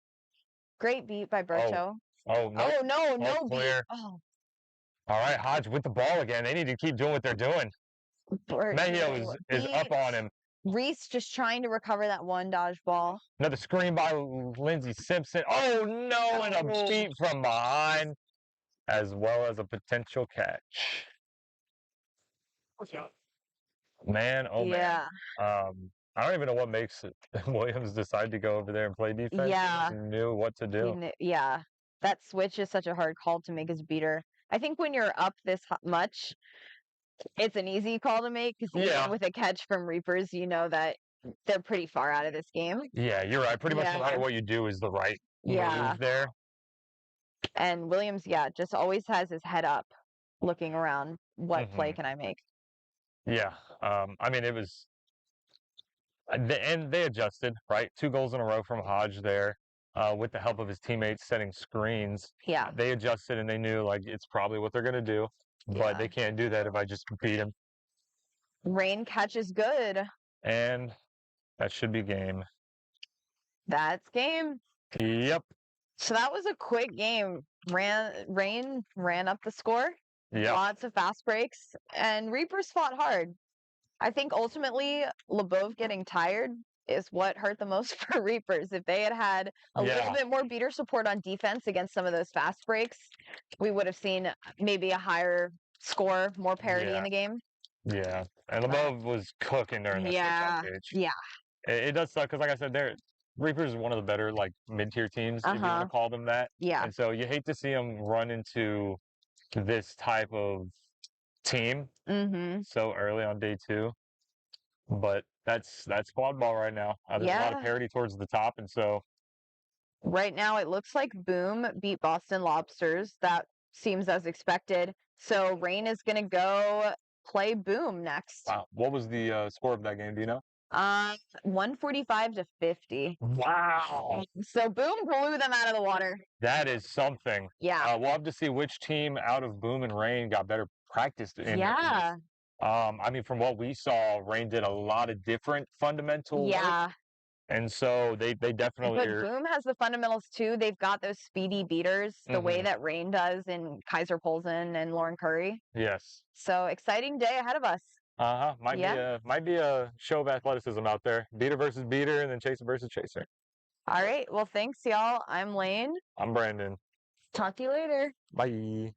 Great beat by Berto. No clear. beat. Oh. All right, Hodge with the ball again. They need to keep doing what they're doing. Mejio is up on him. Reese just trying to recover that one dodgeball. Another screen by Lindsey Simpson. Oh no, and a beat from behind, as well as a potential catch. Man, oh man. I don't even know what makes Williams decide to go over there and play defense. Yeah. He knew what to do. That switch is such a hard call to make as a beater. I think when you're up this much, it's an easy call to make because even with a catch from Reapers, you know that they're pretty far out of this game. Yeah, you're right. Pretty much no matter what you do is the right move there. And Williams, just always has his head up looking around. What play can I make? Yeah. I mean, it was... And they adjusted, right? 2 goals in a row from Hodge there with the help of his teammates setting screens. Yeah. They adjusted and they knew, like, it's probably what they're going to do. But they can't do that if I just beat him. Rain catches good. And that should be game. That's game. Yep. So that was a quick game. Rain ran up the score. Yeah. Lots of fast breaks. And Reapers fought hard. I think ultimately LeBeau getting tired is what hurt the most for Reapers. If they had had a little bit more beater support on defense against some of those fast breaks, we would have seen maybe a higher score, more parity in the game. Yeah, and LeBeau was cooking during the switch on pitch. Yeah. It does suck because, like I said, Reapers is one of the better like mid-tier teams, if you want to call them that. Yeah. And so you hate to see them run into this type of team so early on day 2. But that's Quadball right now. There's a lot of parity towards the top, and so right now it looks like Boom beat Boston Lobsters. That seems as expected. So Rain is going to go play Boom next. Wow. What was the score of that game? Do you know? 145 to 50. Wow. So Boom blew them out of the water. That is something. Yeah. We'll have to see which team out of Boom and Rain got better practice in. Yeah. I mean, from what we saw, Rain did a lot of different fundamental work. And so they definitely. But Boom has the fundamentals too. They've got those speedy beaters, the way that Rain does in Kaiser Polson and Lauren Curry. Yes. So exciting day ahead of us. Might be a show of athleticism out there. Beater versus beater, and then chaser versus chaser. All right. Well, thanks, y'all. I'm Lane. I'm Brandon. Talk to you later. Bye.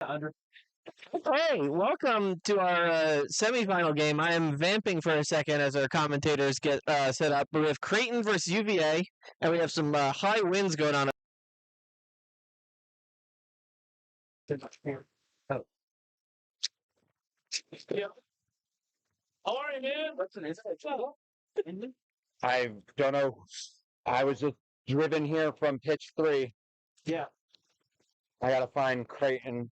Hey, welcome to our semifinal game. I am vamping for a second as our commentators get set up. We have Creighton versus UVA, and we have some high winds going on. How are you, man? I don't know. I was just driven here from pitch 3. Yeah. I gotta find Creighton.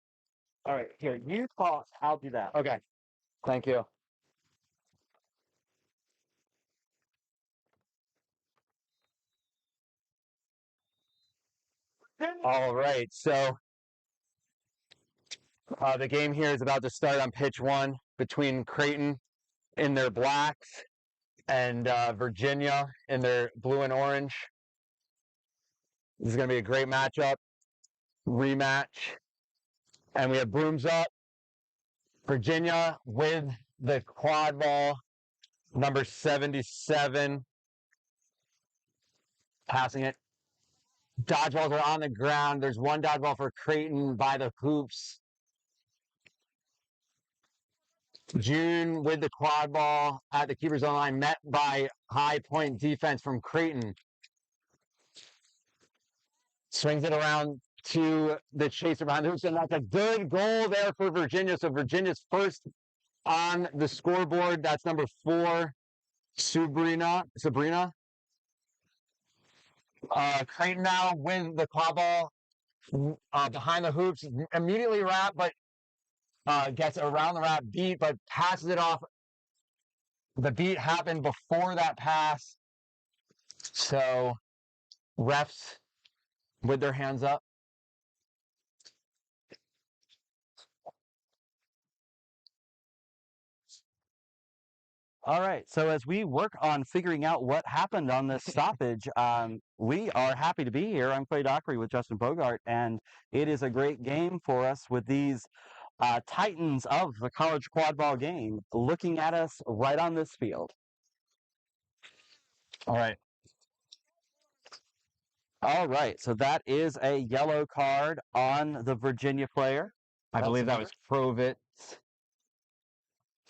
All right, here, you call. I'll do that. Okay. Thank you. All right, so the game here is about to start on pitch 1 between Creighton in their blacks and Virginia in their blue and orange. This is going to be a great matchup, rematch. And we have brooms up. Virginia with the quad ball, number 77, passing it. Dodgeballs are on the ground. There's one dodgeball for Creighton by the hoops. June with the quad ball at the keeper's own line, met by high point defense from Creighton. Swings it around to the chaser behind the hoops, and that's a good goal there for Virginia. So Virginia's first on the scoreboard. That's number 4, Sabrina. Creighton now with the quad ball behind the hoops, immediately wrapped, but gets around the wrap, beat, but passes it off. The beat happened before that pass. So refs with their hands up. All right, so as we work on figuring out what happened on this stoppage, we are happy to be here. I'm Clay Dockery with Justin Bogart, and it is a great game for us with these titans of the college quad ball game looking at us right on this field. All right. All right, so that is a yellow card on the Virginia player. I believe that was Provitz,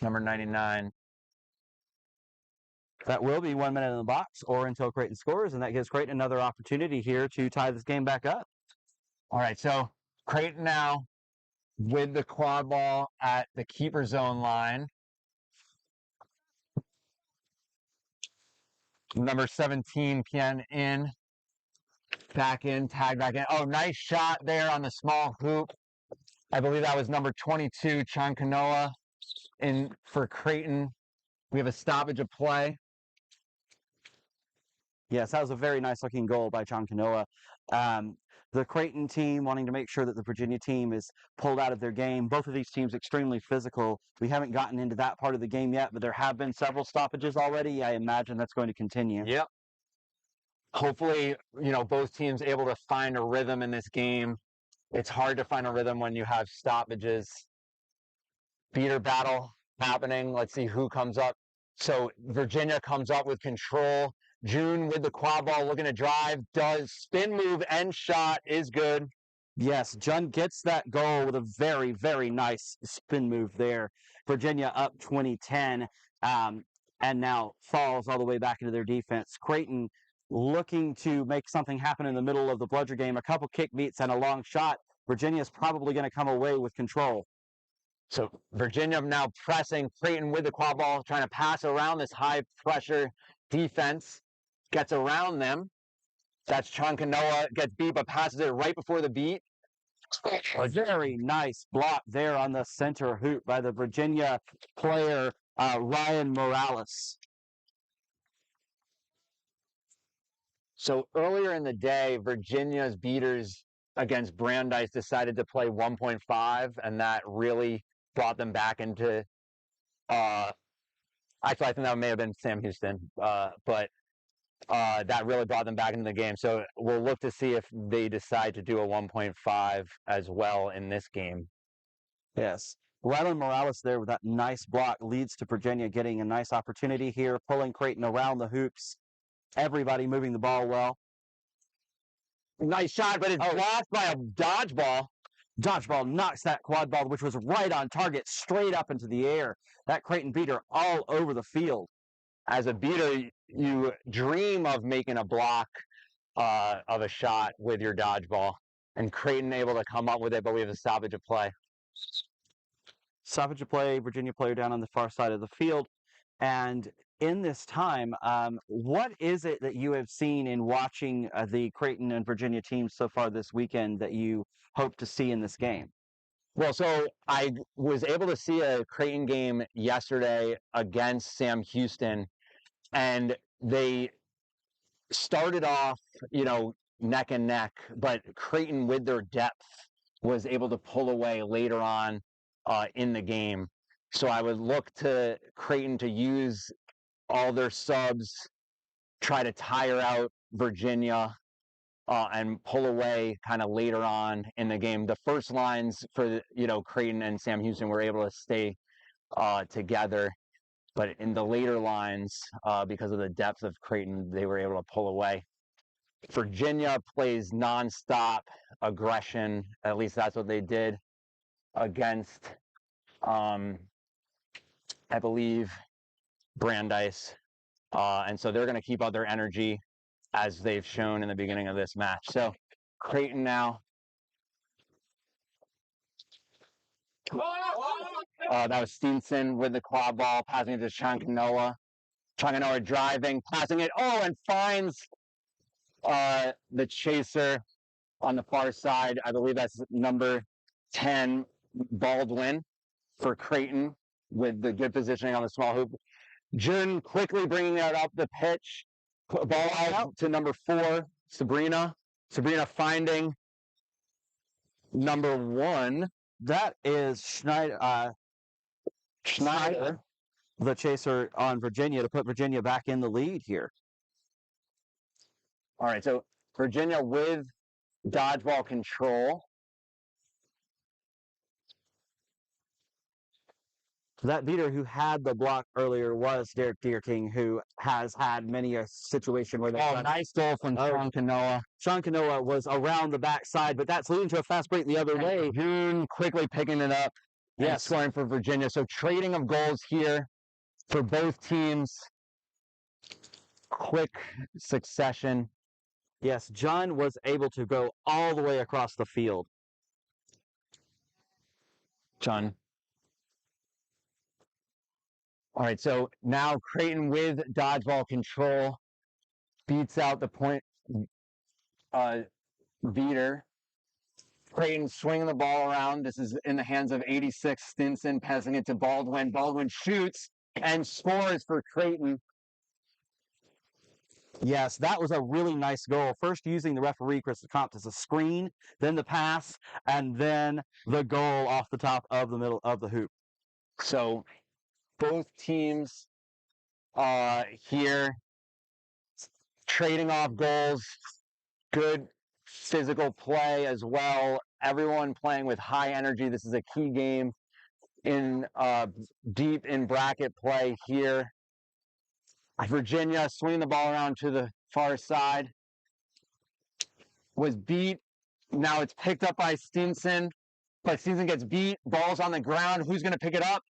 number 99. That will be 1 minute in the box or until Creighton scores, and that gives Creighton another opportunity here to tie this game back up. All right, so Creighton now with the quad ball at the keeper zone line. Number 17, Pian in. Back in, tag back in. Oh, nice shot there on the small hoop. I believe that was number 22, Chankanoa, in for Creighton. We have a stoppage of play. Yes, that was a very nice looking goal by Chankanoa. The Creighton team wanting to make sure that the Virginia team is pulled out of their game. Both of these teams extremely physical. We haven't gotten into that part of the game yet, but there have been several stoppages already. I imagine that's going to continue. Yep. Hopefully, both teams able to find a rhythm in this game. It's hard to find a rhythm when you have stoppages. Beater battle happening. Let's see who comes up. So Virginia comes up with control. June with the quad ball looking to drive. Does spin move and shot is good. Yes, Jun gets that goal with a very, very nice spin move there. Virginia up 20-10 and now falls all the way back into their defense. Creighton looking to make something happen in the middle of the bludger game. A couple kick beats and a long shot. Virginia's probably going to come away with control. So Virginia now pressing Creighton with the quad ball, trying to pass around this high pressure defense. Gets around them. That's Chankanoa, gets beat, but passes it right before the beat. A very nice block there on the center hoop by the Virginia player, Ryan Morales. So earlier in the day, Virginia's beaters against Brandeis decided to play 1.5, and that really brought them back into actually, I think that may have been Sam Houston, but that really brought them back into the game. So we'll look to see if they decide to do a 1.5 as well in this game. Yes. Rylan Morales there with that nice block leads to Virginia getting a nice opportunity here, pulling Creighton around the hoops. Everybody moving the ball well. Nice shot, but it's blocked by a dodgeball. Dodgeball knocks that quad ball, which was right on target, straight up into the air. That Creighton beater all over the field. As a beater, you dream of making a block of a shot with your dodgeball. And Creighton able to come up with it, but we have a stoppage of play. Stoppage of play, Virginia player down on the far side of the field. And in this time, what is it that you have seen in watching the Creighton and Virginia teams so far this weekend that you hope to see in this game? Well, so I was able to see a Creighton game yesterday against Sam Houston, and they started off, neck and neck, but Creighton, with their depth, was able to pull away later on in the game. So I would look to Creighton to use all their subs, try to tire out Virginia, and pull away kind of later on in the game. The first lines for Creighton and Sam Houston were able to stay together, but in the later lines, because of the depth of Creighton, they were able to pull away. Virginia plays nonstop aggression. At least that's what they did against, I believe, Brandeis. And so they're going to keep up their energy as they've shown in the beginning of this match. So Creighton now. That was Steenson with the quad ball, passing it to Chankanoa. Chankanoa driving, passing it, and finds the chaser on the far side. I believe that's number 10, Baldwin, for Creighton, with the good positioning on the small hoop. Jun quickly bringing it up the pitch. Ball out to number 4, Sabrina. Sabrina finding number 1. That is Schneider, the chaser on Virginia, to put Virginia back in the lead here. All right, so Virginia with dodgeball control. That beater who had the block earlier was Derek Deerking, who has had many a situation where they nice goal from Sean Kanoa. Sean Kanoa was around the backside, but that's leading to a fast break the other way. June quickly picking it up. Yes, scoring for Virginia. So trading of goals here for both teams. Quick succession. Yes, John was able to go all the way across the field. John. All right, so now Creighton with dodgeball control beats out the point beater. Creighton swinging the ball around. This is in the hands of 86 Stinson, passing it to Baldwin. Baldwin shoots and scores for Creighton. Yes, that was a really nice goal. First using the referee, Chris Compt, as a screen, then the pass, and then the goal off the top of the middle of the hoop. So both teams here trading off goals, good physical play as well. Everyone playing with high energy. This is a key game in deep in bracket play here. Virginia swinging the ball around to the far side. Was beat. Now it's picked up by Stinson, but Stinson gets beat. Ball's on the ground. Who's going to pick it up?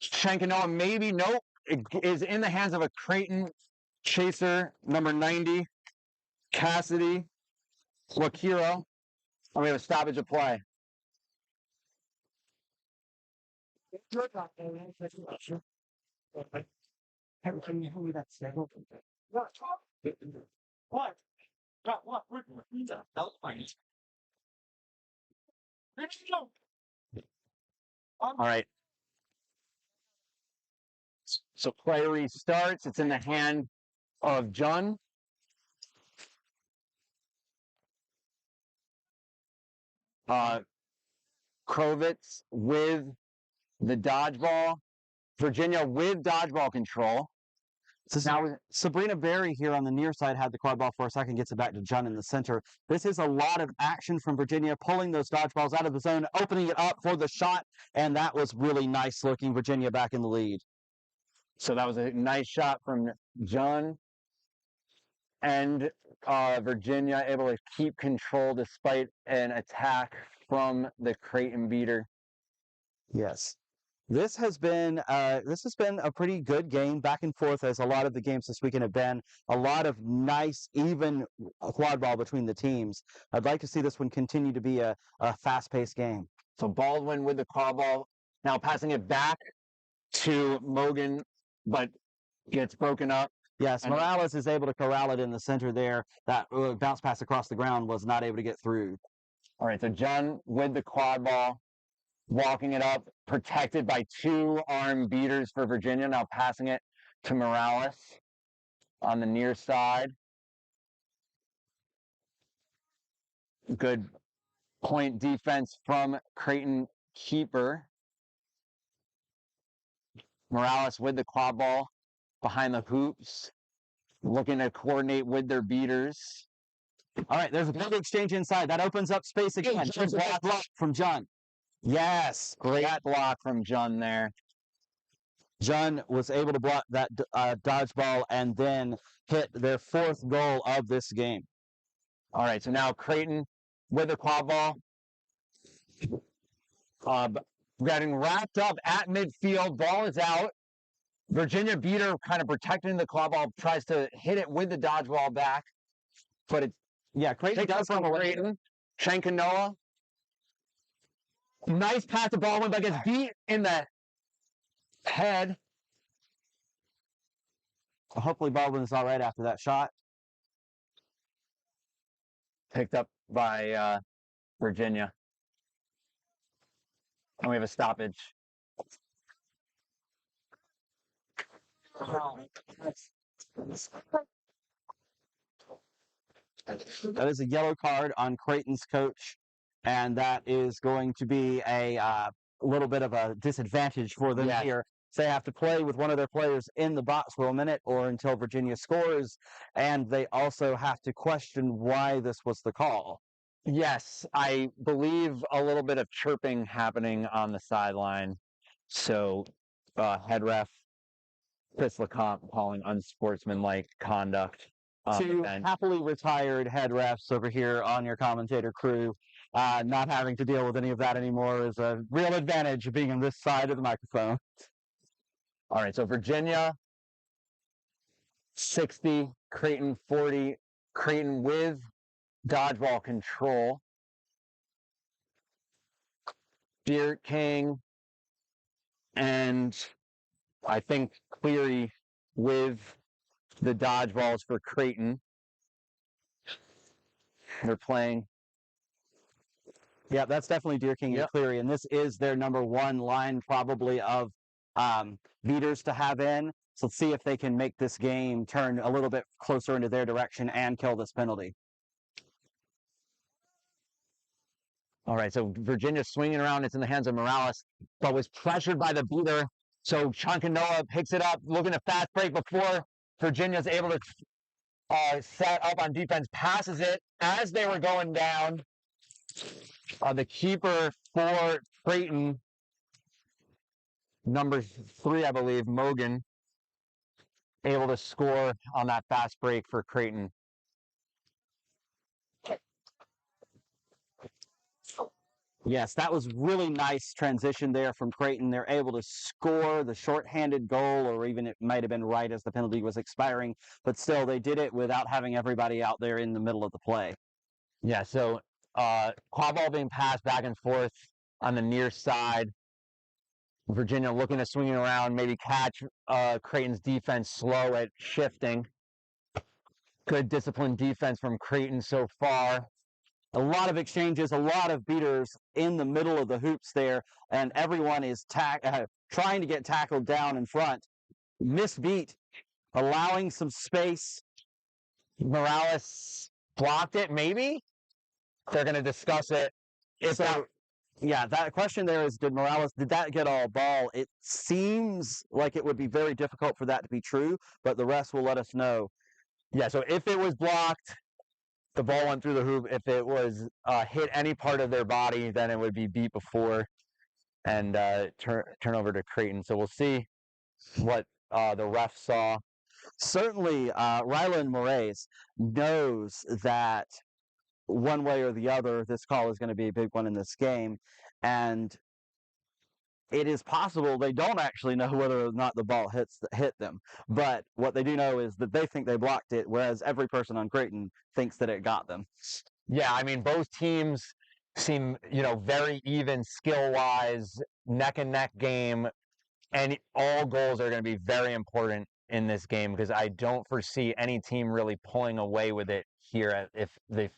Shankanoa, maybe. Nope. It is in the hands of a Creighton chaser, number 90, Cassidy Wakiro. And we have a stoppage of play. All right. So play restarts. It's in the hand of Jun. Krovitz with the dodgeball. Virginia with dodgeball control. So now Sabrina Berry here on the near side had the quad ball for a second, gets it back to John in the center. This is a lot of action from Virginia, pulling those dodgeballs out of the zone, opening it up for the shot, and that was really nice looking. Virginia back in the lead. So that was a nice shot from John. And Virginia able to keep control despite an attack from the Creighton beater. Yes. This has been a pretty good game, back and forth, as a lot of the games this weekend have been. A lot of nice, even quad ball between the teams. I'd like to see this one continue to be a fast-paced game. So Baldwin with the quad ball, now passing it back to Mogan, but gets broken up. Yes, Morales is able to corral it in the center there. That bounce pass across the ground was not able to get through. All right, so John with the quad ball, walking it up, protected by 2 arm beaters for Virginia. Now passing it to Morales on the near side. Good point defense from Creighton keeper. Morales with the quad ball behind the hoops, looking to coordinate with their beaters. All right, there's a big exchange inside. That opens up space again. There's a block from John. Yes, great block from John there. John was able to block that dodgeball and then hit their 4th goal of this game. All right, so now Creighton with the quad ball. Getting wrapped up at midfield. Ball is out. Virginia beater kind of protecting the quad ball, tries to hit it with the dodgeball back. But it's, Creighton does from Creighton. Shankanoa. Nice pass to Baldwin, but gets beat in the head. Hopefully Baldwin is all right after that shot. Picked up by Virginia. And we have a stoppage. That is a yellow card on Creighton's coach, and that is going to be a little bit of a disadvantage for them here. So they have to play with one of their players in the box for a minute or until Virginia scores, and they also have to question why this was the call. Yes, I believe a little bit of chirping happening on the sideline. So head ref Chris Lecomte calling unsportsmanlike conduct. 2 happily retired head refs over here on your commentator crew. Not having to deal with any of that anymore is a real advantage of being on this side of the microphone. All right, so Virginia 60, Creighton 40. Creighton with dodgeball control. Beer King and I think Cleary with the dodgeballs for Creighton. They're playing. Yeah, that's definitely Deer King and Cleary, and this is their number 1 line probably of beaters to have in. So let's see if they can make this game turn a little bit closer into their direction and kill this penalty. All right, so Virginia swinging around. It's in the hands of Morales, but was pressured by the beater. So Chankanoa picks it up, looking to fast break before Virginia's able to set up on defense, passes it as they were going down. The keeper for Creighton, number 3, I believe, Mogan, able to score on that fast break for Creighton. Yes, that was really nice transition there from Creighton. They're able to score the shorthanded goal, or even it might have been right as the penalty was expiring, but still they did it without having everybody out there in the middle of the play. Yeah, so quad ball being passed back and forth on the near side. Virginia looking to swing it around, maybe catch Creighton's defense slow at shifting. Good disciplined defense from Creighton so far. A lot of exchanges, a lot of beaters in the middle of the hoops there, and everyone is trying to get tackled down in front. Misbeat, allowing some space. Morales blocked it, maybe? They're going to discuss it. Yeah, that question there is, did that get all ball? It seems like it would be very difficult for that to be true, but the rest will let us know. Yeah, so if it was blocked, the ball went through the hoop. If it was hit any part of their body, then it would be beat before and turn over to Creighton. So we'll see what the ref saw. Certainly, Rylan Moraes knows that one way or the other, this call is going to be a big one in this game. And it is possible they don't actually know whether or not the ball hit them. But what they do know is that they think they blocked it, whereas every person on Creighton thinks that it got them. Yeah, I mean, both teams seem, very even skill-wise, neck and neck game, and all goals are going to be very important in this game because I don't foresee any team really pulling away with it here if they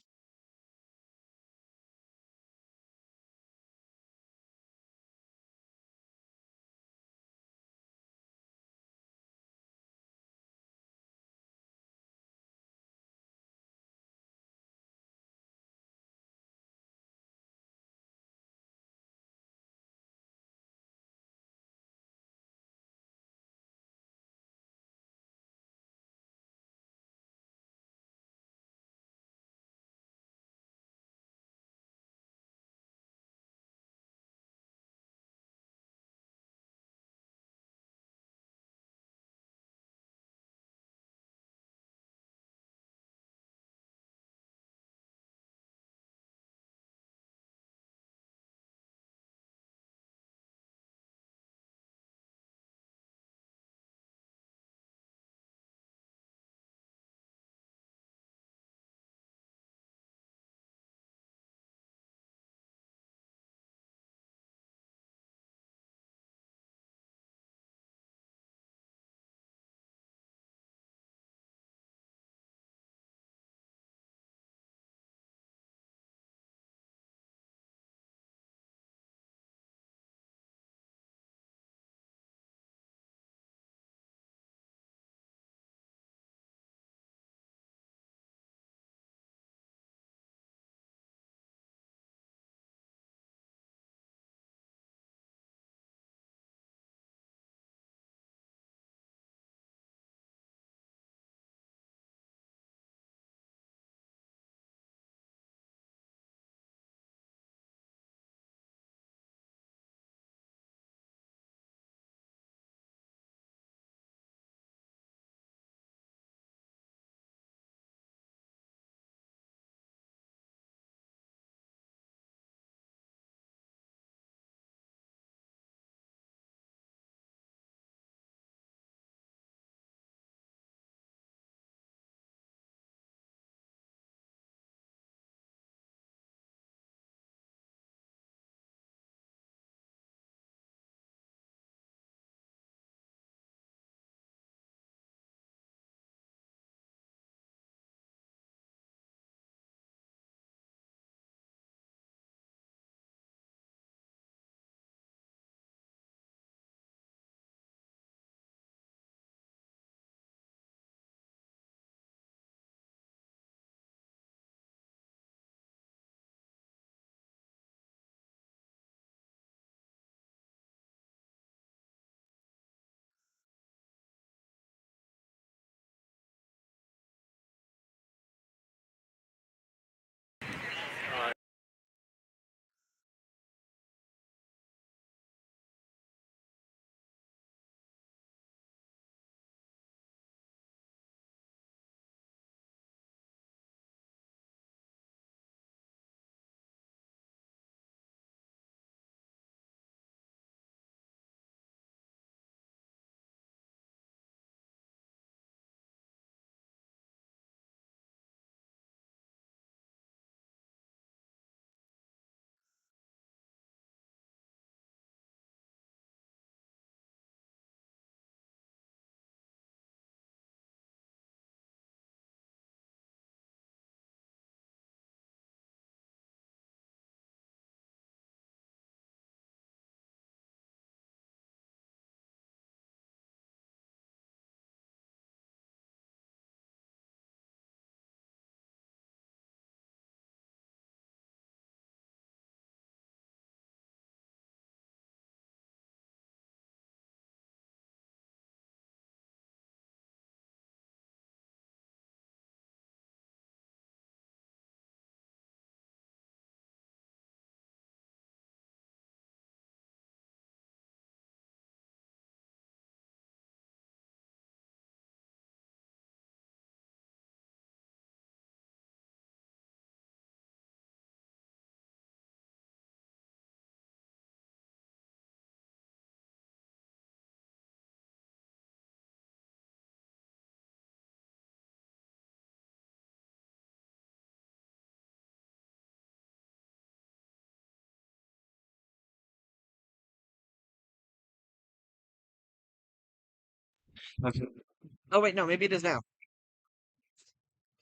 Oh wait, no, maybe it is now.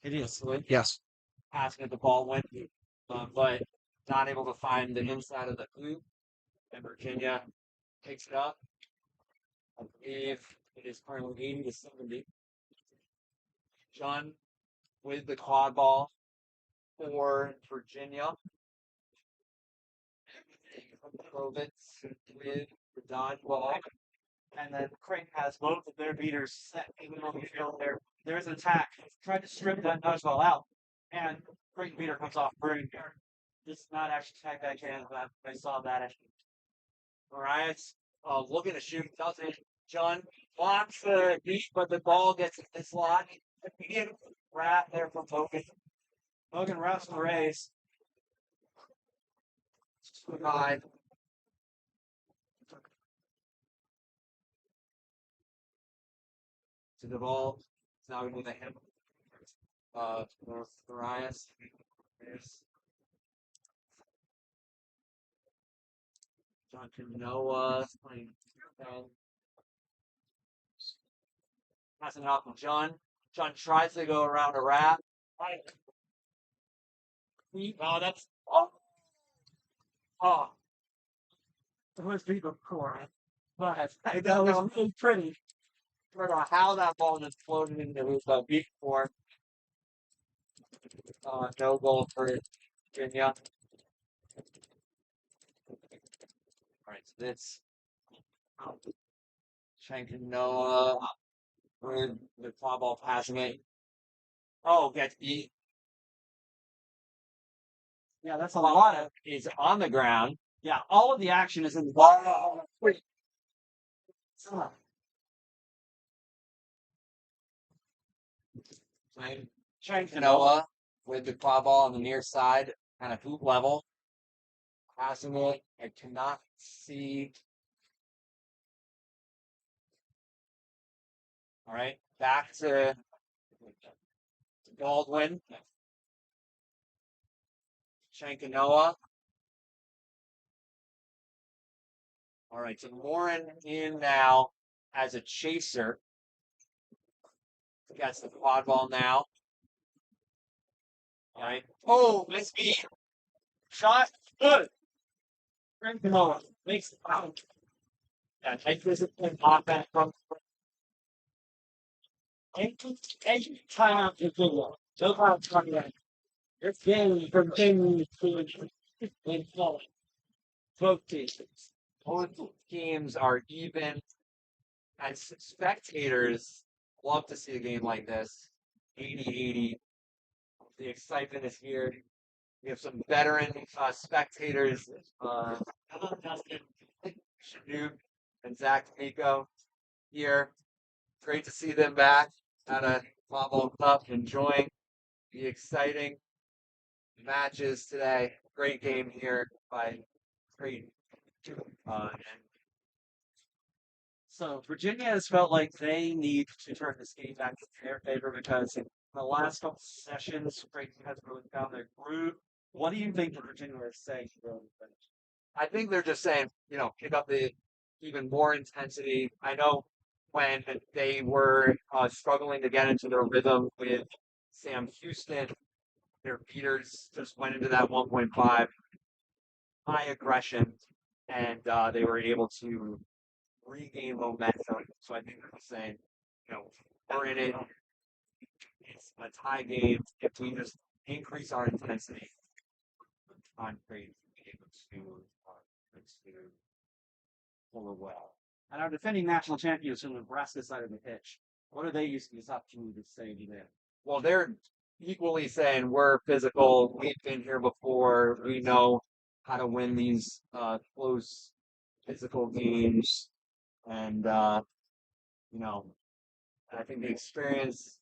It is. Yes. Passing at the ball went, but not able to find the inside of the hoop. And Virginia picks it up. I believe it is currently 80-70. John with the quad ball for Virginia. Krovitz with the dodge ball. And then Creighton has both of their beaters set even on the field there. There's an attack. Tried to strip that dodgeball out. And Creighton beater comes off very hard. This is not actually tag that can, but I saw that actually. Marias looking to shoot, doesn't. John blocks the beat, but the ball gets this lot. Immediate wrap there from Hogan. Hogan wraps the race. 5. To the ball. It's now with a him. North Marias. John Canoa playing. Passing it off to John. John tries to go around a wrap. Oh, that's. Oh. It was deep of course. But that was really pretty. I don't know how that ball just floated into the beat for. No goal for Virginia. Alright, so that's Shankanoa with the claw ball passing it. Oh, gets beat. Yeah, that's a lot of is on the ground. Yeah, all of the action is in the ball. Shankanoa with the claw ball on the near side, kind of hoop level. Passing it. I cannot see. All right, back to Baldwin. Shankanoa. All right, so Lauren in now as a chaser. Gets the quad ball now. All right. Oh, let's be shot. Good. Shankanoa makes it out. Yeah, take discipline offense from any time you do so far from that. This game continues to improve. Both teams. Both teams are even. And spectators love to see a game like this. 80-80. The excitement is here. We have some veteran spectators. Justin, Shanook, and Zach Miko here. Great to see them back at a Quadball Cup, enjoying the exciting matches today. Great game here by Creighton. So Virginia has felt like they need to turn this game back in their favor because in the last couple sessions, Creighton has really found their groove. What do you think that Virginia is saying to really finish? I think they're just saying, pick up the even more intensity. I know when they were struggling to get into their rhythm with Sam Houston, their beaters just went into that 1.5 high aggression, and they were able to regain momentum. So I think they're saying, we're in it. It's a tie game. If we just increase our intensity on Creighton, be able to pull away. And our defending national champions from the Nebraska side of the pitch, what are they using this opportunity to say to them? Well, they're equally saying we're physical. We've been here before. We know how to win these close physical games. And, I think the experience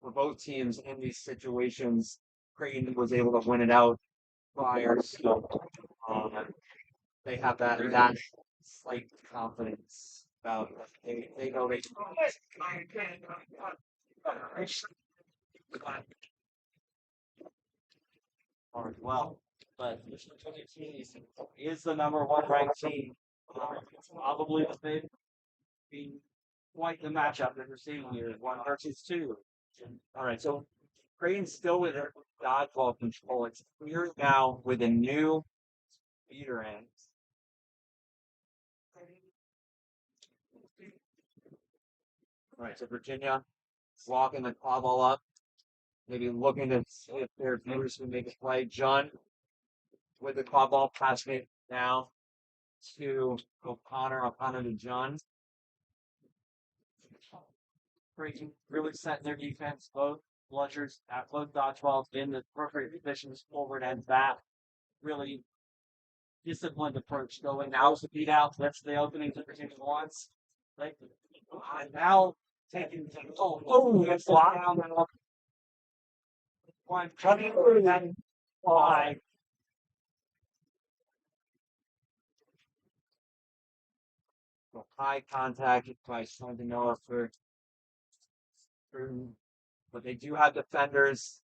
for both teams in these situations, Creighton was able to win it out prior. So they have that slight confidence about they know they well. But is the number 1 ranked team. Probably the favorite. quite the matchup that we're seeing here. 1 versus 2. All right, so Creighton's still with their dodgeball control. It's clear now with a new feeder in. All right, so Virginia walking the Quadball up, maybe looking to see if their viewers can make a play. John with the Quadball passing it down to O'Connor to John. Creighton really setting their defense, both bludgers at both dodgeballs in the appropriate positions forward and back. Really disciplined approach going. Now's the beat out. That's the opening that Virginia wants. Right? And now taking it's down and up. One cutting through that fly. High contact by Noah for, but they do have defenders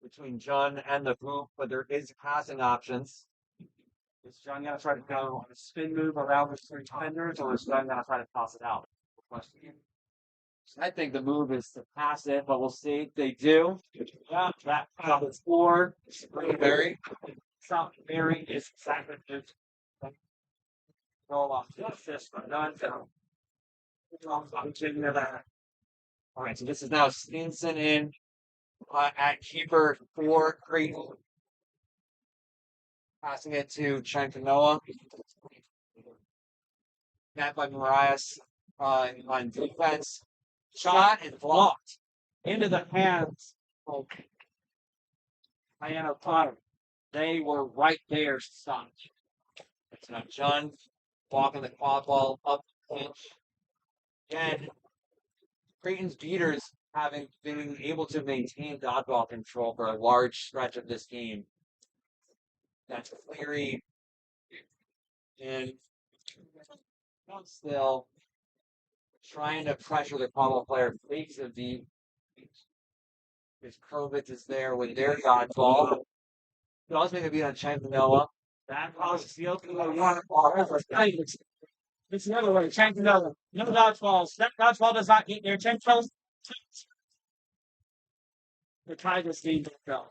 between John and the hoop, but there is passing options. Is John going to try to go on a spin move around the 3 defenders, or is John going to try to toss it out? I think the move is to pass it, but we'll see. They do. Yeah, that shot is 4. Berry. Berry is exactly roll off this for none. All right, so this is now Stinson in at keeper for Creighton. Passing it to Chankanoa. Met by Marias on defense. Shot is blocked into the hands of Diana Potter. They were right there to stop. It's now John walking the Quadball up the pitch. Again, Creighton's beaters having been able to maintain dodgeball control for a large stretch of this game. That's Cleary and still trying to pressure the Quadball player. Fakes of the because Krovitz is there with their dodgeball. He also make a beat on Chankanoa. That causes the opening of one. It's another way. Chankanoa. No dodgeballs. That dodgeball does not get there. Chankanoa. The Tigers need to go.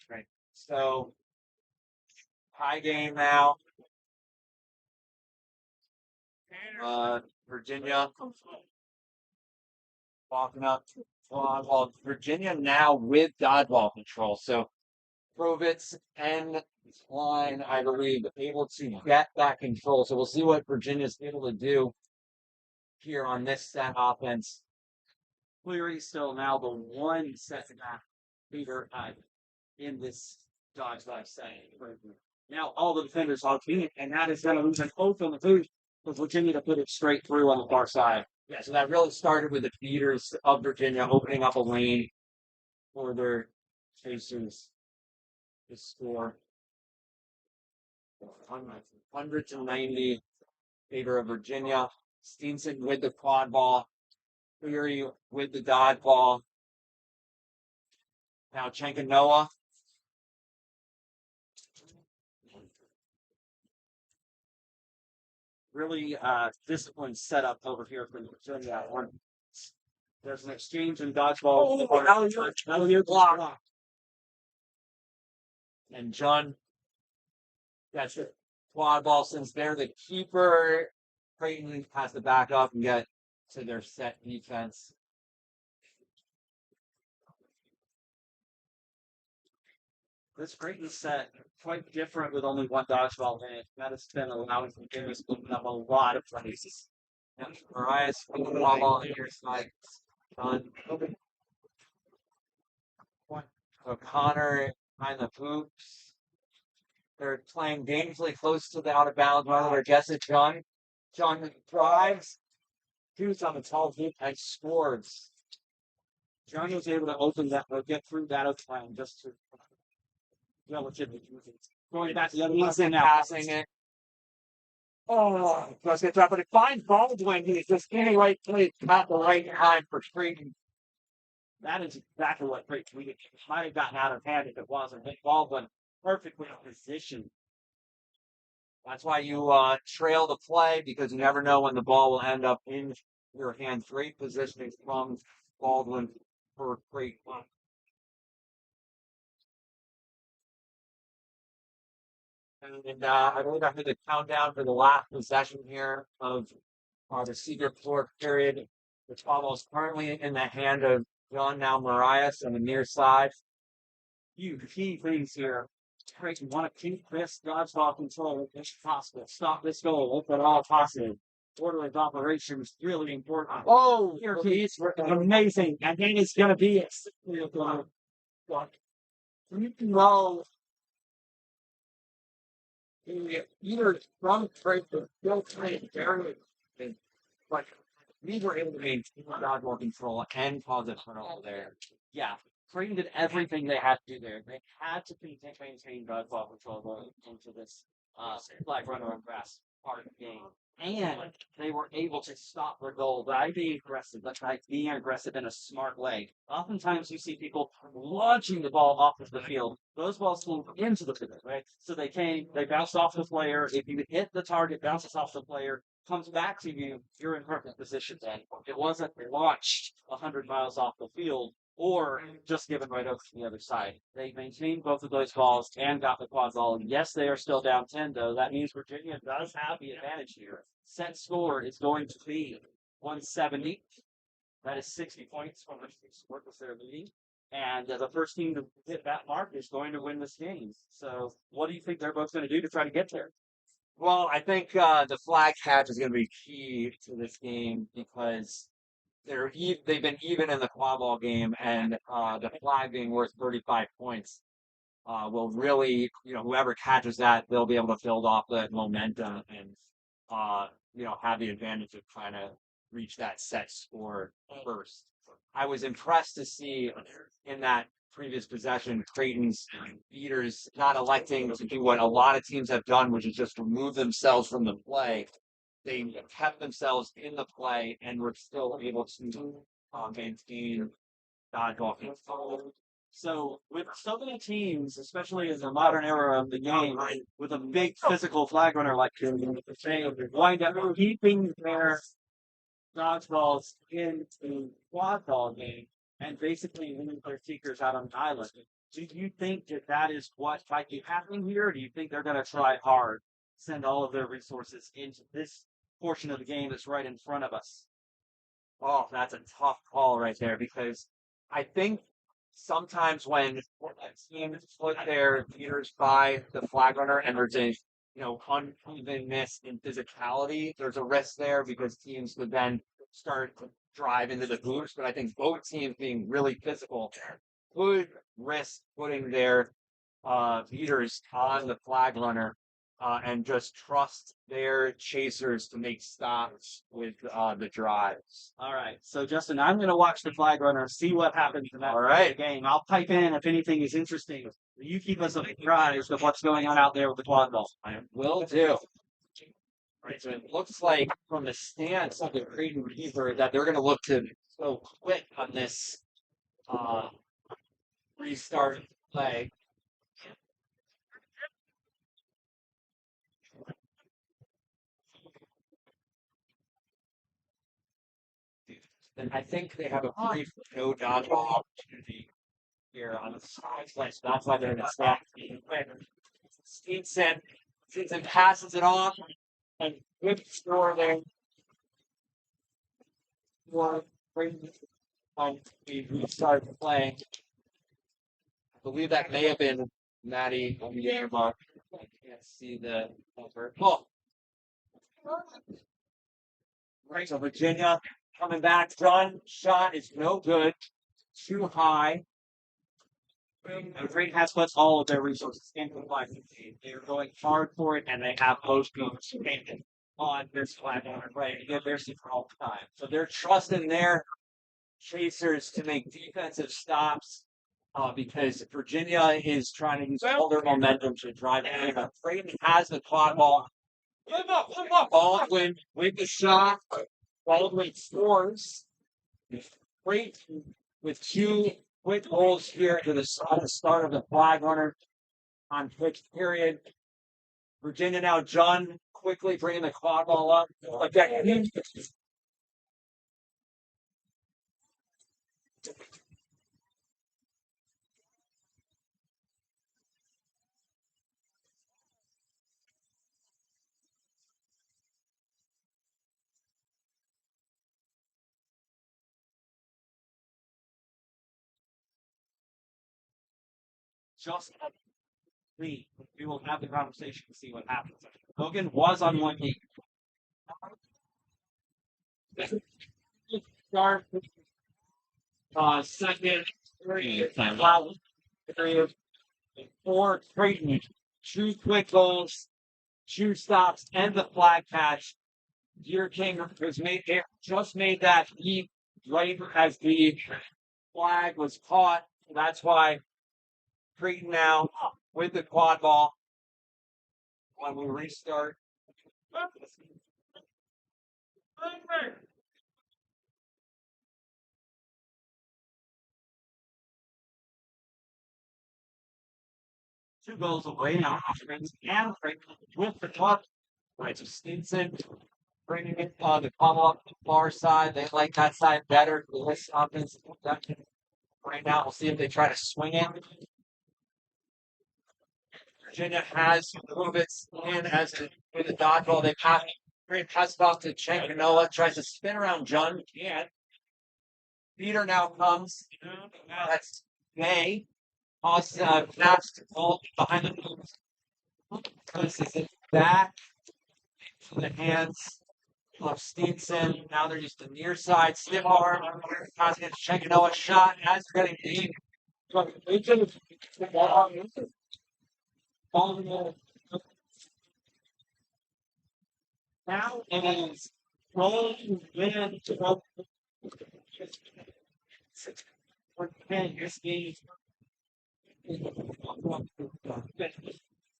Right. So, high game now. Virginia walking up. Well, Virginia now with dodgeball control. So, Krovitz and Klein, I believe, able to get that control. So, we'll see what Virginia's able to do here on this set offense. Cleary still now the one second leader in this dodgeball setting. Now all the defenders are beat, and that is going to lose an open the boot for Virginia to put it straight through on the far side. Yeah, so that really started with the beaters of Virginia opening up a lane for their chasers to score. 190 favor of Virginia. Steenson with the quad ball. Cleary with the dodgeball. Now Chankanoa. Really disciplined setup over here for Virginia. There's an exchange in dodgeball. Block. And John, that's it. Quad ball since they're the keeper. Creighton has to back up and get to their set defense. This Creighton set quite different with only one dodgeball in it. That has been allowing Virginia to open up a lot of places. And Marias with the ball on your side. O'Connor behind the hoops. They're playing dangerously close to the out of bounds. They're guessing John. John drives. Shoots on the tall hoop and scores. John was able to open that or get through that outline just to relatively going back to the other one now. Passing it. Oh, let's get that. But it finds Baldwin. He's just getting right place at the right time for Creighton. That is exactly what Creighton needed. Might have gotten out of hand if it wasn't. Baldwin perfectly positioned That's why you trail the play, because you never know when the ball will end up in your hand. Great positioning from Baldwin for great one. And I believe I heard the countdown for the last possession here of the senior floor period. The ball is currently in the hand of John now Marias on the near side. Few key things here. Creighton want to keep this dodgeball control if possible. Stop this goal if at all possible. Order of operation is really important. Oh, here he is. Amazing. And then it's going to be well, either from Creighton, still playing very good, but we were able to maintain dodgeball control and cause a turnover there. Yeah, Creighton did everything they had to do there. They had to maintain dodgeball control going into this flag runner and grass part of the game. And they were able to stop their goal by being aggressive, by being aggressive in a smart way. Oftentimes you see people launching the ball off of the field. Those balls flew into the field, right? So they bounced off the player. If you hit the target, bounces off the player, comes back to you, you're in perfect position then. It wasn't launched 100 miles off the field or just given right over to the other side. They maintained both of those balls and got the Quadball. Yes, they are still down 10, though. That means Virginia does have the advantage here. Set score is going to be 170. That is 60 points from the workers they're leading. And the first team to hit that mark is going to win this game. So what do you think they're both going to do to try to get there? Well, I think the flag catch is going to be key to this game because they've been even in the Quadball game, and the flag being worth 35 points will really, whoever catches that, they'll be able to build off that momentum and, have the advantage of trying to reach that set score first. I was impressed to see in that previous possession, Creighton's beaters not electing to do what a lot of teams have done, which is just remove themselves from the play. They kept themselves in the play and were still able to maintain dodgeball control. So with so many teams, especially in the modern era of the game, with a big physical flag runner like they wind up keeping their dodgeballs in the Quadball game and basically leaving their seekers out on the island. Do you think that is what might be happening here? Or do you think they're going to try hard, send all of their resources into this portion of the game that's right in front of us? Oh, that's a tough call right there, because I think sometimes when teams put their leaders by the flag runner and there's a unevenness in physicality, there's a risk there because teams would then start to drive into the hoops. But I think both teams being really physical could risk putting their leaders on the flag runner and just trust their chasers to make stops with the drives. All right. So, Justin, I'm going to watch the flag runner, see what happens in that game. I'll pipe in if anything is interesting. You keep us apprised of what's going on out there with the Quadball. I will do. Right, so it looks like from the stance of the Creighton keeper that they're going to look to go quick on this restart play. And I think they have a brief no dodgeball opportunity here on the side. So that's why they're in the snap. Stinson passes it off and good score there. And we start playing. I believe that may have been Maddie on the air mark. I can't see the number. Oh. Right, so Virginia coming back. John shot is no good. Too high. And Creighton has put all of their resources into the flag. They're going hard for it, and they have most people on this flag right to get their super all the time. So they're trusting their chasers to make defensive stops because Virginia is trying to use all their momentum to drive in. Creighton has the Quadball. Baldwin with the shot. Baldwin scores. Creighton with 2 quick goals here to the start of the flag runner on fixed period. Virginia now, John quickly bringing the quad ball up. Again, just we will have the conversation and see what happens. Logan was on one knee. Start second, three, four, Creighton, 2 quick goals, 2 stops, and the flag catch. Deer King just made that leap right as the flag was caught. That's why Creighton now with the quad ball when we restart. Two goals away now. And Creighton with the puck. Right, so Stinson bringing it the ball up the far side. They like that side better. This offensive production. Right now, we'll see if they try to swing it. Virginia has Movitz in as with the dodgeball. They pass it off to Chankanoa. Tries to spin around John. Can't. Peter now comes. That's May. Pass the ball behind the moves. Places it back to the hands of Steenson. Now they're just the near side. Stiff arm. Passing it to Chankanoa. Shot as they're getting deep. Now it is rolling wind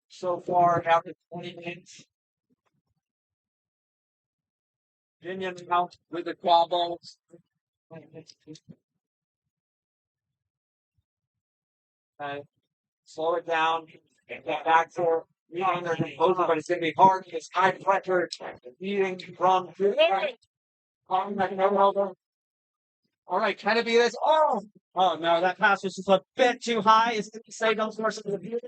so far after 20 minutes. Virginia now with the Quadballs. Slow it down. Get back to meeting their composure, but it's going to be hard. It's high pressure. Beating from. All right, can it be this? Oh no, that pass was just a bit too high. Is it safe on source of the view?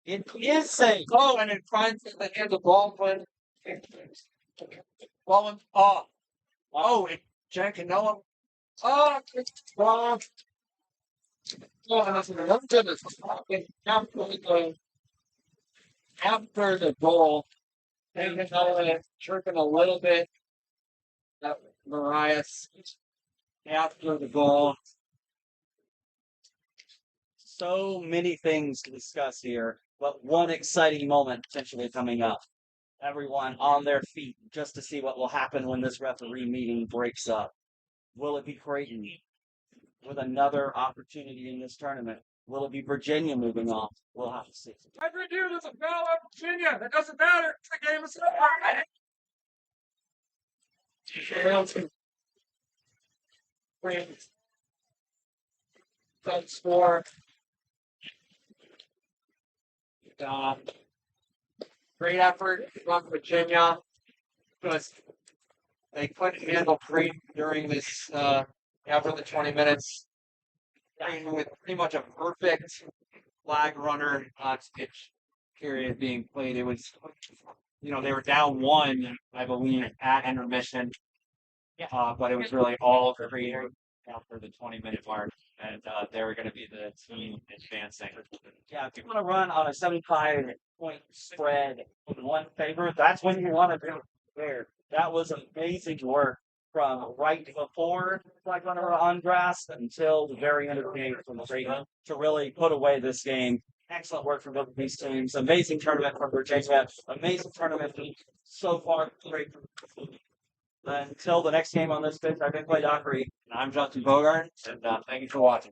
It is safe. Oh, and it finds the hand of Baldwin. Baldwin. And Jankanoa. Wrong. And that's another goodness. After the goal, Jankanoa chirping a little bit. That Marias after the goal. So many things to discuss here, but one exciting moment potentially coming up. Everyone on their feet just to see what will happen when this referee meeting breaks up. Will it be Creighton with another opportunity in this tournament? Will it be Virginia moving on? We'll have to see. I review there's a foul on Virginia. It doesn't matter. The game is score. Great effort from Virginia because they couldn't handle Creighton during this after the 20 minutes. Creighton with pretty much a perfect flag runner pitch period being played. It was, they were down 1, I believe, at intermission. But it was really all Creighton after the 20-minute mark, and they were going to be the team advancing. Yeah, if you want to run on a 75-point spread in one favor, that's when you want to do it there. That was amazing work from right before flag runner on grass until the very end of the game from Creighton to really put away this game. Excellent work from both of these teams. Amazing tournament from Virginia. Amazing tournament so far. Great. Until the next game on this pitch, I've been Clay Dockery. And I'm Justin Bogart, and thank you for watching.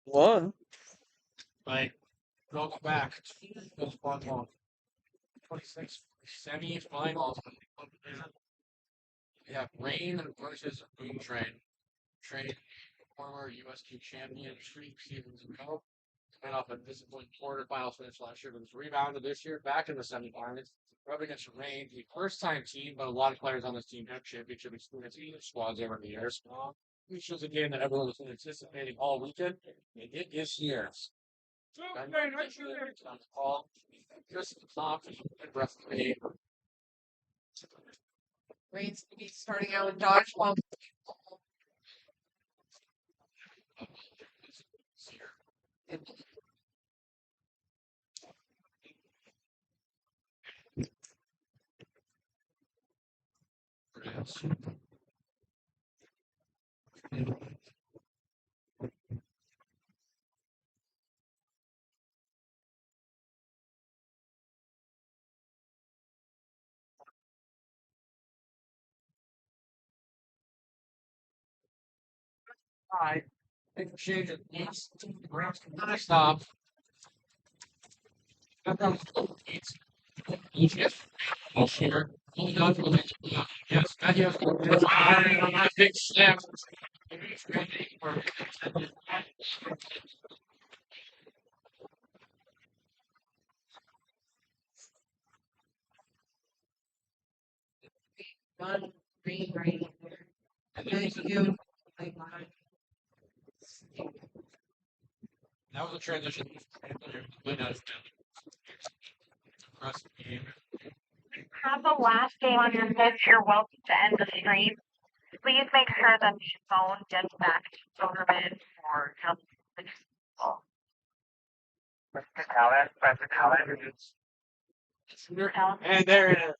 One. Like, go back to the 26 semifinals. We have Rain versus Boom Train. Train, former USQ champion 3 seasons ago. Coming off a disappointing quarterfinals finish last year, but was rebounded this year back in the semifinals. Rubbing against Rain, the first-time team, but a lot of players on this team have championship experience in the squads over the years. Which was a game that everyone was anticipating all weekend, and it is here. Just confident and breathtaking. Rain's to be starting out with dodgeball. Alright. Big change it. Stop. Yes. Here. Yes. Big snap. Green. Thank you. That was a transition. Have the last game on your list. You're welcome to end the stream. Please make sure that the phone gets back to Silverman or help. And there it is.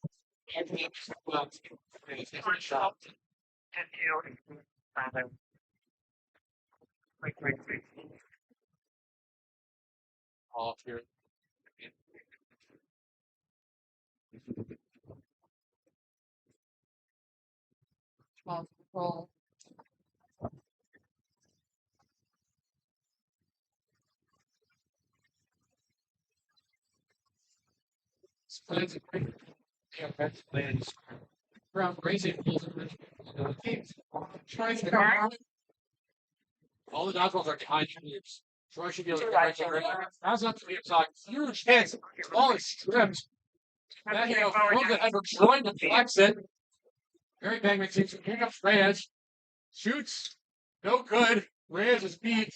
Off here. Roll. From racing all the dodgeballs are behind Williams. Troy should be able to get right. That's up to Williams. Huge hits. Ball is stripped. Maggio throws it under Troy deflects it. Gary Bagman takes it. Pick up Reyes. Shoots. No good. Reyes is beat.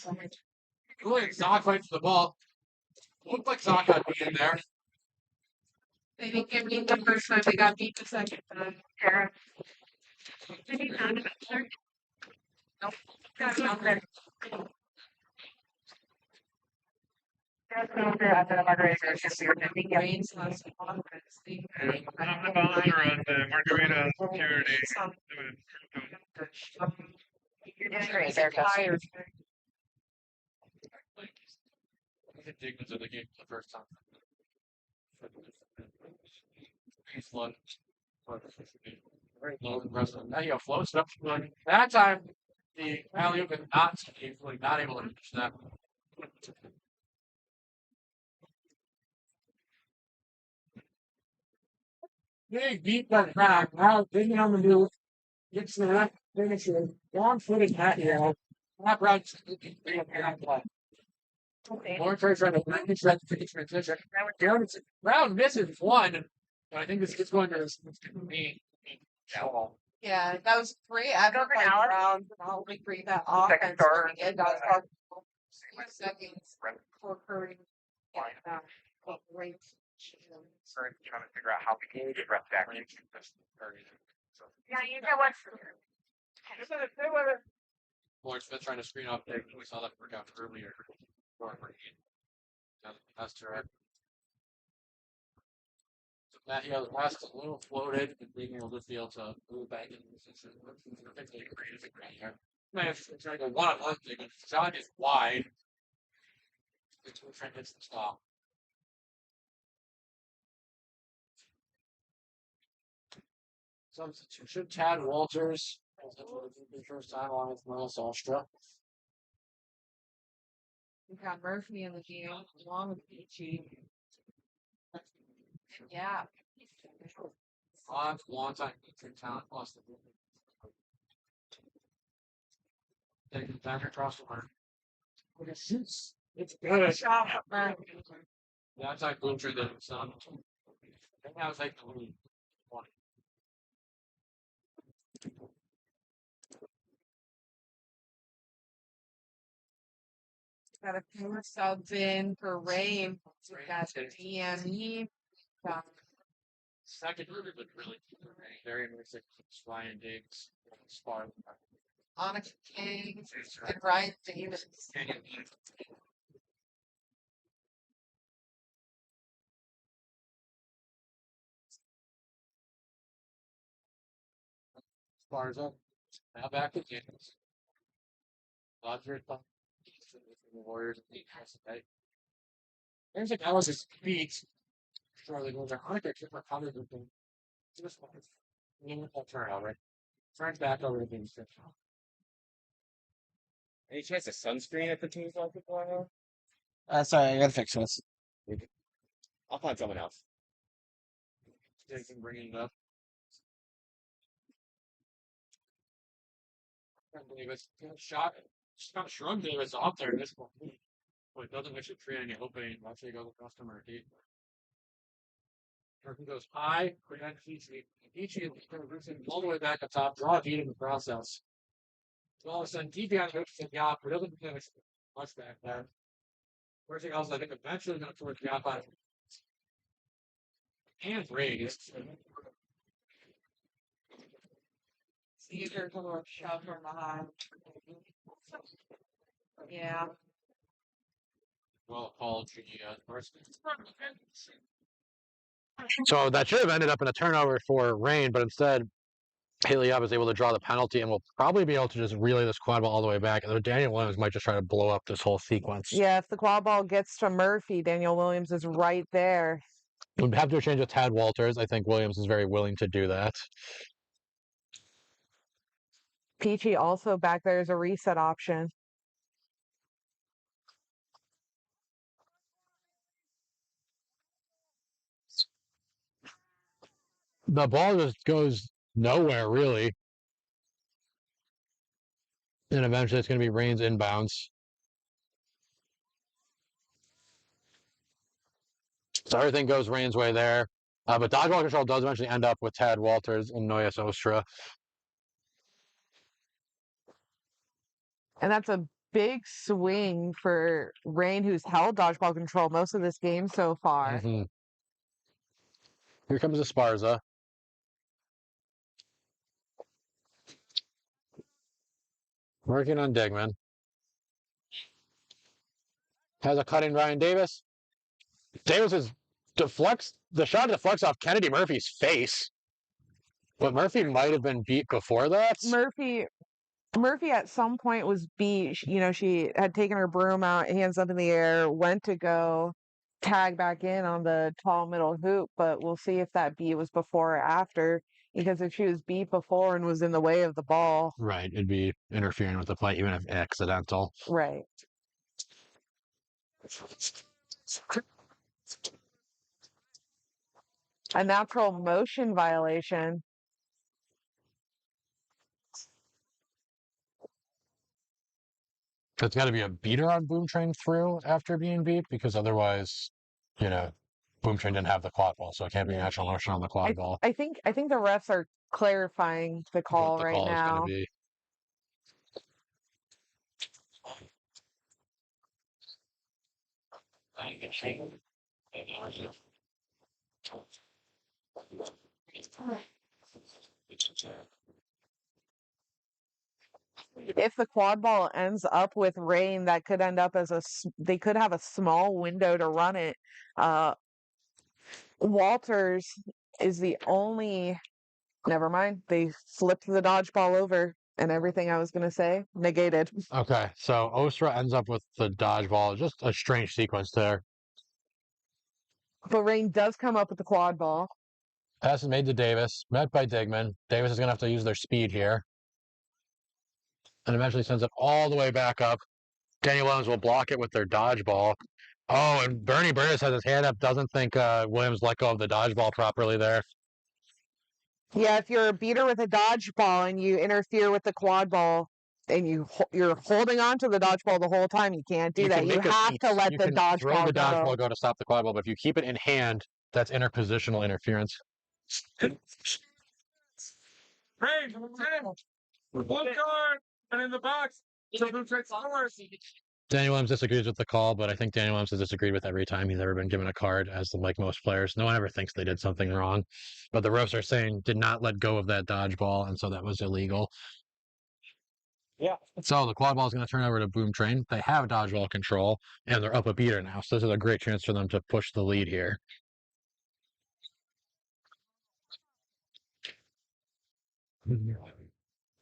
Williams Zoc fights for the ball. Looked like Zoc got beat in there. They didn't get beat the first time. They got beat the second time. Tara. Did he sound it? Nope. Got it out there. We're doing a security. You're doing great there, Justin. Dignity of the game for the first time. He's low. Very low impressive. Now you floats up. That time, the alley-oop is not able to finish that. Big deep that back. Now digging on the move. Gets the left finisher. Long footed hat here. Not right. More tries trying to manage that transition. Brown misses one. But I think this is going to be. Yeah, that was great. I don't know Brown probably bring that offense again. That was 6 seconds for Curry. Great. Trying to figure out how we can get right back into this. Yeah, you know what? Lawrence Smith trying to screen off. We saw that work out earlier. That's correct. Maggio, the pass is a little floated, and being able to feel to move back into position. Particularly creative right here. Man, trying to go one-on-one thing, but John is wide. It's trying to get the stop. Substitution, Tad Walters. First time on with Miles Alstra. We got Murphy in the game along with Peachy. Yeah. Long time talent plus the taking back across the line. It's good. Shot, man. Yeah, it's like Boom Train did some. I think that was like the lead. One. Got a few subs in for Rain. We got the DME. Second movie, but really very nice. Ryan Diggs, Spark. Onyx King and Ryan Davis. Stars up. Now back again. Dodgers. The Warriors. There's a guy was his feet. Charlie goes, I think I took my color with them. This one. I'll turn over it. Turn back over to the Any chance of sunscreen at the team's like before? Sorry, I gotta fix this. I'll find someone else. They can bring it up. Davis shot. Just kind of shrugged Davis off there. This one. But it doesn't actually create any opening. Actually, go to customer deep. Murphy goes high. Prevent Peachy. Peachy all the way back up top. Draw a beat in the process. So all of a sudden, DP on the hook to the op, but doesn't finish much back there. First thing else, I think eventually going towards the op on and raised. Caesar come up, shove from behind. Yeah. Well, apology, first. So that should have ended up in a turnover for Rain, but instead, Haley was able to draw the penalty and will probably be able to just relay this quad ball all the way back. And Daniel Williams might just try to blow up this whole sequence. Yeah, if the quad ball gets to Murphy, Daniel Williams is right there. We'd have to change with Tad Walters. I think Williams is very willing to do that. Peachy also back there is a reset option. The ball just goes nowhere, really. And eventually it's going to be Rain's inbounds. So everything goes Rain's way there. But dodgeball control does eventually end up with Tad Walters and Noyes Ostra. And that's a big swing for Rain, who's held dodgeball control most of this game so far. Mm-hmm. Here comes Esparza. Working on Digman. Has a cutting Ryan Davis. Davis deflects the shot deflects off Kennedy Murphy's face. But Murphy might have been beat before that. Murphy at some point was beat. You know, she had taken her broom out, hands up in the air, went to go tag back in on the tall middle hoop, but we'll see if that beat was before or after. Because if she was beat before and was in the way of the ball, right, it'd be interfering with the play, even if accidental. Right. A natural motion violation. It's got to be a beater on Boom Train through after being beat, because otherwise, you know, Boom Train didn't have the quad ball, so it can't be a natural motion on the quad ball. I think the refs are clarifying the call What the right call now. is going to be. If the quad ball ends up with Rain, that could end up as they could have a small window to run it. Walters is the only, never mind. They flipped the dodgeball over and everything I was going to say negated. Okay, so Ostra ends up with the dodgeball. Just a strange sequence there. But Rain does come up with the quad ball. Pass is made to Davis, met by Digman. Davis is going to have to use their speed here. And eventually sends it all the way back up. Daniel Williams will block it with their dodgeball. Oh, and Bernie Brandeis has his hand up, doesn't think Williams let go of the dodgeball properly there. Yeah, if you're a beater with a dodgeball and you interfere with the quad ball and you're holding on to the dodgeball the whole time, you can't do that. You have to let the dodgeball throw the dodgeball go. go to stop the quad ball, but if you keep it in hand, that's interpositional interference. Hey, one card and in the box. Daniel Williams disagrees with the call, but I think Daniel Williams has disagreed with every time he's ever been given a card, as like most players. No one ever thinks they did something wrong. But the refs are saying did not let go of that dodgeball, and so that was illegal. Yeah. So the quad ball is going to turn over to Boom Train. They have dodgeball control, and they're up a beater now. So this is a great chance for them to push the lead here.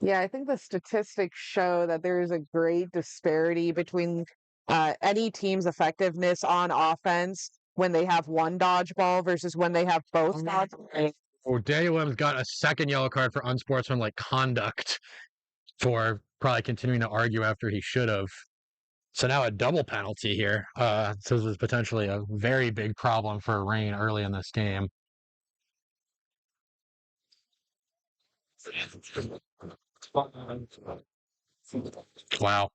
Yeah, I think the statistics show that there is a great disparity between any team's effectiveness on offense when they have one dodgeball versus when they have both dodgeballs. Oh, Daniel Williams got a second yellow card for unsportsmanlike conduct for probably continuing to argue after he should have. So now a double penalty here. So this is potentially a very big problem for Rain early in this game. Wow.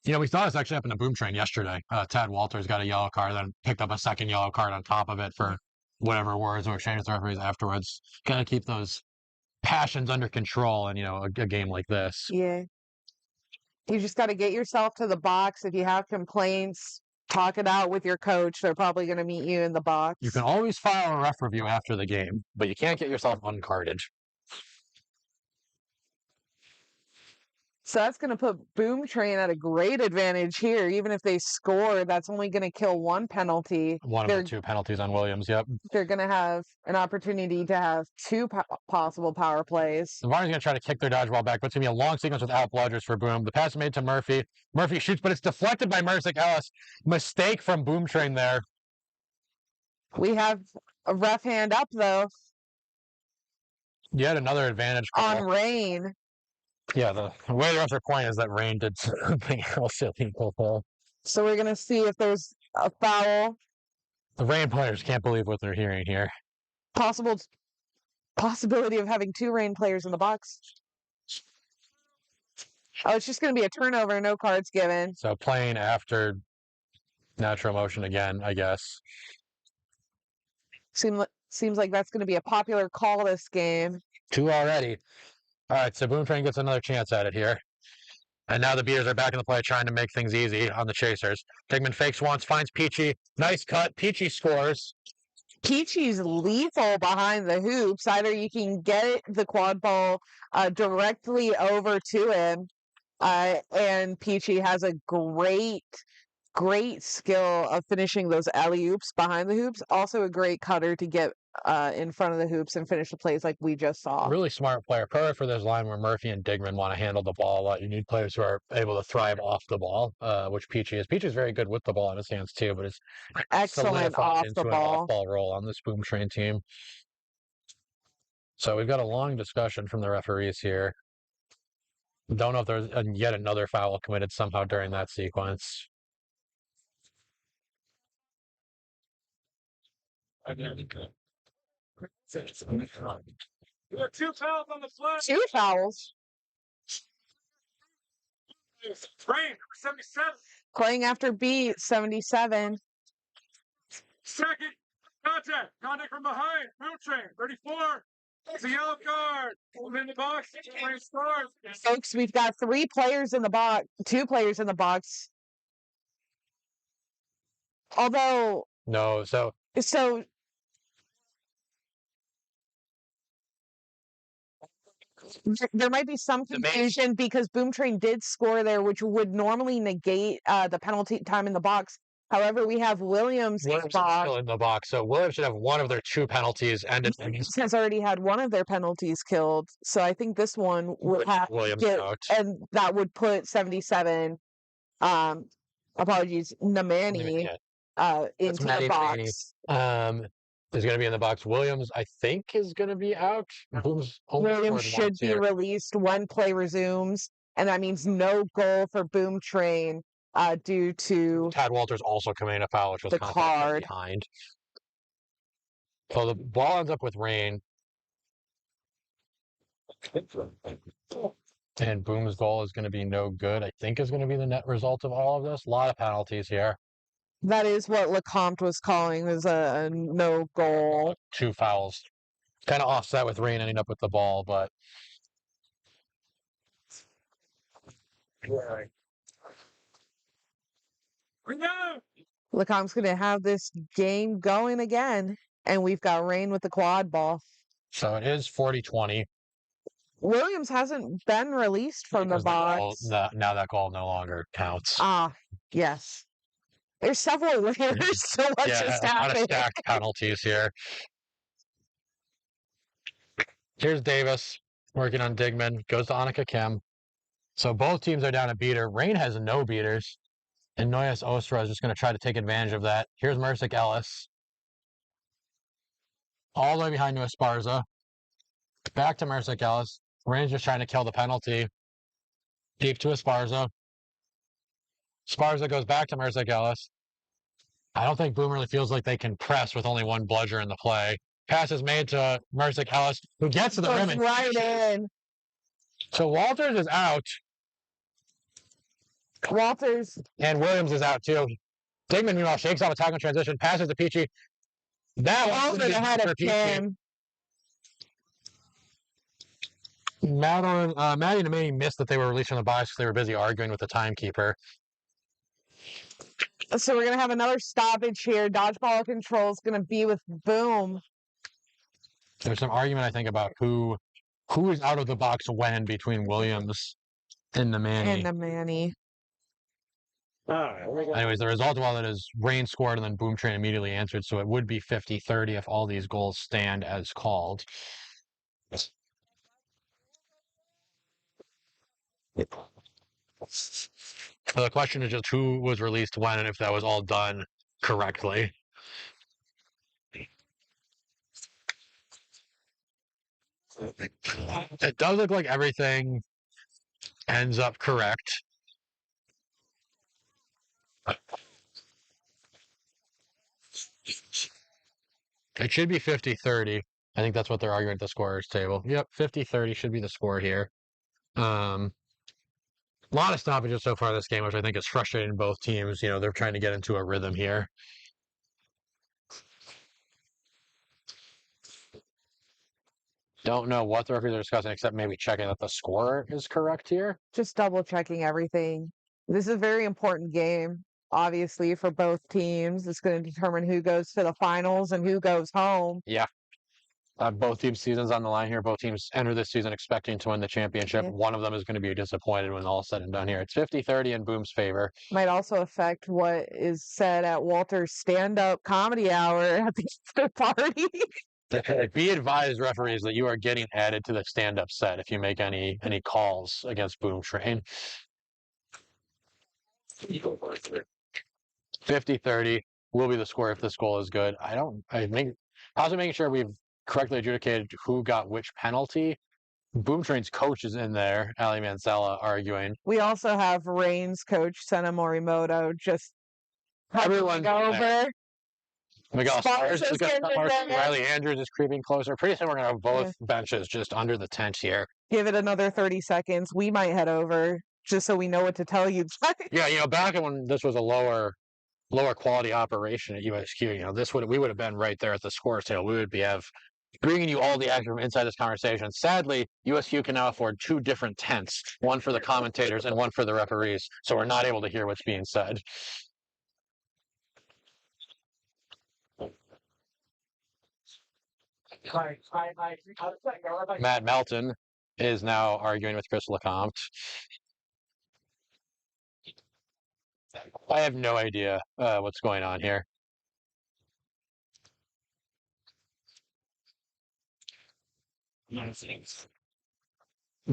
We saw this actually happen to Boom Train yesterday. Tad Walters got a yellow card, then picked up a second yellow card on top of it for whatever words or exchanged with the referees afterwards. Got to keep those passions under control in, a game like this. Yeah. You just got to get yourself to the box. If you have complaints, talk it out with your coach. They're probably going to meet you in the box. You can always file a ref review after the game, but you can't get yourself uncarded. So that's going to put Boom Train at a great advantage here. Even if they score, that's only going to kill one penalty. One of the two penalties on Williams, yep. They're going to have an opportunity to have two possible power plays. The Varney's going to try to kick their dodgeball back, but it's going to be a long sequence without bludgers for Boom. The pass is made to Murphy. Murphy shoots, but it's deflected by Mersick Ellis. Mistake from Boom Train there. We have a ref hand up, though. Yet another advantage call. On Rain. Yeah, the way the refs are pointing is that Rain did something else illegal. So we're going to see if there's a foul. The Rain players can't believe what they're hearing here. Possibility of having two Rain players in the box. Oh, it's just going to be a turnover, no cards given. So playing after natural motion again, I guess. Seems like that's going to be a popular call this game. Two already. All right, so Boom Train gets another chance at it here. And now the Beaters are back in the play, trying to make things easy on the Chasers. Digman fakes once, finds Peachy. Nice cut. Peachy scores. Peachy's lethal behind the hoops. Either you can get the quad ball directly over to him, and Peachy has a great skill of finishing those alley-oops behind the hoops. Also a great cutter to get in front of the hoops and finish the plays like we just saw. Really smart player. Perfect for this line where Murphy and Digman want to handle the ball a lot. You need players who are able to thrive off the ball, which Peachy is. Peachy is very good with the ball in his hands too, but it's excellent off the ball. Off-ball role on this Boom Train team. So we've got a long discussion from the referees here. Don't know if there's yet another foul committed somehow during that sequence. There are 2 fouls on the flag. 2 fouls. Train, 77. Playing after beat, 77. Second, contact from behind. Boom Train, 34. It's a yellow card. In the box. Train scores. Folks, we've got 3 players in the box, 2 players in the box. Although no, so there might be some confusion because Boom Train did score there, which would normally negate the penalty time in the box. However, we have Williams still in the box, so Williams should have one of their 2 penalties ended. Has already had one of their penalties killed, so I think this one would have Williams out, and that would put 77. Apologies, Namani into the box. Is going to be in the box. Williams, I think, is going to be out. Williams should be released when play resumes, and that means no goal for Boom Train. due to Tad Walters also committing a foul, which was the contact card. behind. So the ball ends up with Rain. And Boom's goal is going to be no good. I think is going to be the net result of all of this. A lot of penalties here. That is what Lecomte was calling as a no goal. 2 fouls. Kind of offset with Rain ending up with the ball, but Lecomte's going to have this game going again, and we've got Rain with the quad ball. so it is 40-20. Williams hasn't been released from the box. Now that goal no longer counts. Ah, yes. There's several layers to what just a lot of happened. stacked penalties here. Here's Davis working on Digman. Goes to Annika Kim. So both teams are down a beater. Rain has no beaters. And Noyes Ostra is just going to try to take advantage of that. Here's Mersick Ellis. All the way behind to Esparza. Back to Mersick Ellis. Rain's just trying to kill the penalty. Deep to Esparza. Esparza goes back to Mersick Ellis. I don't think Boom really feels like they can press with only one bludger in the play. Pass is made to Mersick Ellis, who gets to the rim. Right in. So Walters is out. Walters. And Williams is out too. Digman, meanwhile, shakes off a tackle transition, passes to Peachy. That was ahead of Kim. Maddie and Amani missed that they were released from the box because they were busy arguing with the timekeeper. So we're going to have another stoppage here. Dodgeball control is going to be with Boom. There's some argument, I think, about who is out of the box when between Williams and Nemani. Anyways, the result of all that is Rain scored and then Boom Train immediately answered, so it would be 50-30 if all these goals stand as called. So the question is just who was released when and if that was all done correctly. It does look like everything ends up correct. It should be 50-30. I think that's what they're arguing at the scorer's table. Yep, 50-30 should be the score here. A lot of stoppages so far this game, which I think is frustrating both teams. You know, they're trying to get into a rhythm here. Don't know what the referees are discussing, except maybe checking that the score is correct here. Just double checking everything. This is a very important game, obviously, for both teams. It's going to determine who goes to the finals and who goes home. Yeah. Both teams' seasons on the line here. Both teams enter this season expecting to win the championship. Yeah. One of them is going to be disappointed when all is said and done here. It's 50-30 in Boom's favor. Might also affect what is said at Walter's stand-up comedy hour at the after party. Be advised, referees, that you are getting added to the stand-up set if you make any calls against Boom Train. 50-30 will be the score if this goal is good. Also making sure we've correctly adjudicated who got which penalty. Boom Train's coach is in there, Ali Mansella, arguing. We also have Rain's coach, Senna Morimoto, just everyone's over. Miguel Sparks, Riley Andrews is creeping closer. Pretty soon we're going to have both benches just under the tent here. Give it another 30 seconds. We might head over just so we know what to tell you. Yeah, you know, back when this was a lower quality operation at USQ, you know, we would have been right there at the scores table. We would have bringing you all the action from inside this conversation. Sadly, USQ can now afford 2 different tents, one for the commentators and one for the referees, so we're not able to hear what's being said. Matt Melton is now arguing with Chris Lecomte. I have no idea what's going on here.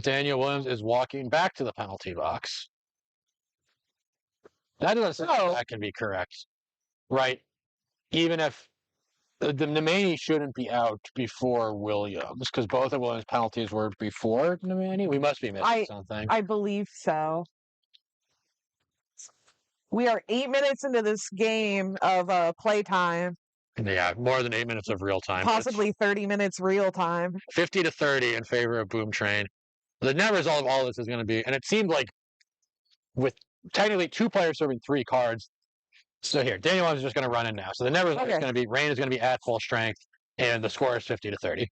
Daniel Williams is walking back to the penalty box. That doesn't that can be correct, right? Even if the Nemani shouldn't be out before Williams, because both of Williams' penalties were before Nemani. We must be missing something. I believe so. We are 8 minutes into this game of playtime. Yeah, more than 8 minutes of real time. Possibly 30 minutes real time. 50 to 30 in favor of Boom Train. The net result of all this is going to be, and it seemed like with technically 2 players serving 3 cards. So here, Daniel is just going to run in now. So the net result is going to be Rain is going to be at full strength, and the score is 50 to 30.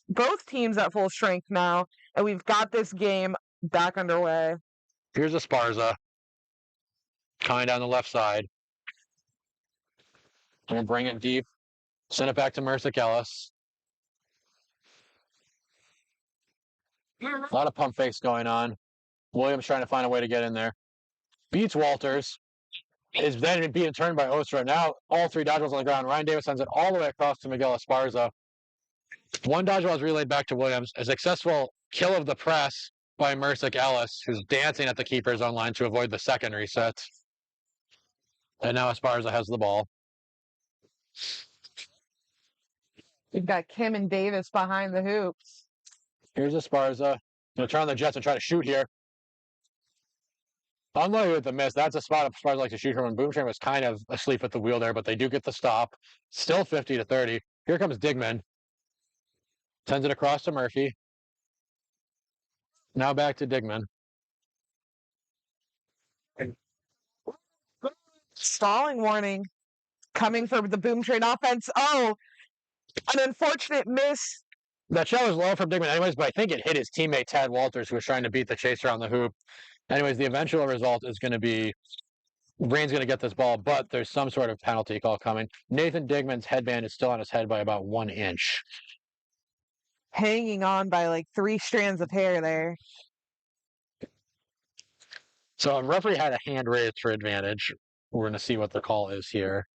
Both teams at full strength now, and we've got this game back underway. Here's Esparza coming down the left side. And we'll bring it deep. Send it back to Mercic Ellis. A lot of pump fakes going on. Williams trying to find a way to get in there. Beats Walters. Is then being turned by Ostra. Now all 3 dodgeballs on the ground. Ryan Davis sends it all the way across to Miguel Esparza. 1 dodgeball is relayed back to Williams. A successful kill of the press by Mercic Ellis, who's dancing at the keeper's own line to avoid the second reset. And now Esparza has the ball. We've got Kim and Davis behind the hoops. Here's Esparza. Going to turn on the Jets and try to shoot here. Unlucky with the miss. That's a spot Esparza likes to shoot from when Boom Train was kind of asleep at the wheel there, but they do get the stop. Still 50 to 30. Here comes Digman. Sends it across to Murphy. Now back to Digman. Stalling warning coming from the Boom Train offense. Oh, an unfortunate miss. That shot was low from Digman anyways, but I think it hit his teammate Tad Walters, who was trying to beat the chaser on the hoop. Anyways, the eventual result is going to be Rain's going to get this ball, but there's some sort of penalty call coming. Nathan Digman's headband is still on his head by about 1 inch. Hanging on by like 3 strands of hair there. So referee had a hand raised for advantage. We're going to see what the call is here.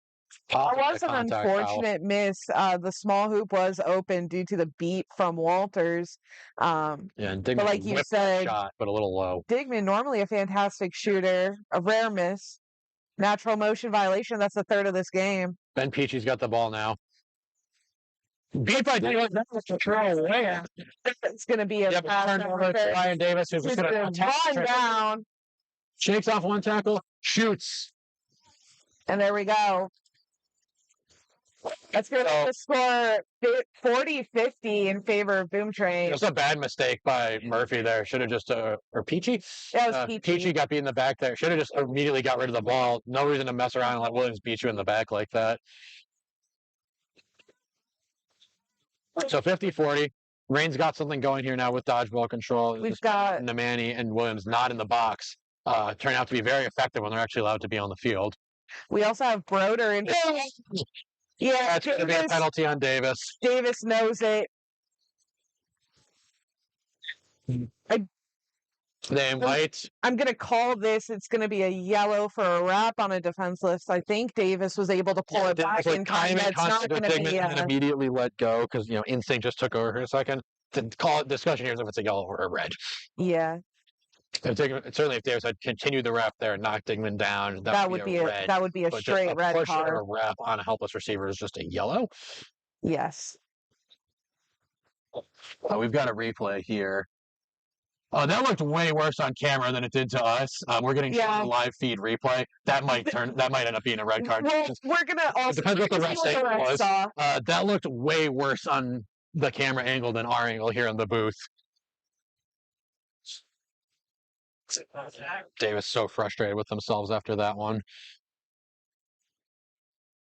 It was an unfortunate miss. The small hoop was open due to the beat from Walters. And Digman, but like you said, shot, but a little low. Digman, normally a fantastic shooter, a rare miss. Natural motion violation. That's the 3rd of this game. Ben Peachy's got the ball now. Beat by Davis. That's a throw away. It's going to be a pass over to Ryan Davis, who's just going to run down. Shakes off 1 tackle, shoots. And there we go. That's going to score 40-50 in favor of Boom Train. It's a bad mistake by Murphy there. Should have just, or Peachy? That was Peachy. Peachy got beat in the back there. Should have just immediately got rid of the ball. No reason to mess around and let Williams beat you in the back like that. So 50-40. Rain's got something going here now with dodgeball control. We've got Nemani and Williams not in the box. Turn out to be very effective when they're actually allowed to be on the field. We also have Broder in. Yeah, that's going to be a penalty on Davis. Davis knows it. I'm going to call this. It's going to be a yellow for a wrap on a defense list. I think Davis was able to pull it back in time. That's not going to be and immediately let go because instinct just took over for a second. To call it discussion here is if it's a yellow or a red. Yeah. Certainly, if Davis had continued the rep there and knocked Digman down, that would be a red. That would be a straight red push card. Or a rep on a helpless receiver is just a yellow. Yes. We've got a replay here. Oh, that looked way worse on camera than it did to us. We're getting a live feed replay. That might end up being a red card. Well, we're gonna also depends what the ref was. That looked way worse on the camera angle than our angle here in the booth. Davis so frustrated with themselves after that one.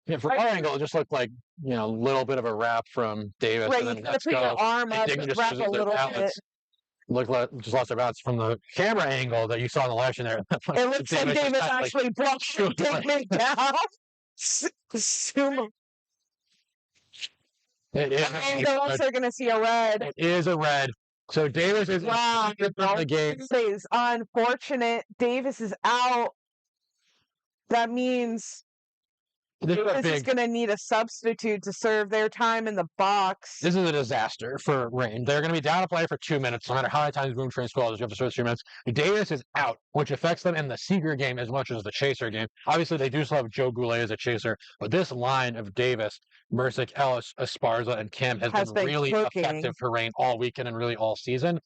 Yeah, from our angle, it just looked like a little bit of a wrap from Davis, right, and then you let's put go. Your arm up, wrap a little bit. Looked like just lost their balance from the camera angle that you saw in the live stream there. It looks like Davis actually blocked Digman down. They're also going to see a red. It is a red. So Davis is out of the game. This is unfortunate. Davis is out. That means this is going to need a substitute to serve their time in the box. This is a disaster for Rain. They're going to be down a play for 2 minutes. No matter how many times Boom Train scores, you have to serve 2 minutes. Davis is out, which affects them in the Seeger game as much as the Chaser game. Obviously, they do still have Joe Goulet as a Chaser, but this line of Davis, Mercic, Ellis, Esparza, and Kim has been really effective for Rain all weekend and really all season.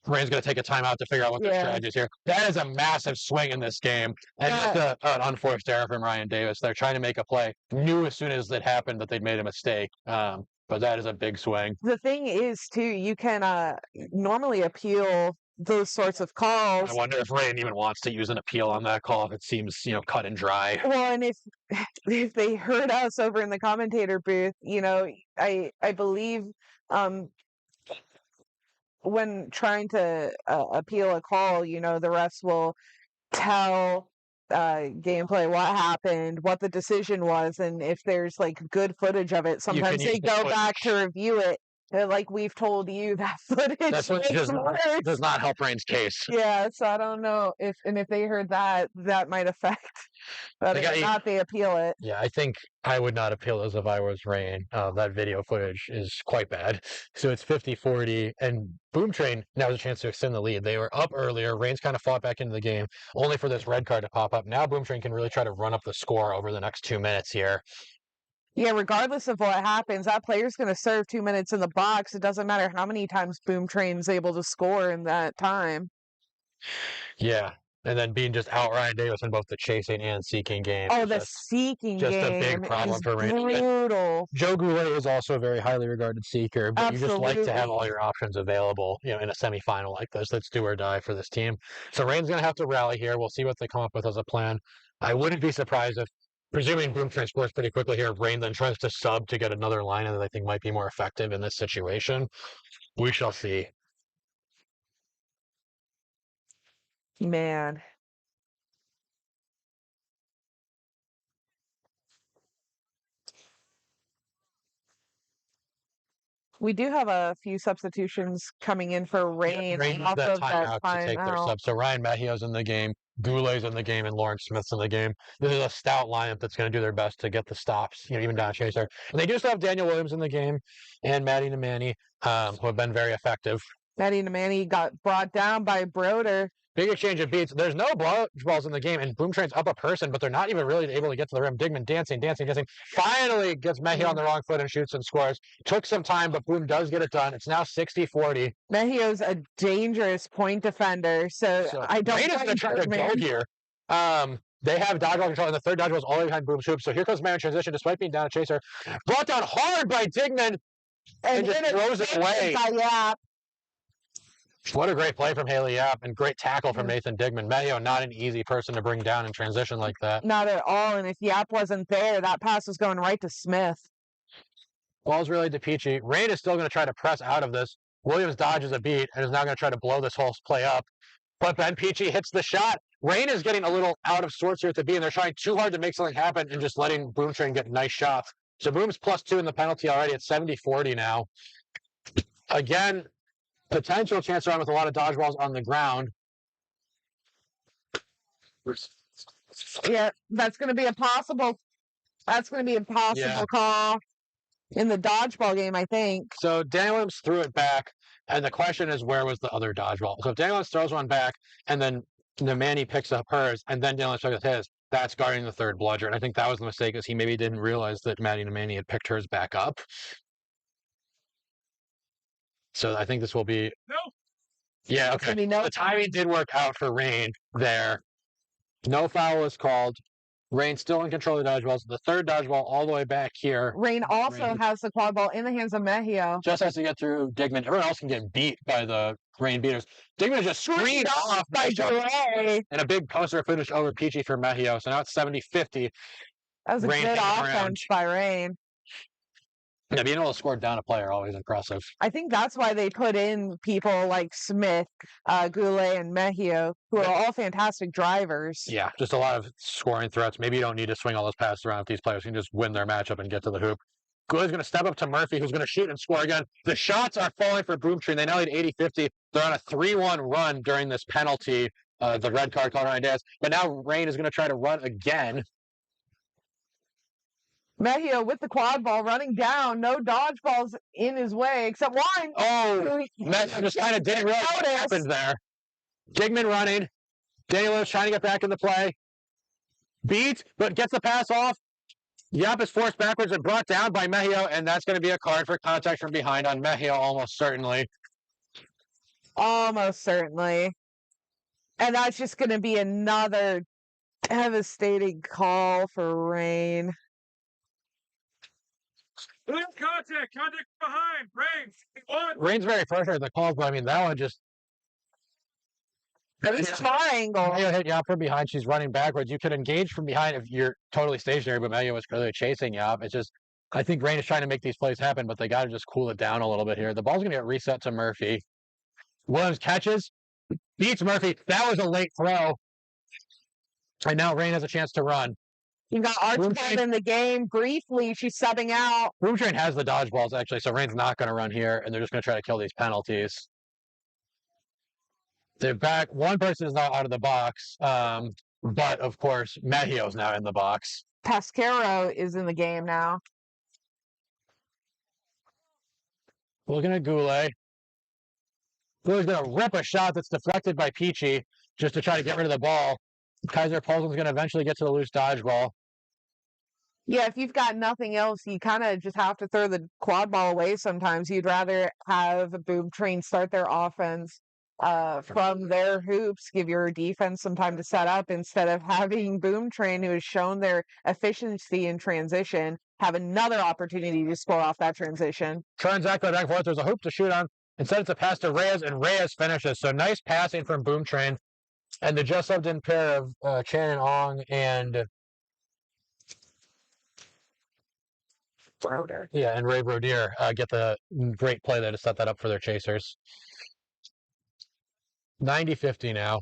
Rain's going to take a timeout to figure out what their strategy is here. That is a massive swing in this game. And just an unforced error from Ryan Davis. They're trying to make a play. Knew as soon as it happened that they'd made a mistake. But that is a big swing. The thing is, too, you can normally appeal those sorts of calls. I wonder if Rain even wants to use an appeal on that call if it seems, cut and dry. Well, and if they heard us over in the commentator booth, I believe when trying to appeal a call, the refs will tell gameplay what happened, what the decision was, and if there's good footage of it, sometimes they go back to review it. Like we've told you, that footage does not help Rain's case. Yeah, so I don't know if they heard that might affect whether or not they appeal it. Yeah, I think I would not appeal as if I was Rain. That video footage is quite bad. So it's 50-40, and Boom Train now has a chance to extend the lead. They were up earlier. Rain's kind of fought back into the game, only for this red card to pop up. Now Boom Train can really try to run up the score over the next 2 minutes here. Yeah, regardless of what happens, that player's going to serve 2 minutes in the box. It doesn't matter how many times Boom Train's able to score in that time. Yeah, and then being just out Ryan Davis in both the chasing and seeking game. Oh, the seeking game just a big problem for Rain. Brutal. Joe Goulet is also a very highly regarded seeker, but you just like to have all your options available, in a semifinal like this. That's do or die for this team. So Rain's going to have to rally here. We'll see what they come up with as a plan. I wouldn't be surprised if, presuming Boom Train scores pretty quickly here, Rain then tries to sub to get another line that I think might be more effective in this situation. We shall see. Man. We do have a few substitutions coming in for Rain. Rain needs that timeout to take their sub. So Ryan Mejio's in the game, Goulet's in the game, and Lawrence Smith's in the game. This is a stout lineup that's going to do their best to get the stops, even down Chaser. And they do still have Daniel Williams in the game and Maddie Nemani, who have been very effective. Maddie Nemani got brought down by Broder. Big exchange of beats. There's no balls in the game, and Boom Train's up a person, but they're not even really able to get to the rim. Digman dancing. Finally gets Mejio on the wrong foot and shoots and scores. Took some time, but Boom does get it done. It's now 60-40. Mejio's a dangerous point defender, so I don't think he's trying to go here. They have dodgeball control, and the third dodgeball is all the way behind Boom's hoop. So here comes Mejio in transition, despite being down a chaser. Brought down hard by Digman, and just throws it away. What a great play from Haley Yap, and great tackle from Nathan Digman. Mejio, not an easy person to bring down in transition like that. Not at all, and if Yap wasn't there, that pass was going right to Smith. Ball's relayed to Peachy. Rain is still going to try to press out of this. Williams dodges a beat and is now going to try to blow this whole play up. But Ben Peachy hits the shot. Rain is getting a little out of sorts here at the B, and they're trying too hard to make something happen and just letting Boom Train get nice shots. So Boom's +2 in the penalty already at 70-40 now. Again, potential chance to run with a lot of dodgeballs on the ground. Yeah, that's going to be a possible call in the dodgeball game, I think. So Daniel Williams threw it back, and the question is, where was the other dodgeball? So if Daniel Williams throws one back, and then Nemani picks up hers, and then Daniel Williams picks up his, that's guarding the third bludger. And I think that was the mistake, is he maybe didn't realize that Maddie Nemani had picked hers back up. So I think this will be... No. Yeah, okay. The timing did work out for Rain there. No foul was called. Rain still in control of the dodgeballs. The third dodgeball all the way back here. Rain also has the quad ball in the hands of Mejio. Just has to get through Digman. Everyone else can get beat by the Rain beaters. Digman just screened off by Goulet. And a big poster finish over Peachy for Mejio. So now it's 70-50. That was a good offense by Rain. Yeah, being able to score down a player always impressive. I think that's why they put in people like Smith, Goulet, and Mejio, who are all fantastic drivers. Yeah, just a lot of scoring threats. Maybe you don't need to swing all those passes around if these players can just win their matchup and get to the hoop. Goulet's going to step up to Murphy, who's going to shoot and score again. The shots are falling for Boom Train. They now lead 80-50. They're on a 3-1 run during this penalty, the red card called on Brandeis. But now Rain is going to try to run again. Mejio with the quad ball running down. No dodgeballs in his way except one. Oh, Mejio just kind of didn't realize what happened there. Digman running. Daniel Williams trying to get back in the play. Beat, but gets the pass off. Yap is forced backwards and brought down by Mejio, and that's going to be a card for contact from behind on Mejio almost certainly. Almost certainly. And that's just going to be another devastating call for rain. Contact behind. Rain's very frustrated with the calls, but I mean, that one just. It's triangle. Mayo hit Yop from behind. She's running backwards. You can engage from behind if you're totally stationary, but Mayo was clearly chasing Yop. It's just, I think Rain is trying to make these plays happen, but they got to just cool it down a little bit here. The ball's going to get reset to Murphy. Williams catches, beats Murphy. That was a late throw. And now Rain has a chance to run. You got Archibald in the game. Briefly, she's subbing out. Boom Train has the dodgeballs, actually, so Rain's not going to run here, and they're just going to try to kill these penalties. They're back. One person is now out of the box, but, of course, Mejio's now in the box. Pasquero is in the game now. Looking at Goulet. Goulet's going to rip a shot that's deflected by Peachy just to try to get rid of the ball. Kaiser Paulson's going to eventually get to the loose dodgeball. Yeah, if you've got nothing else, you kind of just have to throw the quad ball away sometimes. You'd rather have Boom Train start their offense from their hoops, give your defense some time to set up instead of having Boom Train, who has shown their efficiency in transition, have another opportunity to score off that transition. Transact back and forth. There's a hoop to shoot on. Instead, it's a pass to Reyes, and Reyes finishes. So nice passing from Boom Train. And the just subbed in pair of Shannon Ong and Broder. Yeah, and Ray Brodier get the great play there to set that up for their chasers. 90-50 now.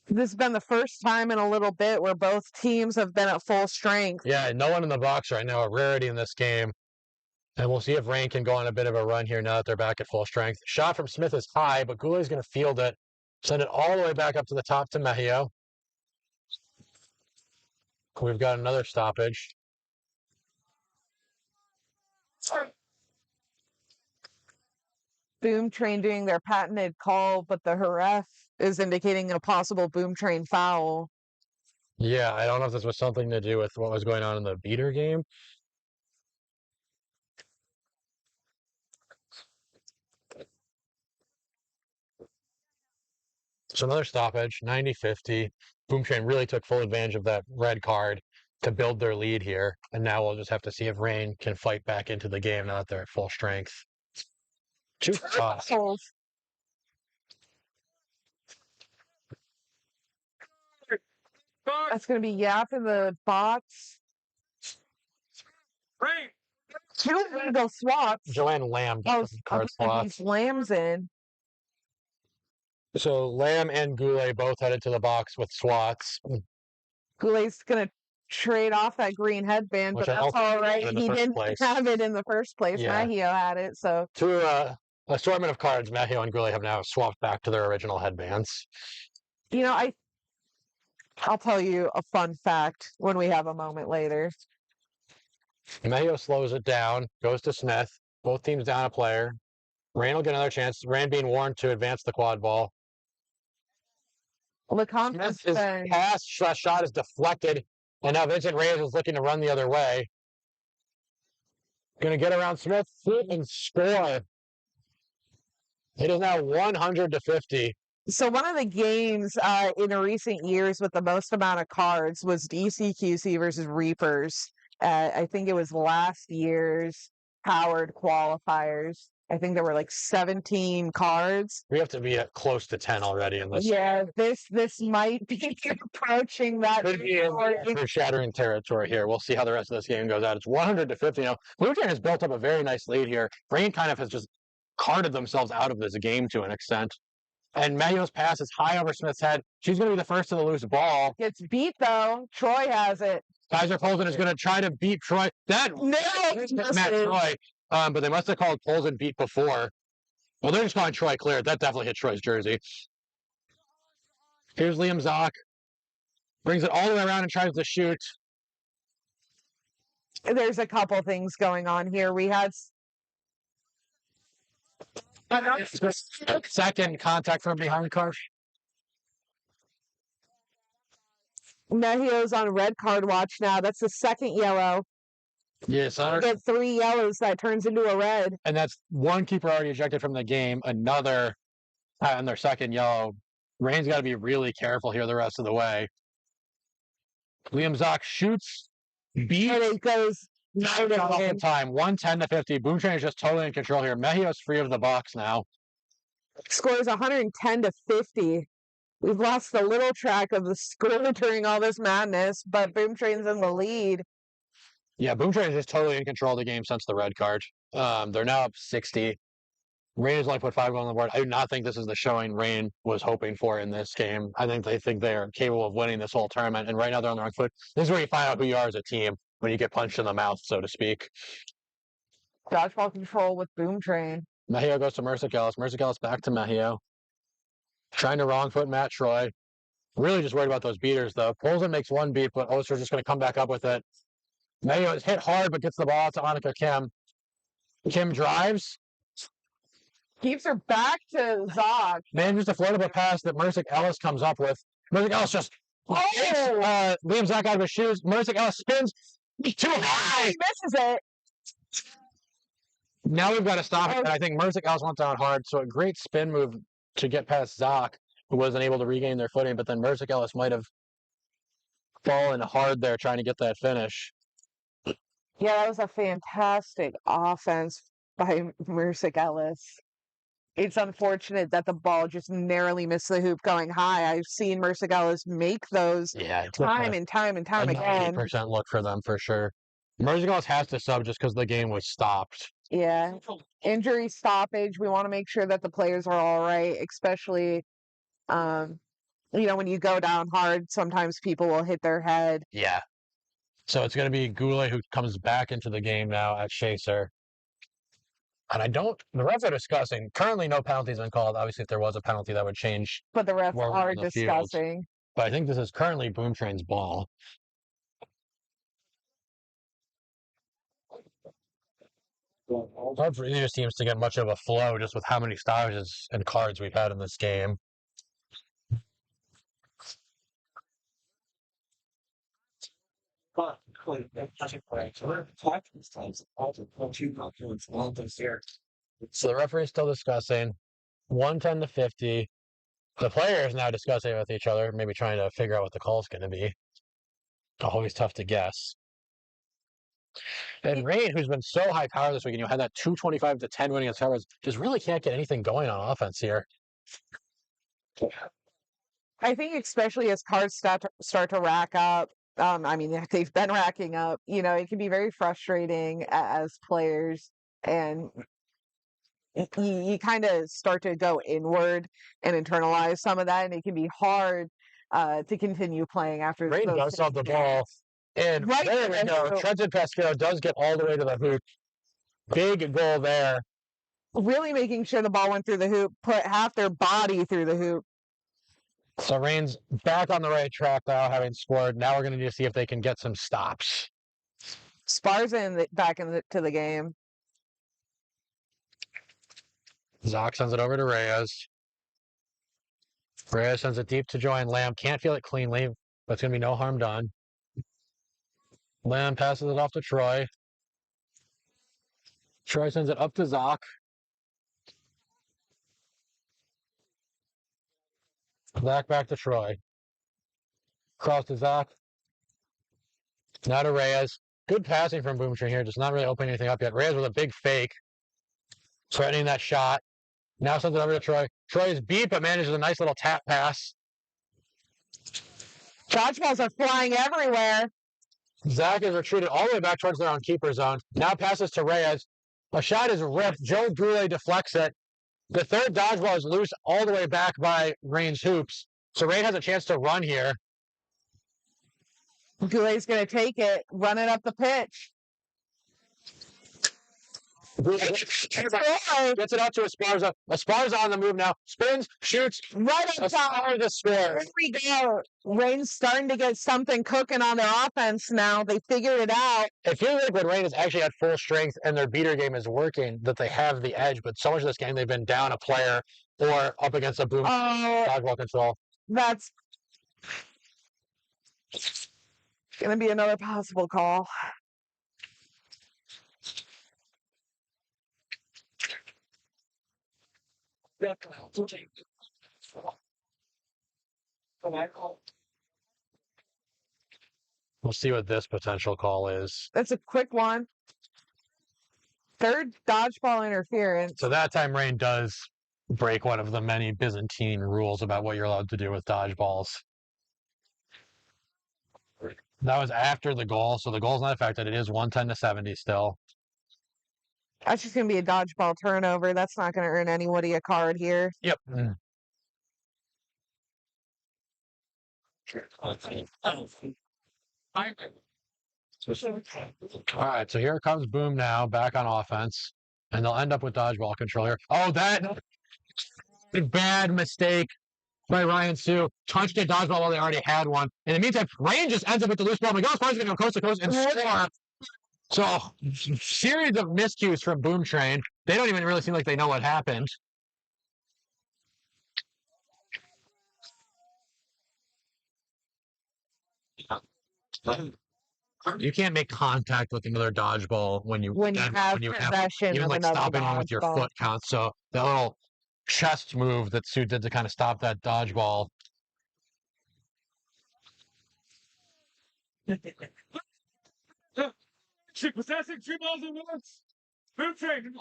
This has been the first time in a little bit where both teams have been at full strength. Yeah, no one in the box right now, a rarity in this game. And we'll see if Rain can go on a bit of a run here now that they're back at full strength. Shot from Smith is high, but Goulet's going to field it. Send it all the way back up to the top to Mejio. We've got another stoppage. Boom Train doing their patented call, but the ref is indicating a possible Boom Train foul. Yeah, I don't know if this was something to do with what was going on in the beater game. So another stoppage, 90-50. Boom Train really took full advantage of that red card to build their lead here. And now we'll just have to see if Rain can fight back into the game now that they're at full strength. Two fouls. That's going to be Yap in the box. Rain. Two legal swaps. Joanne Lamb card swaps. Lamb's in. So Lamb and Goulet both headed to the box with swats. Goulet's going to trade off that green headband, but that's all right. He didn't have it in the first place. Yeah. Mejio had it, so. Through assortment of cards, Mejio and Goulet have now swapped back to their original headbands. You know, I'll tell you a fun fact when we have a moment later. Mejio slows it down, goes to Smith. Both teams down a player. Rain will get another chance. Rain being warned to advance the quad ball. Smith's pass shot is deflected, and now Vincent Reyes is looking to run the other way. Going to get around Smith and score. It is now 100-50. So one of the games in the recent years with the most amount of cards was DCQC versus Reapers. I think it was last year's Howard qualifiers. I think there were like 17 cards. We have to be at close to 10 already in this. Yeah, this might be approaching that. Could be in shattering territory here. We'll see how the rest of this game goes out. It's 100-50 now. Blue Train has built up a very nice lead here. Rain kind of has just carted themselves out of this game to an extent. And Mejio's pass is high over Smith's head. She's going to be the first to the loose ball. Gets beat, though. Troy has it. Kaiser Polson is going to try to beat Troy. That Matt Troy. But they must have called Polson beat before. Well, they're just calling Troy clear. That definitely hit Troy's jersey. Here's Liam Zock. Brings it all the way around and tries to shoot. There's a couple things going on here. We had second contact from behind card. Mejio's on red card watch now. That's the second yellow. Yes, get 3 yellows, that turns into a red. And that's one keeper already ejected from the game, another on their second yellow. Rain's got to be really careful here the rest of the way. Liam Zock shoots, beats, And it goes in time, 110-50. Boom Train is just totally in control here. Mejio's free of the box now. Scores 110-50. We've lost a little track of the score during all this madness, but Boom Train's in the lead. Yeah, Boom Train is just totally in control of the game since the red card. They're now up 60. Rain has only put 5 goals on the board. I do not think this is the showing Rain was hoping for in this game. I think they are capable of winning this whole tournament, and right now they're on the wrong foot. This is where you find out who you are as a team, when you get punched in the mouth, so to speak. Dodgeball control with Boom Train. Mejio goes to Mercic Ellis. Mercic Ellis back to Mejio. Trying to wrong foot Matt Troy. Really just worried about those beaters, though. Polson makes one beat, but Oster's just going to come back up with it. Mejio is hit hard, but gets the ball to Annika Kim. Kim drives. Keeps her back to Zock. Manages to float up a pass that Mercic Ellis comes up with. Mercic Ellis just takes Liam Zock out of his shoes. Mercic Ellis spins too high. He misses it. Now we've got to stop it. And I think Mercic Ellis went down hard, so a great spin move to get past Zock, who wasn't able to regain their footing, but then Mercic Ellis might have fallen hard there trying to get that finish. Yeah, that was a fantastic offense by Mercic Ellis. It's unfortunate that the ball just narrowly missed the hoop going high. I've seen Mercic Ellis make those time and time again. 90% look for them for sure. Mercic Ellis has to sub just because the game was stopped. Yeah. Injury stoppage. We want to make sure that the players are all right, especially, when you go down hard, sometimes people will hit their head. Yeah. So it's going to be Goulet who comes back into the game now at Chaser. And the refs are discussing. Currently, no penalties been called. Obviously, if there was a penalty, that would change. But the refs are discussing. But I think this is currently Boom Train's ball. It's hard for either teams to get much of a flow just with how many stoppages and cards we've had in this game. So the referee's still discussing. 110-50. The players now discussing with each other, maybe trying to figure out what the call's going to be. Always tough to guess. And Rain, who's been so high power this week, and had that 225-10 winning against Harvard, just really can't get anything going on offense here. I think especially as cards start to rack up, they've been racking up, it can be very frustrating as players, and you kind of start to go inward and internalize some of that, and it can be hard to continue playing after Rain does have the ball. And there we go. Trenton Pasquero does get all the way to the hoop. Big goal there. Really making sure the ball went through the hoop, put half their body through the hoop. So Rain's back on the right track now, having scored. Now we're going to need to see if they can get some stops. Sparza back into the game. Zock sends it over to Reyes. Reyes sends it deep to Joanne Lamb. Can't feel it cleanly, but it's going to be no harm done. Lamb passes it off to Troy. Troy sends it up to Zock. Back to Troy. Cross to Zock. Now to Reyes. Good passing from Boom Train here, just not really opening anything up yet. Reyes with a big fake. Threatening that shot. Now sends it over to Troy. Troy is beat, but manages a nice little tap pass. Dodgeballs are flying everywhere. Zach is retreated all the way back towards their own keeper zone. Now passes to Reyes. A shot is ripped. Joe Goulet deflects it. The third dodgeball is loose all the way back by Rain's hoops. So Rain has a chance to run here. Goulet's going to take it, run it up the pitch. Gets it out to Esparza. Esparza on the move now. Spins, shoots. Right on top. Esparza scores. Here we go. Rain's starting to get something cooking on their offense now. They figured it out. It feels like when Rain is actually at full strength and their beater game is working, that they have the edge. But so much of this game, they've been down a player or up against a boom dodgeball control. That's going to be another possible call. We'll see what this potential call is. That's a quick one. Third dodgeball interference. So that time Rain does break one of the many Byzantine rules about what you're allowed to do with dodgeballs. That was after the goal, so the goal's not affected. It is 110-70 still. That's just going to be a dodgeball turnover. That's not going to earn anybody a card here. Yep. All right, so here comes Boom now, back on offense, and they'll end up with dodgeball control here. Oh, that bad mistake by Ryan Sue. Touched a dodgeball while they already had one. In the meantime, Rain just ends up with the loose ball. McGill's going to go coast to coast and score. So, series of miscues from Boom Train. They don't even really seem like they know what happened. You can't make contact with another dodgeball when you have possession even of like another stopping one with your dodgeball. foot counts. So that little chest move that Sue did to kind of stop that dodgeball. Possessing 2 balls at once. Boom Train.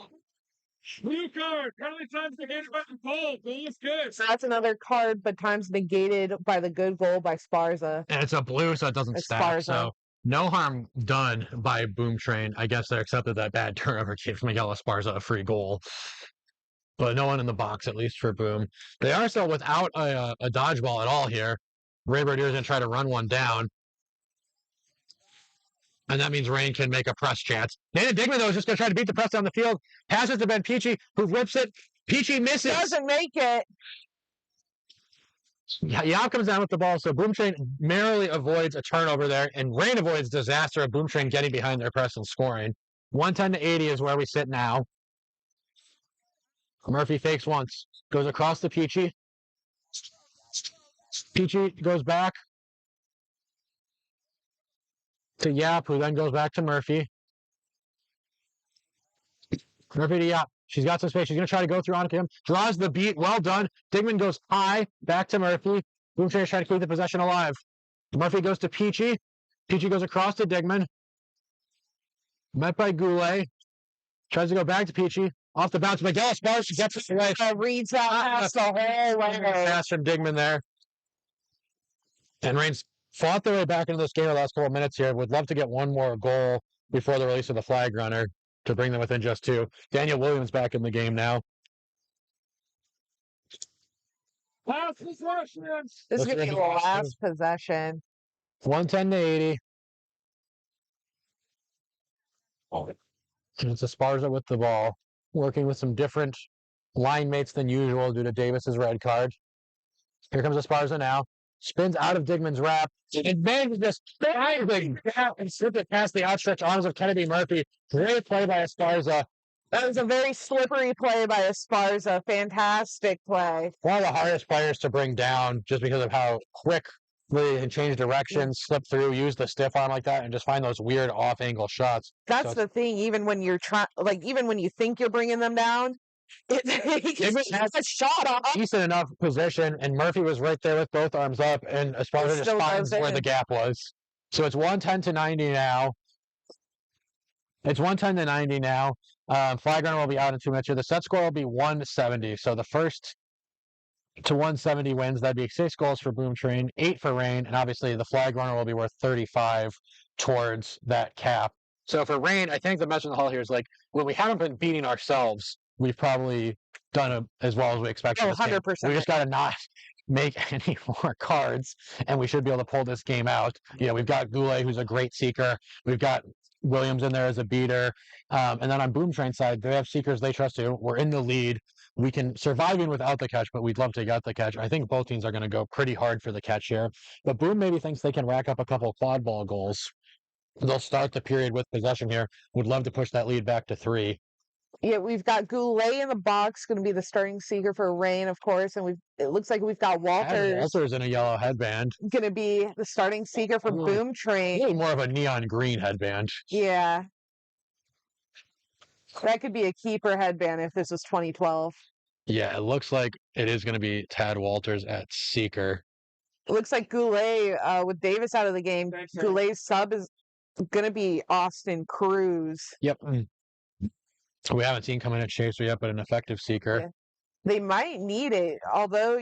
Blue card. Penalty times negated by the goal. Goal is good. So that's another card, but times negated by the good goal by Sparza. And it's a blue, so it doesn't It's stack. Sparza. So no harm done by Boom Train. I guess they accepted that bad turnover kick from Miguel Esparza, a free goal. But no one in the box, at least for Boom. They are still without a dodgeball at all here. Ray Berdier's going to try to run one down. And that means Rain can make a press chance. Nathan Digman, though, is just going to try to beat the press down the field. Passes to Ben Peachy, who rips it. Peachy misses. Doesn't make it. Yap comes down with the ball, so Boom Train merrily avoids a turnover there, and Rain avoids disaster of Boom Train getting behind their press and scoring. 110-80 is where we sit now. Murphy fakes once, goes across to Peachy. Peachy goes back to Yap, who then goes back to Murphy. Murphy to Yap. She's got some space. She's going to try to go through Annika. Draws the beat. Well done. Digman goes high. Back to Murphy. Boom Train is trying to keep the possession alive. Murphy goes to Peachy. Peachy goes across to Digman. Met by Goulet. Tries to go back to Peachy. Off the bounce. Miguel Esparza gets it away. Reads that pass the whole way. Pass from Digman there. And Rain's fought their way back into this game the last couple of minutes here. Would love to get one more goal before the release of the flag runner to bring them within just 2. Daniel Williams back in the game now. This is going to be the last possession. 110-80. And it's Esparza with the ball, working with some different line mates than usual due to Davis's red card. Here comes Esparza now. Spins out of Digman's wrap. And manages this diving and slip it past the outstretched arms of Kennedy Murphy. Great play by Esparza. That was a very slippery play by Esparza. Fantastic play. One of the hardest players to bring down just because of how quick they can change directions, slip through, use the stiff arm like that, and just find those weird off-angle shots. That's the thing. Even when you're even when you think you're bringing them down, Digman has a shot off. Decent enough position, and Murphy was right there with both arms up, and Esparza just finds where the gap was. So it's 110-90 now. It's 110-90 now. Flag runner will be out in 2 minutes here. The set score will be 170. So the first to 170 wins. That'd be 6 goals for Boom Train, 8 for Rain, and obviously the flag runner will be worth 35 towards that cap. So for Rain, I think the message in the hall here is like, when we haven't been beating ourselves, we've probably done as well as we expected. 100%. We just got to not make any more cards, and we should be able to pull this game out. You know, we've got Goulet, who's a great seeker. We've got Williams in there as a beater. And then on Boom Train side, they have seekers they trust too. We're in the lead. We can survive even without the catch, but we'd love to get the catch. I think both teams are going to go pretty hard for the catch here. But Boom maybe thinks they can rack up a couple quad ball goals. They'll start the period with possession here. Would love to push that lead back to 3. Yeah, we've got Goulet in the box, going to be the starting seeker for Rain, of course, and it looks like we've got Walters in a yellow headband. Going to be the starting seeker for Boom Train. A little more of a neon green headband. Yeah. That could be a keeper headband if this was 2012. Yeah, it looks like it is going to be Tad Walters at seeker. It looks like Goulet, with Davis out of the game, Goulet's sub is going to be Austin Cruz. Yep. We haven't seen come in at chaser yet, but an effective seeker. Yeah. They might need it, although,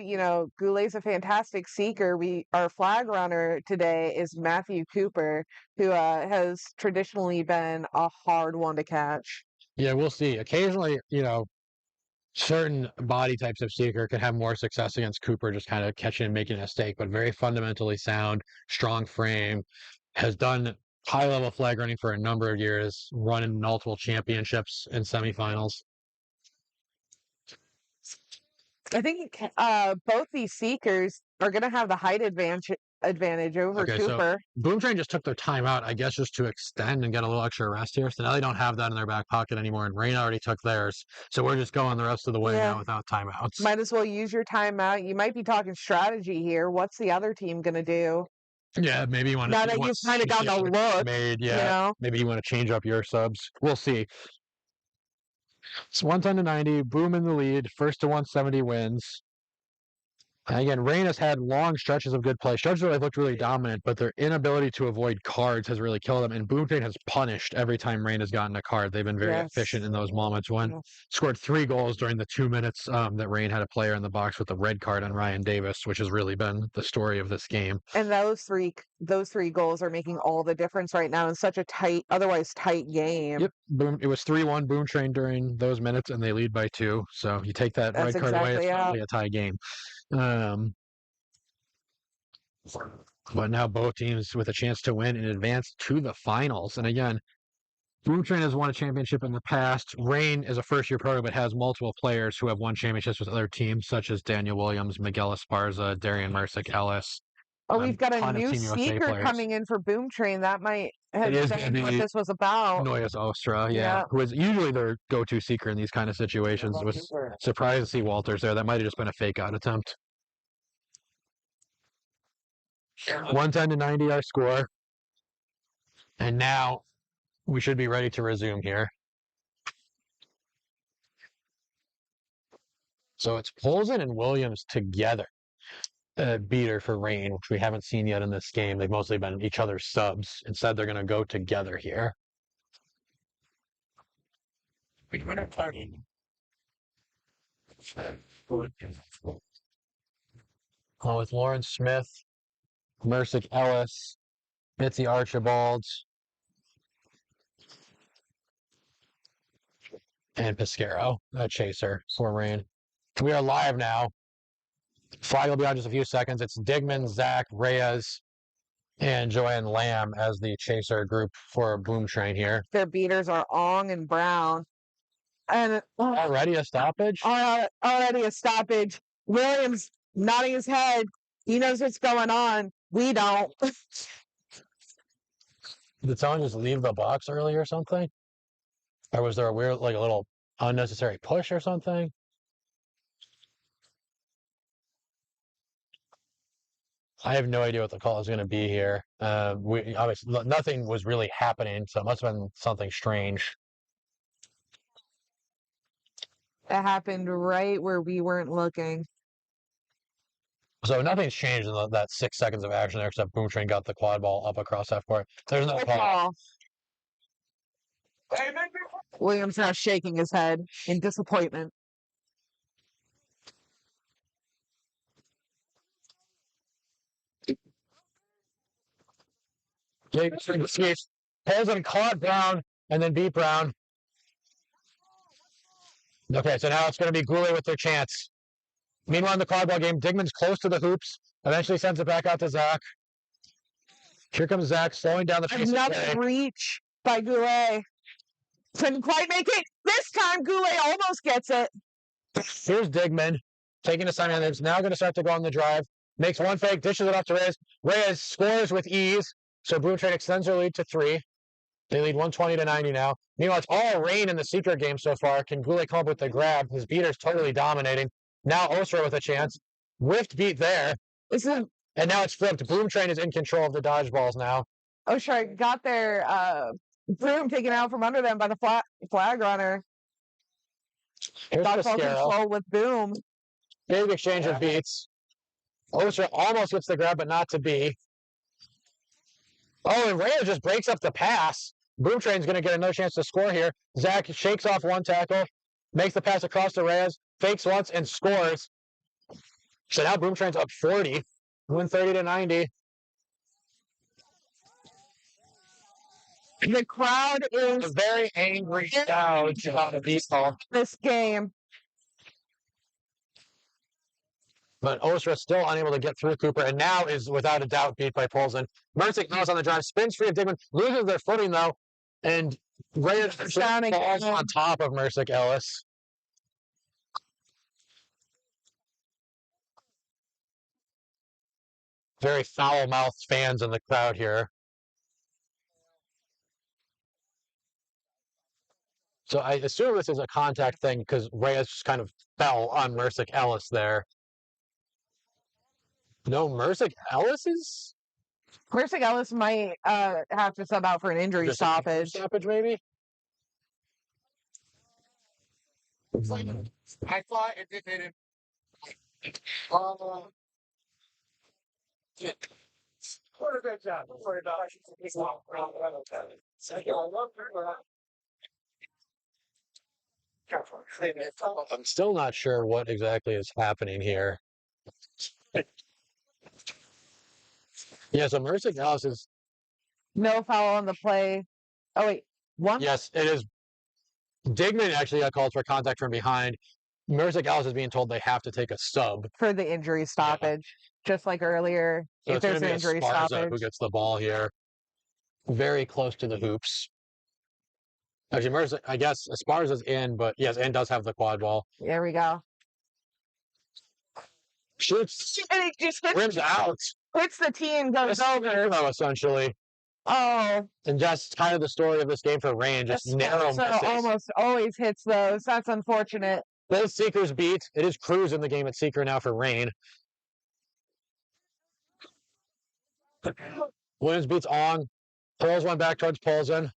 Goulet's a fantastic seeker. Our flag runner today is Matthew Cooper, who has traditionally been a hard one to catch. Yeah, we'll see. Occasionally, certain body types of seeker can have more success against Cooper, just kind of catching and making a mistake, but very fundamentally sound, strong frame, has done high-level flag running for a number of years, run in multiple championships and semifinals. I think both these seekers are going to have the height advantage over Cooper. So Boom Train just took their timeout, I guess, just to extend and get a little extra rest here. So now they don't have that in their back pocket anymore, and Rain already took theirs. So we're just going the rest of the way now without timeouts. Might as well use your timeout. You might be talking strategy here. What's the other team going to do? Yeah, maybe you want to. Now that you've kind of got the look, maybe you want to change up your subs. We'll see. It's 110 to 90. Boom in the lead. First to 170 wins. And again, Rain has had long stretches of good play. Stretches where they've looked really dominant, but their inability to avoid cards has really killed them. And Boom Train has punished every time Rain has gotten a card. They've been very efficient in those moments. Scored 3 goals during the 2 minutes that Rain had a player in the box with the red card on Ryan Davis, which has really been the story of this game. And those three goals are making all the difference right now in such a otherwise tight game. Yep, it was 3-1 Boom Train during those minutes, and they lead by 2. So you take that red card away, it's probably a tie game. But now both teams with a chance to win and advance to the finals. And again, Boom Train has won a championship in the past. Rain is a first-year program, but has multiple players who have won championships with other teams, such as Daniel Williams, Miguel Esparza, Darian Mercick, Ellis. Oh, we've got a new seeker coming in for Boom Train. That might have been what this was about. Noyes Ostra, who is usually their go-to seeker in these kind of situations. Was surprised to see Walters there. That might have just been a fake-out attempt. 110 to 90 our score. And now we should be ready to resume here. So it's Polzin and Williams together. Beater for Rain, which we haven't seen yet in this game. They've mostly been each other's subs. Instead, they're going to go together here. With Lawrence Smith, Mercick Ellis, Mitzi Archibald, and Piscaro, a chaser for Rain. We are live now. Flag will be on just a few seconds. It's Digman, Zach, Reyes, and Joanne Lamb as the chaser group for Boom Train here. Their beaters are Ong and Brown. And already a stoppage? Already a stoppage. Williams nodding his head. He knows what's going on. We don't. Did someone just leave the box early or something? Or was there a weird, like a little unnecessary push or something? I have no idea what the call is going to be here. Obviously nothing was really happening, so it must have been something strange. It happened right where we weren't looking. So nothing's changed in that 6 seconds of action there, except Boom Train got the quad ball up across half court. There's no call. Williams now shaking his head in disappointment. Polzin caught Brown and then beat Brown. Okay, so now it's going to be Goulet with their chance. Meanwhile, in the Quadball game, Digman's close to the hoops. Eventually sends it back out to Zach. Here comes Zach, slowing down the pace. Another reach by Goulet. Couldn't quite make it. This time, Goulet almost gets it. Here's Digman, taking a sign on it's now going to start to go on the drive. Makes one fake, dishes it off to Reyes. Reyes scores with ease. So Boom Train extends their lead to 3. They lead 120 to 90 now. Meanwhile, it's all Rain in the seeker game so far. Can Goulet come up with the grab? His beater's totally dominating. Now Osra with a chance. Whiffed beat there. And now it's flipped. Boom Train is in control of the dodgeballs now. Osra got their broom taken out from under them by the flag runner. Here's Dodgeball Cascaro. control with Boom. Big exchange of beats. Osra almost gets the grab, but not to be. Oh, and Reyes just breaks up the pass. Boom Train's going to get another chance to score here. Zach shakes off one tackle, makes the pass across to Reyes, fakes once, and scores. So now Boom Train's up 40, 130-90. The crowd is A very angry gouge about the baseball. This game. But Osra still unable to get through Cooper, and now is without a doubt beat by Polson. Mercick knows on the drive, spins free of Digman, loses their footing though, and Reyes falls on top of Mercick Ellis. Very foul-mouthed fans in the crowd here. So I assume this is a contact thing because Reyes just kind of fell on Mercick Ellis there. No, Mercick Ellis is? Mercick Ellis might have to sub out for an injury stoppage. Stoppage, maybe? I thought it didn't. What a great job. Don't worry about it. I'm still not sure what exactly is happening here. Yeah, so Mercick Ellis is... No foul on the play. Oh, wait. One? Yes, it is. Digman actually got called for contact from behind. Mercick Ellis is being told they have to take a sub. For the injury stoppage. Yeah. Just like earlier. So if there's an injury stoppage. Who gets the ball here. Very close to the hoops. Actually, Mercick, I guess Esparza's in, but yes, and does have the quad ball. There we go. Shoots. And it just rims out. Hits the tee and goes over. Essentially. Oh. And just kind of the story of this game for Rain, just narrow misses. Almost always hits those. That's unfortunate. Both Seekers beat. It is Cruz in the game at Seeker now for Rain. Williams beats on. Pulls one back towards Polson.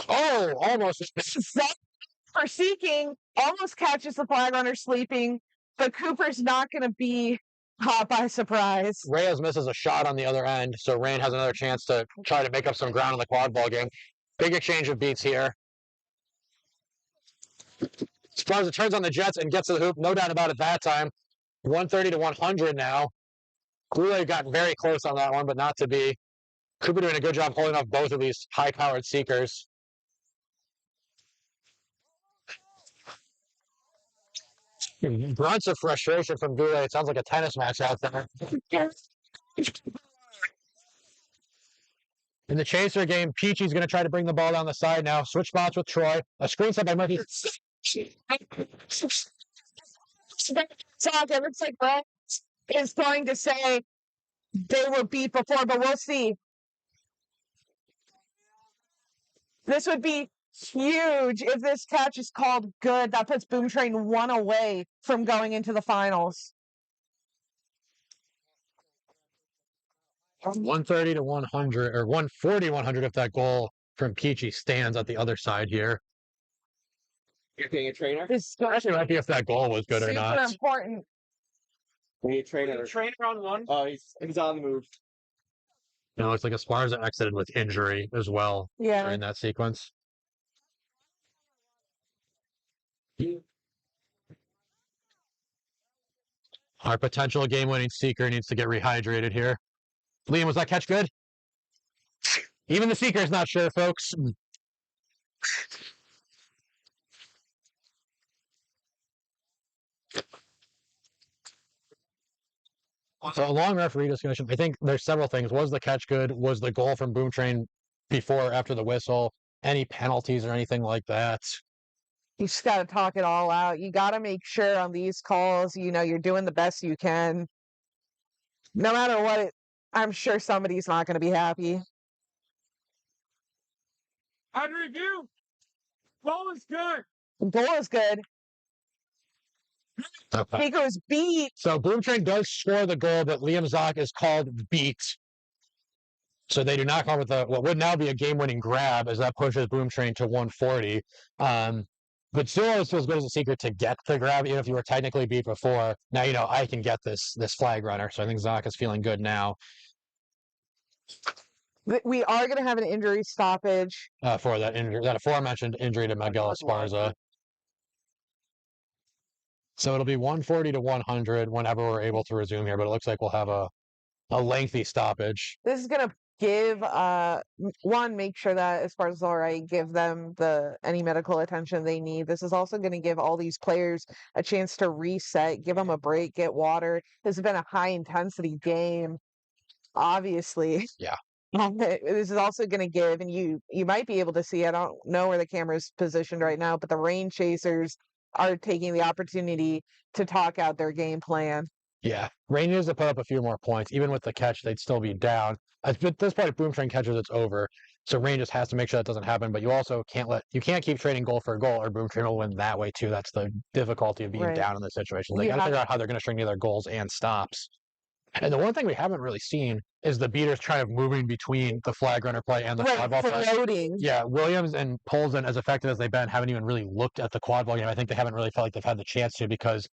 Oh, almost. For Seeking, almost catches the flag runner sleeping, but Cooper's not going to be caught by surprise. Reyes misses a shot on the other end, so Rain has another chance to try to make up some ground in the quad ball game. Big exchange of beats here. Esparza turns on the Jets and gets to the hoop. No doubt about it that time. 130-100 now. Goulet got very close on that one, but not to be. Cooper doing a good job holding off both of these high-powered Seekers. Grunts of frustration from Goulet. It sounds like a tennis match out there. In the chaser game, Peachy's going to try to bring the ball down the side now. Switch spots with Troy. A screen set by Murphy. It looks like Brett is going to say they were beat before, but we'll see. This would be huge if this catch is called good. That puts Boom Train one away from going into the finals. 130-100, or 140-100 if that goal from Peachy stands at the other side here. You're being a trainer? Actually, might be if that goal was good or not. Super important. We need a trainer. Trainer on one. Oh, he's on the move. It looks like Esparza exited with injury as well. Yeah. In that sequence. Our potential game-winning Seeker needs to get rehydrated here. Liam, was that catch good? Even the Seeker is not sure, folks. So a long referee discussion. I think there's several things. Was the catch good? Was the goal from Boom Train before or after the whistle? Any penalties or anything like that? You just got to talk it all out. You got to make sure on these calls, you're doing the best you can. No matter what, I'm sure somebody's not going to be happy. On review, goal is good. Goal is good. Okay. He goes beat. So Boom Train does score the goal, but Liam Zock is called beat. So they do not call it what would now be a game-winning grab, as that pushes Boom Train to 140. but still always feels good as a seeker to get the grab, even if you were technically beat before. Now, I can get this flag runner, so I think Zaka's feeling good now. We are going to have an injury stoppage. For that aforementioned injury to Miguel Esparza. So it'll be 140 to 100 whenever we're able to resume here, but it looks like we'll have a lengthy stoppage. This is going to give make sure that as far as all right, give them any medical attention they need. This is also going to give all these players a chance to reset, give them a break, get water. This has been a high intensity game, obviously. Yeah. This is also going to give, and you might be able to see, I don't know where the camera's positioned right now, but the rain chasers are taking the opportunity to talk out their game plan. Yeah, Rain needs to put up a few more points. Even with the catch, they'd still be down. At this point, if Boom Train catches, it's over. So Rain just has to make sure that doesn't happen. But you also can't keep trading goal for goal, or Boom Train will win that way too. That's the difficulty of being down in this situation. They got to figure out how they're going to string together goals and stops. And the one thing we haven't really seen is the beaters kind of moving between the flag runner play and the quadball play. Floating. Yeah, Williams and Polson, as effective as they've been, haven't even really looked at the quadball game. I think they haven't really felt like they've had the chance to because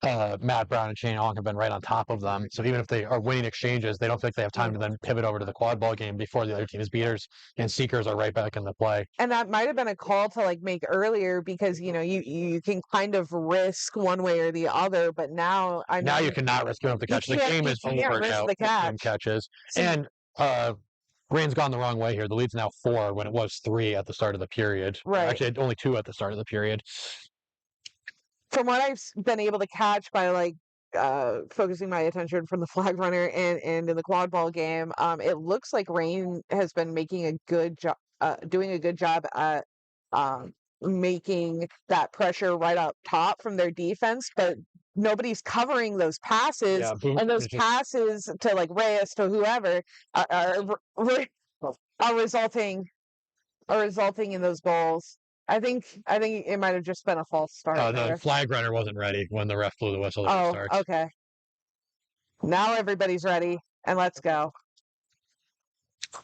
Matt Brown and Shane Ong have been right on top of them. So even if they are winning exchanges, they don't think they have time to then pivot over to the quadball game before the other team's beaters and seekers are right back in the play. And that might have been a call to make earlier because you can kind of risk one way or the other, but now you cannot risk giving up the catch. The game is over now. The catches. And Rain's gone the wrong way here. The lead's now 4 when it was 3 at the start of the period. Right. Actually, only 2 at the start of the period. From what I've been able to catch by focusing my attention from the flag runner and in the quad ball game, it looks like Rain has been making a good job, doing a good job at making that pressure right up top from their defense, but nobody's covering those passes, and those passes to Reyes to whoever are resulting in those goals. I think it might have just been a false start. The flag runner wasn't ready when the ref blew the whistle. Okay. Now everybody's ready, and let's go.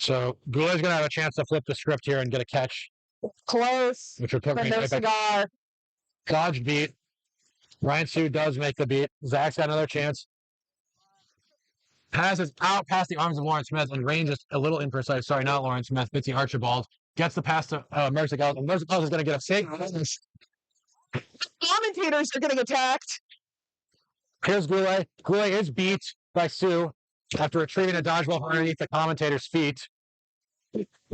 So Goulet's going to have a chance to flip the script here and get a catch. Close. Which would put Rain right back. Cigar. Dodge beat. Ryan Sue does make the beat. Zach's got another chance. Passes out past the arms of Lawrence Smith, and Rain just a little imprecise. Sorry, not Lawrence Smith. Fitzy Archibald gets the pass to Merzic, and Merzic is going to get a save. Commentators are getting attacked. Here's Goulet. Goulet is beat by Sue after retrieving a dodgeball from underneath the commentator's feet.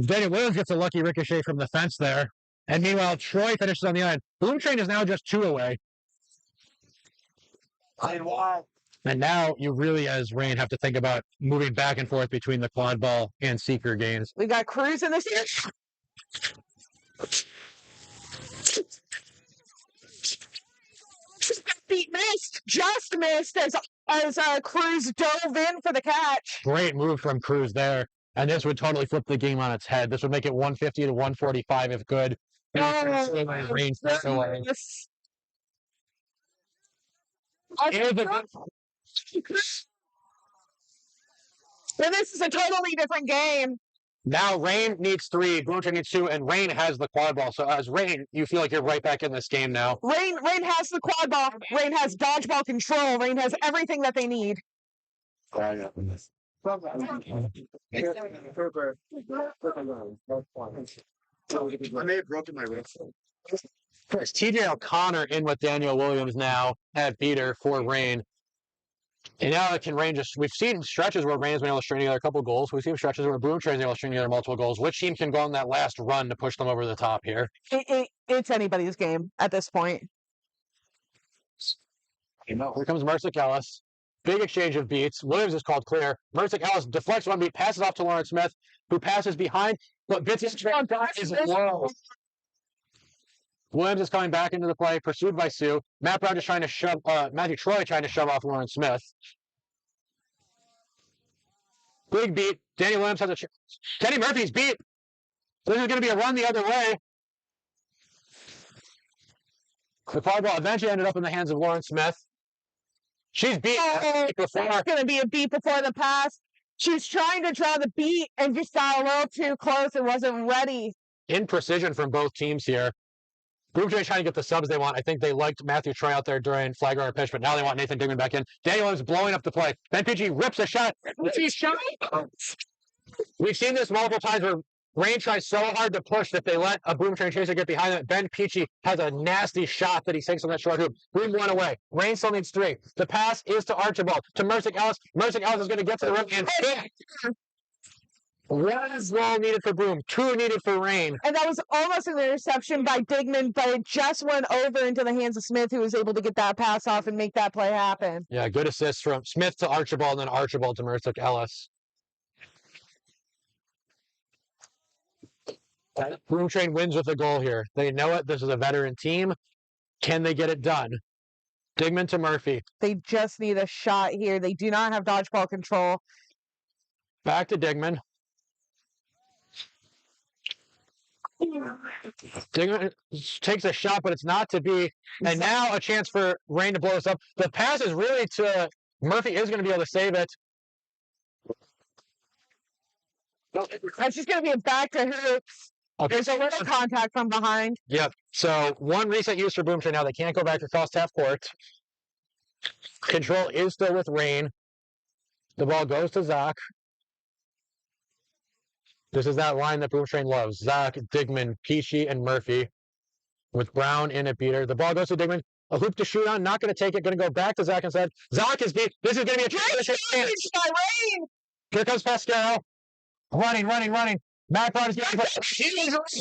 Daniel Williams gets a lucky ricochet from the fence there. And meanwhile, Troy finishes on the end. Boom Train is now just 2 away. And now you really, as Rain, have to think about moving back and forth between the quad ball and seeker games. We got Cruz in this. Beat just missed as Cruz dove in for the catch. Great move from Cruz there. And this would totally flip the game on its head. This would make it 150 to 145 if good. Rain away. And this is a totally different game. Now Rain needs 3, Boom Train needs 2, and Rain has the quad ball. So as Rain, you feel like you're right back in this game now. Rain has the quad ball. Rain has dodgeball control. Rain has everything that they need. I may have broken my wrist. First, TJ O'Connor in with Daniel Williams now at beater for Rain. And now it can Rain we've seen stretches where Rain's been able to string together a couple goals. We've seen stretches where Boom Train's able to string together multiple goals. Which team can go on that last run to push them over the top here? It's anybody's game at this point. Here comes Merzic Ellis. Big exchange of beats. Williams is called clear. Merzic Ellis deflects one beat, passes off to Lawrence Smith, who passes behind, but Bitsy's is low. Williams is coming back into the play, pursued by Sue. Matt Brown just trying to shove, Matthew Troy trying to shove off Lawrence Smith. Big beat. Danny Williams has a chance. Kenny Murphy's beat. This is going to be a run the other way. The fly ball eventually ended up in the hands of Lawrence Smith. She's beat before. It's going to be a beat before the pass. She's trying to draw the beat and just got a little too close and wasn't ready. Imprecision from both teams here. Broom Train's trying to get the subs they want. I think they liked Matthew Troy out there during flag runner pitch, but now they want Nathan Digman back in. Daniel is blowing up the play. Ben PG rips a shot. We've seen this multiple times where Rain tries so hard to push that they let a Boom Train chaser get behind them. Ben Peachy has a nasty shot that he takes on that short hoop. Boom one away. Rain still needs 3. The pass is to Archibald. To Mercick Ellis. Mercick Ellis is going to get to the rim and hit. 1 goal needed for Boom. 2 needed for Rain. And that was almost an interception by Digman, but it just went over into the hands of Smith, who was able to get that pass off and make that play happen. Yeah, good assist from Smith to Archibald and then Archibald to Mercick Ellis. Broom Train wins with a goal here. They know it. This is a veteran team. Can they get it done? Digman to Murphy. They just need a shot here. They do not have dodgeball control. Back to Digman. Digman takes a shot, but it's not to be. And now a chance for Rain to blow this up. The pass is really to Murphy is going to be able to save it. That's just going to be a back to hoops. Okay. There's a little contact from behind. Yep. So 1 reset used for Boom Train. Now they can't go back to cross half court. Control is still with Rain. The ball goes to Zach. This is that line that Boom Train loves. Zach, Digman, Peachy, and Murphy. With Brown in at beater. The ball goes to Digman. A hoop to shoot on. Not going to take it. Going to go back to Zach inside. Zach is beat. This is going to be a chance. Rain! Here comes Pascal. Running. Matt Brown is getting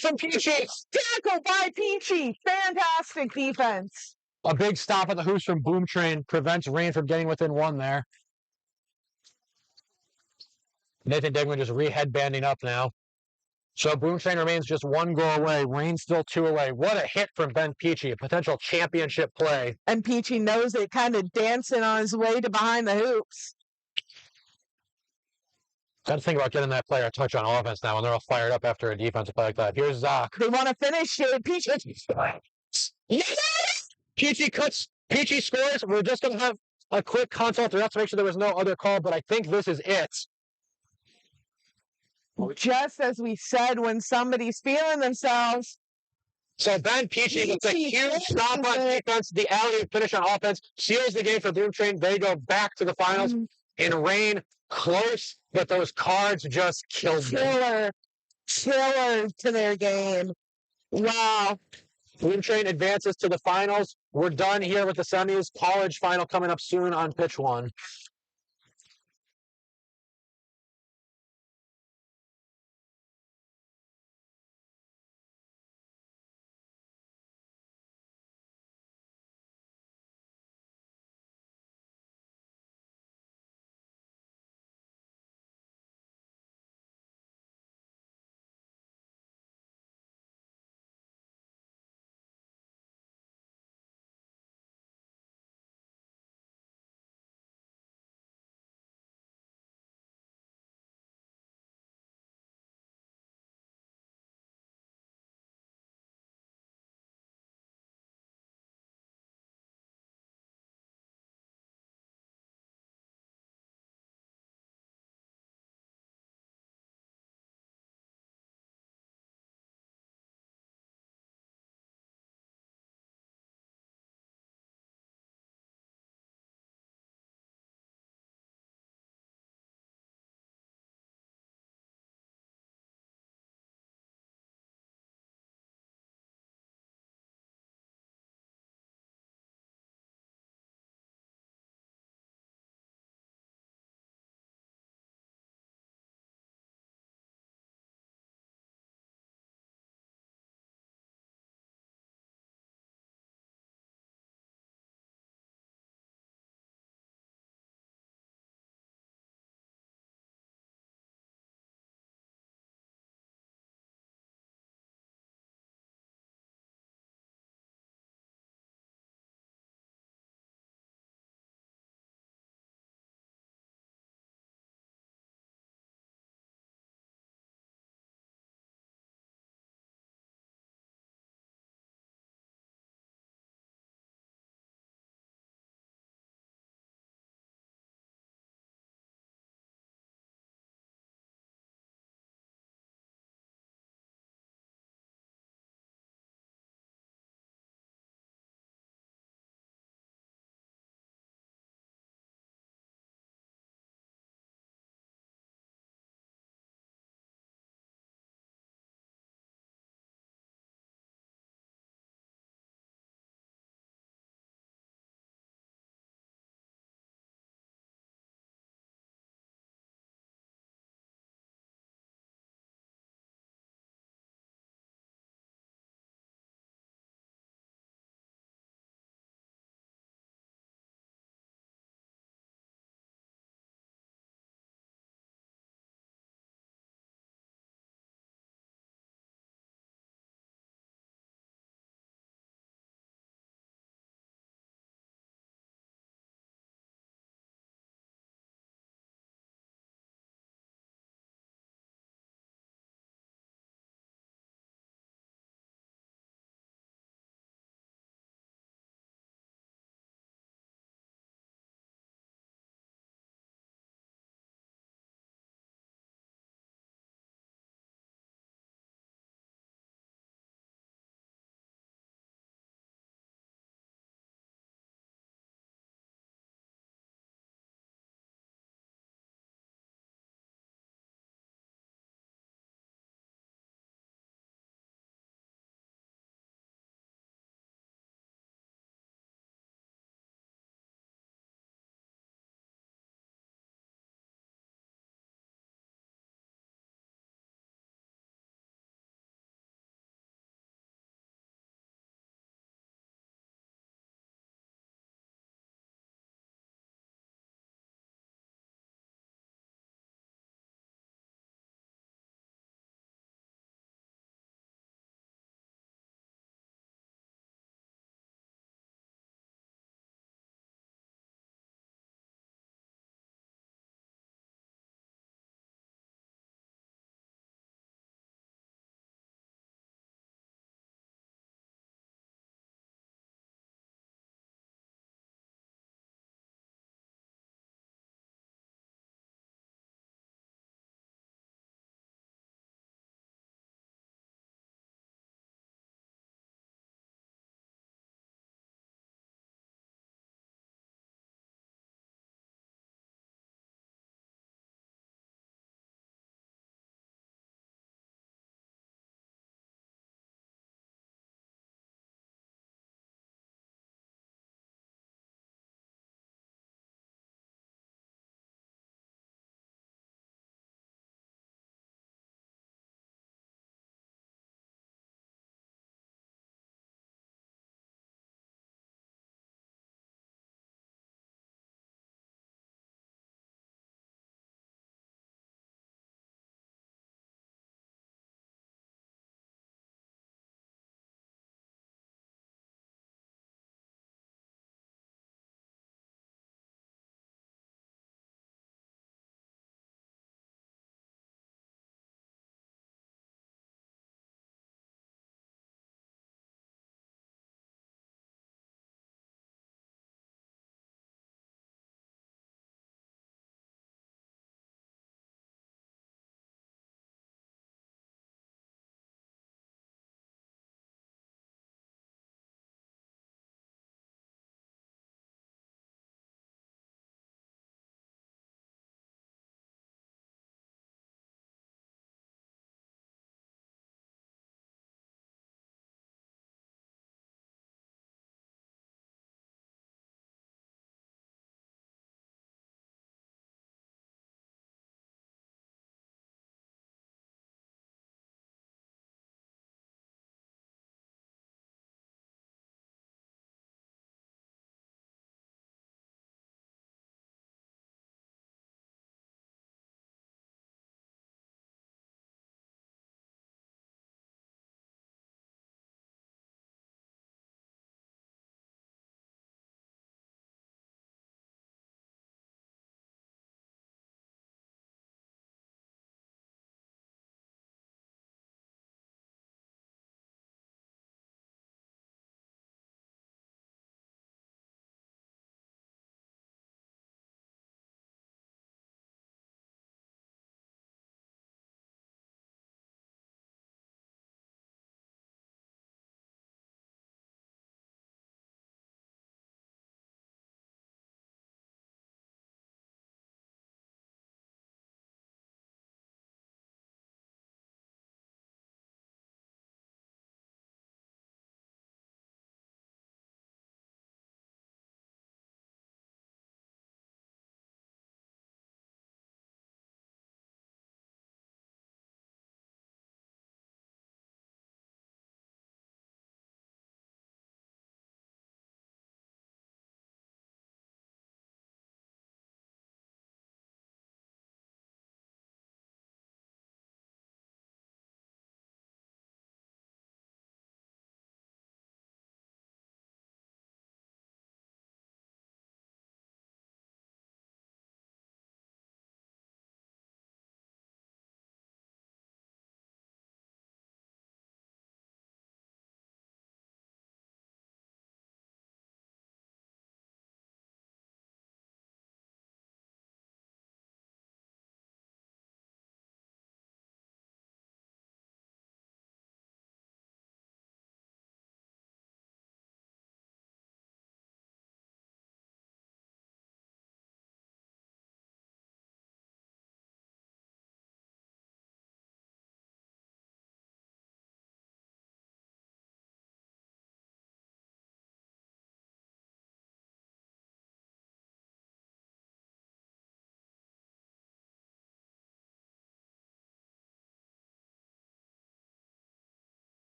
from Peachy. Tackle by Peachy. Fantastic defense. A big stop at the hoops from Boom Train prevents Rain from getting within 1 there. Nathan Digman just re-headbanding up now. So Boom Train remains just 1 goal away. Rain still 2 away. What a hit from Ben Peachy. A potential championship play. And Peachy knows it, kind of dancing on his way to behind the hoops. Got to think about getting that player a touch on offense now when they're all fired up after a defensive play like that. Here's Zach. They want to finish it. Peachy. Peachy cuts. Peachy scores. We're just going to have a quick consult to make sure there was no other call, but I think this is it. Just as we said, when somebody's feeling themselves. So Ben Peachy with a huge stop on defense, the alley finish on offense, seals the game for Boom Train. They go back to the finals. In Rain, close, but those cards just killed them. Killer to their game. Wow. Boom Train advances to the finals. We're done here with the semis. College final coming up soon on pitch 1.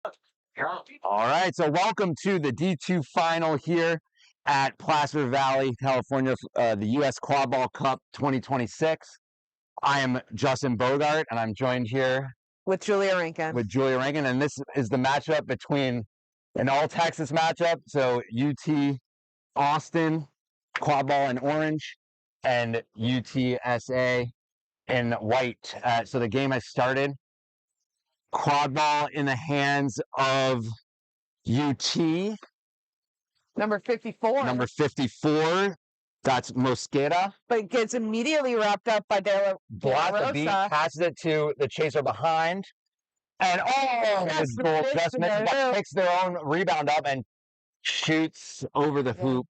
All right, so welcome to the D2 final here at Placer Valley, California, the US Quadball Cup 2026. I am Justin Bogart, and I'm joined here with Julia Rankin. And this is the matchup between an all-Texas matchup, so UT Austin, Quadball in orange, and UTSA in white. So the game has started. Quadball in the hands of UT. Number 54. Number 54. That's Mosqueda. But it gets immediately wrapped up by De La Rosa. Passes it to the chaser behind. And that's the goal just misses, but picks their own rebound up and shoots over the hoop.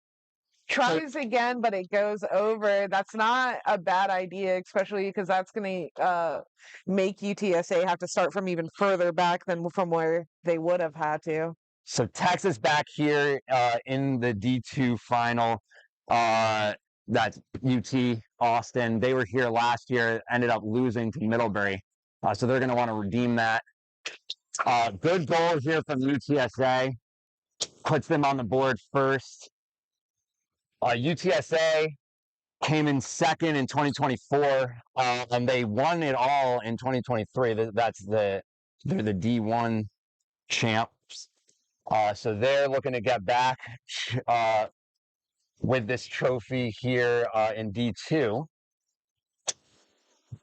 Tries again, but it goes over. That's not a bad idea, especially because that's going to make UTSA have to start from even further back than from where they would have had to. So Texas back here in the D2 final. That's UT Austin. They were here last year, ended up losing to Middlebury. So they're going to want to redeem that. Good goal here from UTSA. Puts them on the board first. UTSA came in second in 2024, and they won it all in 2023. They're the D1 champs. So they're looking to get back with this trophy here in D2.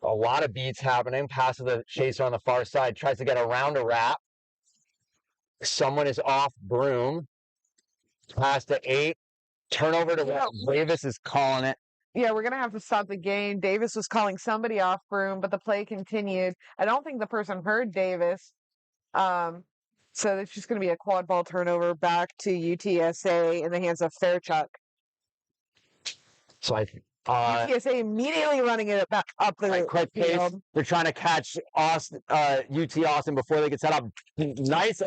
A lot of beats happening. Pass to the chaser on the far side. Tries to get around a wrap. Someone is off broom. Pass to 8. Turnover to Davis is calling it. Yeah, we're going to have to stop the game. Davis was calling somebody off broom, but the play continued. I don't think the person heard Davis. So it's just going to be a quad ball turnover back to UTSA in the hands of Fairchuck. So UTSA immediately running it back up the quick field. pace. They're trying to catch UT Austin before they get set up. Nice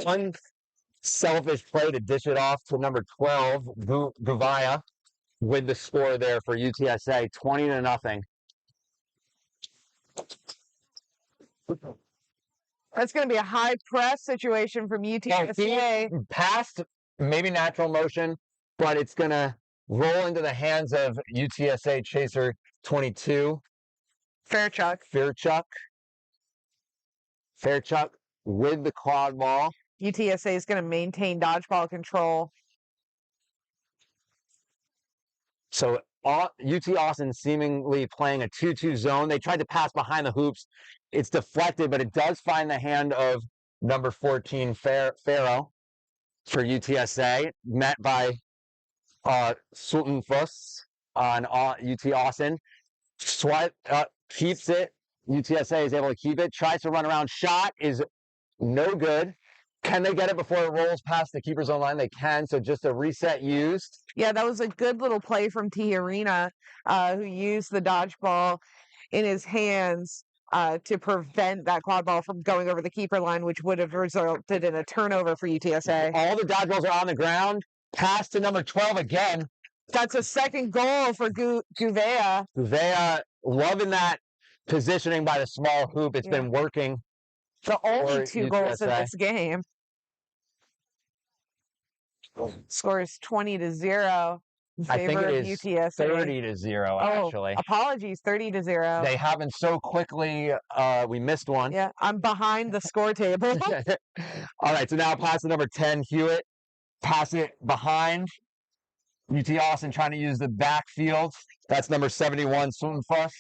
unselfish play to dish it off to number 12, Guvaya, with the score there for UTSA, 20-0. That's going to be a high press situation from UTSA. Passed, maybe natural motion, but it's going to roll into the hands of UTSA chaser 22. Fairchuck with the quad ball. UTSA is going to maintain dodgeball control. So UT Austin seemingly playing a 2-2 zone. They tried to pass behind the hoops. It's deflected, but it does find the hand of number 14, Farrow, for UTSA. Met by Sultan Fuss on UT Austin. Keeps it. UTSA is able to keep it. Tries to run around. Shot is no good. Can they get it before it rolls past the keeper's own line? They can. So just a reset used. Yeah, that was a good little play from Tijerina, who used the dodgeball in his hands to prevent that quad ball from going over the keeper line, which would have resulted in a turnover for UTSA. All the dodgeballs are on the ground. Pass to number 12 again. That's a second goal for Guvea. Guvea loving that positioning by the small hoop. It's been working. The only 2 goals in this game. Score is 20-0 in favor of UTSA. 30-0, actually. Apologies, 30-0. They haven't so quickly. We missed one. Yeah, I'm behind the score table. All right, so now pass to number 10, Hewitt. Pass it behind. UT Austin trying to use the backfield. That's number 71, Sunfuss.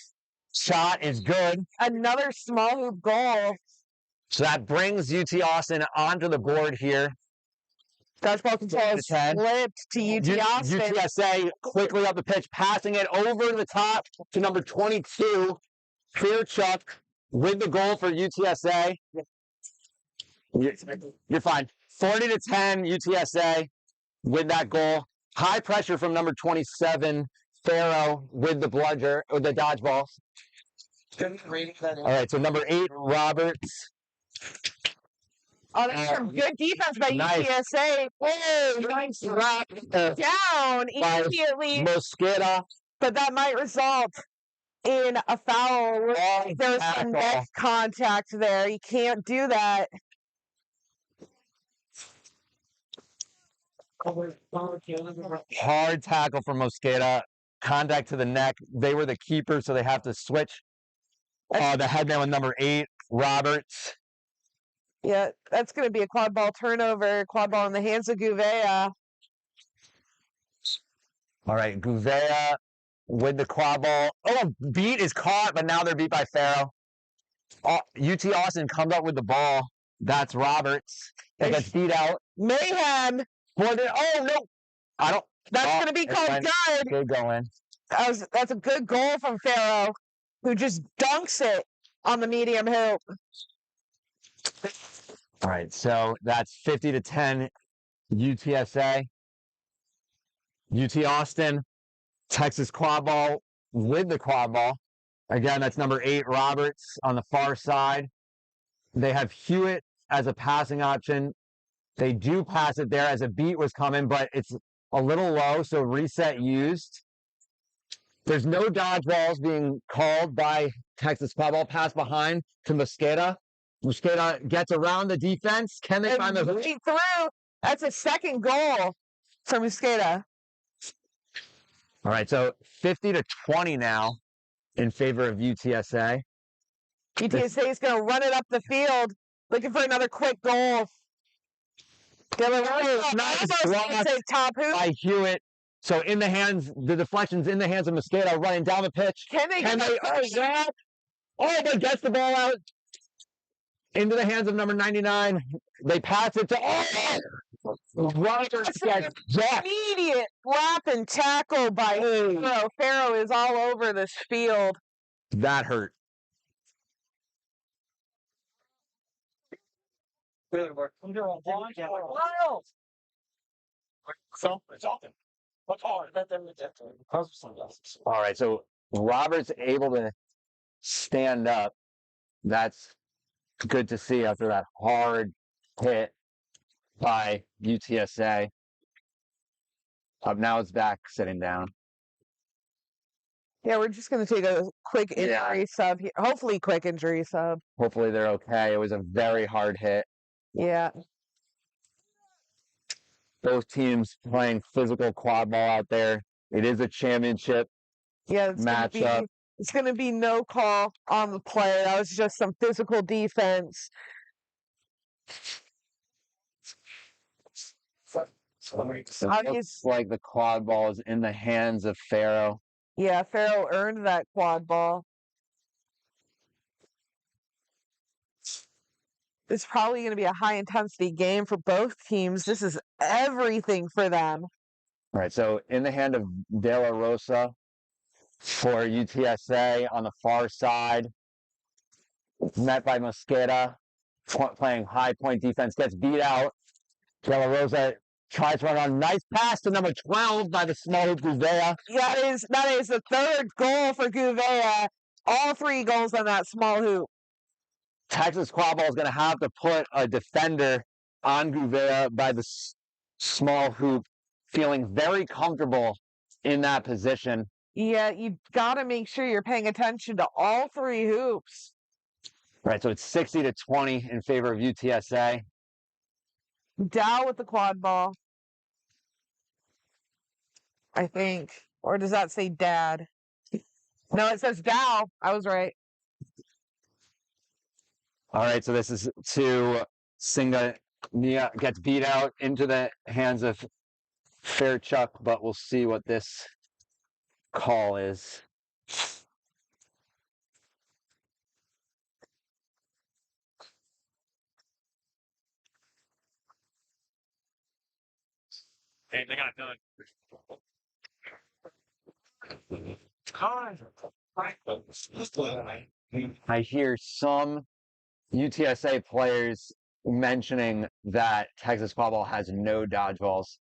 Shot is good. Another small hoop goal. So that brings UT Austin onto the board here. Dodgeball control is flipped to UT Austin. UTSA quickly up the pitch, passing it over the top to number 22, Fairchuck, with the goal for UTSA. You're fine. 40-10, UTSA with that goal. High pressure from number 27, Farrow, with the bludger, or the dodgeball. All right, so number 8, Roberts. Oh, that's some good defense by UTSA. Oh, nice wrap. Down immediately. Mosqueda. But that might result in a foul. There's some neck contact there. You can't do that. Hard tackle from Mosqueda. Contact to the neck. They were the keeper, so they have to switch. The headman with number 8, Roberts. Yeah, that's going to be a quad ball turnover. Quad ball in the hands of Gouveia. All right, Gouveia with the quad ball. Oh, beat is caught, but now they're beat by Farrow. UT Austin comes up with the ball. That's Roberts. That gets beat out. Mayhem. Oh, no. I don't. That's going to be called good. Good going. That's a good goal from Farrow, who just dunks it on the medium hoop. All right, so that's 50-10 UTSA. UT Austin, Texas quad ball with the quad ball. Again, that's number 8, Roberts on the far side. They have Hewitt as a passing option. They do pass it there as a beat was coming, but it's a little low, so reset used. There's no dodgeballs being called by Texas quad ball. Pass behind to Mosqueda. Mosqueda gets around the defense. Can they find the hoop? Through. That's a second goal for Mosqueda. All right, so 50-20 now in favor of UTSA. UTSA is going to run it up the field, looking for another quick goal. Nice block top hoop by Hewitt. So in the hands, the deflection's in the hands of Mosqueda running down the pitch. Can they? Oh, but gets the ball out into the hands of number 99. They pass it to Roberts gets jacked. Immediate wrap and tackle by Farrow. Farrow is all over this field. That hurt. All right, so Roberts able to stand up. That's good to see after that hard hit by UTSA. Now it's back sitting down. Yeah, we're just going to take a quick injury sub here. Hopefully, quick injury sub. Hopefully they're okay. It was a very hard hit. Yeah. Both teams playing physical quad ball out there. It is a championship matchup. It's going to be no call on the play. That was just some physical defense. Looks like the quad ball is in the hands of Farrow. Yeah, Farrow earned that quad ball. It's probably going to be a high-intensity game for both teams. This is everything for them. All right, so in the hand of De La Rosa for UTSA on the far side. Met by Mosqueda, playing high point defense, gets beat out. De La Rosa tries to run on. Nice pass to number 12 by the small hoop Gouveia. That is the third goal for Gouveia. All 3 goals on that small hoop. Texas Quadball is going to have to put a defender on Gouveia by the small hoop, feeling very comfortable in that position. Yeah, you've got to make sure you're paying attention to all 3 hoops. Right, so it's 60-20 in favor of UTSA. Dow with the quad ball, I think. Or does that say dad? No, it says Dow. I was right. All right, so this is to Singa. Nia gets beat out into the hands of Fairchuck, but we'll see what this call is. Hey, they got it done. I hear some UTSA players mentioning that Texas Quadball has no dodgeballs.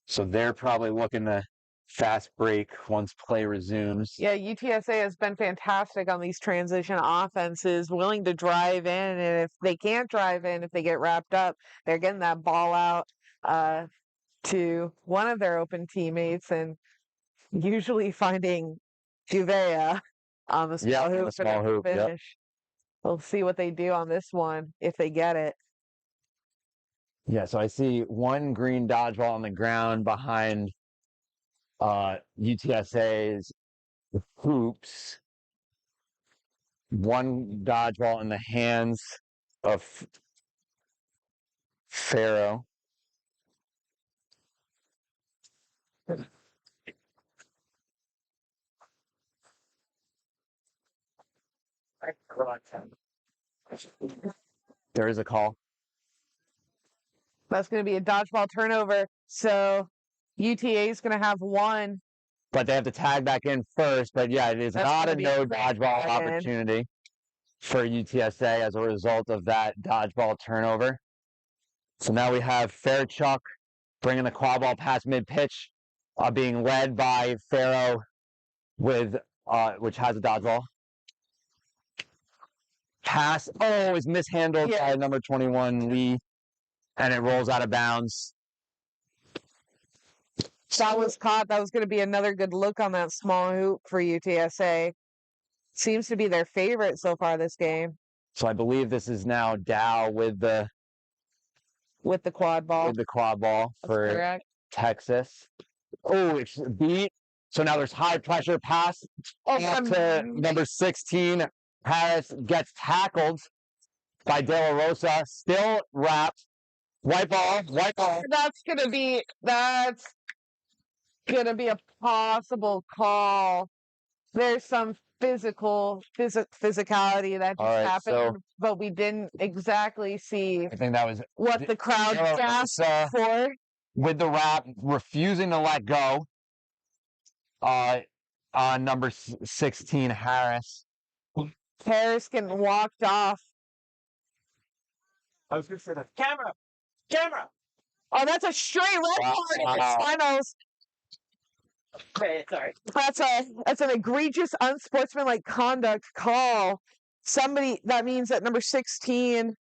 So they're probably looking to fast break once play resumes. Yeah, UTSA has been fantastic on these transition offenses, willing to drive in. And if they can't drive in, if they get wrapped up, they're getting that ball out to one of their open teammates and usually finding Gouveia on the small hoop. On the small hoop. Finish. We'll see what they do on this one if they get it. Yeah, so I see one green dodgeball on the ground behind UTSA's hoops. One dodgeball in the hands of Pharaoh. There is a call. That's going to be a dodgeball turnover. So UTA is going to have one. But they have to tag back in first. But yeah, it is That's not gonna a be no a dodgeball tag in. opportunity for UTSA as a result of that dodgeball turnover. So now we have Fairchuck bringing the quad ball past mid-pitch, being led by Pharaoh with which has a dodgeball. Pass, is mishandled by number 21, Lee, and it rolls out of bounds. That was caught. That was going to be another good look on that small hoop for UTSA. Seems to be their favorite so far this game. So I believe this is now Dow with the quad ball. With the quad ball for correct. Texas. Oh, it's beat. So now there's high pressure pass up to number 16. Harris gets tackled by De La Rosa. Still wrapped. White ball. That's gonna be a possible call. There's some physicality that just happened, but we didn't exactly see I think that was what the crowd gasped for. With the wrap, refusing to let go. On number 16, Harris. Harris getting walked off. I was going to say that. Camera! Oh, that's a straight red card in the finals. Okay, sorry. That's an egregious unsportsmanlike conduct call. That means that number 16,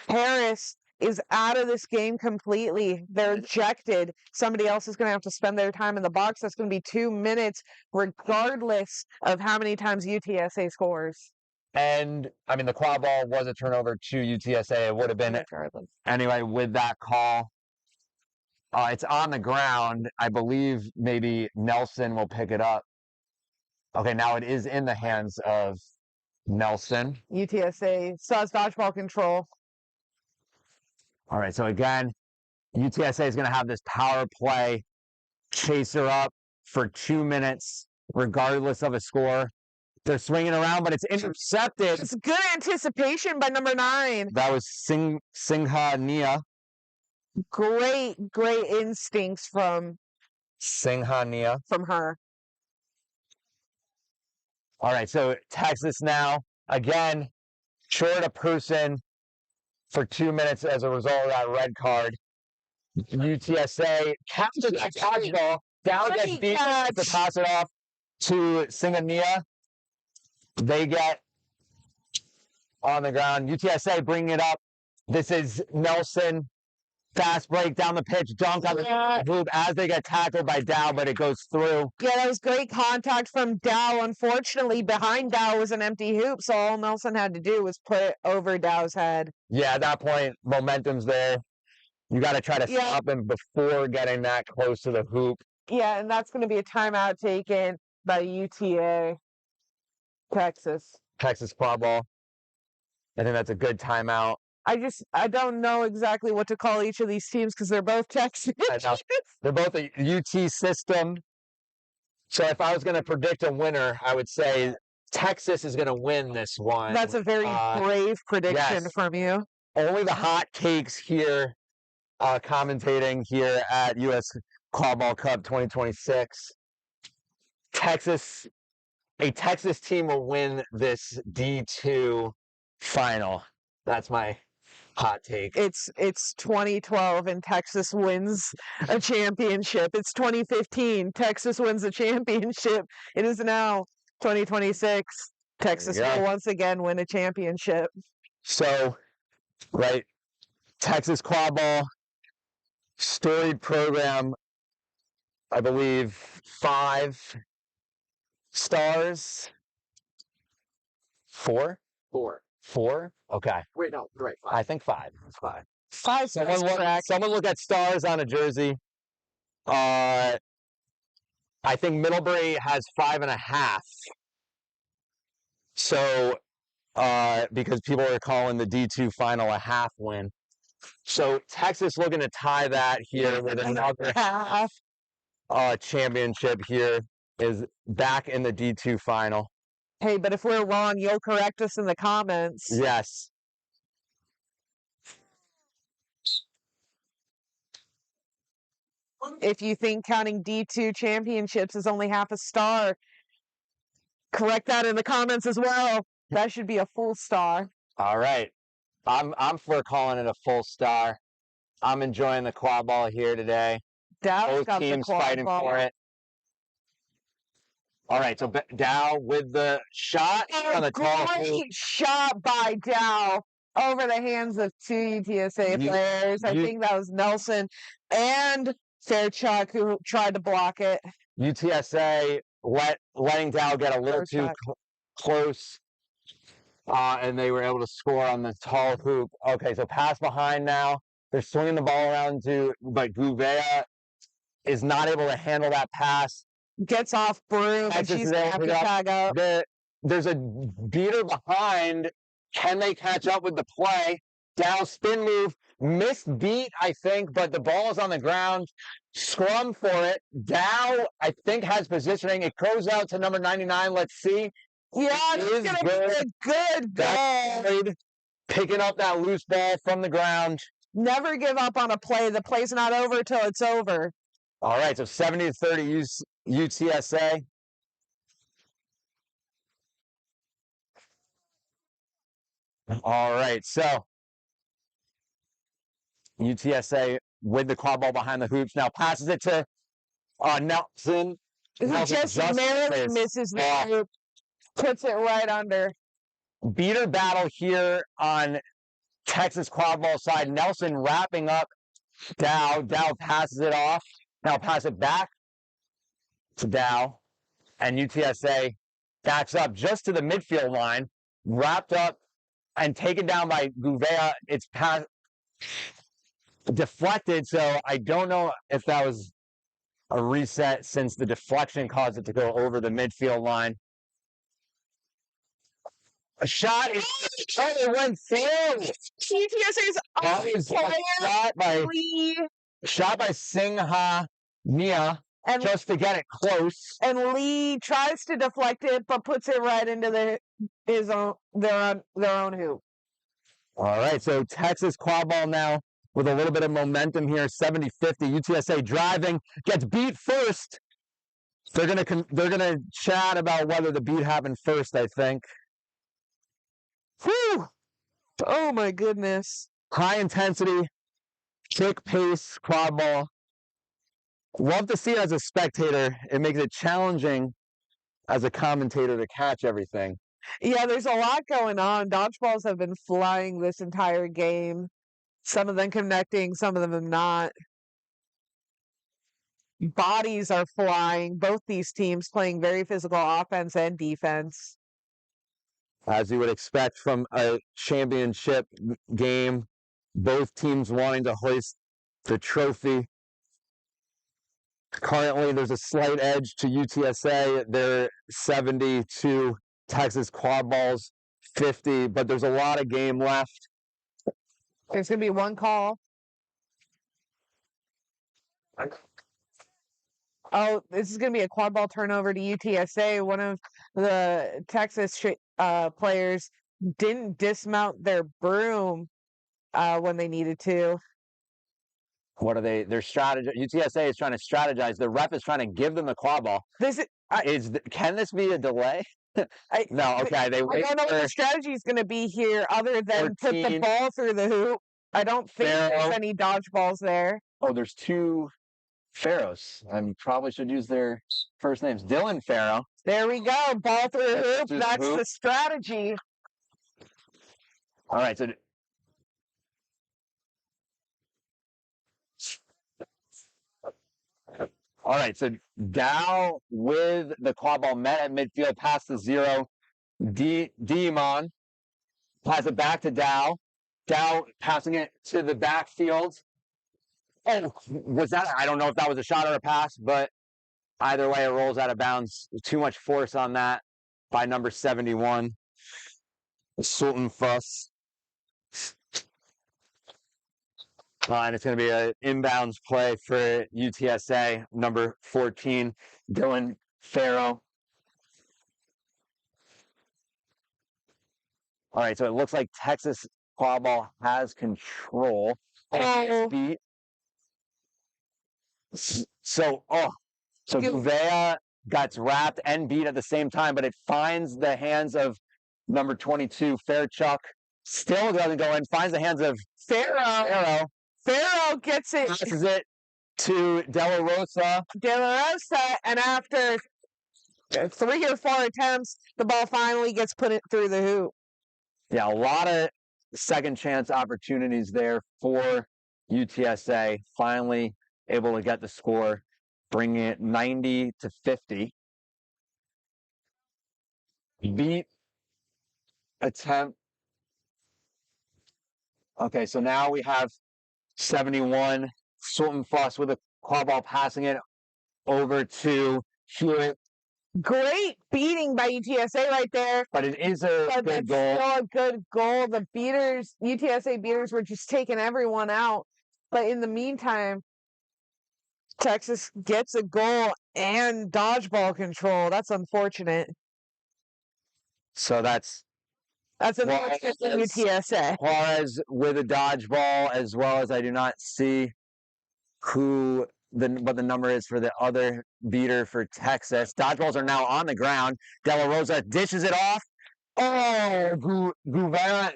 Harris, is out of this game completely. They're ejected. Somebody else is going to have to spend their time in the box. That's going to be 2 minutes, regardless of how many times UTSA scores. And I mean, the quad ball was a turnover to UTSA. It would have been anyway with that call. It's on the ground. I believe maybe Nelson will pick it up. Okay, now it is in the hands of Nelson. UTSA still has dodgeball control. All right, so again, UTSA is going to have this power play, chase her up for 2 minutes, regardless of a score. They're swinging around, but it's intercepted. It's good anticipation by number 9. That was Singha Nia. Great instincts from Singha Nia. From her. All right, so Texas now, again, short a person for 2 minutes as a result of that red card. UTSA captures that dodgeball. Dow gets beat to toss it off to Singania. They get on the ground. UTSA bringing it up. This is Nelson. Fast break down the pitch, dunk on the hoop as they get tackled by Dow, but it goes through. Yeah, that was great contact from Dow. Unfortunately, behind Dow was an empty hoop, so all Nelson had to do was put it over Dow's head. Yeah, at that point, momentum's there. You got to try to stop him before getting that close to the hoop. Yeah, and that's going to be a timeout taken by UTA. Texas Quadball. I think that's a good timeout. I don't know exactly what to call each of these teams because they're both Texas. I know. They're both a UT system. So if I was going to predict a winner, I would say Texas is going to win this one. That's a very brave prediction from you. Only the hot takes here, commentating here at US Quadball Cup 2026. A Texas team will win this D2 final. That's my hot take. It's 2012 and Texas wins a championship. It's 2015. Texas wins a championship. It is now 2026. Texas will once again win a championship. So, right, Texas Quadball, storied program, I believe 5 stars. 4? 4. Okay. Wait, no, right. 5. I think 5. It's 5. 5 Someone stars, look, correct. someone look at stars on a jersey. I think Middlebury has 5.5. So, because people are calling the D2 final a half win. So Texas looking to tie that here with another half championship here is back in the D2 final. Hey, but if we're wrong, you'll correct us in the comments. Yes. If you think counting D2 championships is only half a star, correct that in the comments as well. That should be a full star. All right. I'm for calling it a full star. I'm enjoying the quad ball here today. Dow's Both got the teams quad fighting ball. for it. All right, so Dow with the shot on the tall. Great shot by Dow over the hands of 2 UTSA players. I think that was Nelson and Fairchuck who tried to block it. UTSA letting Dow get a little too close, and they were able to score on the tall hoop. Okay, so pass behind now. They're swinging the ball around but Gouveia is not able to handle that pass. Gets off broom, and she's going to have to tag up. There's a beater behind. Can they catch up with the play? Dow spin move, missed beat, I think, but the ball is on the ground. Scrum for it. Dow, I think, has positioning. It goes out to number 99. Let's see. Yeah, it's going to be a good goal. Picking up that loose ball from the ground. Never give up on a play. The play's not over till it's over. All right, so 70-30 UTSA. All right, so UTSA with the quad ball behind the hoops now passes it to Nelson. Who just barely misses the hoop, puts it right under. Beater battle here on Texas quad ball side. Nelson wrapping up Dow. Dow passes it off. Now pass it back to Dow. And UTSA backs up just to the midfield line. Wrapped up and taken down by Gouveia. It's deflected, so I don't know if that was a reset since the deflection caused it to go over the midfield line. A shot is it went through. UTSA's shot by Singha Nia and just to get it close. And Lee tries to deflect it, but puts it right into their own hoop. All right, so Texas quad ball now with a little bit of momentum here, 70-50. UTSA driving, gets beat first. They're gonna chat about whether the beat happened first, I think. Whew! Oh my goodness. High intensity, quick pace quad ball. Love to see it as a spectator. It makes it challenging as a commentator to catch everything. Yeah, there's a lot going on. Dodgeballs have been flying this entire game. Some of them connecting, some of them not. Bodies are flying. Both these teams playing very physical offense and defense. As you would expect from a championship game, both teams wanting to hoist the trophy. Currently, there's a slight edge to UTSA. They're 72, Texas quad balls 50, but there's a lot of game left. There's going to be one call. Oh, this is going to be a quad ball turnover to UTSA. One of the Texas players didn't dismount their broom when they needed to. What are they? They're UTSA is trying to strategize. The ref is trying to give them the quad ball. Can this be a delay? No, okay. I don't know what the strategy is going to be here other than 14. Put the ball through the hoop. I don't think there's any dodgeballs there. Oh, there's 2 Pharaohs. I probably should use their first names. Dylan Farrow. There we go. Ball through the hoop. That's the strategy. All right. So all right. So Dow with the quad ball met at midfield, past the 0. Diamond pass it back to Dow. Dow passing it to the backfield. Oh, was that? I don't know if that was a shot or a pass, but either way, it rolls out of bounds. Too much force on that by number 71, Sultan Fuss. And it's going to be an inbounds play for UTSA, number 14, Dylan Farrow. All right, so it looks like Texas Quadball has control. Beat. So Gouveia got wrapped and beat at the same time, but it finds the hands of number 22, Fairchuck. Still doesn't go in. Finds the hands of Farrow. Farrow gets it. Passes it to De La Rosa. And after 3 or 4 attempts, the ball finally gets put it through the hoop. Yeah, a lot of second chance opportunities there for UTSA. Finally able to get the score, bringing it 90-50. Beat attempt. Okay, so now we have 71. Sultan Fuss with a Quadball passing it over to Hewitt. Great beating by UTSA right there. But it is a good goal. Still a good goal. The UTSA beaters were just taking everyone out. But in the meantime, Texas gets a goal and dodgeball control. That's unfortunate. So that's unfortunate for UTSA. Juarez with a dodgeball, as well as I do not see what the number is for the other beater for Texas. Dodgeballs are now on the ground. De La Rosa dishes it off. Oh, Gouveia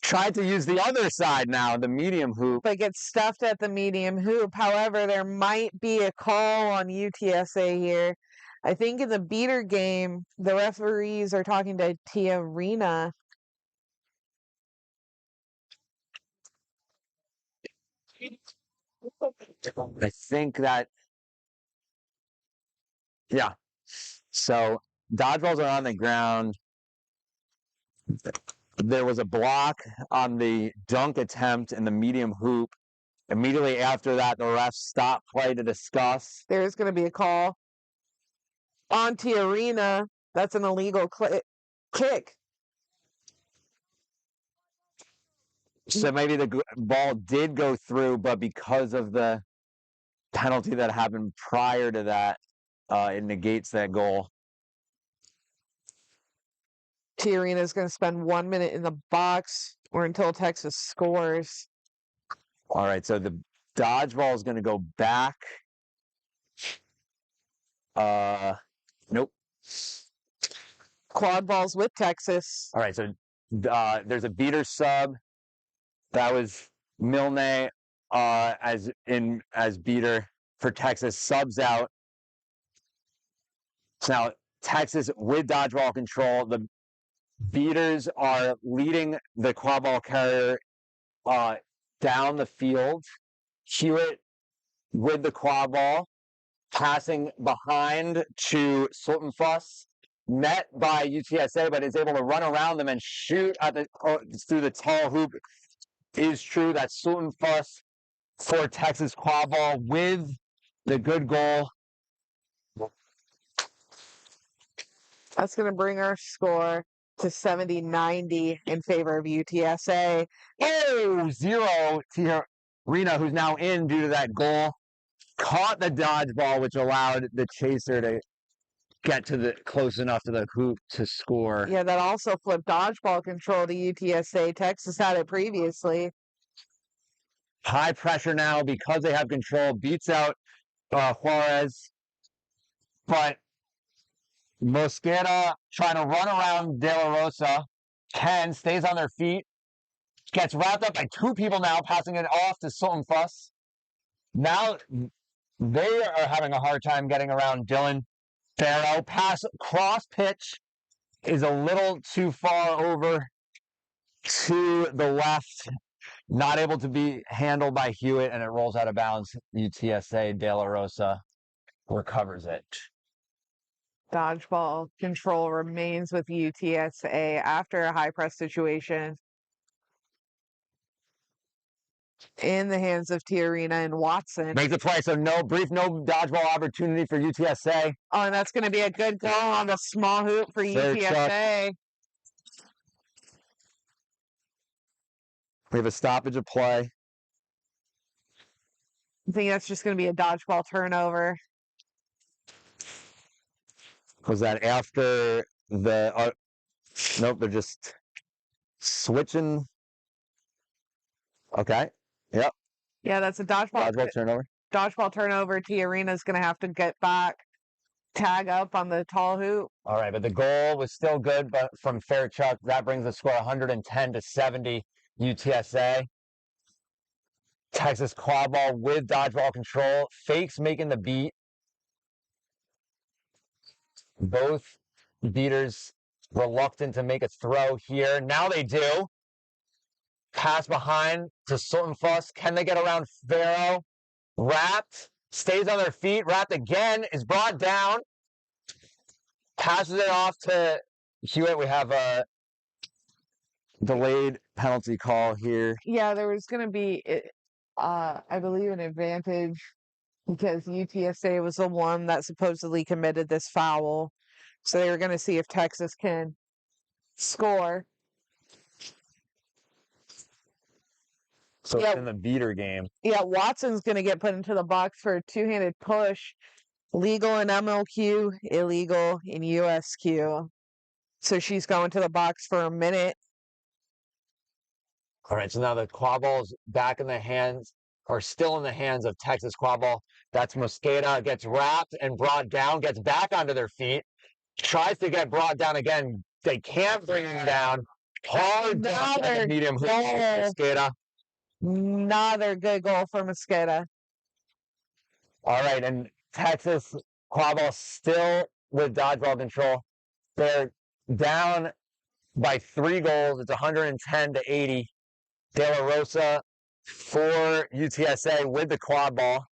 tried to use the other side now, the medium hoop. But gets stuffed at the medium hoop. However, there might be a call on UTSA here. I think in the beater game, the referees are talking to Tia Rena. I think that, yeah. So dodgeballs are on the ground. There was a block on the dunk attempt in the medium hoop. Immediately after that, the refs stopped play to discuss. There's going to be a call on Tia Rena. That's an illegal kick. So maybe the ball did go through, but because of the penalty that happened prior to that, it negates that goal. Tia Rena is going to spend 1 minute in the box or until Texas scores. All right, so the dodgeball is going to go back. Nope. Quad balls with Texas. All right, so there's a beater sub. That was Milne as beater for Texas. Subs out. So now Texas with dodgeball control. The beaters are leading the quad ball carrier down the field. Hewitt with the quad ball, passing behind to Sultan Fuss. Met by UTSA, but is able to run around them and shoot at through the tall hoop. Is true that Sultan Fuss for Texas Quadball with the good goal. That's going to bring our score to 70-90 in favor of UTSA. 0 Tia Rena, who's now in due to that goal, caught the dodgeball, which allowed the chaser to get to close enough to the hoop to score. Yeah, that also flipped dodgeball control to UTSA. Texas had it previously. High pressure now because they have control. Beats out Juarez. But Mosquera trying to run around De La Rosa. Ken stays on their feet. Gets wrapped up by 2 people now, passing it off to Sultan Fuss. Now they are having a hard time getting around Dylan Farrow. Pass cross pitch is a little too far over to the left. Not able to be handled by Hewitt, and it rolls out of bounds. UTSA De La Rosa recovers it. Dodgeball control remains with UTSA after a high press situation. in the hands of Tiarina and Watson. Makes a play, so no dodgeball opportunity for UTSA. Oh, and that's going to be a good goal on the small hoop for UTSA. We have a stoppage of play. I think that's just going to be a dodgeball turnover. Was that after the... nope, they're just switching. Okay. Yep. Yeah, that's a dodgeball turnover. Dodgeball turnover. Tiarina's going to have to get back, tag up on the tall hoop. All right, but the goal was still good, but from Fairchuck, that brings the score 110-70 UTSA. Texas Quadball with dodgeball control. Fakes making the beat. Both beaters reluctant to make a throw here. Now they do. Pass behind to Sultan Fuss. Can they get around Farrow? Wrapped. Stays on their feet. Wrapped again. Is brought down. Passes it off to Hewitt. We have a delayed penalty call here. Yeah, there was going to be, I believe, an advantage because UTSA was the one that supposedly committed this foul. So they were going to see if Texas can score. So it's in the beater game. Yeah, Watson's going to get put into the box for a two-handed push. Legal in MLQ, illegal in USQ. So she's going to the box for a minute. All right, so now the Quadball's back in the hands, or still in the hands of Texas Quadball. That's Mosqueda, gets wrapped and brought down, gets back onto their feet, tries to get brought down again. They can't bring him down. Hard down at the medium hook, Mosqueda. Another good goal for Mosqueda. All right, and Texas Quadball still with dodgeball control. They're down by 3 goals. It's 110-80. De La Rosa for UTSA with the Quadball.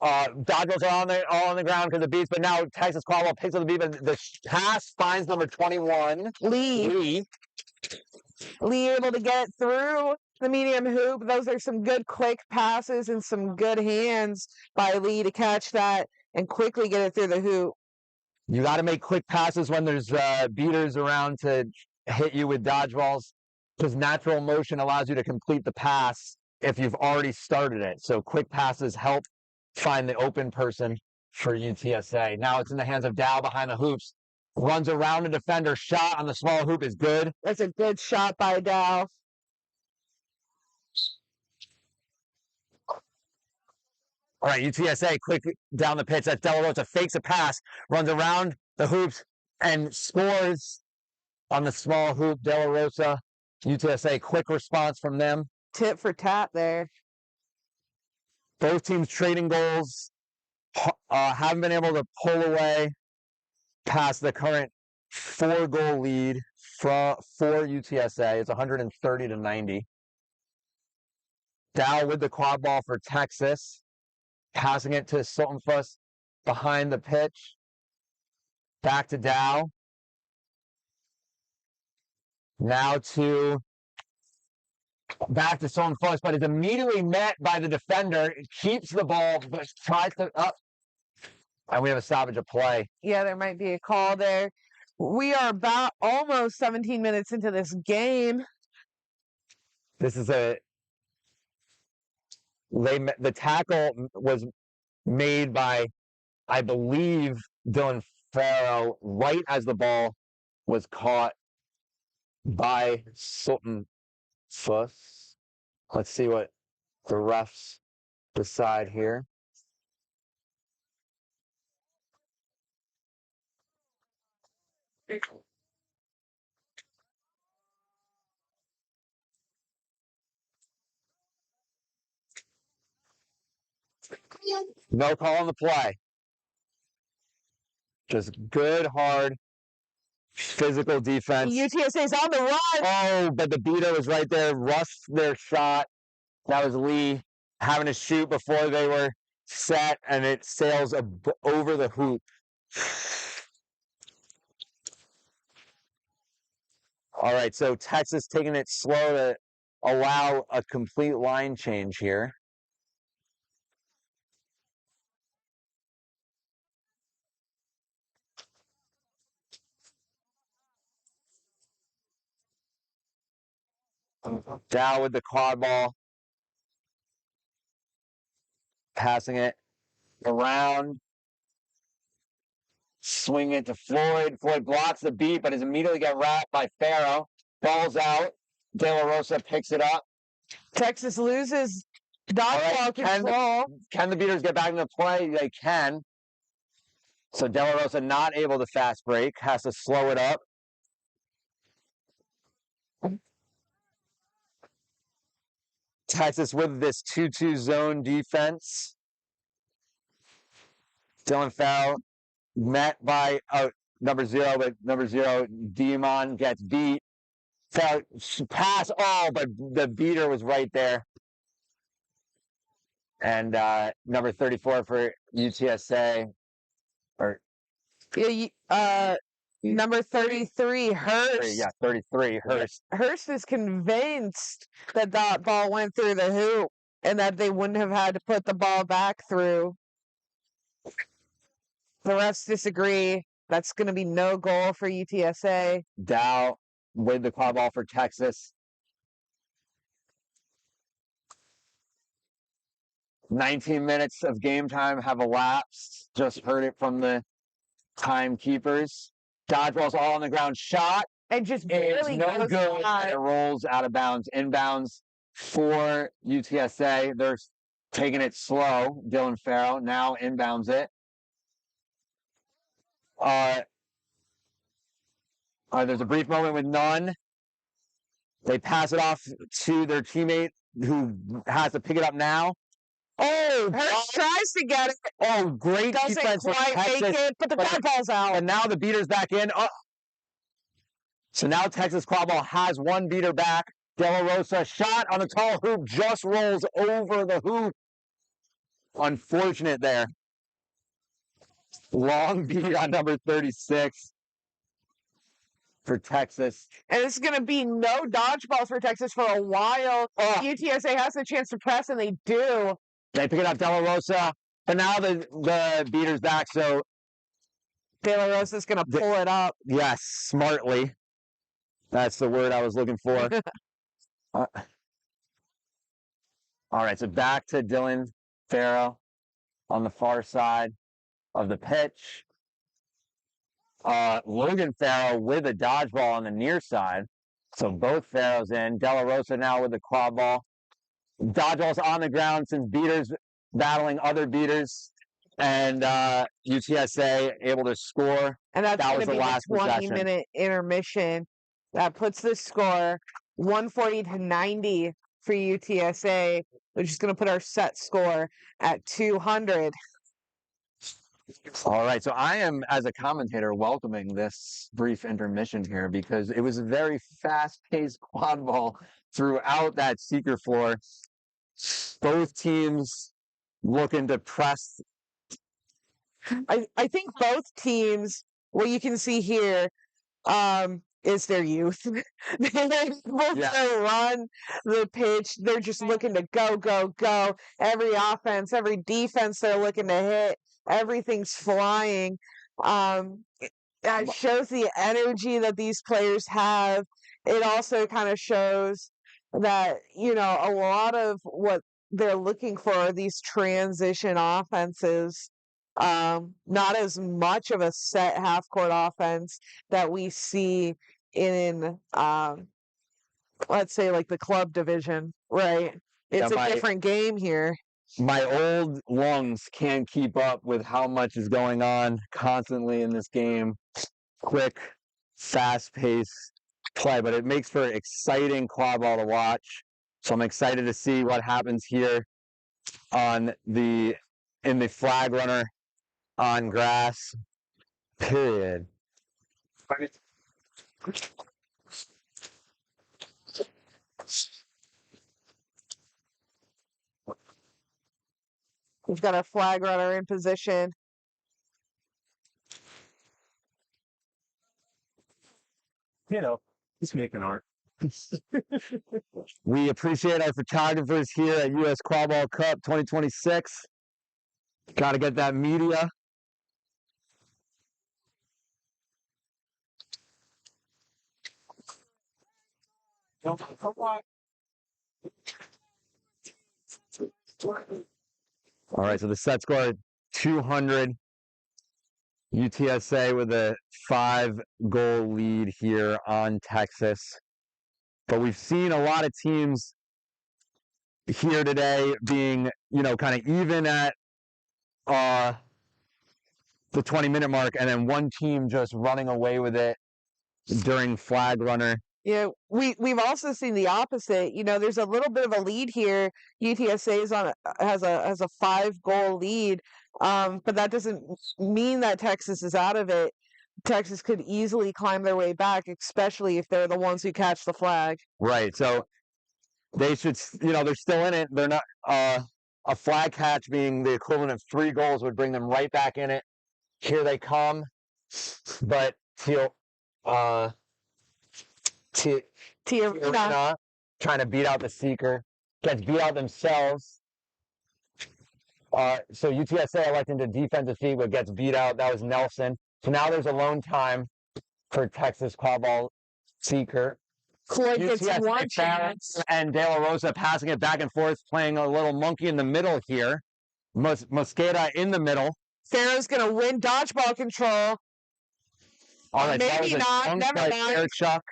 Dodgeballs are all on the ground because of the beats, but now Texas Quadball picks up the beat, but the pass finds number 21. Lee able to get through the medium hoop. Those are some good quick passes and some good hands by Lee to catch that and quickly get it through the hoop. You got to make quick passes when there's beaters around to hit you with dodgeballs because natural motion allows you to complete the pass if you've already started it. So quick passes help find the open person for UTSA. Now it's in the hands of Dow behind the hoops. Runs around a defender. Shot on the small hoop is good. That's a good shot by Dow. All right, UTSA quick down the pitch. That's De La Rosa. Fakes a pass. Runs around the hoops and scores on the small hoop. De La Rosa. UTSA, quick response from them. Tip for tap there. Both teams trading goals. Haven't been able to pull away past the current 4-goal lead for UTSA. It's 130-90. Dow with the quad ball for Texas. Passing it to Sultan Fuss behind the pitch. Back to Dow. Now back to Sultan Fuss, but is immediately met by the defender. Keeps the ball, but tries to up. And we have a stoppage of play. Yeah, there might be a call there. We are about almost 17 minutes into this game. This is the tackle was made by, I believe, Dylan Farrow right as the ball was caught by Sultan Fuss. Let's see what the refs decide here. No call on the play. Just good, hard, physical defense. UTSA's on the run. Oh, but the beater was right there, rushed their shot. That was Lee having to shoot before they were set, and it sails over the hoop. All right, so Texas taking it slow to allow a complete line change here. Dow with the quad ball. Passing it around. Swing it to Floyd. Floyd blocks the beat, but is immediately get wrapped by Farrow. Ball's out. De La Rosa picks it up. Texas loses dodgeball control. Can the beaters get back into play? They can. So De La Rosa not able to fast break. Has to slow it up. Texas with this 2-2 zone defense. Dylan Farrow met by number 0, but number 0, Diamond gets beat. Farrow pass but the beater was right there. And number 34 for UTSA, or number 33, Hurst. Yeah, 33, Hurst. Hurst is convinced that that ball went through the hoop and that they wouldn't have had to put the ball back through. The refs disagree. That's going to be no goal for UTSA. Dow with the quad ball for Texas. 19 minutes of game time have elapsed. Just heard it from the timekeepers. Dodgeball's all on the ground. Shot. And just barely no good. And it rolls out of bounds. Inbounds for UTSA. They're taking it slow. Dylan Farrow now inbounds it. There's a brief moment with none. They pass it off to their teammate who has to pick it up now. Oh, Hurst tries to get it. Oh, great defense from Texas. Make it, but the quad ball's out. And now the beater's back in. So now Texas quad ball has one beater back. De La Rosa shot on the tall hoop, just rolls over the hoop. Unfortunate there. Long beat on number 36 for Texas. And it's going to be no dodgeballs for Texas for a while. UTSA has a chance to press, and they do. They pick it up, De La Rosa. But now the beater's back, so De La Rosa's going to pull it up. Yes, smartly. That's the word I was looking for. All right, so back to Dylan Farrow on the far side of the pitch. Logan Farrow with a dodgeball on the near side. So both Farrows in. De La Rosa now with the quad ball. Dodgeball's on the ground since beaters battling other beaters. And UTSA able to score. And that was the last 20-minute intermission. That puts the score 140-90 for UTSA, which is going to put our set score at 200. All right, so I am, as a commentator, welcoming this brief intermission here because it was a very fast-paced quad ball throughout that seeker floor. Both teams looking to press. I think both teams, what you can see here, is their youth. They're able to run the pitch. They're just looking to go, go, go. Every offense, every defense they're looking to hit. Everything's flying. It shows the energy that these players have. It also kind of shows that, a lot of what they're looking for are these transition offenses. Not as much of a set half-court offense that we see in, let's say, like the club division, right? It's a different game here. My old lungs can't keep up with how much is going on constantly in this game. Quick, fast-paced play, but it makes for exciting quad ball to watch. So I'm excited to see what happens here in the flag runner on grass. Period. We've got our flag runner in position. He's making art. We appreciate our photographers here at US Quadball Cup 2026. Got to get that media. All right, so the set score 200. UTSA with a 5-goal lead here on Texas. But we've seen a lot of teams here today being, kind of even at the 20-minute mark, and then one team just running away with it during flag runner. Yeah, we've also seen the opposite. There's a little bit of a lead here. UTSA has a 5-goal lead, but that doesn't mean that Texas is out of it. Texas could easily climb their way back, especially if they're the ones who catch the flag. Right. So they should, they're still in it. They're not. A flag catch being the equivalent of 3 goals would bring them right back in it. Here they come, but Tiarina trying to beat out the seeker, gets beat out themselves. So UTSA electing to defensive feet, but gets beat out. That was Nelson. So now there's alone time for Texas Quadball seeker. Floyd gets one chance. And De La Rosa passing it back and forth, playing a little monkey in the middle here. Mosqueda in the middle. Farrow's going to win dodgeball control. All right, maybe not. Never mind. Chuck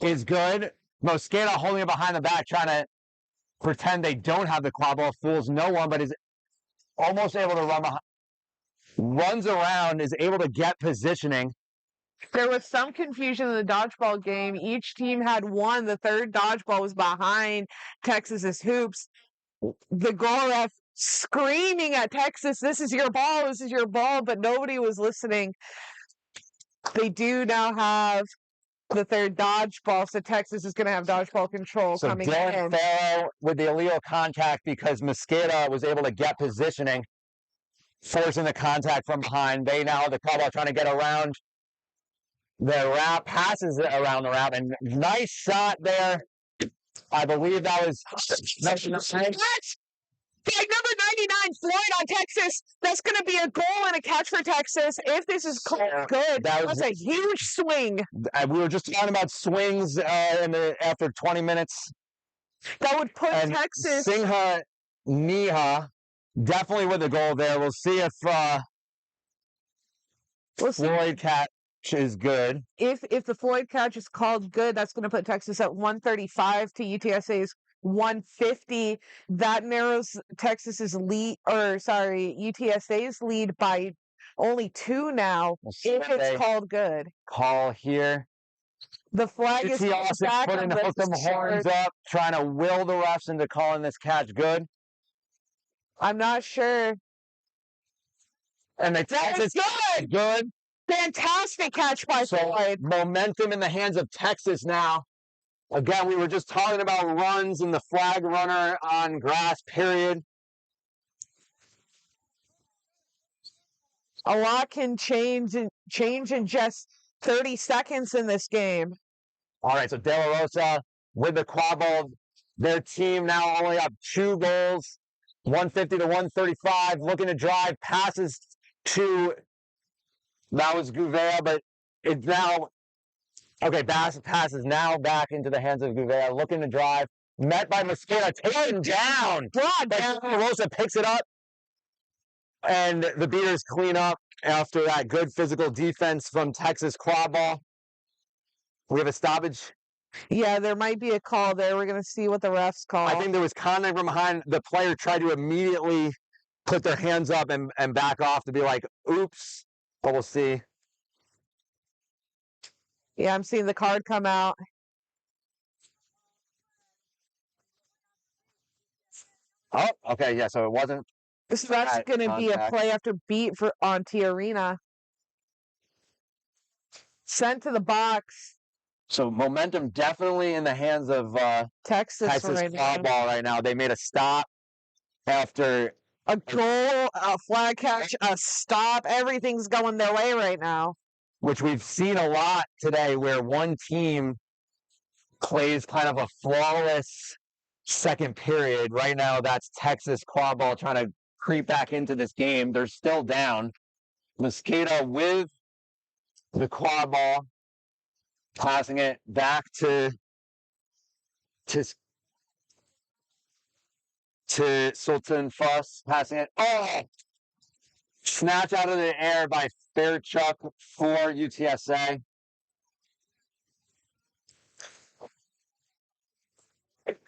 is good. Mosqueda holding it behind the back, trying to pretend they don't have the Quadball. Fools no one, but is almost able to run behind. Runs around, is able to get positioning. There was some confusion in the dodgeball game. Each team had one. The third dodgeball was behind Texas's hoops. The goal ref screaming at Texas, "This is your ball, this is your ball," but nobody was listening. They do now have the third dodgeball, so Texas is going to have dodgeball control coming in. Farrow with the illegal contact because Mosqueda was able to get positioning, forcing the contact from behind. They now have the Quadball trying to get around the wrap, passes it around the wrap, and nice shot there. I believe that was Flag number 99, Floyd on Texas. That's going to be a goal and a catch for Texas. If this is good, that's a huge swing. We were just talking about swings after 20 minutes. That would put Texas. Singha Niha definitely with a goal there. We'll see if Floyd catch is good. If the Floyd catch is called good, that's going to put Texas at 135 to UTSA's 150. That narrows UTSA's lead by only 2 now. If it's called good. Call here. The flag is back. Putting the horns up, trying to will the refs into calling this catch good. I'm not sure. And the catch is good. Fantastic catch by Floyd. Momentum in the hands of Texas now. Again, we were just talking about runs and the flag runner on grass, period. A lot can change in just 30 seconds in this game. All right, so De La Rosa with the Quadball. Their team now only up 2 goals, 150 to 135, looking to drive, passes to, that was Gouveia, but it's now, okay, passes now back into the hands of Gouveia, looking to drive, met by Mosqueda, taken down. De La Rosa picks it up, and the Beaters clean up after that good physical defense from Texas Quadball. We have a stoppage. Yeah, there might be a call there. We're going to see what the refs call. I think there was contact from behind. The player tried to immediately put their hands up and back off to be like, oops, but we'll see. Yeah, I'm seeing the card come out. Oh, okay, yeah, so it wasn't. So that's going to be a play after beat on Tiarina. Sent to the box. So momentum definitely in the hands of Texas Quadball right now. They made a stop after a goal, a flag catch, a stop. Everything's going their way right now. Which we've seen a lot today, where one team plays kind of a flawless second period. Right now, that's Texas Quadball trying to creep back into this game. They're still down. Mosqueda with the Quadball, passing it back to Sultan Fuss, passing it. Oh! Snatched out of the air by Fairchuck for UTSA.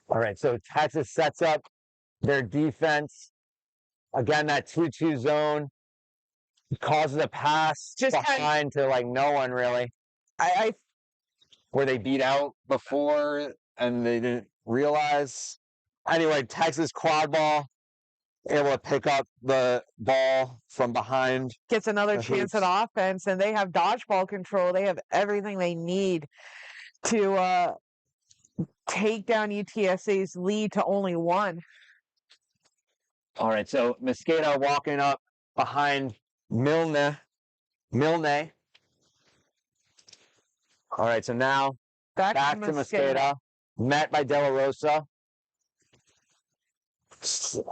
All right, so Texas sets up their defense. Again, that 2-2 zone causes a pass behind to like no one really. Where they beat out before and they didn't realize. Anyway, Texas Quadball able to pick up the ball from behind. Gets another chance hoops. at offense, and they have dodgeball control. They have everything they need to take down UTSA's lead to only 1. All right, so Mosqueda walking up behind Milne. All right, so now back to Mosqueda, met by De La Rosa.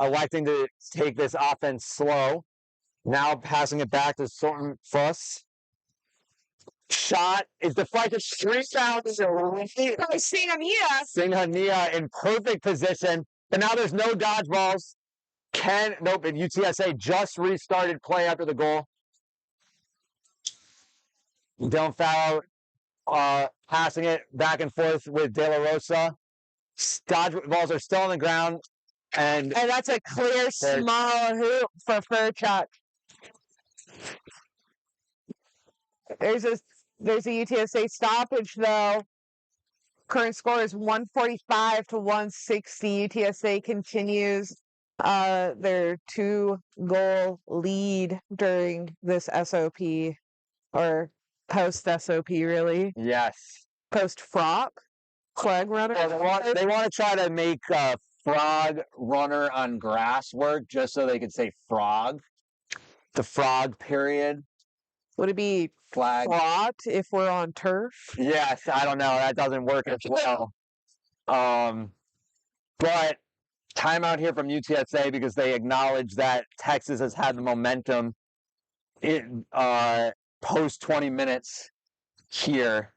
Electing to take this offense slow. Now passing it back to Sultan Fuss. Shot is deflected straight down to Singhania in perfect position. But now there's no dodgeballs. Nope, and UTSA just restarted play after the goal. Dylan Farrow passing it back and forth with De La Rosa. Dodgeballs are still on the ground. And that's a clear small hoop for Fairchuck. There's a UTSA stoppage though. Current score is 145 to 160. UTSA continues their 2-goal lead during this SOP or post SOP really. Yes. Post Frog runner. Well, they want to try to make frog runner on grass work just so they could say frog. The frog period. Would it be flag if we're on turf? Yes, I don't know. That doesn't work as well. But timeout here from UTSA because they acknowledge that Texas has had the momentum in post 20 minutes here.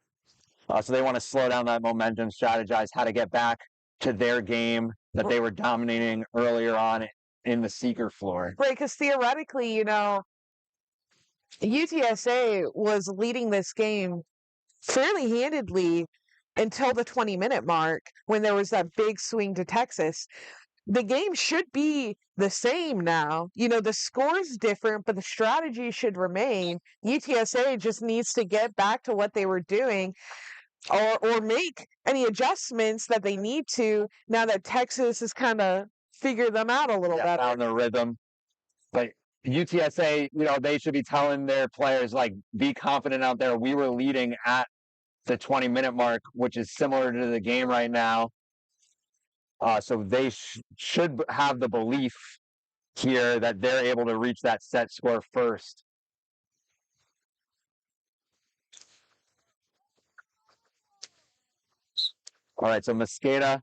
So they want to slow down that momentum, strategize how to get back to their game that they were dominating earlier on in the seeker floor. Right, because theoretically, UTSA was leading this game fairly handedly until the 20-minute mark when there was that big swing to Texas. The game should be the same now. The score's different, but the strategy should remain. UTSA just needs to get back to what they were doing or make any adjustments that they need to now that Texas has kind of figured them out a little better. Found their rhythm. But UTSA, they should be telling their players, be confident out there. We were leading at the 20-minute mark, which is similar to the game right now. So they should have the belief here that they're able to reach that set score first. All right, so Mosqueda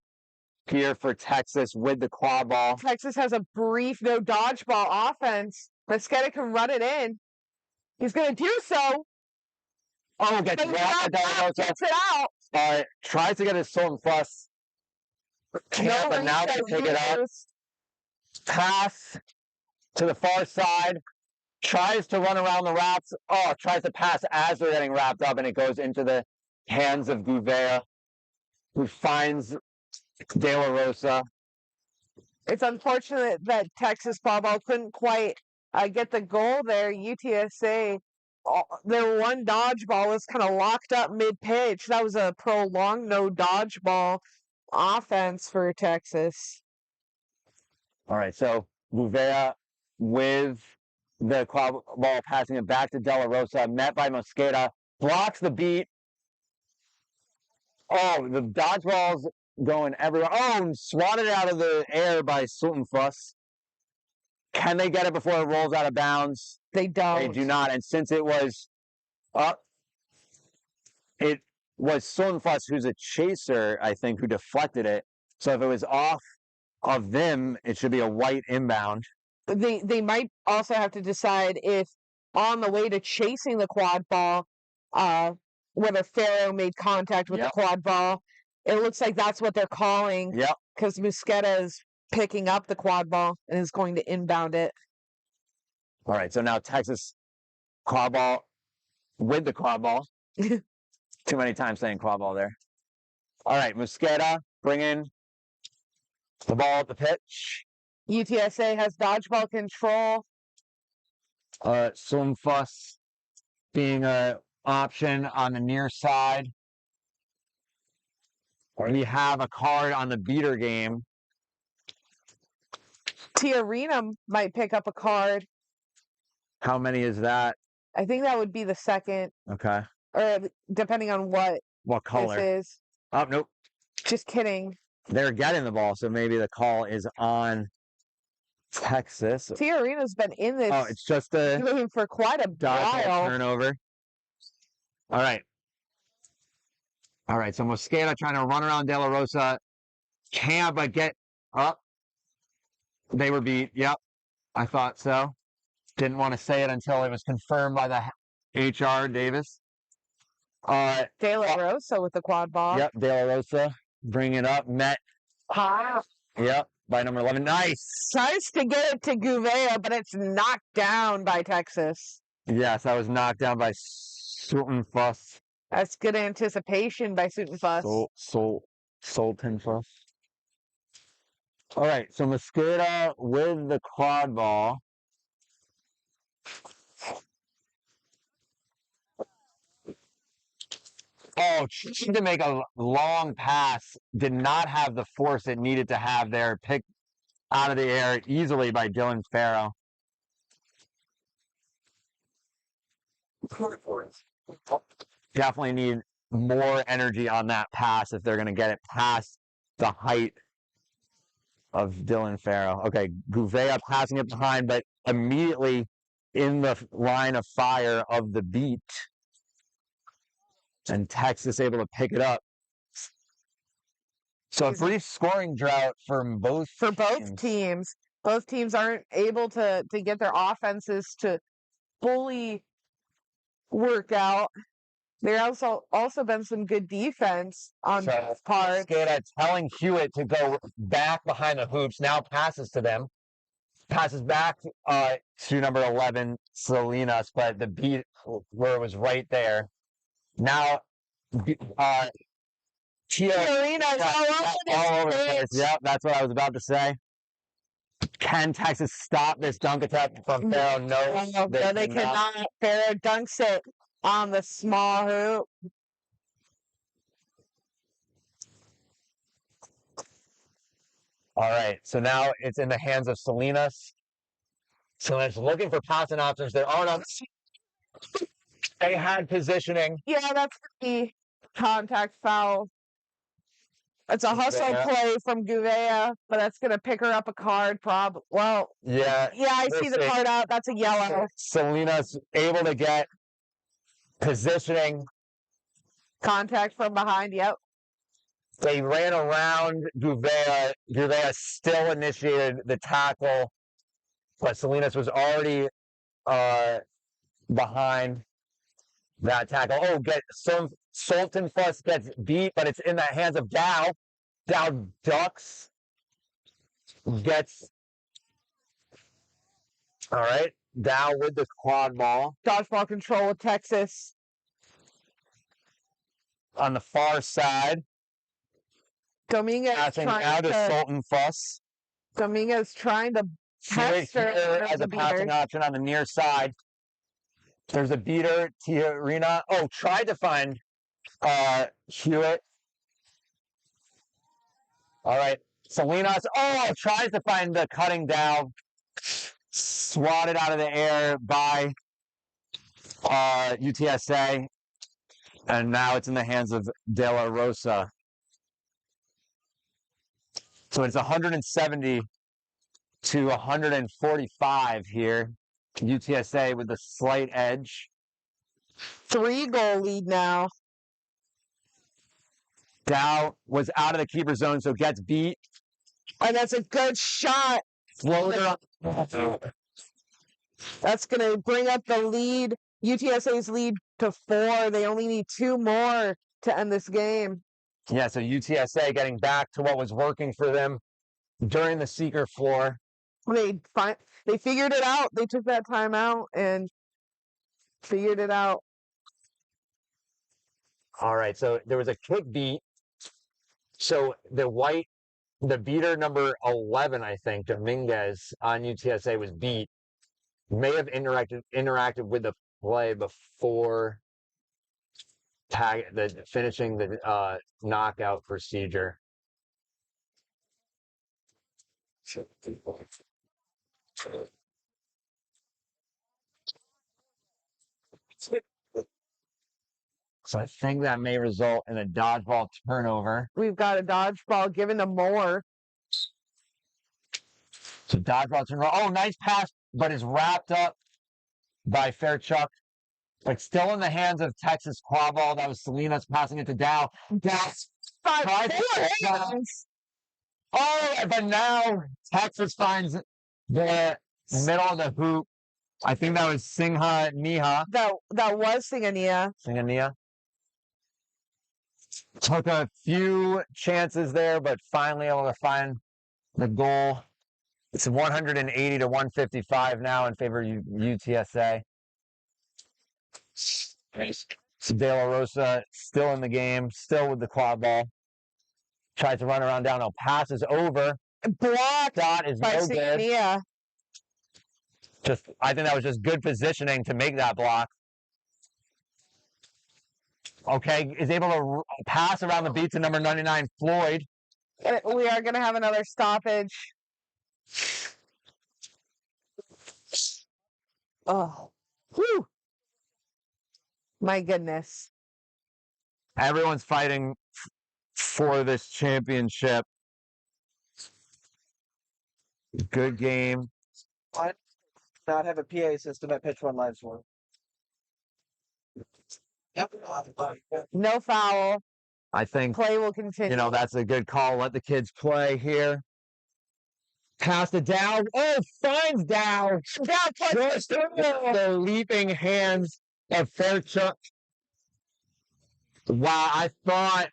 here for Texas with the quad ball. Texas has a brief no dodgeball offense. Mosqueda can run it in. He's going to do so. Oh, gets it out. Tries to get his Sultan Fuss. Can't, but now they pick it up. Pass to the far side. Tries to run around the wraps. Tries to pass as they're getting wrapped up, and it goes into the hands of Gouveia, who finds De La Rosa. It's unfortunate that Texas Quadball couldn't quite get the goal there. UTSA, their one dodgeball was kind of locked up mid-pitch. That was a prolonged no dodgeball offense for Texas. All right, so Gouveia with the Quadball passing it back to De La Rosa, met by Mosqueda, blocks the beat. The dodgeball's going everywhere. And swatted out of the air by Sultan Fuss. Can they get it before it rolls out of bounds? They don't. They do not. And since it was up, it was Solnfuss, who's a chaser, I think, who deflected it. So if it was off of them, it should be a white inbound. They might also have to decide if on the way to chasing the quad ball, whether Faro made contact with the quad ball. It looks like that's what they're calling. Yep. Because Musqueta is picking up the quad ball and is going to inbound it. All right, so now Texas quad ball with the quad ball. Too many times saying quad ball there. All right, Musqueta bringing the ball at the pitch. UTSA has dodgeball control. Solnfuss being an option on the near side. We have a card on the beater game. Tiarina might pick up a card. How many is that? I think that would be the second. Okay. Or depending on what color this is. Oh, nope. Just kidding. They're getting the ball, so maybe the call is on Texas. Tiarina's been in this it's just a game for quite a while. Turnover. All right. All right, so Musqueta trying to run around De La Rosa. Can't but get up. They were beat. Yep, I thought so. Didn't want to say it until it was confirmed by the HR Davis. De La Rosa with the quad ball. Yep, De La Rosa. Bring it up. Met. Yep, by number 11. Nice. Tries to get it to Gouveia, but it's knocked down by Texas. Yes, that was knocked down by Solnfuss. That's good anticipation by Solnfuss. Solnfuss. All right, so Musqueta with the quad ball. Oh, tried to make a long pass. Did not have the force it needed to have there. Picked out of the air easily by Dylan Faro. Definitely need more energy on that pass if they're going to get it past the height of Dylan Faro. Okay, Gouveia passing it behind, but immediately in the line of fire of the beat. And Texas able to pick it up. So a brief scoring drought from both teams. Both teams aren't able to get their offenses to fully work out. There also been some good defense on both parts. Musqueta telling Hewitt to go back behind the hoops. Now passes to them. Passes back to number 11, Salinas, but the beat where it was right there. Now, Tiarina's all over the place. Yep, that's what I was about to say. Can Texas stop this dunk attack from Faro? No, they cannot. Faro dunks it on the small hoop. All right, so now it's in the hands of Salinas. Salinas looking for passing options there. Oh, no. They had positioning. Yeah, that's the contact foul. It's a hustle play from Gouveia, but that's going to pick her up a card. Yeah, I see the card out. That's a yellow. Salinas able to get positioning. Contact from behind, yep. They ran around Gouveia. Gouveia still initiated the tackle, but Salinas was already behind that tackle. Oh, Solnfuss gets beat, but it's in the hands of Dow. Dow ducks. Gets. All right. Dow with the quad ball. Dodgeball control with Texas. On the far side. Dominguez passing out of Solnfuss. Dominguez trying to test her as a passing option on the near side. There's a beater, Tiarina. Oh, tried to find Hewitt. All right. Salinas. Oh, tries to find the cutting down. Swatted out of the air by UTSA. And now it's in the hands of De La Rosa. So it's 170 to 145 here. UTSA with a slight edge. 3-goal lead now. Dow was out of the keeper zone, so gets beat. And that's a good shot. Floater. That's going to bring up the lead, UTSA's lead, to 4. They only need 2 more to end this game. Yeah, so UTSA getting back to what was working for them during the Seeker floor. They figured it out. They took that time out and figured it out. All right, so there was a kick beat. So the beater number 11, I think, Dominguez on UTSA was beat. May have interacted with the play before finishing the knockout procedure. So I think that may result in a dodgeball turnover. We've got a dodgeball given to Moore. So dodgeball turnover. Oh, nice pass, but is wrapped up by Fairchuck. But still in the hands of Texas Quadball. That was Salinas passing it to Dow. Dow. Oh, but now Texas finds the middle of the hoop. I think that was Singha Niha. That was Singania. Singania. Took a few chances there, but finally able to find the goal. It's 180 to 155 now in favor of UTSA. So De La Rosa still in the game, still with the quad ball. Tries to run around downhill, passes over. Blocked. Shot is no good. Yeah. I think that was just good positioning to make that block. Okay, is able to pass around the beat to number 99, Floyd. We are going to have another stoppage. Oh, whew. My goodness. Everyone's fighting for this championship. Good game. I not have a PA system at Pitch One Live Sport. Yep. No foul. I think play will continue. That's a good call. Let the kids play here. Pass to Dow. Oh, finds Dow. Just the leaping hands of Fairchuck. Wow, I thought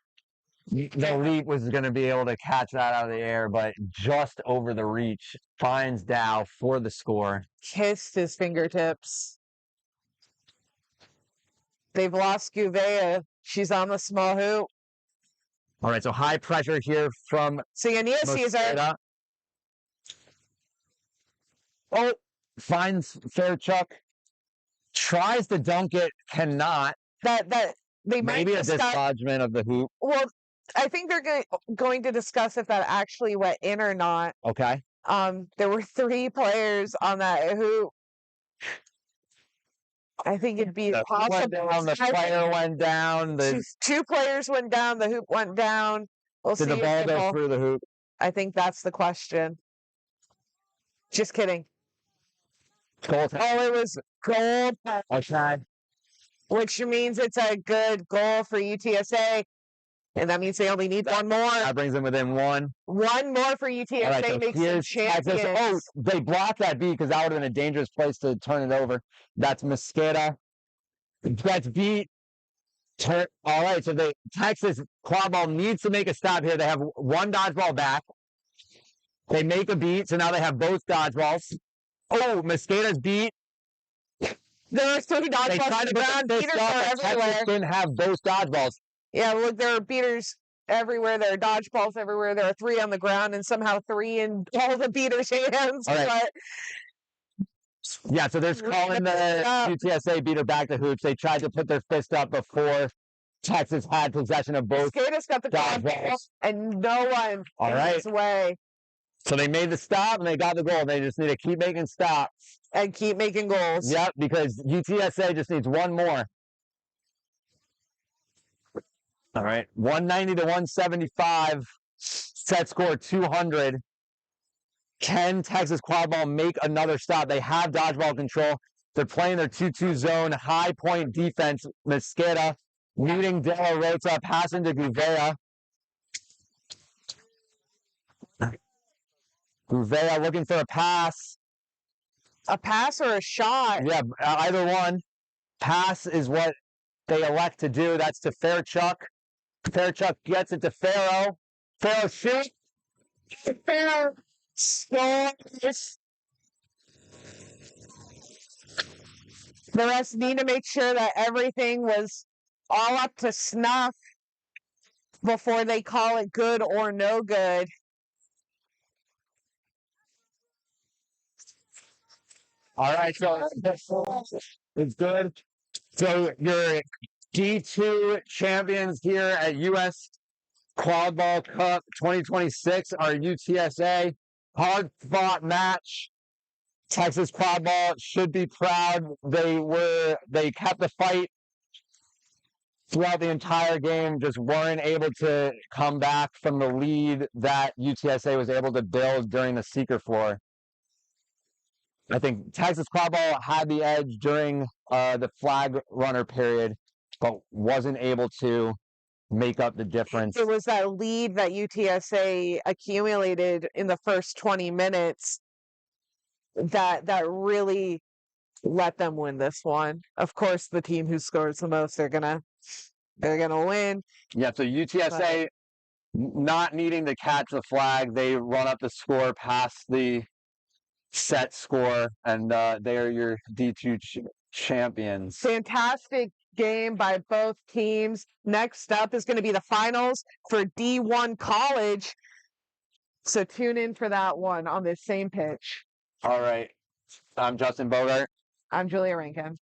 the leap was going to be able to catch that out of the air, but just over the reach. Finds Dow for the score. Kissed his fingertips. They've lost Gouveia. She's on the small hoop. All right, so high pressure here from Singania Caesar. Oh, finds Fairchuck. Tries to dunk it, cannot. They maybe a dislodgement of the hoop. Well, I think they're going to discuss if that actually went in or not. Okay. There were 3 players on that hoop. I think it'd be possible. The player went down. 2 players went down. The hoop went down. We'll see. Did the ball go through the hoop? I think that's the question. Just kidding. Goal. Oh, it was goal. Okay. Which means it's a good goal for UTSA. And that means they only need 1 more. That brings them within 1. 1 more for UTSA right, so makes them champions. Oh, they blocked that beat because that would have been a dangerous place to turn it over. That's Mosqueda. Gets beat. All right, so Texas Quadball needs to make a stop here. They have 1 dodgeball back. They make a beat, so now they have both dodgeballs. Oh, Mosqueda's beat. There are 3 dodgeballs on the ground. Beaters are everywhere. Texas didn't have both dodgeballs. Yeah, look, there are beaters everywhere. There are dodgeballs everywhere. There are 3 on the ground and somehow 3 in all the beaters' hands. All right. Yeah, so they're calling the UTSA beater back to hoops. They tried to put their fist up before Texas had possession of both Skaters got the dodgeballs, and no one in his way. So they made the stop and they got the goal. They just need to keep making stops. And keep making goals. Yep, because UTSA just needs 1 more. All right, 190 to 175. Set score 200. Can Texas Quadball make another stop? They have dodgeball control. They're playing their 2-2 zone, high point defense. Mosqueda meeting De La Rosa, passing to Gouveia. Vea looking for a pass. A pass or a shot? Yeah, either one. Pass is what they elect to do. That's to Fairchuck. Fairchuck gets it to Farrow. Farrow shoots. Farrow scores. The refs need to make sure that everything was all up to snuff before they call it good or no good. All right, so it's good. So your D2 champions here at US Quadball Cup 2026 are UTSA. Hard fought match. Texas Quadball should be proud. They kept the fight throughout the entire game, just weren't able to come back from the lead that UTSA was able to build during the seeker floor. I think Texas Quadball had the edge during the flag runner period, but wasn't able to make up the difference. It was that lead that UTSA accumulated in the first 20 minutes that really let them win this one. Of course, the team who scores the most, they're gonna win. Yeah, so UTSA not needing to catch the flag, they run up the score past the set score, and they are your D2 champions. Fantastic game by both teams. Next up is going to be the finals for D1 college. So tune in for that one on this same pitch. All right. I'm Justin Bogart. I'm Julia Rankin.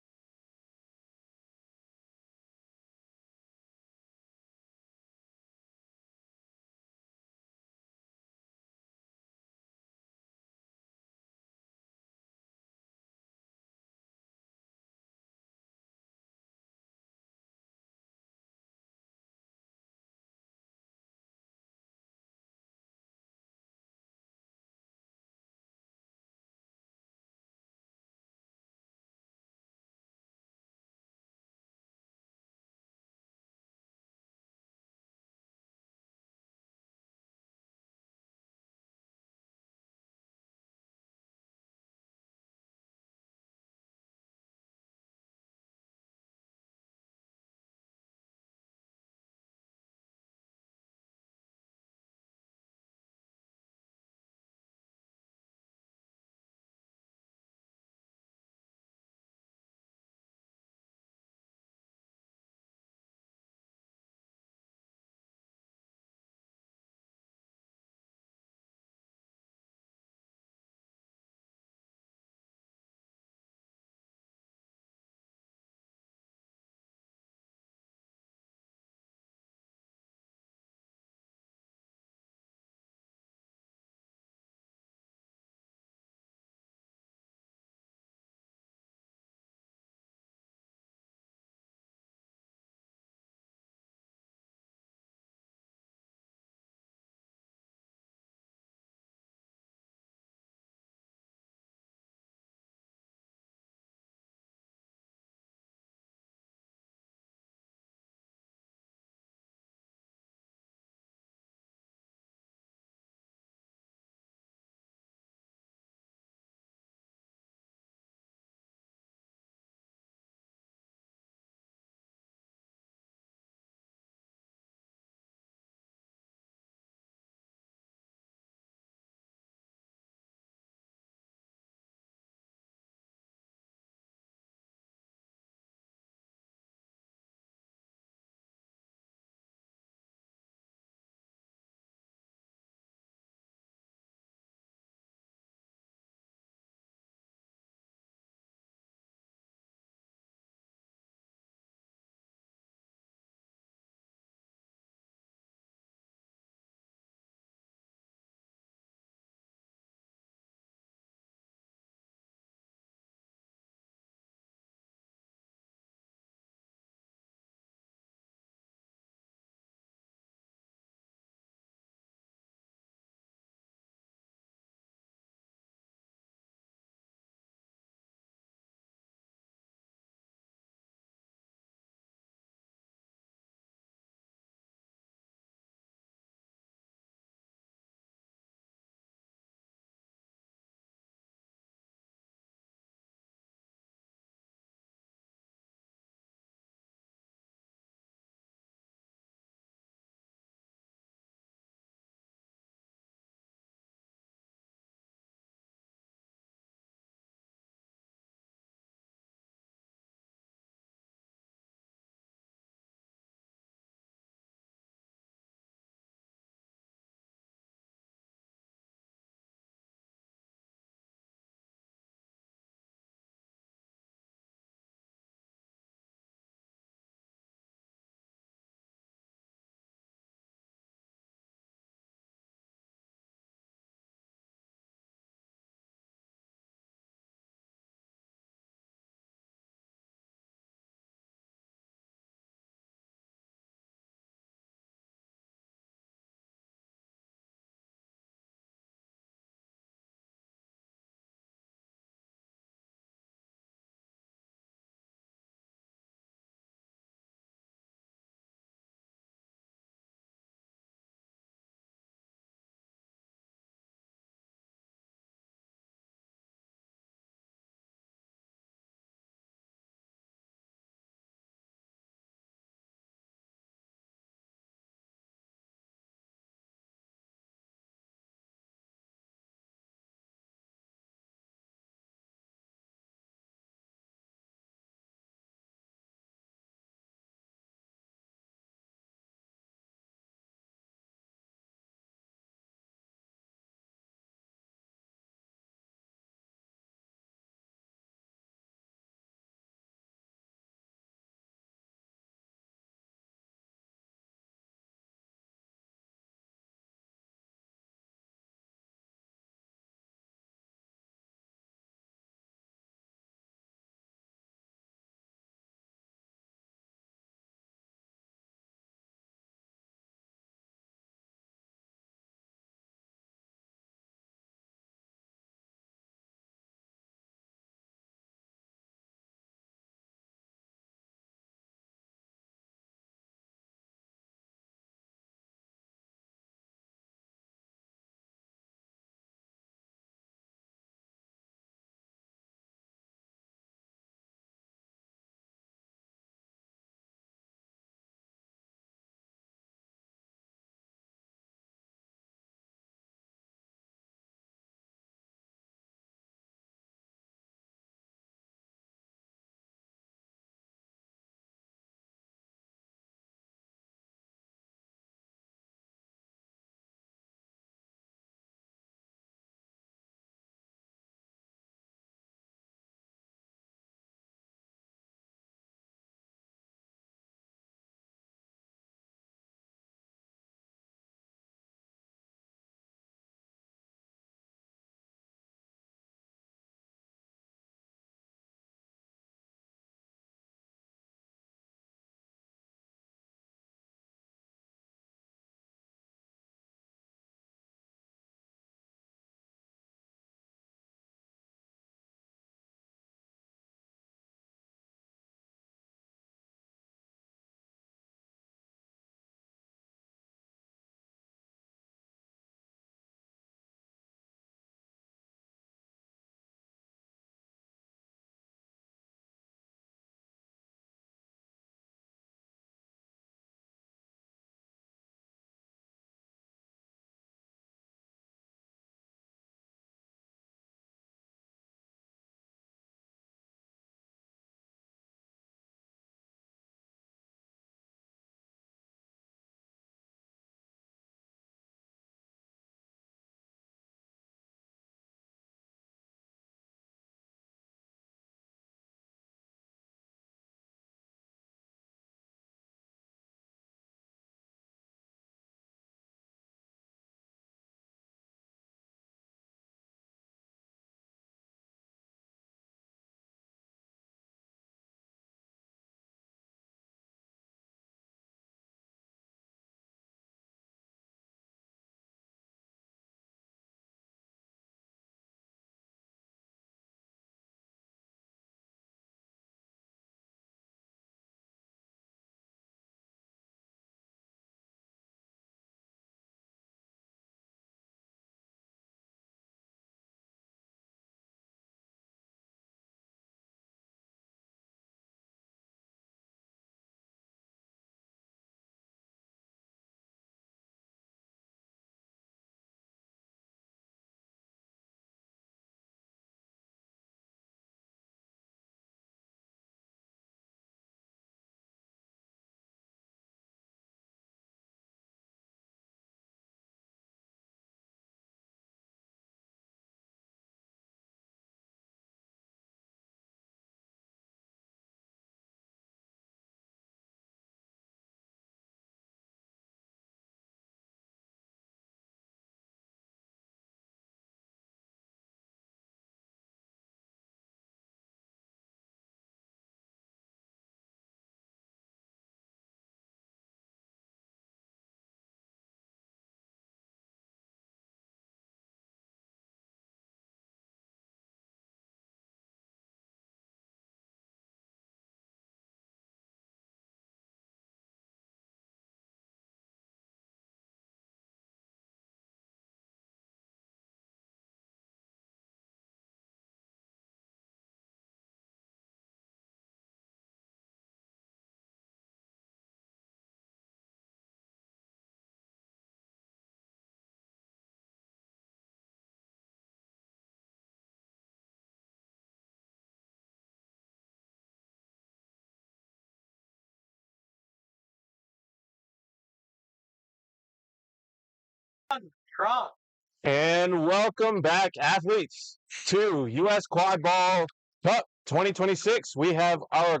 And welcome back, athletes, to U.S. Quadball Cup 2026. We have our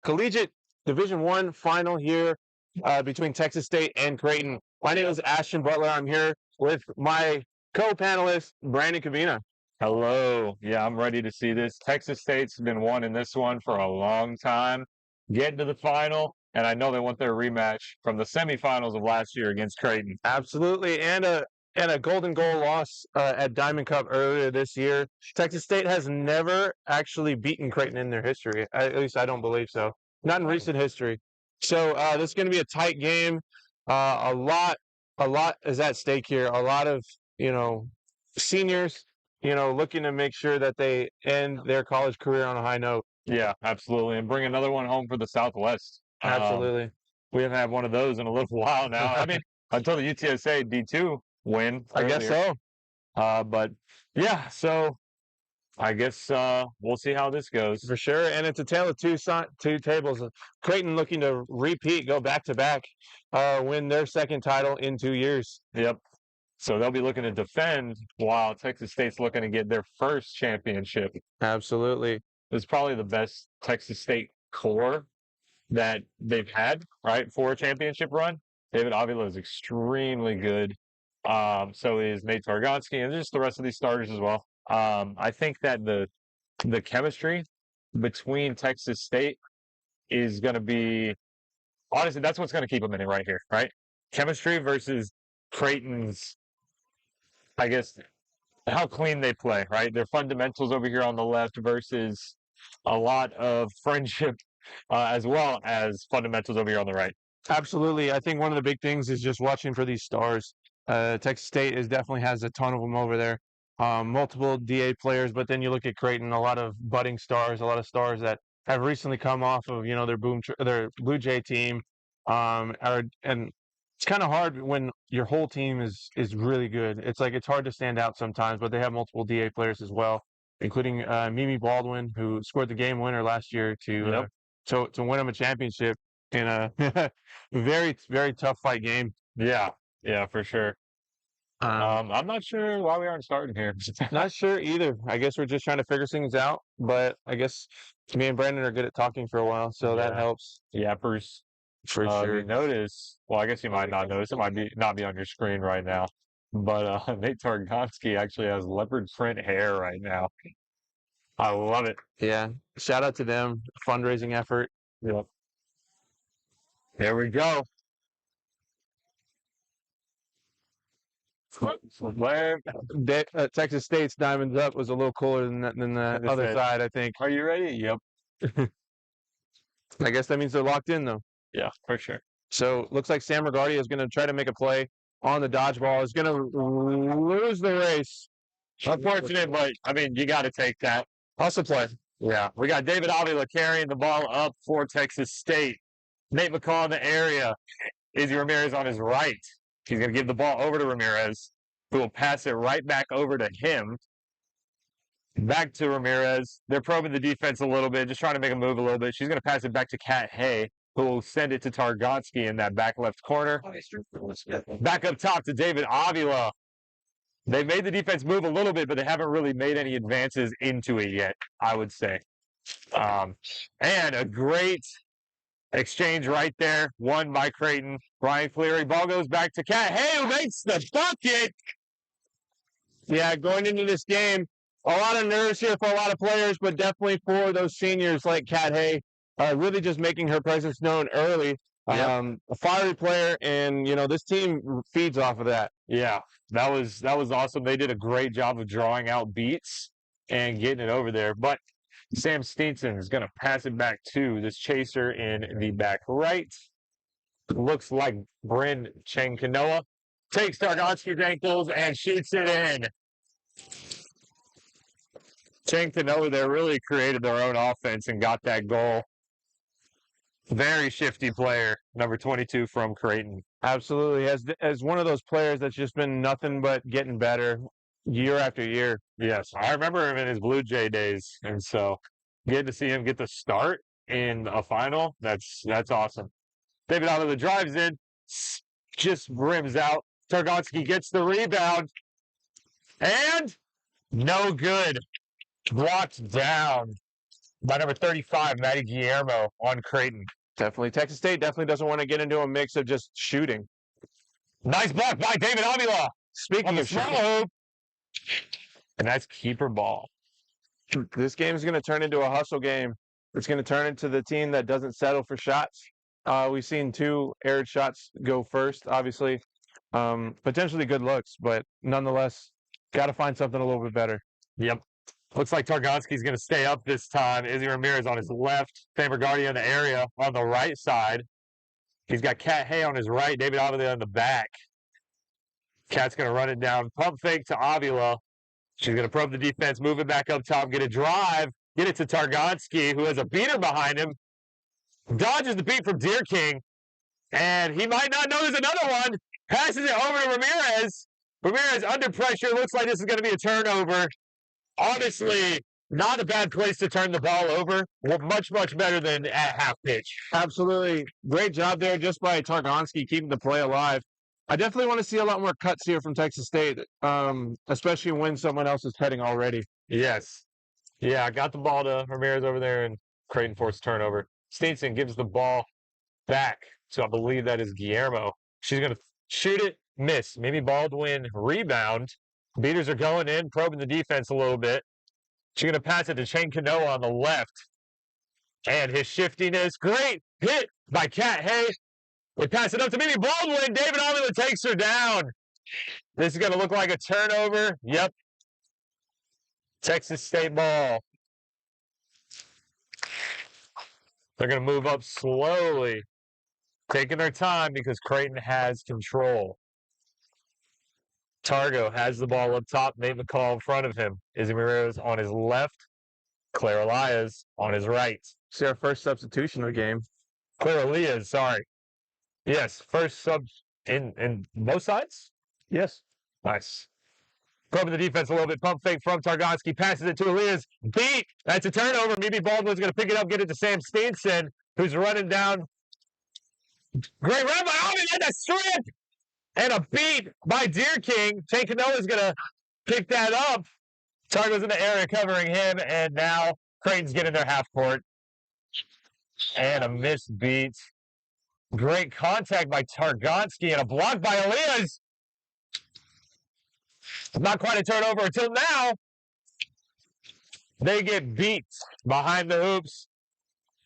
collegiate Division I final here between Texas State and Creighton. My name is Ashton Butler. I'm here with my co-panelist, Brandon Cavina. Hello. Yeah, I'm ready to see this. Texas State's been wanting this one for a long time. Getting to the final, and I know they want their rematch from the semifinals of last year against Creighton. Absolutely, and a golden goal loss at Diamond Cup earlier this year. Texas State has never actually beaten Creighton in their history. At least I don't believe so. Not in recent history. So this is going to be a tight game. A lot is at stake here. A lot of seniors, looking to make sure that they end their college career on a high note. Yeah, absolutely, and bring another one home for the Southwest. Absolutely. We haven't had one of those in a little while now. I mean, until the UTSA D2 win. I guess so. But yeah, so I guess we'll see how this goes. For sure, and it's a tale of two tables. Creighton looking to repeat, go back-to-back, win their second title in 2 years. Yep. So they'll be looking to defend while Texas State's looking to get their first championship. Absolutely. It's probably the best Texas State core that they've had, right, for a championship run. David Avila is extremely good. So is Nate Targonsky and just the rest of these starters as well. I think that the chemistry between Texas State is going to be, honestly, that's what's going to keep them in it right here, right? Chemistry versus Creighton's, I guess, how clean they play, right? Their fundamentals over here on the left versus a lot of friendship as well as fundamentals over here on the right. Absolutely. I think one of the big things is just watching for these stars. Texas State definitely has a ton of them over there. Multiple DA players, but then you look at Creighton, a lot of budding stars, a lot of stars that have recently come off of their Blue Jay team. And it's kind of hard when your whole team is really good. It's hard to stand out sometimes, but they have multiple DA players as well, including Mimi Baldwin, who scored the game winner last year to win them a championship in a very, very tough fight game. Yeah, for sure. I'm not sure why we aren't starting here. Not sure either. I guess we're just trying to figure things out, but I guess me and Brandon are good at talking for a while, so that helps. Yeah, Bruce. For sure. You notice, well, I guess you might not notice. It might not be on your screen right now, but Nate Targonsky actually has leopard print hair right now. I love it. Yeah. Shout out to them. Fundraising effort. Yep. There we go. Texas State's Diamonds Up was a little cooler than the other side, I think. Are you ready? Yep. I guess that means they're locked in, though. Yeah, for sure. So looks like Sam Regardia is going to try to make a play on the dodgeball. Is going to lose the race. Unfortunate, but I mean, you got to take that. Hustle play. Yeah. We got David Avila carrying the ball up for Texas State. Nate McCall in the area. Izzy Ramirez on his right. He's going to give the ball over to Ramirez, who will pass it right back over to him. Back to Ramirez. They're probing the defense a little bit, just trying to make a move a little bit. She's going to pass it back to Kat Hay, who will send it to Targonsky in that back left corner. Back up top to David Avila. They made the defense move a little bit, but they haven't really made any advances into it yet, I would say. And a great exchange right there, won by Creighton. Brian Cleary. Ball goes back to Kat Hay, who makes the bucket. Yeah, going into this game, a lot of nerves here for a lot of players, but definitely for those seniors like Kat Hay, really just making her presence known early. A fiery player, and this team feeds off of that. Yeah, that was awesome. They did a great job of drawing out beats and getting it over there. But Sam Steenson is going to pass it back to this chaser in the back right. Looks like Bryn Chankanoa takes Targonsky's ankles and shoots it in. Chankanoa there really created their own offense and got that goal. Very shifty player, number 22 from Creighton. Absolutely. As one of those players that's just been nothing but getting better year after year. Yes, I remember him in his Blue Jay days, and so getting to see him get the start in a final, that's awesome. David Avila drives in, just rims out Targonski gets the rebound. And no good. Blocked down by number 35, Matty Guillermo on Creighton. Definitely. Texas State definitely doesn't want to get into a mix of just shooting. Nice block by David Avila. Speaking of shooting. Hoop. And that's keeper ball. This game is going to turn into a hustle game. It's going to turn into the team that doesn't settle for shots. We've seen 2 aired shots go first, obviously. Potentially good looks, but nonetheless, got to find something a little bit better. Yep. Looks like Targonski's going to stay up this time. Izzy Ramirez on his left. Famer Guardia in the area on the right side. He's got Cat Hay on his right. David Avila on the back. Cat's going to run it down. Pump fake to Avila. She's going to probe the defense, move it back up top, get a drive, get it to Targonski, who has a beater behind him. Dodges the beat from Deer King. And he might not know there's another one. Passes it over to Ramirez. Ramirez under pressure. Looks like this is going to be a turnover. Honestly, not a bad place to turn the ball over. Much, much better than at half pitch. Absolutely. Great job there just by Targonski keeping the play alive. I definitely want to see a lot more cuts here from Texas State, especially when someone else is heading already. Yes. Yeah, got the ball to Ramirez over there, and Creighton forced turnover. Steenson gives the ball back to, I believe that is Guillermo. She's going to shoot it, miss. Maybe Baldwin rebound. Beaters are going in, probing the defense a little bit. She's going to pass it to Shane Kanoa on the left. And his shiftiness, great hit by Cat Hay. They pass it up to Mimi Baldwin. David Avila takes her down. This is going to look like a turnover. Yep. Texas State ball. They're going to move up slowly, taking their time because Creighton has control. Targo has the ball up top. Nate McCall in front of him. Izzy Ramirez on his left. Claire Elias on his right. See our first substitution of the game. Claire Elias, sorry. Yes, first sub in both sides? Yes. Nice. Probing the defense a little bit. Pump fake from Targonski. Passes it to Elias. Beat. That's a turnover. Maybe Baldwin's going to pick it up, get it to Sam Steenson, who's running down. Great run by Alvin and a strip. And a beat by Deer King. Shane Kanoa is going to pick that up. Targo's in the area covering him. And now Creighton's getting their half court. And a missed beat. Great contact by Targonski and a block by Elias. Not quite a turnover until now. They get beat behind the hoops.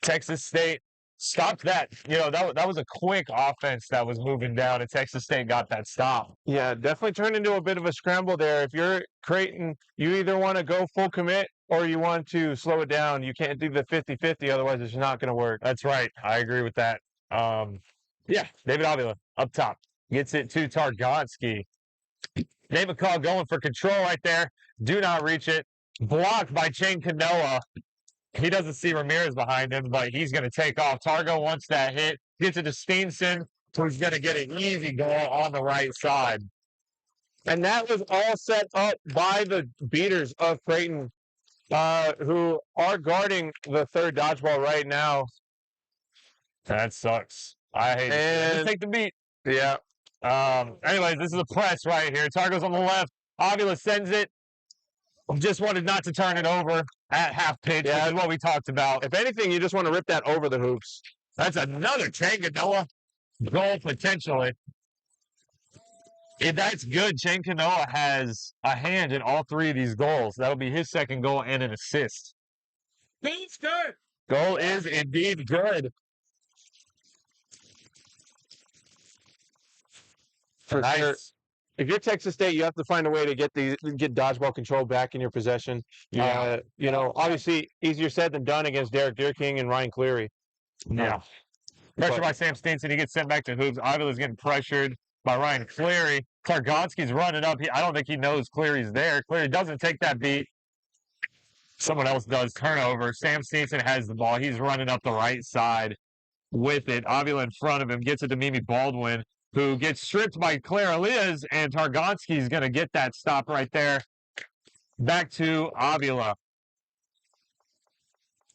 Texas State stopped that. You know, that was a quick offense that was moving down, and Texas State got that stop. Yeah, definitely turned into a bit of a scramble there. If you're Creighton, you either want to go full commit or you want to slow it down. You can't do the 50-50, otherwise it's not going to work. That's right. I agree with that. Yeah, David Avila up top. Gets it to Targonski. Nate McCall going for control right there. Do not reach it. Blocked by Shane Kanoa. He doesn't see Ramirez behind him, but he's going to take off. Targo wants that hit. Gets it to Steenson, who's going to get an easy goal on the right side. And that was all set up by the beaters of Creighton, who are guarding the third dodgeball right now. That sucks. I hate it. Just take the beat. Yeah. Anyways, this is a press right here. Targo's on the left. Avila sends it. Just wanted not to turn it over at half pitch. Yeah, which is what we talked about. If anything, you just want to rip that over the hoops. That's another Shane Kanoa goal potentially. If that's good, Shane Kanoa has a hand in all 3 of these goals. That'll be his second goal and an assist. He's good. Goal is indeed good. For nice. Sure. If you're Texas State, you have to find a way to get dodgeball control back in your possession. Yeah. You know, obviously easier said than done against Derek Deerking and Ryan Cleary. Yeah. Pressure by Sam Steenson. He gets sent back to hoops. Avila's getting pressured by Ryan Cleary. Targonski's running up. I don't think he knows Cleary's there. Cleary doesn't take that beat. Someone else does. Turnover. Sam Steenson has the ball. He's running up the right side with it. Avila in front of him. Gets it to Mimi Baldwin, who gets stripped by Claire Elias, and Targonski's going to get that stop right there. Back to Avila.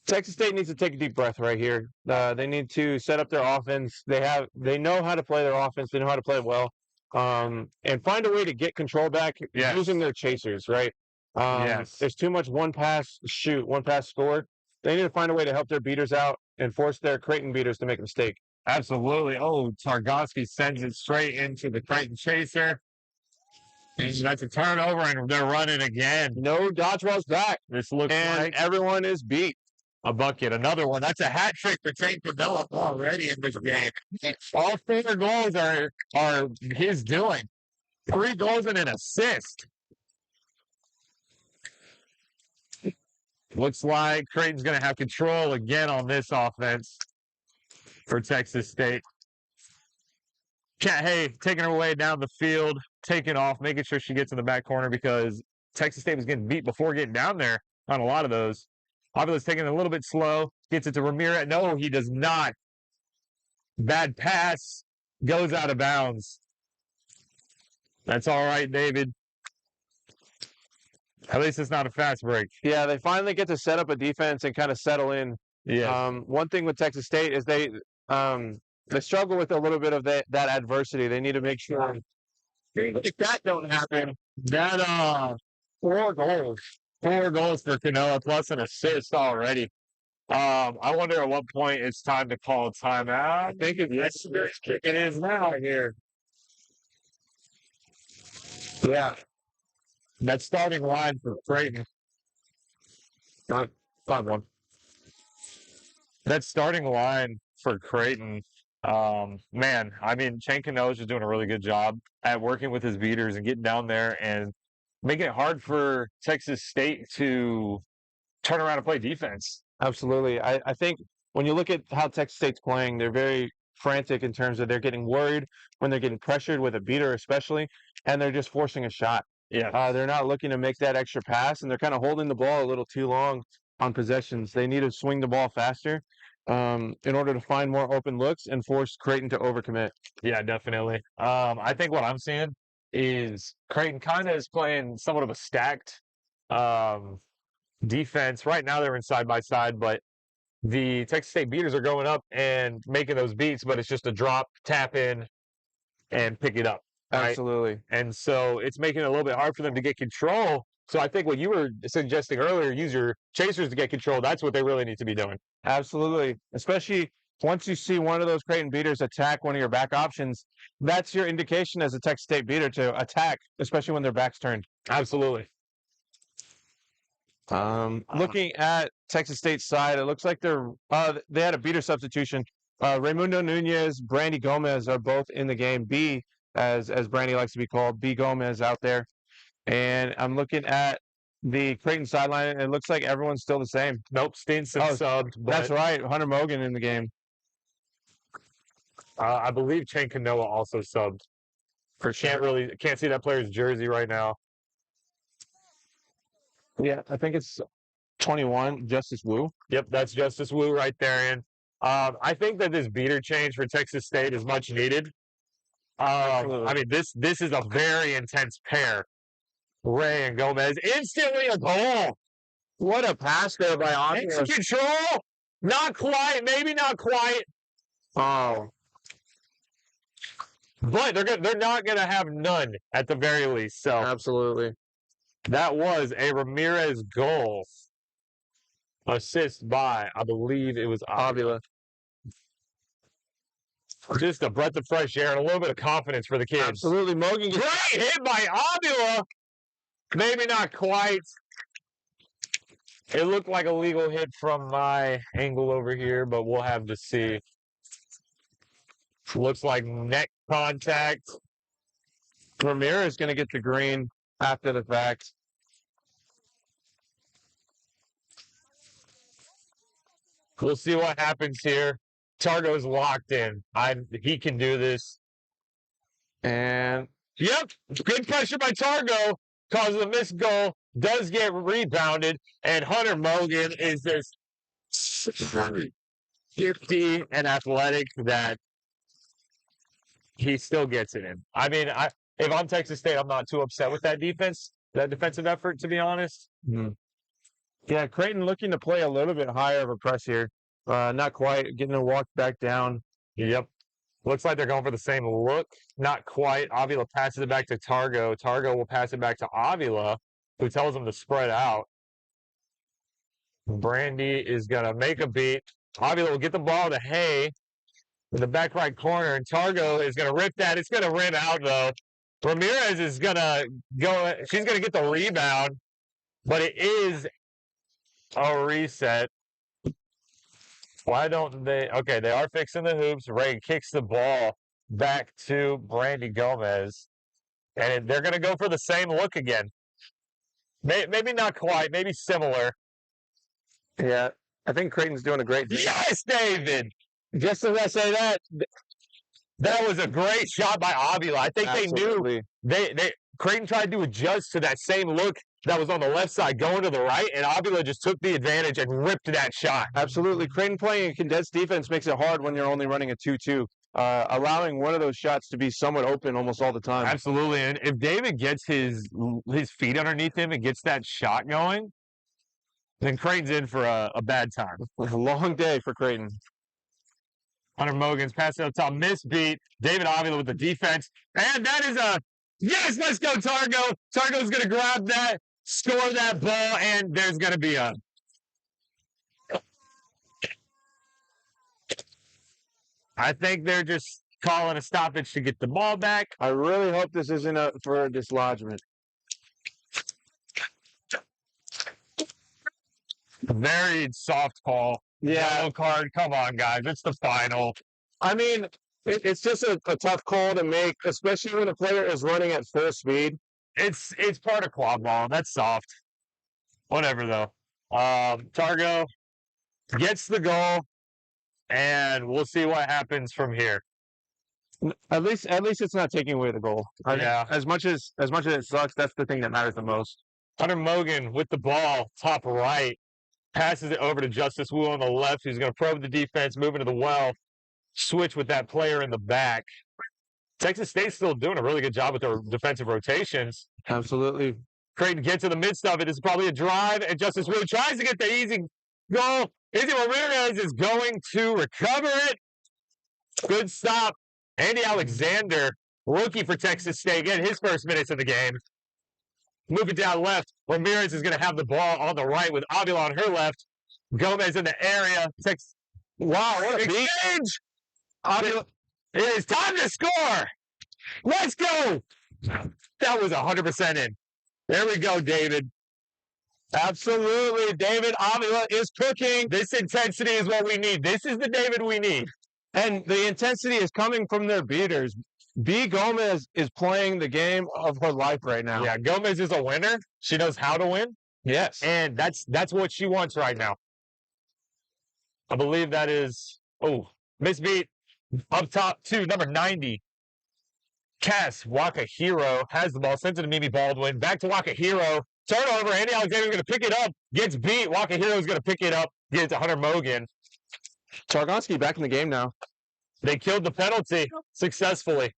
Texas State needs to take a deep breath right here. They need to set up their offense. They know how to play their offense. They know how to play it well. and find a way to get control back using their chasers, right? There's too much one pass shoot, one pass score. They need to find a way to help their beaters out and force their Creighton beaters to make a mistake. Absolutely. Oh, Targovsky sends it straight into the Creighton chaser. And that's a turnover, and they're running again. No dodgeball's back. This looks and like everyone is beat. A bucket. Another one. That's a hat trick for St. Philip already in this game. All 4 goals are his doing. 3 goals and an assist. Looks like Creighton's going to have control again on this offense for Texas State. Cat Hay taking her way down the field, taking off, making sure she gets in the back corner because Texas State was getting beat before getting down there on a lot of those. Avila's taking it a little bit slow, gets it to Ramirez. No, he does not. Bad pass, goes out of bounds. That's all right, David. At least it's not a fast break. Yeah, they finally get to set up a defense and kind of settle in. Yeah. One thing with Texas State is they struggle with a little bit of that adversity. They need to make sure if that don't happen, that 4 goals. 4 goals for Canoa plus an assist already. I wonder at what point it's time to call a timeout. I think it's kicking in now here. Yeah. That starting line for Creighton. 5-1. That starting line for Creighton, man, I mean, Shane Cano is just doing a really good job at working with his beaters and getting down there and making it hard for Texas State to turn around and play defense. Absolutely. I think when you look at how Texas State's playing, they're very frantic in terms of they're getting worried when they're getting pressured with a beater especially, and they're just forcing a shot. Yeah. They're not looking to make that extra pass, and they're kind of holding the ball a little too long on possessions. They need to swing the ball faster in order to find more open looks and force Creighton to overcommit. Yeah, definitely. I think what I'm seeing is Creighton kind of is playing somewhat of a stacked defense. Right now they're in side by side, but the Texas State beaters are going up and making those beats, but it's just a drop, tap in, and pick it up. Right? Absolutely. And so it's making it a little bit hard for them to get control. So I think what you were suggesting earlier, use your chasers to get control. That's what they really need to be doing. Absolutely. Especially once you see one of those Creighton beaters attack one of your back options, that's your indication as a Texas State beater to attack, especially when their back's turned. Absolutely. Looking at Texas State's side, it looks like they had a beater substitution. Raimundo Nunez, Brandy Gomez are both in the game. B, as Brandy likes to be called, B Gomez out there. And I'm looking at the Creighton sideline, and it looks like everyone's still the same. Nope, Stinson subbed. That's right, Hunter Mogan in the game. I believe Chen Kanoa also subbed. Can't see that player's jersey right now. Yeah, I think it's 21, Justice Wu. Yep, that's Justice Wu right there. And I think that this beater change for Texas State is much needed. I mean, this is a very intense pair. Ray and Gomez, instantly a goal. What a pass there by Avila. Into control. Not quite, maybe not quite. Oh. But they're not going to have none at the very least. So absolutely. That was a Ramirez goal. Assist by, I believe it was Avila. Just a breath of fresh air and a little bit of confidence for the kids. Absolutely. Mogan gets great hit by Avila. Maybe not quite. It looked like a legal hit from my angle over here, but we'll have to see. Looks like neck contact. Ramirez is going to get the green after the fact. We'll see what happens here. Targo's locked in. He can do this. And yep, good pressure by Targo. Causes a missed goal. Does get rebounded. And Hunter Mogan is just 50 and athletic that he still gets it in. I mean, if I'm Texas State, I'm not too upset with that defensive effort, to be honest. Mm-hmm. Yeah, Creighton looking to play a little bit higher of a press here. Not quite getting a walk back down. Yep. Looks like they're going for the same look. Not quite. Avila passes it back to Targo. Targo will pass it back to Avila, who tells him to spread out. Brandy is going to make a beat. Avila will get the ball to Hay in the back right corner, and Targo is going to rip that. It's going to rim out, though. Ramirez is going to go. She's going to get the rebound, but it is a reset. Why don't they? Okay, they are fixing the hoops. Ray kicks the ball back to Brandy Gomez, and they're going to go for the same look again. Maybe not quite, maybe similar. Yeah, I think Creighton's doing a great job. Yes, David! Just as I say that, that was a great shot by Avila. I think absolutely. they knew Creighton tried to adjust to that same look that was on the left side going to the right, and Avila just took the advantage and ripped that shot. Absolutely. Creighton playing a condensed defense makes it hard when you're only running a 2-2. Allowing one of those shots to be somewhat open almost all the time. Absolutely. And if David gets his feet underneath him and gets that shot going, then Creighton's in for a bad time. A long day for Creighton. Hunter Mogan's passing up top, misbeat. David Avila with the defense. And that is yes, let's go, Targo. Targo's going to grab that, score that ball, and there's going to be I think they're just calling a stoppage to get the ball back. I really hope this isn't for a dislodgement. Very soft call. Yeah. Yellow card. Come on, guys. It's the final. I mean, it's just a tough call to make, especially when a player is running at full speed. It's part of Quadball. That's soft. Whatever, though. Targo gets the goal, and we'll see what happens from here. At least it's not taking away the goal. Yeah. As much as it sucks, that's the thing that matters the most. Hunter Mogan with the ball, top right, passes it over to Justice Wu on the left, who's going to probe the defense, move into the well, switch with that player in the back. Texas State's still doing a really good job with their defensive rotations. Absolutely. Creighton gets in the midst of it. It's probably a drive, and Justice Wu tries to get the easy goal. Izzy Ramirez is going to recover it. Good stop. Andy Alexander, rookie for Texas State, getting his first minutes in the game. Moving down left, Ramirez is going to have the ball on the right with Avila on her left. Gomez in the area. Wow, what a exchange! Avila, it is time to score! Let's go! That was 100% in. There we go, David. Absolutely. David Avila is cooking. This intensity is what we need. This is the David we need. And the intensity is coming from their beaters. B. Gomez is playing the game of her life right now. Yeah, Gomez is a winner. She knows how to win. Yes. And that's what she wants right now. I believe that is, misbeat up top to number 90. Cass Wakahiro has the ball, sends it to Mimi Baldwin. Back to Wakahiro. Turnover. Andy Alexander is going to pick it up. Gets beat. Wakahiro is going to pick it up. Get it to Hunter Mogan. Targonski back in the game now. They killed the penalty successfully.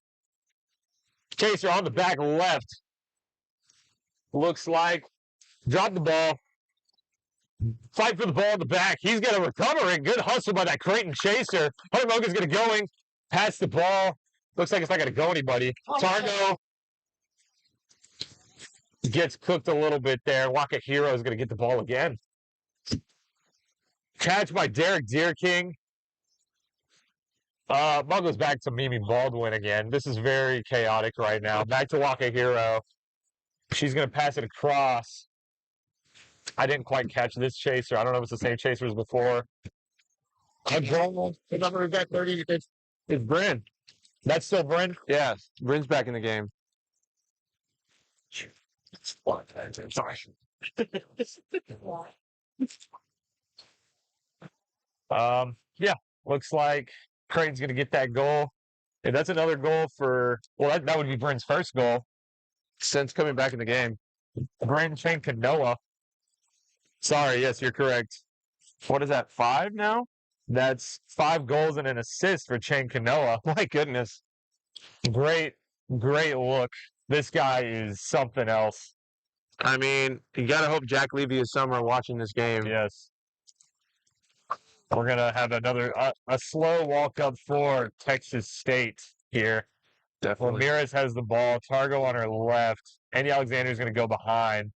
Chaser on the back left. Looks like dropped the ball. Fight for the ball in the back. He's going to recover it. Good hustle by that Creighton chaser. Hunter Mogan's going to going. Pass the ball. Looks like it's not going to go anybody. Targo gets cooked a little bit there. Wakahiro is going to get the ball again. Catch by Derek Deerking. Ball goes back to Mimi Baldwin again. This is very chaotic right now. Back to Wakahiro. She's going to pass it across. I didn't quite catch this chaser. I don't know if it's the same chaser as before. The number is at 30. It's Bryn. That's still Bryn? Yeah, Bryn's back in the game. Sorry. Yeah, looks like Creighton's going to get that goal. And that's another goal for, well, that would be Bryn's first goal since coming back in the game. Bryn Chankanoa. Sorry, yes, you're correct. What is that, 5 now? That's 5 goals and an assist for Chankanoa. My goodness. Great look. This guy is something else. I mean, you got to hope Jack Levy is somewhere watching this game. Yes. We're going to have another a slow walk up for Texas State here. Definitely. Ramirez has the ball. Targo on her left. Andy Alexander is going to go behind.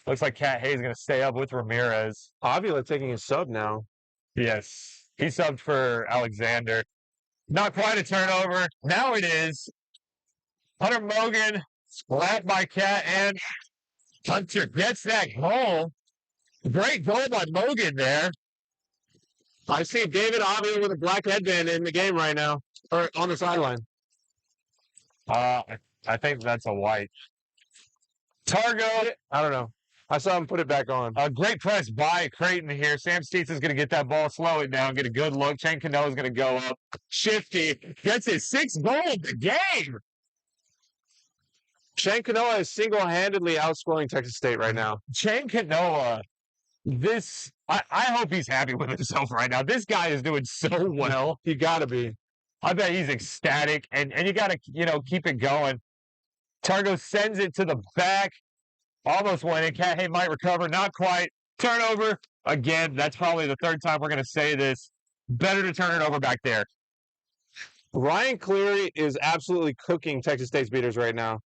Looks like Cat Hayes is going to stay up with Ramirez. Avila taking a sub now. Yes. He subbed for Alexander. Not quite a turnover. Now it is. Hunter Mogan, slapped by Cat, and Hunter gets that goal. Great goal by Mogan there. I see David Avila with a black headband in the game right now, or on the sideline. I think that's a white. Targo, I don't know. I saw him put it back on. A great press by Creighton here. Sam Stevenson's going to get that ball, slow it down, get a good look. Shane Canoa's going to go up. Shifty gets his 6th goal of the game. Shane Canoa is single-handedly outscoring Texas State right now. Shane Canoa, I hope he's happy with himself right now. This guy is doing so well. You got to be. I bet he's ecstatic, and you got to, keep it going. Targo sends it to the back. Almost went in. Cat Hay might recover. Not quite. Turnover. Again, that's probably the 3rd time we're going to say this. Better to turn it over back there. Ryan Cleary is absolutely cooking Texas State's beaters right now.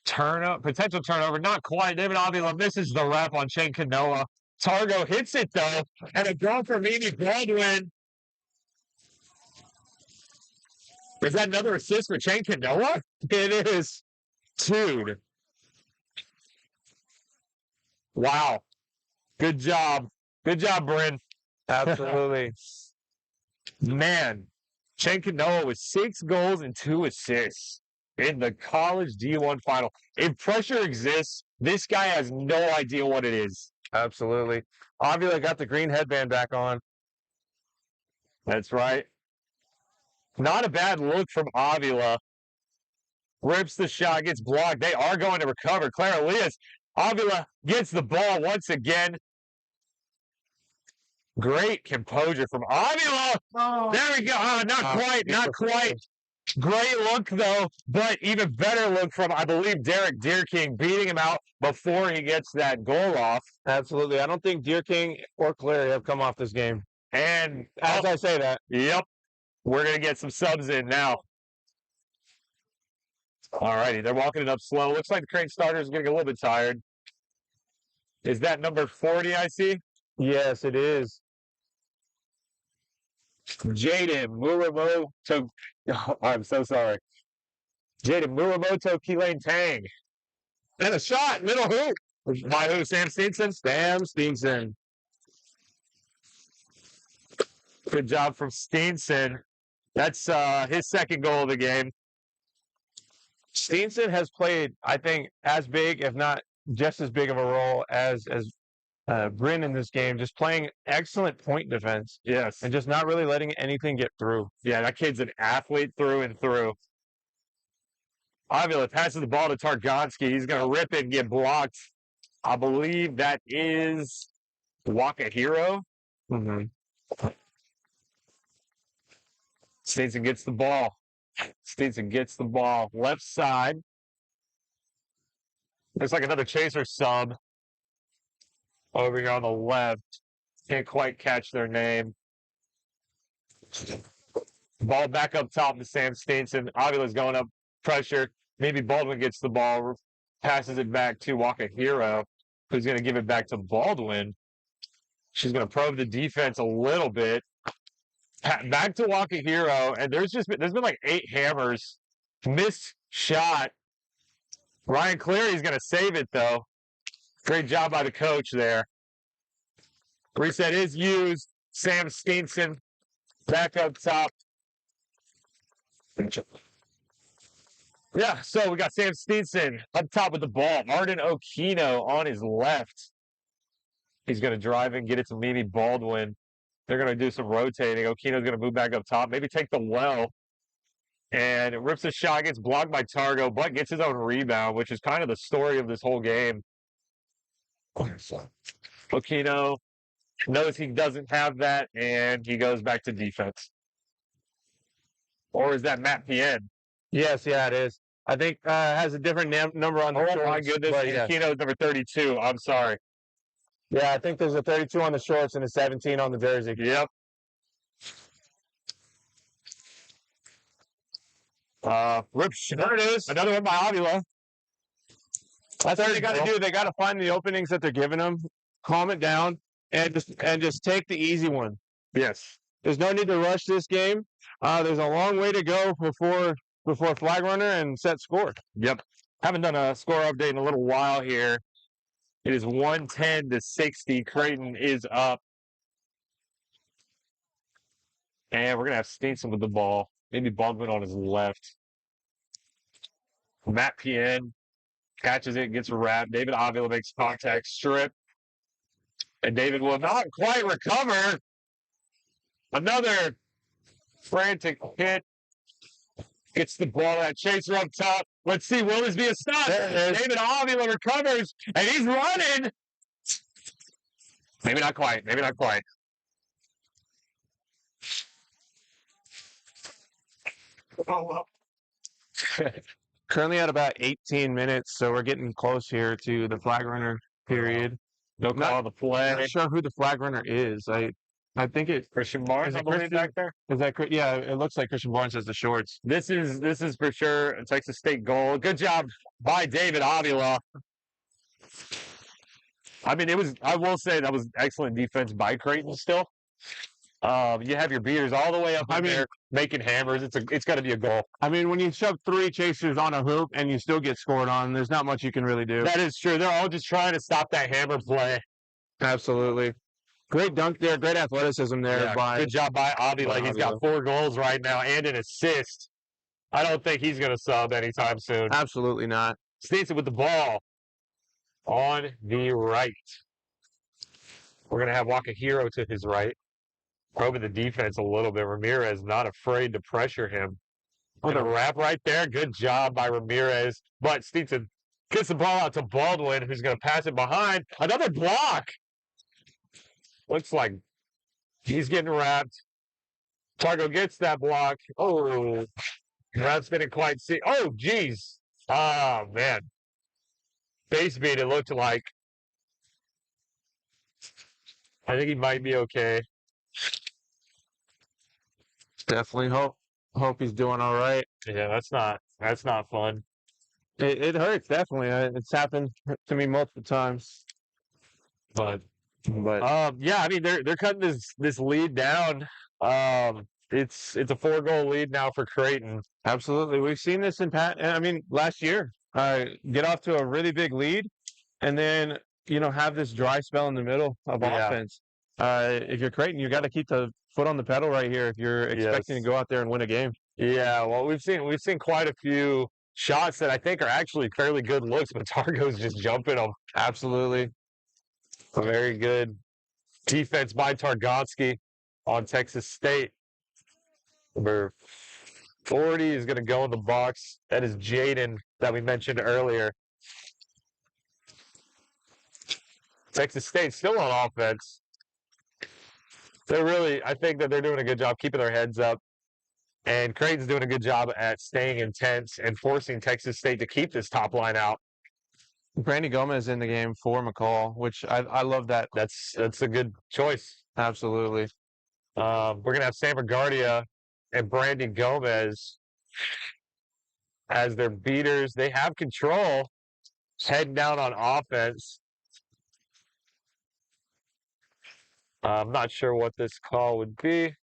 Potential turnover. Not quite. David Avila misses the rep on Shane Canoa. Targo hits it, though. And a goal for Mimi Baldwin. Is that another assist for Shane Canoa? It is. Dude. Wow. Good job. Good job, Bryn. Absolutely. Man, Shane Canoa with 6 goals and 2 assists in the college D1 final. If pressure exists, this guy has no idea what it is. Absolutely. Avila got the green headband back on. That's right. Not a bad look from Avila. Rips the shot, gets blocked. They are going to recover. Clara Elias. Avila gets the ball once again. Great composure from Avila. Oh. There we go. Not quite. Great look, though, but even better look from, I believe, Derek Deerking beating him out before he gets that goal off. Absolutely. I don't think Deerking or Cleary have come off this game. And as I say that, yep, we're going to get some subs in now. All righty, they're walking it up slow. Looks like the Creighton starters are getting a little bit tired. Is that number 40 I see? Yes, it is. Jaden Muramoto. Oh, I'm so sorry. Jaden Muramoto Keelane Tang. And a shot, middle hoop. By who? Sam Steenson? Sam Steenson. Good job from Steenson. That's his 2nd goal of the game. Steenson has played, I think, as big, if not just as big of a role as Bryn in this game, just playing excellent point defense. Yes. And just not really letting anything get through. Yeah, that kid's an athlete through and through. Avila passes the ball to Targonski. He's going to rip it and get blocked. I believe that is Wakahiro. Mm-hmm. Stinson gets the ball. Left side. Looks like another chaser sub over here on the left. Can't quite catch their name. Ball back up top to Sam Stinson. Avila's going up pressure. Maybe Baldwin gets the ball, passes it back to Wakahiro, who's going to give it back to Baldwin. She's going to probe the defense a little bit. Back to Wakahiro, and there's been like 8 hammers. Missed shot. Ryan Cleary's going to save it, though. Great job by the coach there. Reset is used. Sam Steenson back up top. Yeah, so we got Sam Steenson up top with the ball. Arden Okino on his left. He's going to drive and get it to Mimi Baldwin. They're going to do some rotating. Okino's going to move back up top, maybe take the well. And it rips a shot, gets blocked by Targo, but gets his own rebound, which is kind of the story of this whole game. Okino knows he doesn't have that, and he goes back to defense. Or is that Matt Pien? Yes, yeah, it is. I think has a different number on the Oh, my goodness. Okino's number 32. I'm sorry. Yeah, I think there's a 32 on the shorts and a 17 on the jersey. Yep. Rip, there it is. Another one by Avila. That's what they got to do. They got to find the openings that they're giving them, calm it down, and just take the easy one. Yes. There's no need to rush this game. There's a long way to go before flag runner and set score. Yep. Haven't done a score update in a little while here. It is 110-60. Creighton is up. And we're going to have Steenson with the ball. Maybe Baldwin on his left. Matt Pien catches it, gets wrapped. David Avila makes contact, strip. And David will not quite recover. Another frantic hit. Gets the ball at Chaser up top. Let's see, will this be a stop? David Avila recovers, and he's running. Maybe not quite. Maybe not quite. Oh, well. Currently at about 18 minutes, so we're getting close here to the flag runner period. No call on the play. I'm not sure who the flag runner is. I think it's Christian Barnes, I believe, back there. Is that yeah? It looks like Christian Barnes has the shorts. This is for sure a Texas State goal. Good job by David Avila. I mean, I will say that was excellent defense by Creighton still. You have your beaters all the way up there making hammers. It's got to be a goal. I mean, when you shove 3 chasers on a hoop and you still get scored on, there's not much you can really do. That is true. They're all just trying to stop that hammer play. Absolutely. Great dunk there. Great athleticism there. Yeah, good job by Avila. He's got 4 goals right now and an assist. I don't think he's going to sub anytime soon. Absolutely not. Steenson with the ball on the right. We're going to have Wakahiro to his right. Probing the defense a little bit. Ramirez not afraid to pressure him. Oh, the wrap right there. Good job by Ramirez. But Steenson gets the ball out to Baldwin, who's going to pass it behind. Another block. Looks like he's getting wrapped. Targo gets that block. Oh, Rats didn't quite see. Oh, geez. Oh, man. Base beat, it looked like. I think he might be okay. Definitely hope he's doing all right. Yeah, that's not fun. It hurts, definitely. It's happened to me multiple times. But yeah, I mean they're cutting this lead down. It's a 4-goal lead now for Creighton. Absolutely, we've seen this in last year. Get off to a really big lead, and then have this dry spell in the middle of offense. If you're Creighton, you got to keep the foot on the pedal right here if you're expecting to go out there and win a game. Yeah, well, we've seen quite a few shots that I think are actually fairly good looks, but Targo's just jumping them. Absolutely. A very good defense by Targotsky on Texas State. Number 40 is going to go in the box. That is Jaden that we mentioned earlier. Texas State still on offense. I think that they're doing a good job keeping their heads up. And Creighton's doing a good job at staying intense and forcing Texas State to keep this top line out. Brandy Gomez in the game for McCall, which I love that. That's a good choice. Absolutely. We're going to have Sam Regardia and Brandy Gomez as their beaters. They have control, heading down on offense. I'm not sure what this call would be.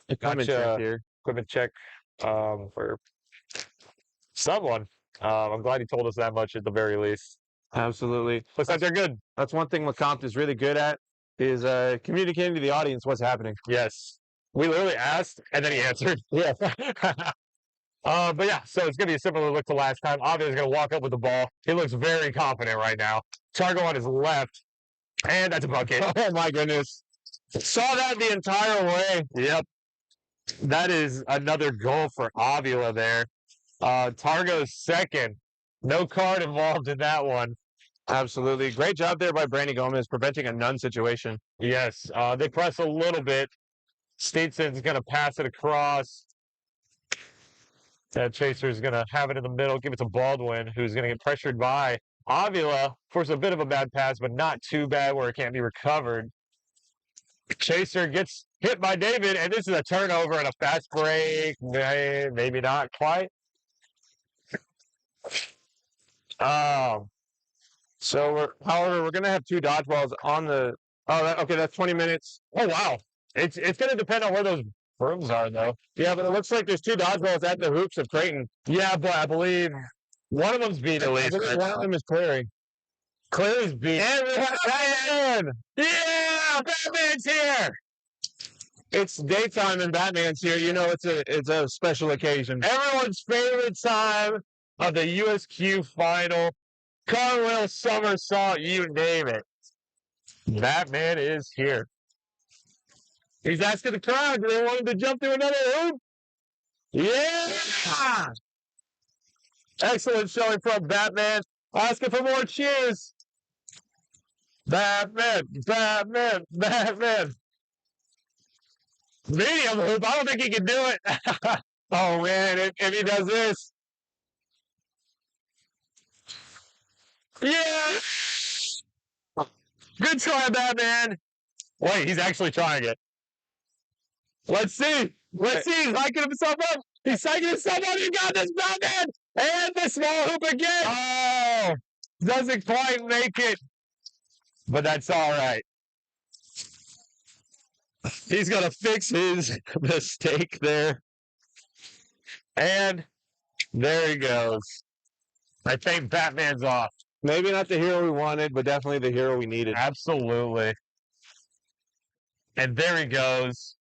Equipment check here. Equipment check for someone. I'm glad he told us that much at the very least. Absolutely. Looks like they're good. That's one thing LeCompte is really good at, is communicating to the audience what's happening. Yes. We literally asked, and then he answered. Yeah. But yeah, so it's going to be a similar look to last time. Obviously, going to walk up with the ball. He looks very confident right now. Targo on his left, and that's a bucket. Oh, my goodness. Saw that the entire way. Yep. That is another goal for Avila there. Targo's second. No card involved in that one. Absolutely. Great job there by Brandy Gomez, preventing a none situation. Yes. They press a little bit. Steenson's going to pass it across. That Chaser's going to have it in the middle, give it to Baldwin, who's going to get pressured by Avila forced a bit of a bad pass, but not too bad where it can't be recovered. Chaser gets hit by David, and this is a turnover and a fast break. Maybe not quite. However, we're going to have 2 dodgeballs on the. Okay, that's 20 minutes. Oh wow, it's going to depend on where those brooms are, though. Yeah, but it looks like there's 2 dodgeballs at the hoops of Creighton. Yeah, but I believe one of them's beat at least. One of them is Clary. Clary's beat. And we have Batman! Yeah, Batman's here. It's daytime and Batman's here. You know, it's a special occasion. Everyone's favorite time of the USQ final. Cartwheel, somersault, you name it. Batman is here. He's asking the crowd, do they want him to jump through another hoop? Yeah! Excellent showing from Batman. Asking for more cheers. Batman, Batman, Batman. Medium hoop, I don't think he can do it. Oh, man, if he does this. Yeah! Good try, Batman. Wait, he's actually trying it. Let's see. Let's see. He's hiking himself up. He's hiking himself up. You got this, Batman. And the small hoop again. Oh, doesn't quite make it. But that's all right. He's going to fix his mistake there. And there he goes. I think Batman's off. Maybe not the hero we wanted, but definitely the hero we needed. Absolutely. And there he goes.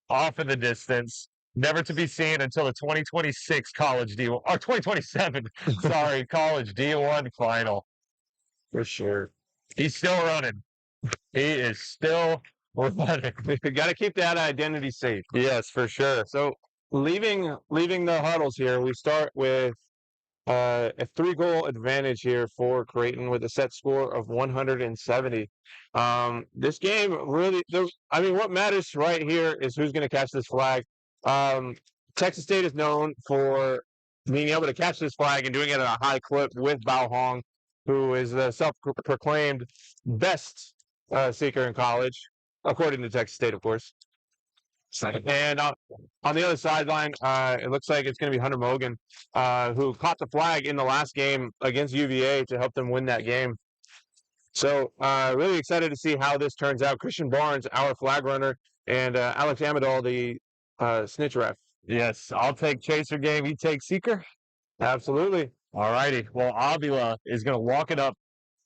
Off in the distance. Never to be seen until the 2026 college D1, or 2027, sorry, college D1 final. For sure. He's still running. He is still running. We got to keep that identity safe. Yes, for sure. So leaving the huddles here, we start with a 3-goal advantage here for Creighton with a set score of 170. This game really, what matters right here is who's going to catch this flag. Texas State is known for being able to catch this flag and doing it at a high clip with Bao Hong, who is the self-proclaimed best seeker in college, according to Texas State, of course. And on the other sideline, it looks like it's going to be Hunter Mogan, who caught the flag in the last game against UVA to help them win that game. So really excited to see how this turns out. Christian Barnes, our flag runner, and Alex Amadal, the snitch ref. Yes, I'll take Chaser game. You take Seeker? Absolutely. All righty. Well, Avila is going to walk it up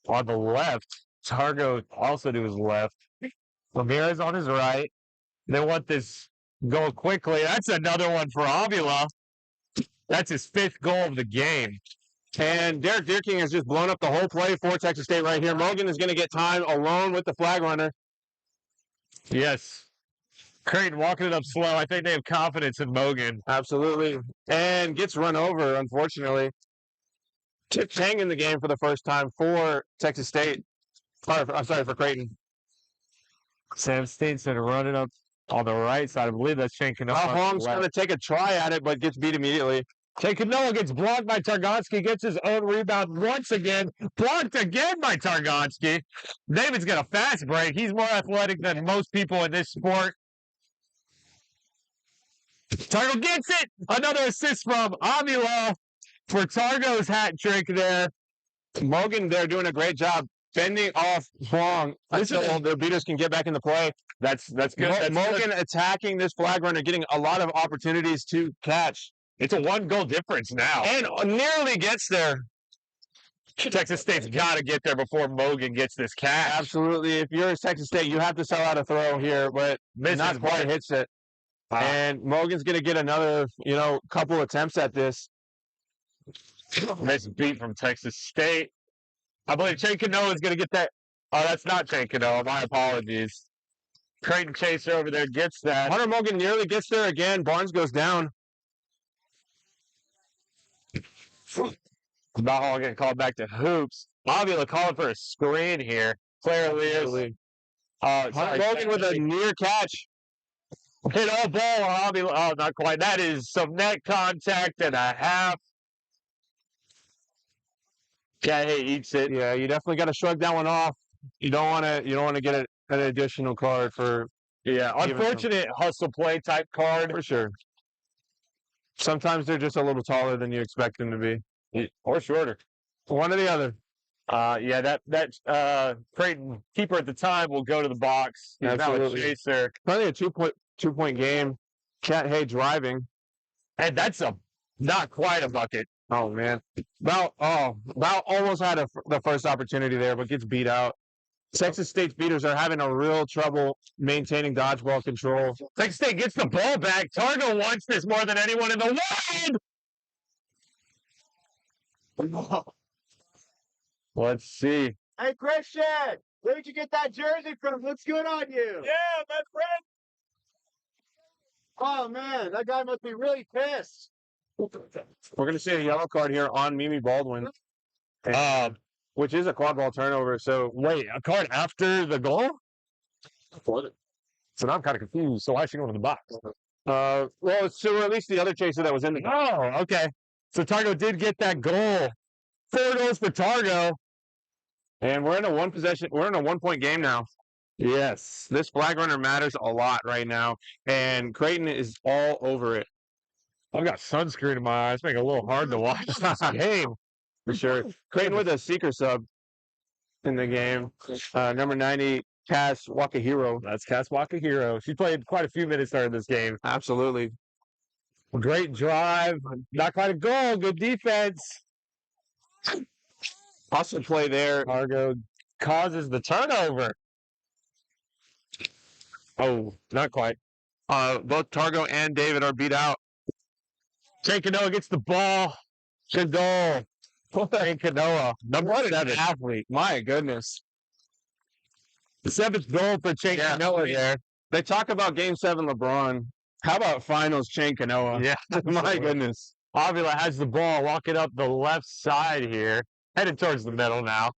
on the left. Targo also to his left. Ramirez on his right. They want this goal quickly. That's another one for Avila. That's his 5th goal of the game. And Derek Deerking has just blown up the whole play for Texas State right here. Mogan is going to get time alone with the flag runner. Yes. Creighton walking it up slow. I think they have confidence in Mogan. Absolutely. And gets run over, unfortunately. Tip Chang in the game for the first time for Texas State. I'm sorry, for Creighton. Sam State's going to run it up on the right side. I believe that's Shane Canoa. Hong's going to take a try at it, but gets beat immediately. Shane Canoa gets blocked by Targonsky, gets his own rebound once again. Blocked again by Targonsky. David's got a fast break. He's more athletic than most people in this sport. Targo gets it. Another assist from Avila for Targo's hat trick there. Mogan there doing a great job fending off Huang until the beaters can get back into play. That's good. Mogan attacking this flag runner, getting a lot of opportunities to catch. It's a 1-goal difference now. And nearly gets there. Texas State's got to get there before Mogan gets this catch. Absolutely. If you're Texas State, you have to sell out a throw here, but not quite hits it. And Mogan's going to get another, couple attempts at this. Nice beat from Texas State. I believe Shane Canoa is going to get that. Oh, that's not Shane Canoa. My apologies. Creighton Chaser over there gets that. Hunter Mogan nearly gets there again. Barnes goes down. Bahal getting called back to hoops. Avila calling for a screen here. Clearly is. Hunter Mogan with a near catch. Hit all ball on Avila. Oh, not quite. That is some net contact and a half. Cat Hay eats it. Yeah, you definitely got to shrug that one off. You don't want to get an additional card for. Yeah, unfortunate hustle play type card. For sure. Sometimes they're just a little taller than you expect them to be. Or shorter. One or the other. Yeah, that Creighton keeper at the time will go to the box. He's now a chaser. Probably a 2-point game. Cat Hay driving. And that's not quite a bucket. Oh man. Val almost had the first opportunity there, but gets beat out. Texas State's beaters are having a real trouble maintaining dodgeball control. Texas State gets the ball back. Targo wants this more than anyone in the world. Let's see. Hey, Christian, where'd you get that jersey from? Looks good on you. Yeah, my friend. Oh, man, that guy must be really pissed. We're going to see a yellow card here on Mimi Baldwin, which is a quad ball turnover. So wait, a card after the goal? So now I'm kind of confused. So why is she going to the box? Well, so at least the other chaser that was in the game. Oh, okay. So Targo did get that goal. 4 goals for Targo. And we're in a 1-point game now. Yes. This flag runner matters a lot right now. And Creighton is all over it. I've got sunscreen in my eyes. It's making it a little hard to watch this game. For sure. Creighton with a seeker sub in the game. Number 90, Cass Wakahiro. That's Cass Wakahiro. She played quite a few minutes during this game. Absolutely. Great drive. Not quite a goal. Good defense. Awesome play there. Targo causes the turnover. Oh, not quite. Both Targo and David are beat out. Jake Kanoa gets the ball. Good goal. Jake Kanoa. Number 7 athlete. My goodness. The 7th goal for Jake Kanoa there. They talk about Game 7 LeBron. How about finals Shane Kanoa? Yeah. My goodness. Avila has the ball walking up the left side here. Headed towards the middle now.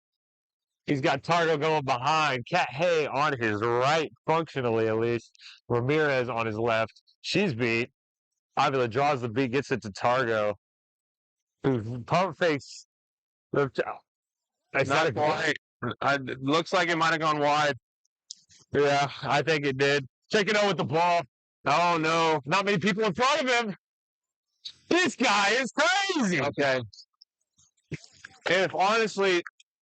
He's got Targo going behind. Cat Hay on his right, functionally at least. Ramirez on his left. She's beat. Avila draws the beat, gets it to Targo. Pump fakes. It's not quite. It looks like it might have gone wide. Yeah, I think it did. Check it out with the ball. Oh, no. Not many people in front of him. This guy is crazy. Okay. If honestly,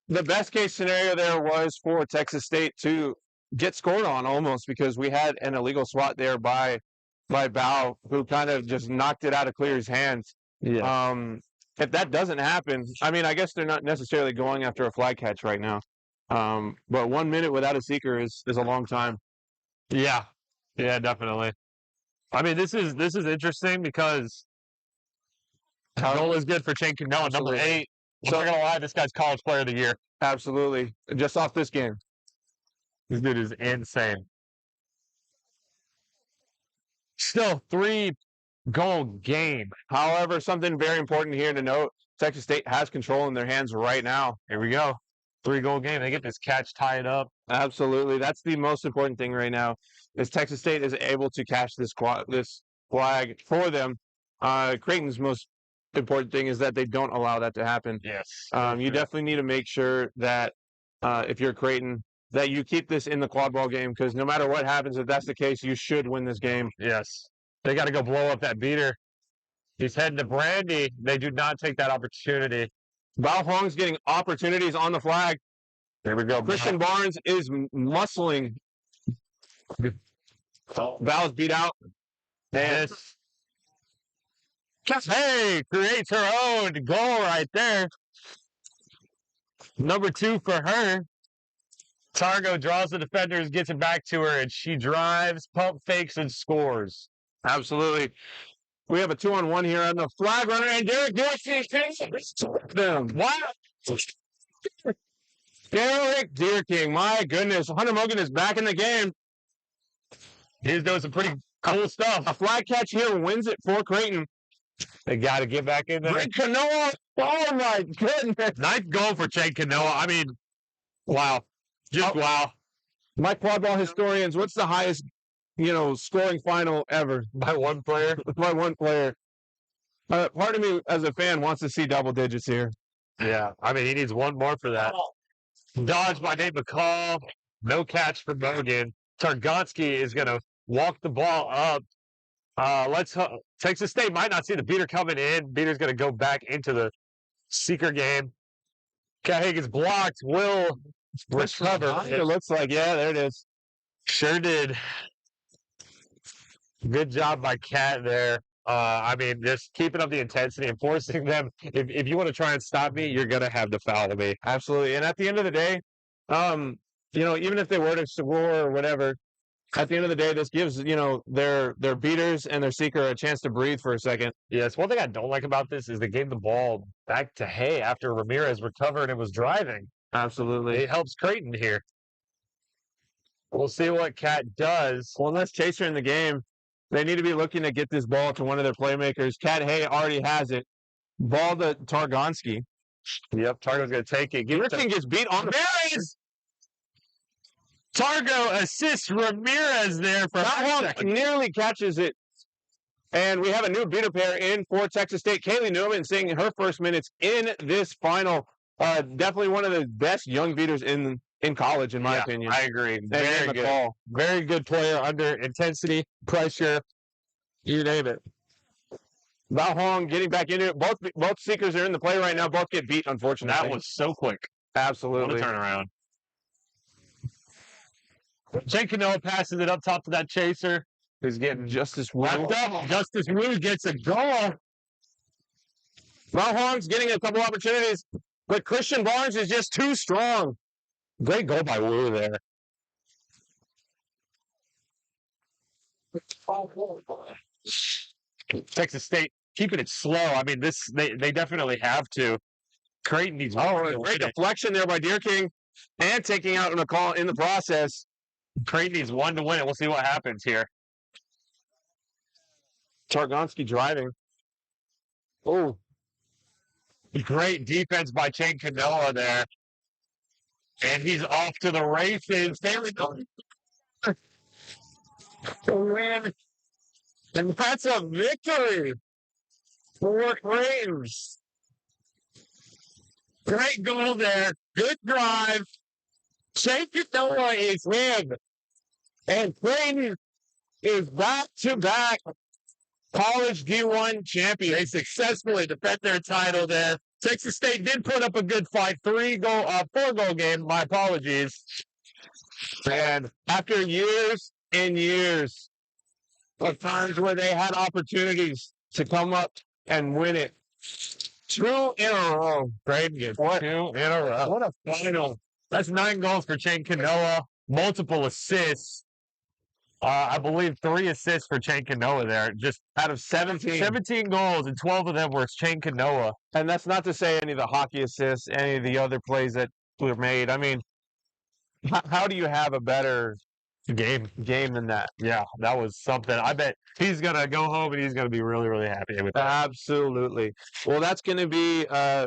the best case scenario there was for Texas State to get scored on almost because we had an illegal swat there by Bao, who kind of just knocked it out of Clear's hands. Yeah. If that doesn't happen, I mean, I guess they're not necessarily going after a flag catch right now. But 1 minute without a seeker is a long time. Yeah. Yeah, definitely. I mean, this is interesting because goal is good for Shane Kanoa, number 8. I'm not gonna lie, this guy's college player of the year. Absolutely. Just off this game. This dude is insane. Still 3-goal game. However, something very important here to note, Texas State has control in their hands right now. Here we go. 3-goal game. They get this catch tied up. Absolutely. That's the most important thing right now is Texas State is able to catch this flag for them. Creighton's most important thing is that they don't allow that to happen. Yes. You definitely need to make sure that if you're Creighton, that you keep this in the quad ball game because no matter what happens, if that's the case, you should win this game. Yes. They got to go blow up that beater. He's heading to Brandy. They do not take that opportunity. Bao Huang's getting opportunities on the flag. There we go. Christian Barnes is muscling. Bao's beat out. And hey, creates her own goal right there. Number 2 for her. Targo draws the defenders, gets it back to her, and she drives, pump fakes, and scores. Absolutely. We have a 2-on-1 here on the flag runner, and Derek them. Wow. Derek Deerking, my goodness. Hunter Mogan is back in the game. He's doing some pretty cool stuff. A flag catch here wins it for Creighton. They got to get back in there. Jake Kanoa. Oh, my goodness. 9th goal for Jake Kanoa. I mean, wow. Just wow. My quad ball historians, what's the highest, scoring final ever? By one player? By one player. Part of me, as a fan, wants to see double digits here. Yeah, I mean, he needs one more for that. Dodge by Nate McCall. No catch for Bogan. Targonsky is going to walk the ball up. Texas State might not see the beater coming in. Beater's going to go back into the seeker game. Cat Hagen's blocked. Will recover. It looks like, yeah, there it is. Sure did. Good job by Cat there. I mean, just keeping up the intensity and forcing them. If you want to try and stop me, you're going to have to foul me. Absolutely. And at the end of the day, even if they were to score or whatever, at the end of the day, this gives, their beaters and their seeker a chance to breathe for a second. Yes, one thing I don't like about this is they gave the ball back to Hay after Ramirez recovered and was driving. Absolutely. It helps Creighton here. We'll see what Cat does. One less chaser in the game. They need to be looking to get this ball to one of their playmakers. Cat Hay already has it. Ball to Targonsky. Yep, Targo's going to take it. Griffin gets beat on the Ramirez! Targo assists Ramirez there for that one. Nearly catches it. And we have a new beater pair in for Texas State. Kaylee Newman seeing her first minutes in this final. Definitely one of the best young beaters in college, in my opinion. I agree. Very good. Very good player under intensity, pressure, you name it. Bao Hong getting back into it. Both seekers are in the play right now. Both get beat, unfortunately. That was so quick. Absolutely. What a turnaround. Jen Canoa passes it up top to that chaser. Who's getting Justice Wu. Justice Wu gets a goal. Bao Hong's getting a couple opportunities, but Christian Barnes is just too strong. Great goal by Wu there. Texas State keeping it slow. I mean, they definitely have to. Creighton needs a great deflection there by Deer King and taking out McCall in the process. Creighton needs one to win it. We'll see what happens here. Targonsky driving. Oh. Great defense by Chen Canoa there. And he's off to the races. There we go. Win. And that's a victory for Creighton. Great goal there. Good drive. Chen Canoa is in. And Creighton is back-to-back college D1 champions. They successfully defend their title there. Texas State did put up a good fight. 4-goal game. My apologies. And after years and years of times where they had opportunities to come up and win it, 2 in a row. Great game. 2 in a row. What a final. That's 9 goals for Chen Canoa. Multiple assists. I believe 3 assists for Chen Canoa there. Just out of 17 goals, and 12 of them were Chen Canoa. And that's not to say any of the hockey assists, any of the other plays that were made. I mean, how do you have a better game than that? Yeah, that was something. I bet he's going to go home and he's going to be really, really happy with that. Absolutely. Well, that's going to be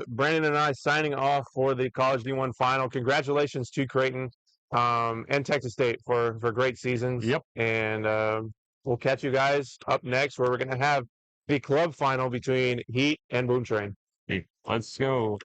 Brandon and I signing off for the College D1 final. Congratulations to Creighton. And Texas State for great seasons. Yep. And we'll catch you guys up next where we're going to have the club final between Heat and Boom Train. Let's go.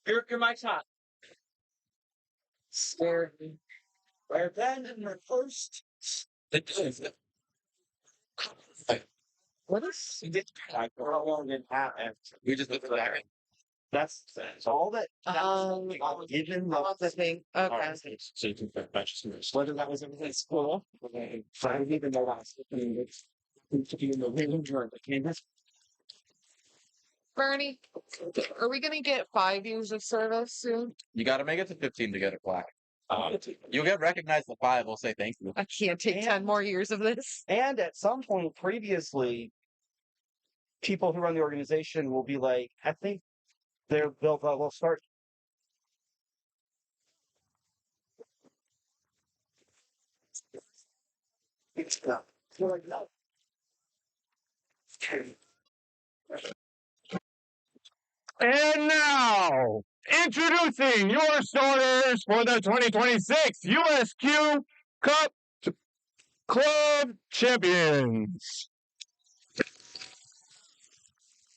Here my time. Scared me. Where then in the first. What is it? I didn't happen. We just looked at that. That's all that. Even the thing. Okay. So you can put bunches of whether that was everything school. So I even the last thing to be in the range or the campus. Bernie, are we gonna get 5 years of service soon? You got to make it to 15 to get a plaque. You'll get recognized at 5. We'll say thank you. I can't take 10 more years of this. And at some point previously, people who run the organization will be like, I think they'll start. And now, introducing your starters for the 2026 USQ Cup Club Champions.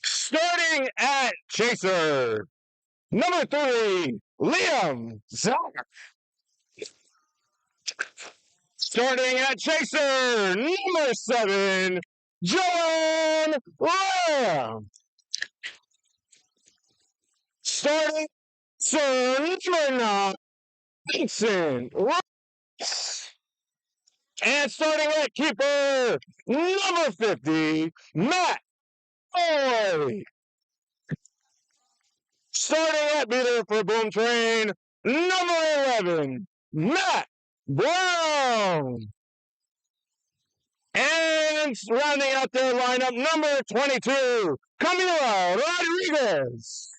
Starting at Chaser, number 3, Liam Zock. Starting at Chaser, number 7, John Lamb. Starting at number 9, Vincent Ross. And starting at keeper, number 50, Matt Boy. Starting at beater for Boom Train, number 11, Matt Brown. And rounding out their lineup, number 22, Camila Rodriguez.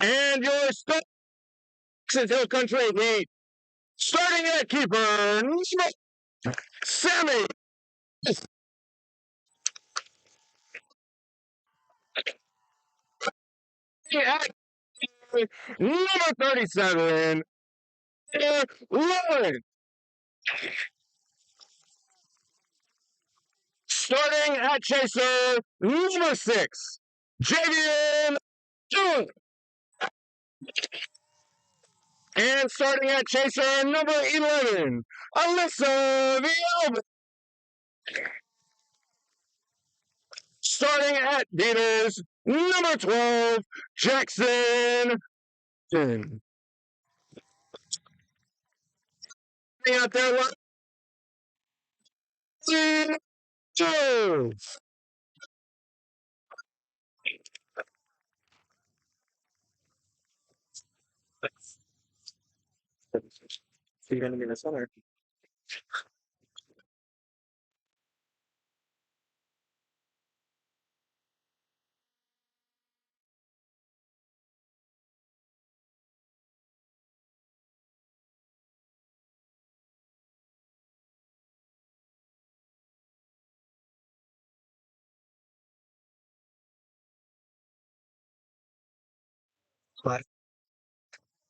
And your Texas Hill Country Heat, starting at keeper, Sammy. Number 37, Lauren. Starting at Chaser, number 6, Javian June. And starting at Chaser, number 11, Alyssa Villalba. Starting at beaters, number 12, Jackson. Out there, two. So you're gonna be in the center.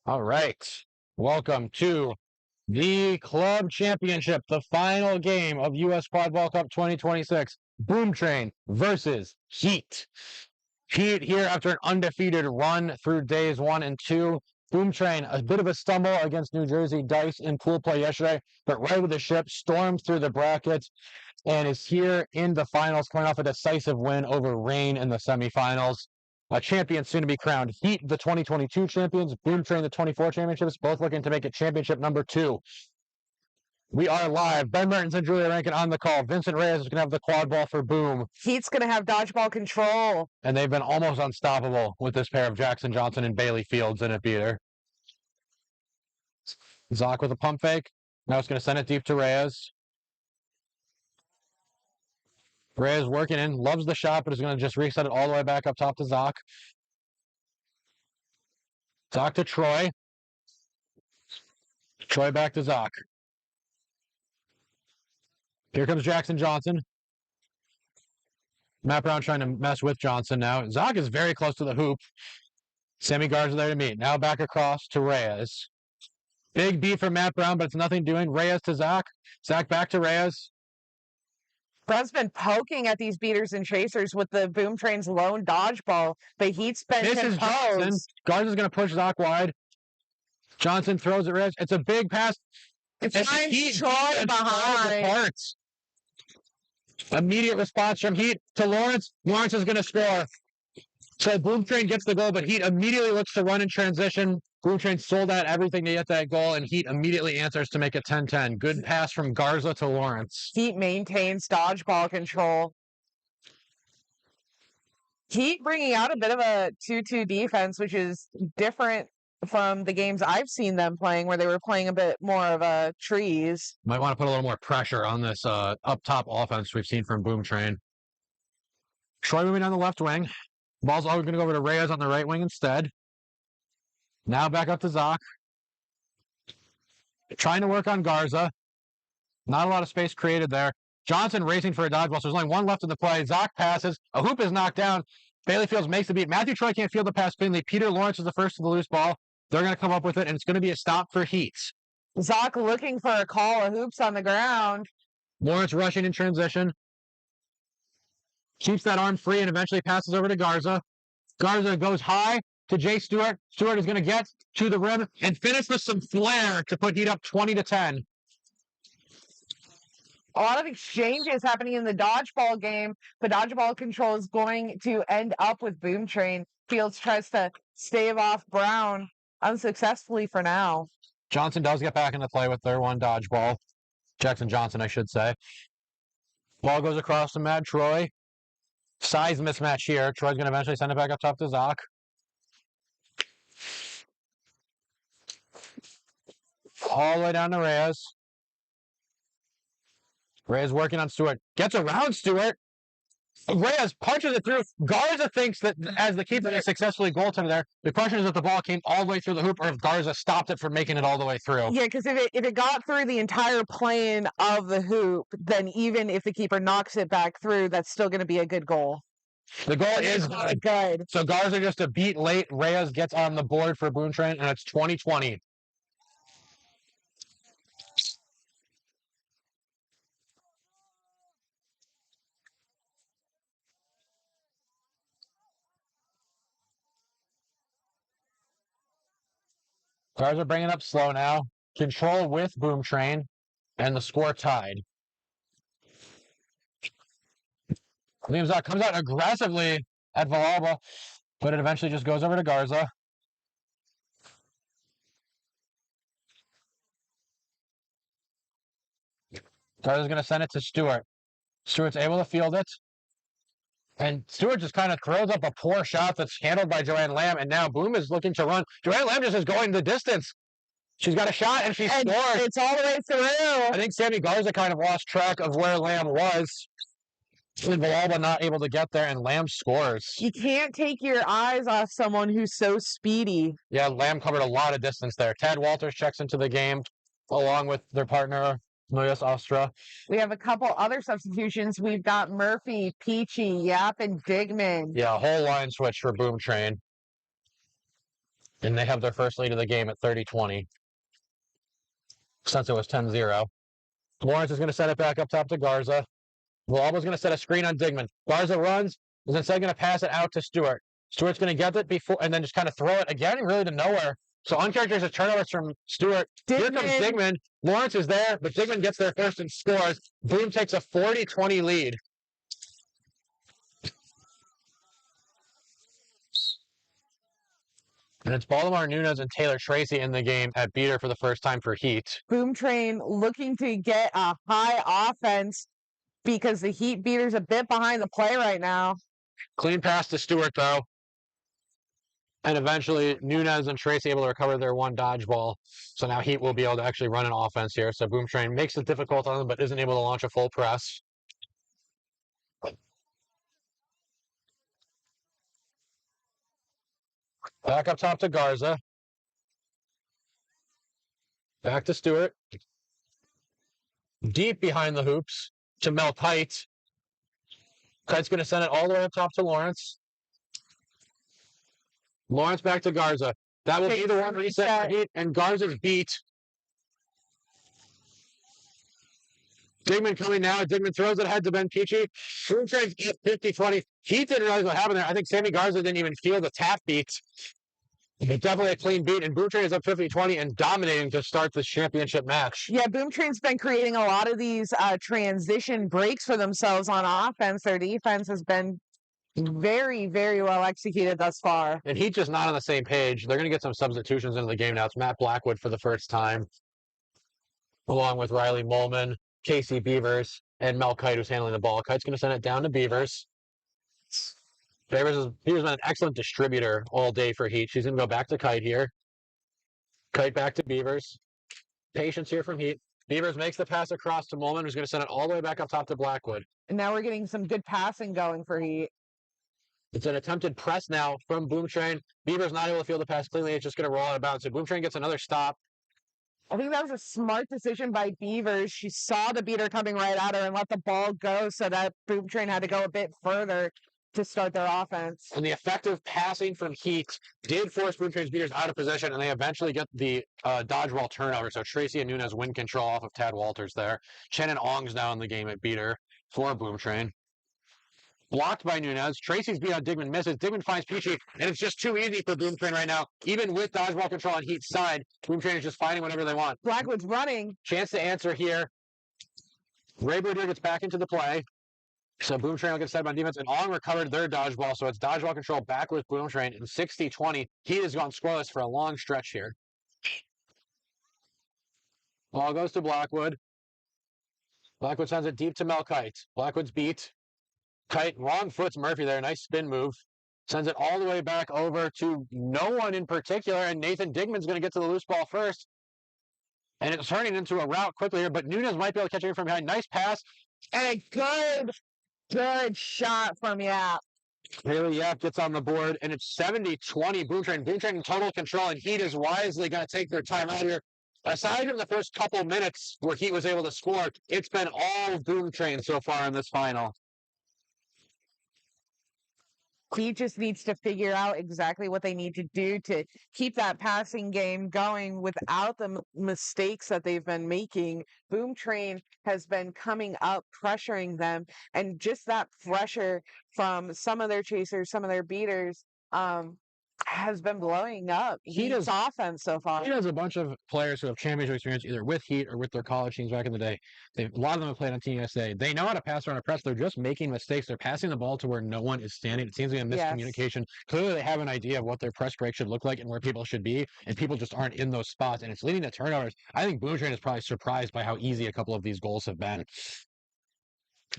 All right. Welcome to the club championship, the final game of US Quadball Cup 2026. Boom Train versus Heat. Heat here after an undefeated run through days 1 and 2. Boom Train, a bit of a stumble against New Jersey Dice in pool play yesterday, but right with the ship, stormed through the brackets, and is here in the finals, coming off a decisive win over Reign in the semifinals. A champion soon to be crowned. Heat, the 2022 champions. Boom Train, the 24 championships, both looking to make it championship number 2. We are live. Ben Mertens and Julia Rankin on the call. Vincent Reyes is going to have the quad ball for Boom. Heat's going to have dodgeball control. And they've been almost unstoppable with this pair of Jackson Johnson and Bailey Fields in it beater. Zock with a pump fake. Now it's going to send it deep to Reyes. Reyes working in, loves the shot, but is going to just reset it all the way back up top to Zock. Zock to Troy. Troy back to Zock. Here comes Jackson Johnson. Matt Brown trying to mess with Johnson now. Zock is very close to the hoop. Sammy guards are there to meet. Now back across to Reyes. Big B for Matt Brown, but it's nothing doing. Reyes to Zock. Zock back to Reyes. Brent's been poking at these beaters and chasers with the Boom Train's lone dodgeball, but Heat's been This is Johnson. composed. Garza's going to push Zoc wide. Johnson throws it red. It's a big pass. It finds Troy behind. Immediate response from Heat to Lawrence. Lawrence is going to score. So Boom Train gets the goal, but Heat immediately looks to run in transition. Boom Train sold out everything to get that goal, and Heat immediately answers to make it 10-10. Good pass from Garza to Lawrence. Heat maintains dodgeball control. Heat bringing out a bit of a 2-2 defense, which is different from the games I've seen them playing, where they were playing a bit more of a trees. Might want to put a little more pressure on this up top offense we've seen from Boom Train. Troy moving down the left wing. Ball's all going to go over to Reyes on the right wing instead. Now back up to Zoc. Trying to work on Garza. Not a lot of space created there. Johnson racing for a dodgeball, so there's only one left in the play. Zoc passes. A hoop is knocked down. Bailey Fields makes the beat. Matthew Troy can't field the pass cleanly. Peter Lawrence is the first to the loose ball. They're going to come up with it, and it's going to be a stop for Heat. Zoc looking for a call of hoops on the ground. Lawrence rushing in transition. Keeps that arm free and eventually passes over to Garza. Garza goes high to Jay Stewart. Stewart is going to get to the rim and finish with some flair to put Heat up 20-10. A lot of exchanges happening in the dodgeball game, but dodgeball control is going to end up with Boom Train. Fields tries to stave off Brown unsuccessfully for now. Johnson does get back into play with their one dodgeball. Jackson Johnson, I should say. Ball goes across to Mad Troy. Size mismatch here. Troy's going to eventually send it back up top to Zoc. All the way down to Reyes. Reyes working on Stewart. Gets around Stewart. Reyes punches it through. Garza thinks that as the keeper is successfully goaltended there, the question is if the ball came all the way through the hoop or if Garza stopped it from making it all the way through. Yeah, because if it got through the entire plane of the hoop, then even if the keeper knocks it back through, that's still going to be a good goal. The goal is good. So Garza just a beat late. Reyes gets on the board for Boom Train, and it's 20-20. Garza bringing up slow now. Control with Boom Train, and the score tied. Liam Zoc comes out aggressively at Villalba, but it eventually just goes over to Garza. Garza's going to send it to Stewart. Stewart's able to field it. And Stewart just kind of throws up a poor shot that's handled by Joanne Lamb, and now Boom is looking to run. Joanne Lamb just is going the distance. She's got a shot, and she scores. It's all the way through. I think Sammy Garza kind of lost track of where Lamb was. And Villalba not able to get there, and Lamb scores. You can't take your eyes off someone who's so speedy. Yeah, Lamb covered a lot of distance there. Tad Walters checks into the game, along with their partner, Noyes Ostra. We have a couple other substitutions. We've got Murphy, Peachy, Yap, and Digman. Yeah, a whole line switch for Boom Train. And they have their first lead of the game at 30-20. Since it was 10-0. Lawrence is going to set it back up top to Garza. Villalba's going to set a screen on Digman. Garza runs, is instead going to pass it out to Stewart. Stewart's going to get it before, and then just kind of throw it again, really to nowhere. So uncharacteristic turnovers from Stewart. Here comes Digman. Lawrence is there, but Digman gets there first and scores. Boom takes a 40-20 lead. And it's Baltimore Nunez and Taylor Tracy in the game at beater for the first time for Heat. Boom Train looking to get a high offense because the Heat beater's a bit behind the play right now. Clean pass to Stewart, though. And eventually, Nunez and Tracy able to recover their one dodgeball. So now Heat will be able to actually run an offense here. So Boom Train makes it difficult on them, but isn't able to launch a full press. Back up top to Garza. Back to Stewart. Deep behind the hoops to Mel Kite. Kite's going to send it all the way up top to Lawrence. Lawrence back to Garza. That will be the one reset for Heat, and Garza's beat. Digman coming now. Digman throws it ahead to Ben Peachy. Boomtrain's up 50-20. He didn't realize what happened there. I think Sammy Garza didn't even feel the tap beat. But definitely a clean beat, and Boomtrain is up 50-20 and dominating to start this championship match. Yeah, Boomtrain's been creating a lot of these transition breaks for themselves on offense. Their defense has been very, very well executed thus far. And Heat just not on the same page. They're going to get some substitutions into the game now. It's Matt Blackwood for the first time, along with Riley Molman, Casey Beavers, and Mel Kite, who's handling the ball. Kite's going to send it down to Beavers. Beavers has been an excellent distributor all day for Heat. She's going to go back to Kite here. Kite back to Beavers. Patience here from Heat. Beavers makes the pass across to Molman, who's going to send it all the way back up top to Blackwood. And now we're getting some good passing going for Heat. It's an attempted press now from Boomtrain. Beavers not able to field the pass cleanly. It's just going to roll out of bounds. So Boomtrain gets another stop. I think that was a smart decision by Beavers. She saw the beater coming right at her and let the ball go so that Boomtrain had to go a bit further to start their offense. And the effective passing from Heat did force Boomtrain's beaters out of position, and they eventually get the dodgeball turnover. So Tracy and Nunez win control off of Tad Walters there. Shannon Ong's now in the game at beater for Boomtrain. Blocked by Nunez. Tracy's beat out Digman, misses. Digman finds Peachy, and it's just too easy for Boomtrain right now. Even with dodgeball control on Heat's side, Boomtrain is just finding whatever they want. Blackwood's running. Chance to answer here. Ray Boudier gets back into the play. So Boomtrain will get set up on defense, and Ong recovered their dodgeball, so it's dodgeball control back with Boomtrain in 60-20. Heat has gone scoreless for a long stretch here. Ball goes to Blackwood. Blackwood sends it deep to Mel Kite. Blackwood's beat. Kite, wrong foot's Murphy there. Nice spin move. Sends it all the way back over to no one in particular, and Nathan Digman's going to get to the loose ball first. And it's turning into a route quickly here, but Nunez might be able to catch it from behind. Nice pass. And a good shot from Yap. Haley Yap gets on the board, and it's 70-20 Boomtrain. Boomtrain in total control, and Heat is wisely going to take their time out here. Aside from the first couple minutes where Heat was able to score, it's been all Boomtrain so far in this final. He just needs to figure out exactly what they need to do to keep that passing game going without the mistakes that they've been making. Boomtrain has been coming up, pressuring them, and just that pressure from some of their chasers, some of their beaters, has been blowing up Heat's offense so far. He has a bunch of players who have championship experience either with Heat or with their college teams back in the day. A lot of them have played on Team USA. They know how to pass around a press. They're just making mistakes. They're passing the ball to where no one is standing. It seems to be a miscommunication. Yes. Clearly, they have an idea of what their press break should look like and where people should be, and people just aren't in those spots, and it's leading to turnovers. I think Boomtrain is probably surprised by how easy a couple of these goals have been.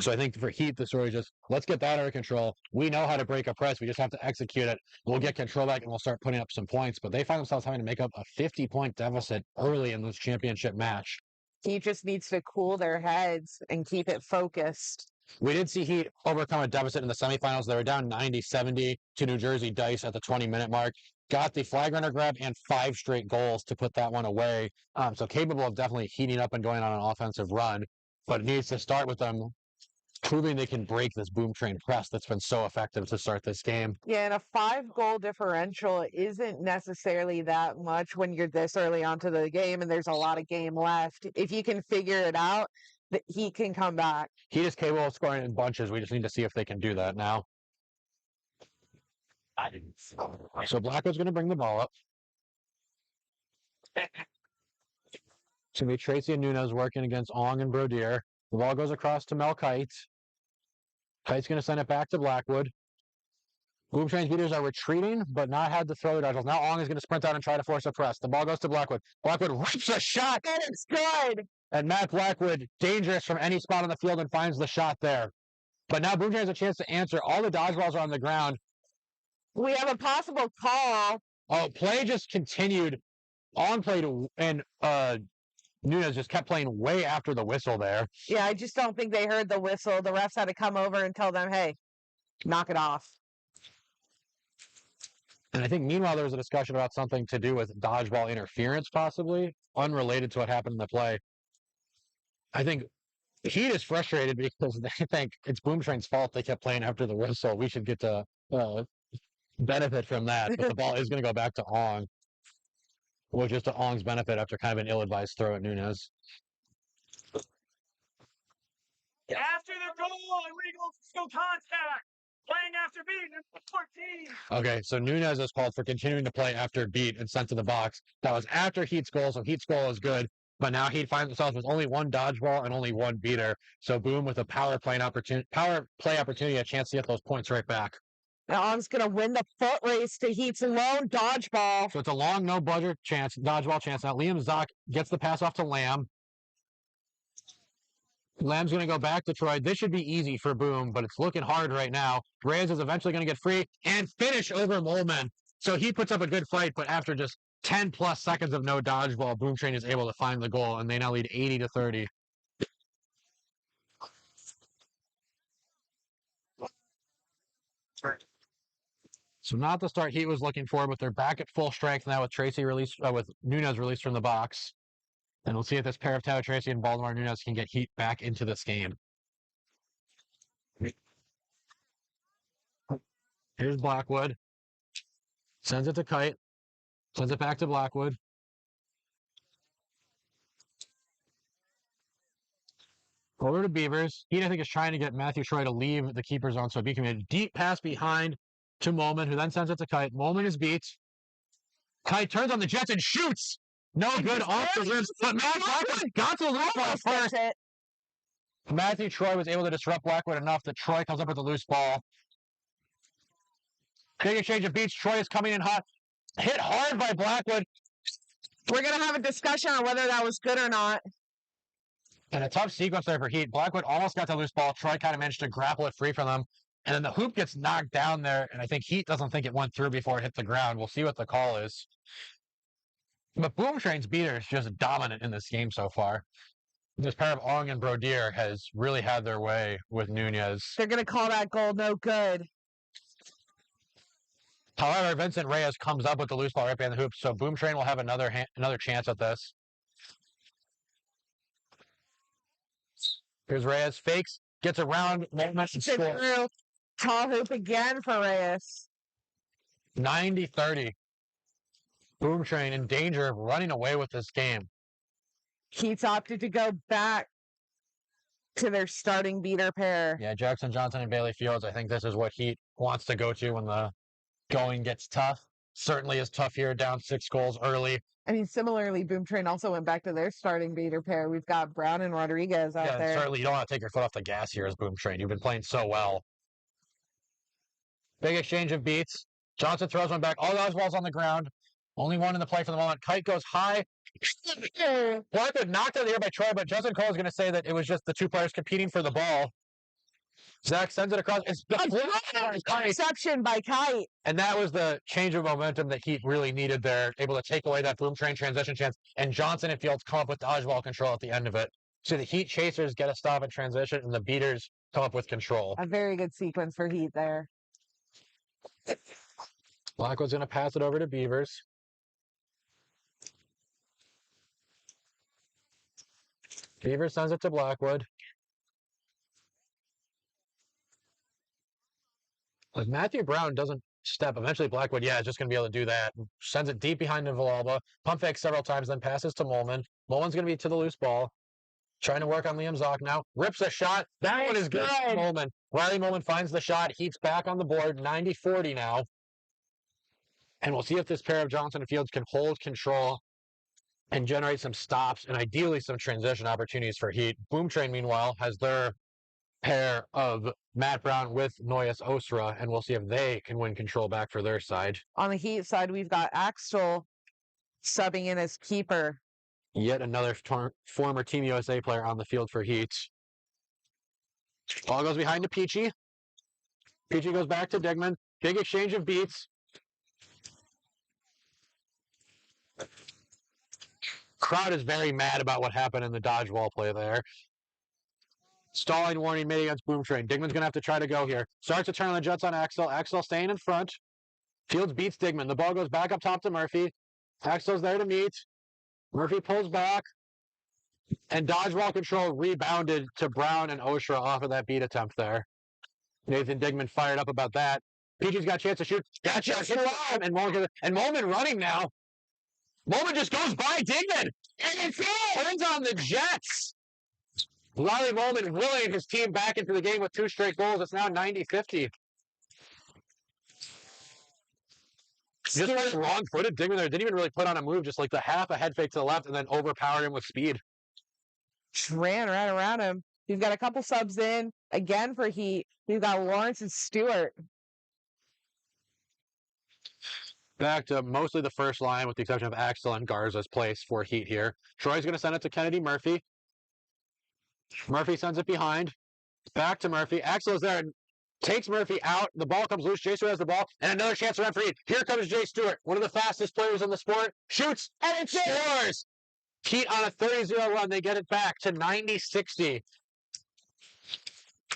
So I think for Heat, the story is just, let's get that under control. We know how to break a press. We just have to execute it. We'll get control back, and we'll start putting up some points. But they find themselves having to make up a 50-point deficit early in this championship match. He just needs to cool their heads and keep it focused. We did see Heat overcome a deficit in the semifinals. They were down 90-70 to New Jersey Dice at the 20-minute mark. Got the flag runner grab and 5 straight goals to put that one away. So capable of definitely heating up and going on an offensive run. But it needs to start with them proving they can break this Boomtrain press that's been so effective to start this game. Yeah, and a 5-goal differential isn't necessarily that much when you're this early onto the game and there's a lot of game left. If you can figure it out, he can come back. He is capable of scoring in bunches. We just need to see if they can do that now. So Blackwood's going to bring the ball up. It's going to be Tracy and Nunez working against Ong and Boudier. The ball goes across to Mel Kite. Kite's going to send it back to Blackwood. Boomtrain's beaters are retreating, but not had to throw their dodgeballs. Now Ong is going to sprint out and try to force a press. The ball goes to Blackwood. Blackwood rips a shot, and it's good! And Matt Blackwood, dangerous from any spot on the field, and finds the shot there. But now Boomtrain has a chance to answer. All the dodgeballs are on the ground. We have a possible call. Oh, play just continued. Ong played, and Nunez just kept playing way after the whistle there. Yeah, I just don't think they heard the whistle. The refs had to come over and tell them, hey, knock it off. And I think meanwhile there was a discussion about something to do with dodgeball interference, possibly, unrelated to what happened in the play. I think Heat is frustrated because they think it's Boomtrain's fault they kept playing after the whistle. We should get to benefit from that. But the ball is going to go back to Ong. Which is to Ong's benefit after kind of an ill-advised throw at Nunez. After the goal, illegal skill contact. Playing after beat, number 14. Okay, so Nunez is called for continuing to play after beat and sent to the box. That was after Heat's goal, so Heat's goal is good. But now Heat finds themselves with only one dodgeball and only one beater. So Boom with a power play opportunity, a chance to get those points right back. Now I'm going to win the foot race to Heat's lone dodgeball. So it's a long, no budget chance, dodgeball chance. Now Liam Zock gets the pass off to Lamb. Lamb's going to go back to Troy. This should be easy for Boom, but it's looking hard right now. Reyes is eventually going to get free and finish over Molman. So he puts up a good fight, but after just 10 plus seconds of no dodgeball, Boom Train is able to find the goal, and they now lead 80-30. So not the start Heat was looking for, but they're back at full strength now with Nunez released from the box. And we'll see if this pair of Tyler Tracy and Baltimore Nunez can get Heat back into this game. Here's Blackwood. Sends it to Kite. Sends it back to Blackwood. Over to Beavers. Heat, I think, is trying to get Matthew Troy to leave the keeper zone so he can get a deep pass behind to Molman, who then sends it to Kite. Molman is beat. Kite turns on the Jets and shoots. No good off the ribs, but Blackwood got to the loose ball first. Matthew Troy was able to disrupt Blackwood enough that Troy comes up with a loose ball. Big exchange of beats. Troy is coming in hot. Hit hard by Blackwood. We're going to have a discussion on whether that was good or not. And a tough sequence there for Heat. Blackwood almost got the loose ball. Troy kind of managed to grapple it free from them. And then the hoop gets knocked down there, and I think Heat doesn't think it went through before it hit the ground. We'll see what the call is. But Boom Train's beater is just dominant in this game so far. This pair of Ong and Brodier has really had their way with Nunez. They're going to call that goal no good. However, Vincent Reyes comes up with the loose ball right behind the hoop, so Boom Train will have another chance at this. Here's Reyes, fakes, gets around, moment, and scores. Tall hoop again for Reyes. 90-30. Boom Train in danger of running away with this game. Heat's opted to go back to their starting beater pair. Yeah, Jackson Johnson and Bailey Fields. I think this is what Heat wants to go to when the going gets tough. Certainly is tough here, down 6 goals early. I mean, similarly, Boom Train also went back to their starting beater pair. We've got Brown and Rodriguez out there. Certainly you don't want to take your foot off the gas here as Boom Train. You've been playing so well. Big exchange of beats. Johnson throws one back. All those balls on the ground. Only one in the play for the moment. Kite goes high. Blackwood knocked out of the air by Troy, but Justin Cole is going to say that it was just the two players competing for the ball. Zach sends it across. It's interception by Kite. And that was the change of momentum that Heat really needed there. Able to take away that Boom Train transition chance. And Johnson and Fields come up with dodgeball control at the end of it. So the Heat chasers get a stop in transition, and the beaters come up with control. A very good sequence for Heat there. Blackwood's going to pass it over to Beavers. Beavers sends it to Blackwood. If Matthew Brown doesn't step, eventually Blackwood, is just going to be able to do that. Sends it deep behind to Villalba. Pump fake several times, then passes to Molman. Molman's going to be to the loose ball. Trying to work on Liam Zock now. Rips a shot. That one is good. Molman. Riley Molman finds the shot. Heat's back on the board. 90-40 now. And we'll see if this pair of Johnson and Fields can hold control and generate some stops and ideally some transition opportunities for Heat. Boom Train, meanwhile, has their pair of Matt Brown with Noyes Osra, and we'll see if they can win control back for their side. On the Heat side, we've got Axtell subbing in as keeper. Yet another former Team USA player on the field for Heat. Ball goes behind to Peachy. Peachy goes back to Digman. Big exchange of beats. Crowd is very mad about what happened in the dodgeball play there. Stalling warning made against Boom Train. Digman's going to have to try to go here. Starts to turn on the Jets on Axel. Axel staying in front. Fields beats Digman. The ball goes back up top to Murphy. Axel's there to meet. Murphy pulls back. And dodgeball control rebounded to Brown and Osra off of that beat attempt there. Nathan Digman fired up about that. Peachy's got a chance to shoot. Gotcha! And Molman running now. Molman just goes by Digman. And it turns on the Jets. Riley Molman willing his team back into the game with 2 straight goals. It's now 90-50. Just went wrong-footed. Digman there didn't even really put on a move, just like the half a head fake to the left and then overpowered him with speed. Just ran right around him. He's got a couple subs in again for Heat. He's got Lawrence and Stewart. Back to mostly the first line with the exception of Axel and Garza's place for Heat here. Troy's going to send it to Kennedy Murphy. Murphy sends it behind. Back to Murphy. Axel is there and takes Murphy out. The ball comes loose. Jay Stewart has the ball. And another chance to run for Heat. Here comes Jay Stewart, one of the fastest players in the sport. Shoots and it scores! Heat on a 30-0 run. They get it back to 90-60.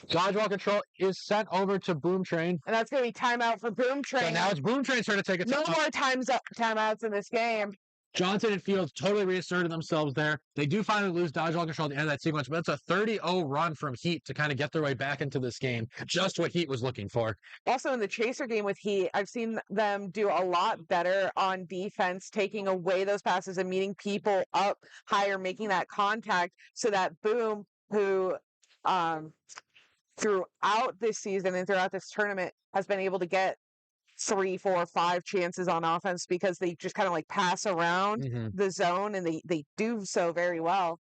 Dodgeball control is sent over to Boom Train. And that's going to be timeout for Boom Train. So now it's Boom Train's turn to take a No more timeouts in this game. Johnson and Fields totally reasserted themselves there. They do finally lose dodgeball control at the end of that sequence, but it's a 30-0 run from Heat to kind of get their way back into this game. Just what Heat was looking for. Also in the chaser game with Heat, I've seen them do a lot better on defense, taking away those passes and meeting people up higher, making that contact so that Boom, who throughout this season and throughout this tournament has been able to get 3, 4, 5 chances on offense because they just kind of like pass around the zone and they do so very well,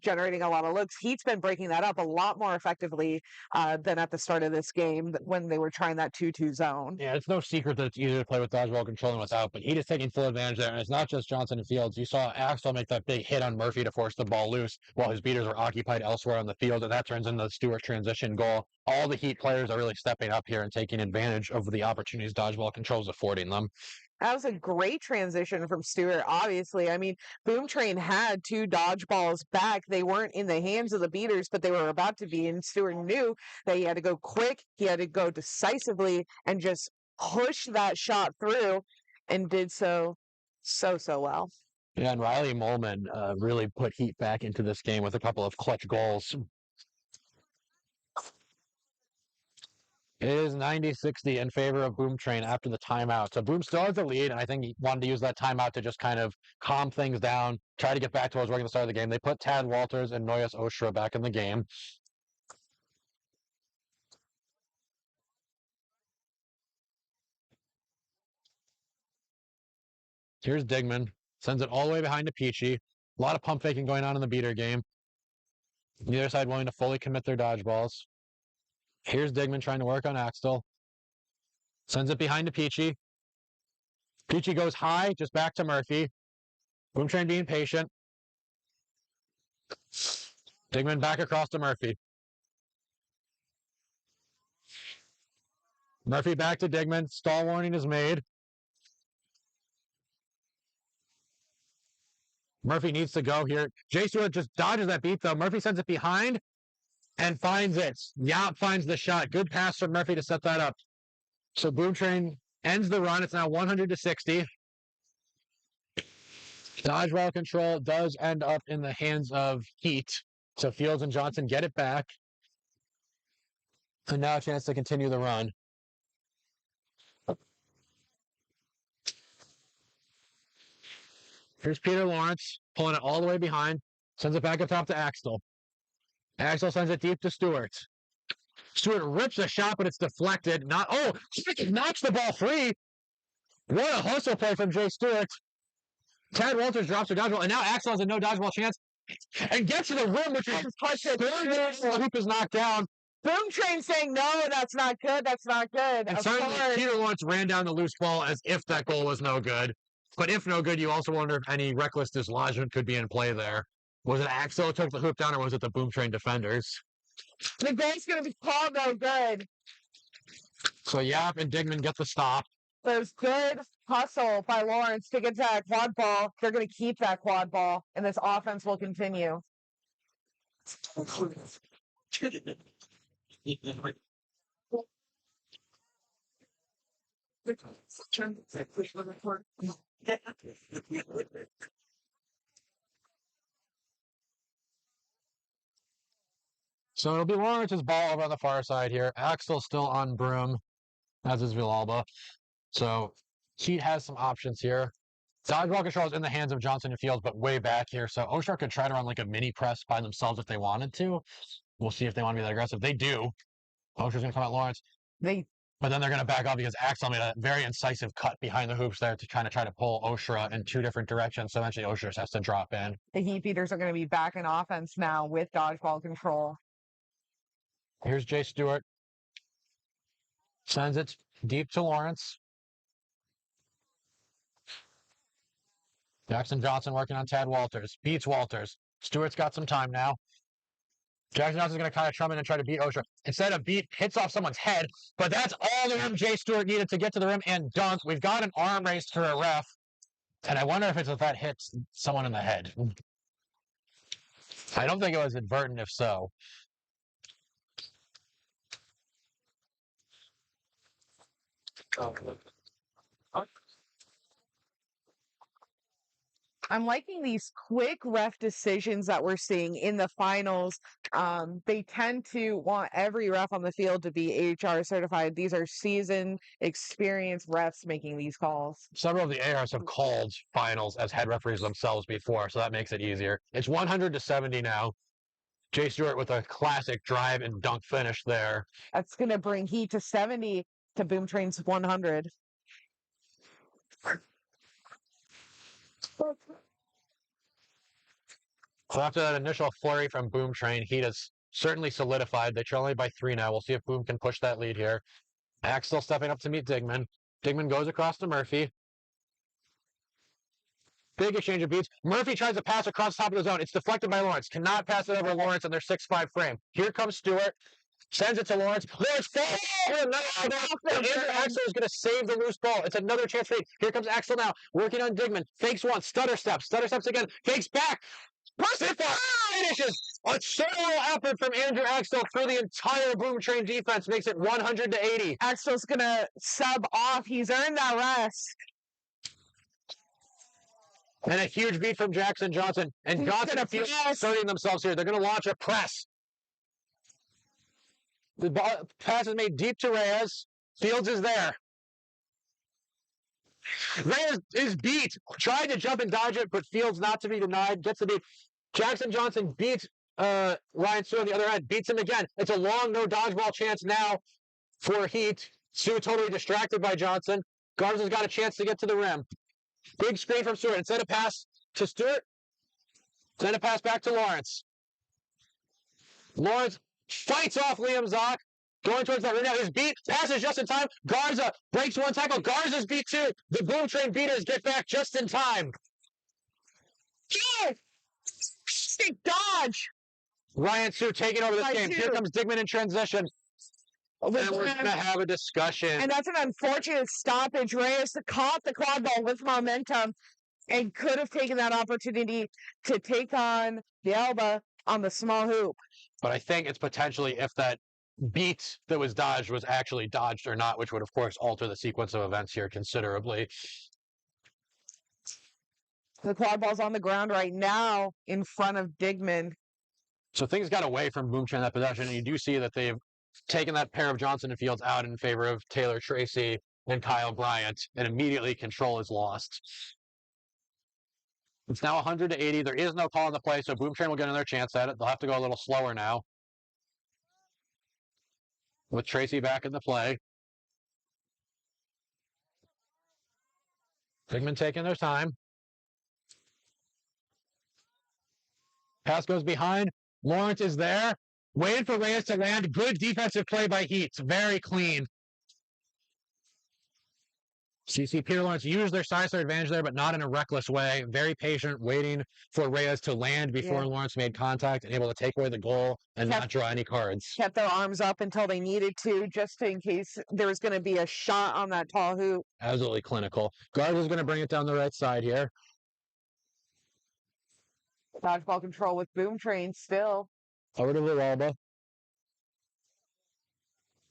generating a lot of looks. Heat's been breaking that up a lot more effectively than at the start of this game when they were trying that 2-2 zone. Yeah, it's no secret that it's easier to play with dodgeball control than without, but Heat is taking full advantage there, and it's not just Johnson and Fields. You saw Axel make that big hit on Murphy to force the ball loose while his beaters were occupied elsewhere on the field, and that turns into Stewart's transition goal. All the Heat players are really stepping up here and taking advantage of the opportunities dodgeball control is affording them. That was a great transition from Stewart, obviously. I mean, Boom Train had 2 dodgeballs back. They weren't in the hands of the beaters, but they were about to be, and Stewart knew that he had to go quick, he had to go decisively, and just push that shot through, and did so well. Yeah, and Riley Molman really put Heat back into this game with a couple of clutch goals. It is 90-60 in favor of Boom Train after the timeout. So Boom still has the lead, and I think he wanted to use that timeout to just kind of calm things down, try to get back to what was working at the start of the game. They put Tad Walters and Noyes Oshra back in the game. Here's Digman. Sends it all the way behind to Peachy. A lot of pump faking going on in the beater game. Neither side willing to fully commit their dodgeballs. Here's Digman trying to work on Axtell. Sends it behind to Peachy. Peachy goes high, just back to Murphy. Boom Train being patient. Digman back across to Murphy. Murphy back to Digman. Stall warning is made. Murphy needs to go here. Jay Stewart just dodges that beat, though. Murphy sends it behind and finds it. Yap finds the shot. Good pass from Murphy to set that up. So Boom Train ends the run. It's now 100-60. Dodgeball control does end up in the hands of Heat. So Fields and Johnson get it back. And now a chance to continue the run. Here's Peter Lawrence pulling it all the way behind. Sends it back up top to Axtell. Axtell sends it deep to Stewart. Stewart rips a shot, but it's deflected. Knocks the ball free. What a hustle play from Jay Stewart. Tad Walters drops a dodgeball, and now Axel has a no dodgeball chance. And gets to the rim, which is the hoop is knocked down. Boom Train saying, no, that's not good, that's not good. And certainly Peter Lawrence ran down the loose ball as if that goal was no good. But if no good, you also wonder if any reckless dislodgement could be in play there. Was it Axel who took the hoop down, or was it the Boom Train defenders? The goal's going to be called no good. So Yap and Digman get the stop. There's good hustle by Lawrence to get to that quad ball. They're going to keep that quad ball, and this offense will continue. So it'll be Lawrence's ball over on the far side here. Axel's still on Broom, as is Villalba. So Heat has some options here. Dodgeball control is in the hands of Johnson and Fields, but way back here. So Oshar could try to run like a mini press by themselves if they wanted to. We'll see if they want to be that aggressive. They do. Oshar's going to come at Lawrence. But then they're going to back off because Axel made a very incisive cut behind the hoops there to try to pull Oshra in two different directions. So eventually Oshra just has to drop in. The Heat Beaters are going to be back in offense now with dodgeball control. Here's Jay Stewart. Sends it deep to Lawrence. Jackson Johnson working on Tad Walters. Beats Walters. Stewart's got some time now. Jackson Johnson's going to kind of trum in and try to beat Oshra. Instead of beat, hits off someone's head. But that's all the rim Jay Stewart needed to get to the rim and dunk. We've got an arm race to a ref. And I wonder if that hits someone in the head. I don't think it was inadvertent if so. I'm liking these quick ref decisions that we're seeing in the finals. They tend to want every ref on the field to be AHR certified. These are seasoned, experienced refs making these calls. Several of the ARs have called finals as head referees themselves before, so that makes it easier. It's 100-70 now. Jay Stewart with a classic drive and dunk finish there. That's going to bring Heat to 70 to Boom Train's 100. So after that initial flurry from Boom Train, Heat has certainly solidified. They trail only by 3 now. We'll see if Boom can push that lead here. Axel stepping up to meet Digman. Digman goes across to Murphy. Big exchange of beats. Murphy tries to pass across the top of the zone. It's deflected by Lawrence. Cannot pass it over Lawrence in their 6'5" frame. Here comes Stewart. Sends it to Lawrence. Lawrence falls! Andrew Axel is going to save the loose ball. It's another chance for Heat. Here comes Axel now. Working on Digman. Fakes one. Stutter steps. Stutter steps again. Fakes back. Finishes. A solo effort from Andrew Axel for the entire Boom Train defense. Makes it 100-80. Axel's going to sub off. He's earned that rest. And a huge beat from Jackson Johnson. And Johnson and Fields starting themselves here. They're going to launch a press. The ball, pass is made deep to Reyes. Fields is there. Reyes is beat. Tried to jump and dodge it, but Fields not to be denied. Gets the beat. Jackson Johnson beats Ryan Sue on the other end. Beats him again. It's a long no dodgeball chance now for Heat. Sue totally distracted by Johnson. Garza's got a chance to get to the rim. Big screen from Stewart. Instead of pass to Stewart, send a pass back to Lawrence. Lawrence fights off Liam Zock. Going towards that right now. His beat. Passes just in time. Garza breaks one tackle. Garza's beat too. The Boom Train beaters get back just in time. Big dodge. Ryan Sue taking over this game. Here comes Digman in transition. And we're going to have a discussion. And that's an unfortunate stoppage. Reyes caught the quad ball with momentum and could have taken that opportunity to take on the Alba on the small hoop. But I think it's potentially if that beat that was dodged was actually dodged or not, which would, of course, alter the sequence of events here considerably. The quad ball's on the ground right now in front of Digman. So things got away from Boom Train that possession, and you do see that they've taken that pair of Johnson and Fields out in favor of Taylor Tracy and Kyle Bryant, and immediately control is lost. It's now 100-80. There is no call on the play, so Boom Train will get another chance at it. They'll have to go a little slower now. With Tracy back in the play. Digman taking their time. Pass goes behind. Lawrence is there. Waiting for Reyes to land. Good defensive play by Heat. Very clean. CC Peter Lawrence used their size to their advantage there, but not in a reckless way. Very patient, waiting for Reyes to land before Lawrence made contact and able to take away the goal and not draw any cards. Kept their arms up until they needed to, just in case there was going to be a shot on that tall hoop. Absolutely clinical. Garza's going to bring it down the right side here. Dodgeball control with Boom Train still. Over to Villalba.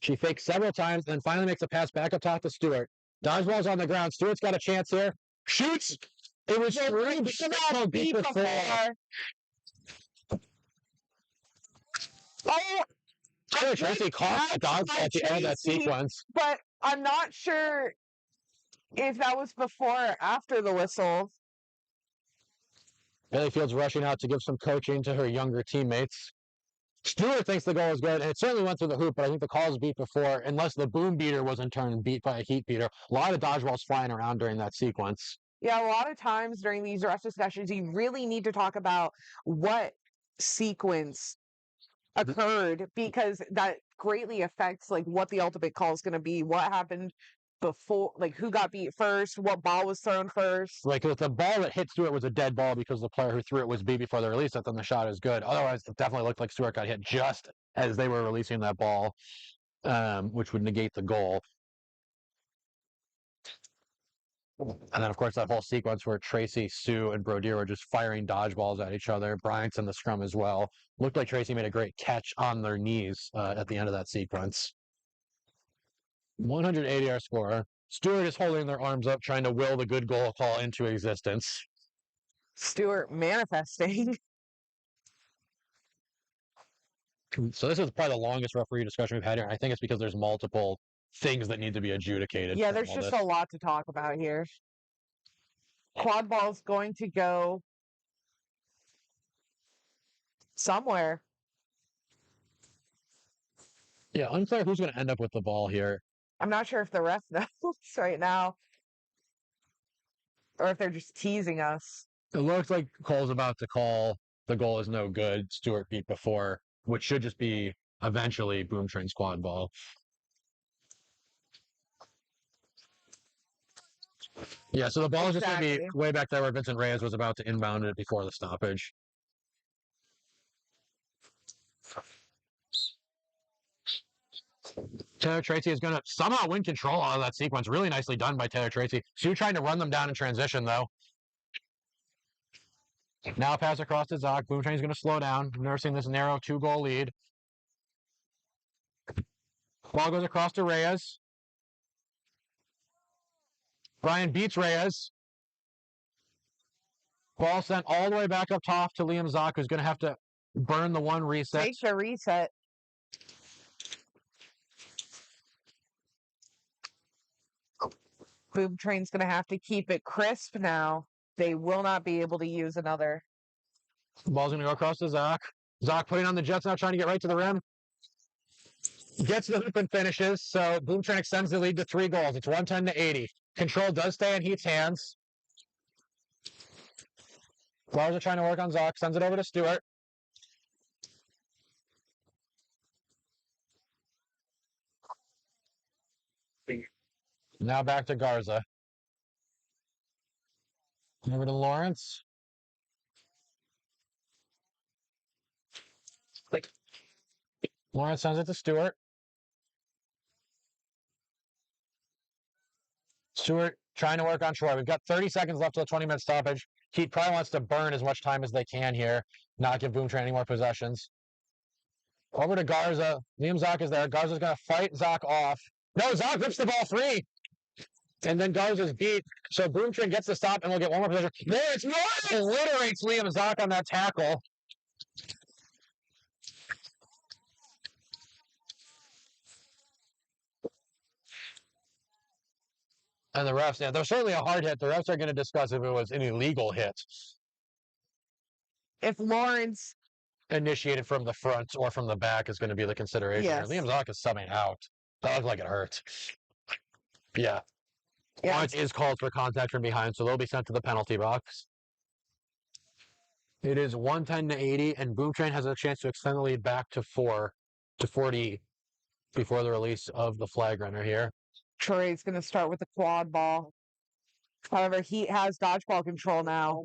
She fakes several times and then finally makes a pass back up top to Stewart. Dodgeball's on the ground. Stewart's got a chance here. Shoots! It was three beat before. Oh! Tracy caught the dodgeball at the end of that sequence. But I'm not sure If that was before or after the whistle. Bailey Fields rushing out to give some coaching to her younger teammates. Stewart thinks the goal is good, and it certainly went through the hoop, but I think the call was beat before, unless the boom beater was in turn beat by a heat beater. A lot of dodgeballs flying around during that sequence. Yeah, a lot of times during these ref discussions, you really need to talk about what sequence occurred, because that greatly affects like what the ultimate call is going to be, what happened before, like who got beat first, what ball was thrown first. Like if the ball that hit Stewart was a dead ball because the player who threw it was beat before they released it, then the shot is good. Otherwise, it definitely looked like Stewart got hit just as they were releasing that ball, which would negate the goal. And then, of course, that whole sequence where Tracy, Sue, and Brodier were just firing dodgeballs at each other. Bryant's in the scrum as well. Looked like Tracy made a great catch on their knees at the end of that sequence. 180 our score. Stewart is holding their arms up, trying to will the good goal call into existence. Stewart manifesting. So this is probably the longest referee discussion we've had here. I think it's because there's multiple things that need to be adjudicated. Yeah, there's just a lot to talk about here. Quadball's going to go somewhere. Yeah, unclear who's going to end up with the ball here. I'm not sure if the ref knows right now, or if they're just teasing us. It looks like Cole's about to call the goal is no good. Stewart beat before, which should just be eventually Boom Train's quad ball. Yeah, so the ball is just going to be way back there where Vincent Reyes was about to inbound it before the stoppage. Taylor Tracy is going to somehow win control out of that sequence. Really nicely done by Taylor Tracy. Sue trying to run them down in transition, though. Now pass across to Zoc. Boom Train's going to slow down, nursing this narrow 2-goal lead. Ball goes across to Reyes. Brian beats Reyes. Ball sent all the way back up top to Liam Zoc, who's going to have to burn the one reset. Take the reset. Boom Train's going to have to keep it crisp now. They will not be able to use another. Ball's going to go across to Zoc. Zoc putting on the Jets now, trying to get right to the rim. Gets the hoop and finishes, so Boom Train extends the lead to 3 goals. It's 110-80. Control does stay in Heat's hands. Flowers are trying to work on Zoc. Sends it over to Stewart. Now back to Garza. Over to Lawrence. Lawrence sends it to Stewart. Stewart trying to work on Troy. We've got 30 seconds left till the 20-minute stoppage. Heat probably wants to burn as much time as they can here, not give Boom Train any more possessions. Over to Garza. Liam Zoc is there. Garza's going to fight Zoc off. No, Zoc rips the ball free. And then Garza's beat. So Boom Train gets the stop, and we'll get one more possession. There, it's more! Obliterates Liam Zoc on that tackle. And the refs, yeah, there's certainly a hard hit. The refs are going to discuss if it was an illegal hit. If Lawrence initiated from the front or from the back is going to be the consideration. Yes. Liam Zoc is subbing out. That looked like it hurt. Yeah. Lawrence is called for contact from behind, so they'll be sent to the penalty box. It is 110-80, and Boom Train has a chance to extend the lead back to 40 before the release of the flag runner here. Troy's going to start with the quad ball. However, he has dodgeball control now.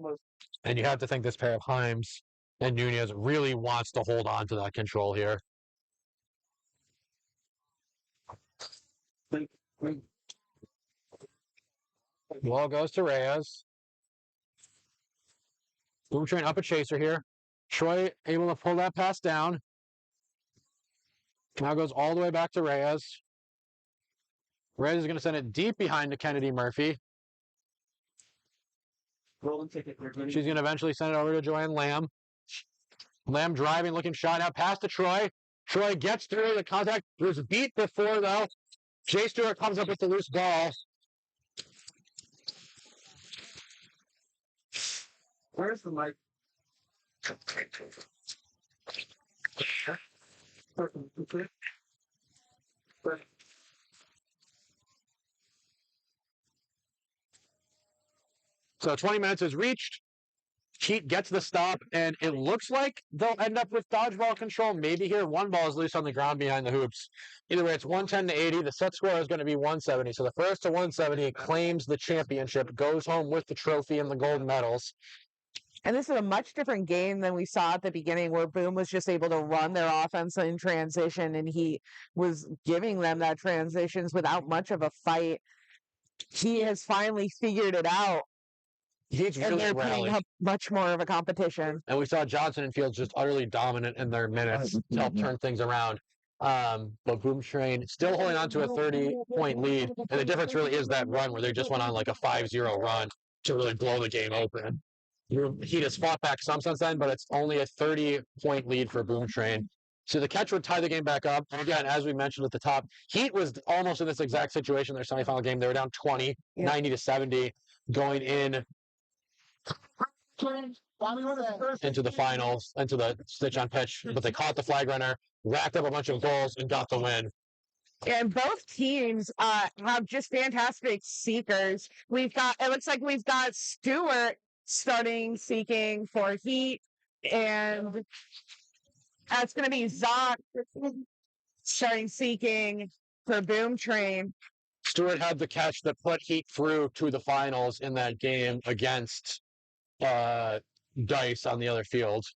And you have to think this pair of Himes and Nunez really wants to hold on to that control here. Ball goes to Reyes. Boom Train up a chaser here. Troy able to pull that pass down. Now goes all the way back to Reyes. Reyes is going to send it deep behind to Kennedy Murphy. She's going to eventually send it over to Joanne Lamb. Lamb driving, looking shot out, pass to Troy. Troy gets through the contact. Was beat before, though. Jay Stewart comes up with the loose ball. Where's the mic? So 20 minutes is reached. Heat gets the stop, and it looks like they'll end up with dodgeball control. Maybe here, one ball is loose on the ground behind the hoops. Either way, it's 110 to 80. The set score is going to be 170. So the first to 170 claims the championship, goes home with the trophy and the gold medals. And this is a much different game than we saw at the beginning, where Boom was just able to run their offense in transition, and he was giving them that transitions without much of a fight. He has finally figured it out. He's and really they're playing rallied. much more of a competition. And we saw Johnson and Fields just utterly dominant in their minutes to help turn things around. But Boom Train still holding on to a 30-point lead. And the difference really is that run where they just went on like a 5-0 run to really blow the game open. Heat has fought back some since then, but it's only a 30-point lead for Boom Train. So the catch would tie the game back up. And again, as we mentioned at the top, Heat was almost in this exact situation in their semifinal game. They were down 20, 90 to 70, going in into the finals, into the stitch on pitch, but they caught the flag runner, racked up a bunch of goals, and got the win. And both teams have just fantastic seekers. It looks like we've got Stewart starting seeking for Heat, and that's going to be Zoc starting seeking for Boom Train. Stewart had the catch that put Heat through to the finals in that game against Dice on the other field.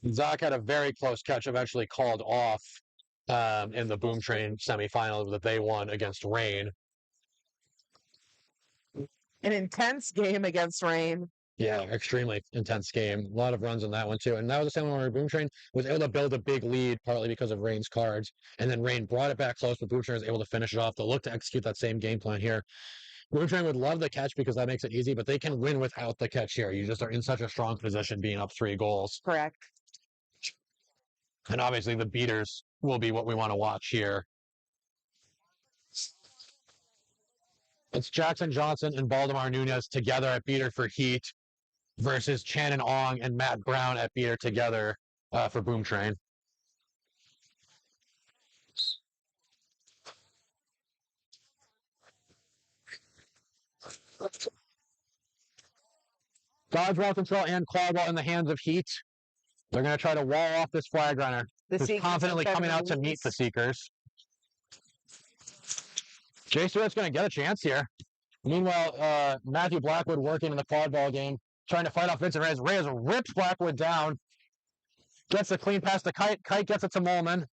Zoc had a very close catch, eventually called off in the Boom Train semifinal that they won against Rain. An intense game against Rain. Yeah, extremely intense game. A lot of runs in that one too. And that was the same one where Boom Train was able to build a big lead, partly because of Rain's cards. And then Rain brought it back close, but Boom Train was able to finish it off. They'll look to execute that same game plan here. Boom Train would love the catch because that makes it easy, but they can win without the catch here. You just are in such a strong position being up 3 goals. Correct. And obviously the beaters will be what we want to watch here. It's Jackson Johnson and Baldemar Nunez together at beater for Heat versus Channon Ong and Matt Brown at beater together for Boom Train. Dodgeball control and Quadball in the hands of Heat. They're going to try to wall off this flag runner, who's confidently coming out to meet the Seekers. Jay Stewart's going to get a chance here. Meanwhile, Matthew Blackwood working in the Quadball game, trying to fight off Vincent Reyes. Reyes rips Blackwood down. Gets the clean pass to Kite. Kite gets it to Molman.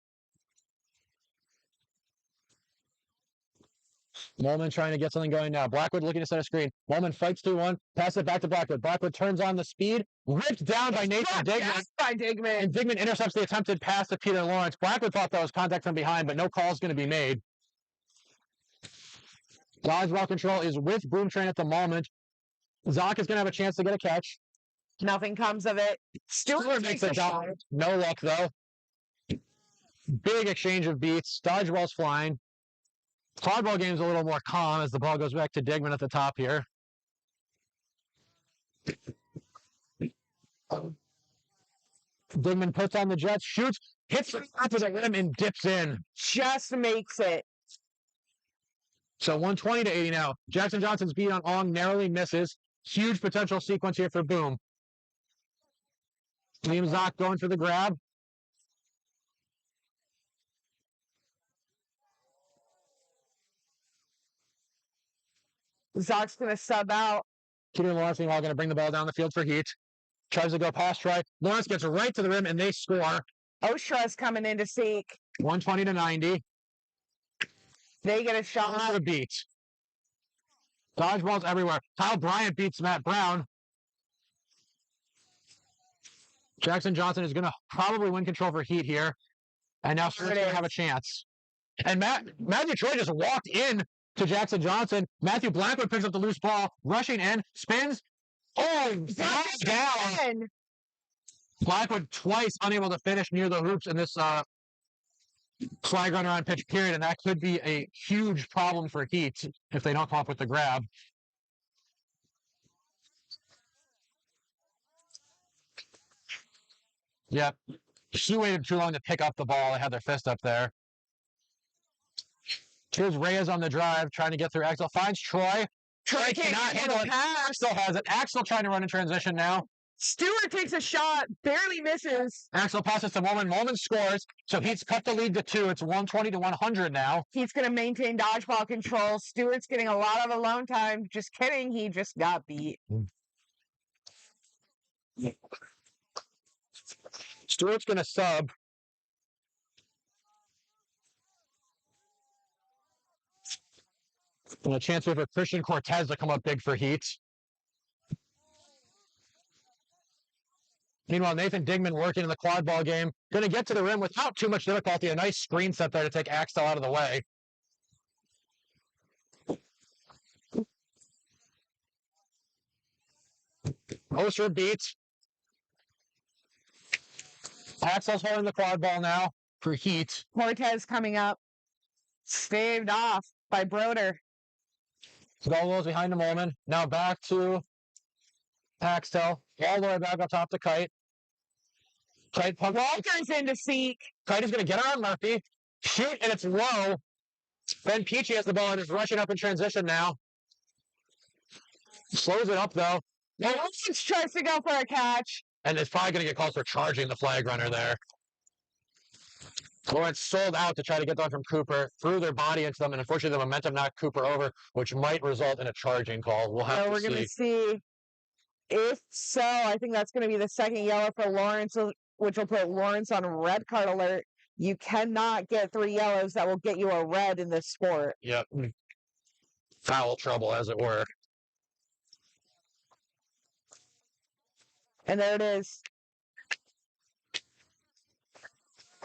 Molman trying to get something going now. Blackwood looking to set a screen. Molman fights 2-1. Pass it back to Blackwood. Blackwood turns on the speed. Ripped down by Nathan Digman. And Digman intercepts the attempted pass to Peter Lawrence. Blackwood thought that was contact from behind, but no call is going to be made. Dodgeball control is with Boom Train at the moment. Zoc is going to have a chance to get a catch. Nothing comes of it. Stewart makes a shot. No luck, though. Big exchange of beats. Dodgeball's flying. Quadball game's a little more calm as the ball goes back to Digman at the top here. Digman puts on the Jets, shoots, hits the top of the rim, and dips in. Just makes it. So 120 to 80 now. Jackson Johnson's beat on Ong narrowly misses. Huge potential sequence here for Boom. Liam Zoc going for the grab. Zoc's going to sub out. Peter Lawrence meanwhile going to bring the ball down the field for Heat. Tries to go past try. Lawrence gets right to the rim and they score. Oshra's coming in to seek. 120 to 90. They get a shot. For a beat. Dodgeballs everywhere. Kyle Bryant beats Matt Brown. Jackson Johnson is going to probably win control for Heat here. And now Stewart's going to have a chance. And Matthew Troy just walked in to Jackson Johnson. Matthew Blackwood picks up the loose ball, rushing in, spins. Oh, down. Blackwood twice unable to finish near the hoops in this flag runner on pitch, period, and that could be a huge problem for Heat if they don't come up with the grab. Yep. She waited too long to pick up the ball. They had their fist up there. Here's Reyes on the drive, trying to get through Axel. Finds Troy. Troy cannot handle it. Axel has it. Axel trying to run in transition now. Stewart takes a shot, barely misses. Axel passes to Moman. Moman scores. So Heat's cut the lead to 2. It's 120 to 100 now. He's going to maintain dodgeball control. Stewart's getting a lot of alone time. Just kidding. He just got beat. Stewart's going to sub. And a chance for Christian Cortez to come up big for Heat. Meanwhile, Nathan Digman working in the quad ball game. Going to get to the rim without too much difficulty. A nice screen set there to take Axel out of the way. Oster beats. Axel's holding the quad ball now for Heat. Cortez coming up. Staved off by Broder. Golos behind the moment. Now back to Axel. All the way back up top to Kite. Kite pumps. Walker's in to seek. Kite is going to get around Murphy. Shoot, and it's low. Ben Peachy has the ball and is rushing up in transition now. Slows it up, though. Lawrence tries to go for a catch. And it's probably going to get called for charging the flag runner there. Lawrence sold out to try to get them from Cooper, threw their body into them, and unfortunately the momentum knocked Cooper over, which might result in a charging call. We'll have to see. We're going to see. If so, I think that's going to be the second yellow for Lawrence, which will put Lawrence on red card alert. You cannot get 3 yellows that will get you a red in this sport. Yep. Foul trouble, as it were. And there it is.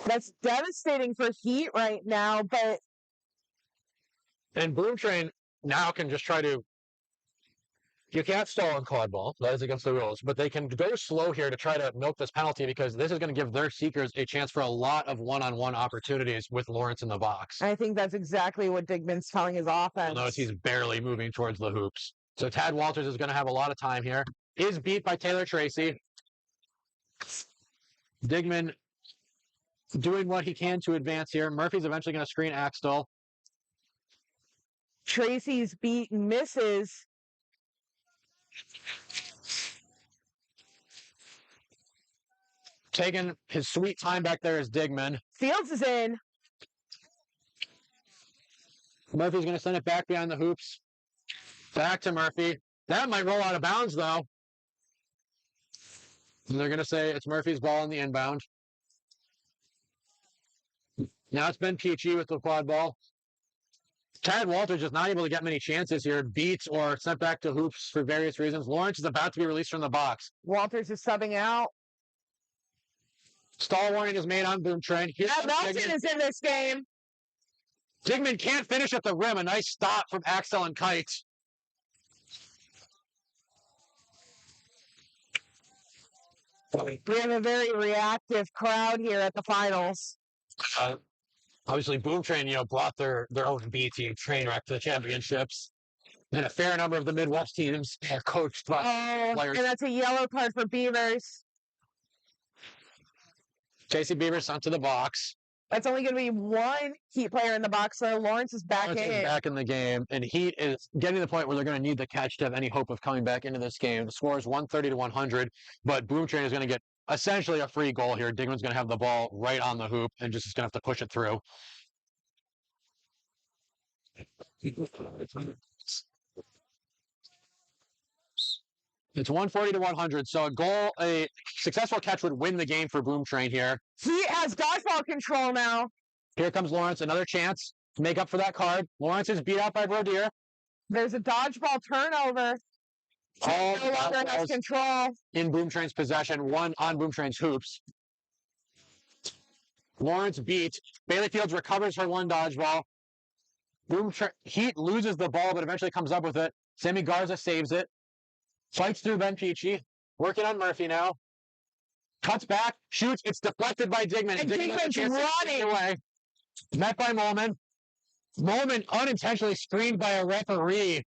That's devastating for Heat right now, but... And Boom Train now can just try to... You can't stall on quad ball. That is against the rules. But they can go slow here to try to milk this penalty because this is going to give their seekers a chance for a lot of one-on-one opportunities with Lawrence in the box. I think that's exactly what Digman's telling his offense. You'll notice he's barely moving towards the hoops. So Tad Walters is going to have a lot of time here. Is beat by Taylor Tracy. Digman doing what he can to advance here. Murphy's eventually going to screen Axtell. Tracy's beat misses. Taking his sweet time back there is Digman. Fields is in. Murphy's going to send it back behind the hoops. Back to Murphy. That might roll out of bounds, though. And they're going to say it's Murphy's ball in the inbound. Now it's Ben Peachy with the quad ball. Tad Walters just not able to get many chances here. Beats or sent back to hoops for various reasons. Lawrence is about to be released from the box. Walters is subbing out. Stall warning is made on Boom Train. Melton is in this game. Digman can't finish at the rim. A nice stop from Axel and Kite. We have a very reactive crowd here at the finals. Obviously, Boom Train, brought their own B team, Trainwreck, to the championships. And a fair number of the Midwest teams are coached by players. And that's a yellow card for Beavers. Casey Beavers sent to the box. That's only going to be one Heat player in the box, so Lawrence is back in. Back in the game, and Heat is getting to the point where they're going to need the catch to have any hope of coming back into this game. The score is 130 to 100, but Boom Train is going to get essentially a free goal here. Digman's going to have the ball right on the hoop and just is going to have to push it through. It's 140 to 100, so a successful catch would win the game for Boom Train here. He has dodgeball control now. Here comes Lawrence, another chance to make up for that card. Lawrence is beat out by Brodier. There's a dodgeball turnover. All no longer has control. In Boom Train's possession, one on Boom Train's hoops. Lawrence beat. Bailey Fields recovers her one dodgeball. Heat loses the ball, but eventually comes up with it. Sammy Garza saves it. Fights through Ben Peachy. Working on Murphy now. Cuts back. Shoots. It's deflected by Digman. And Digman's running. Away. Met by Molman. Molman unintentionally screened by a referee,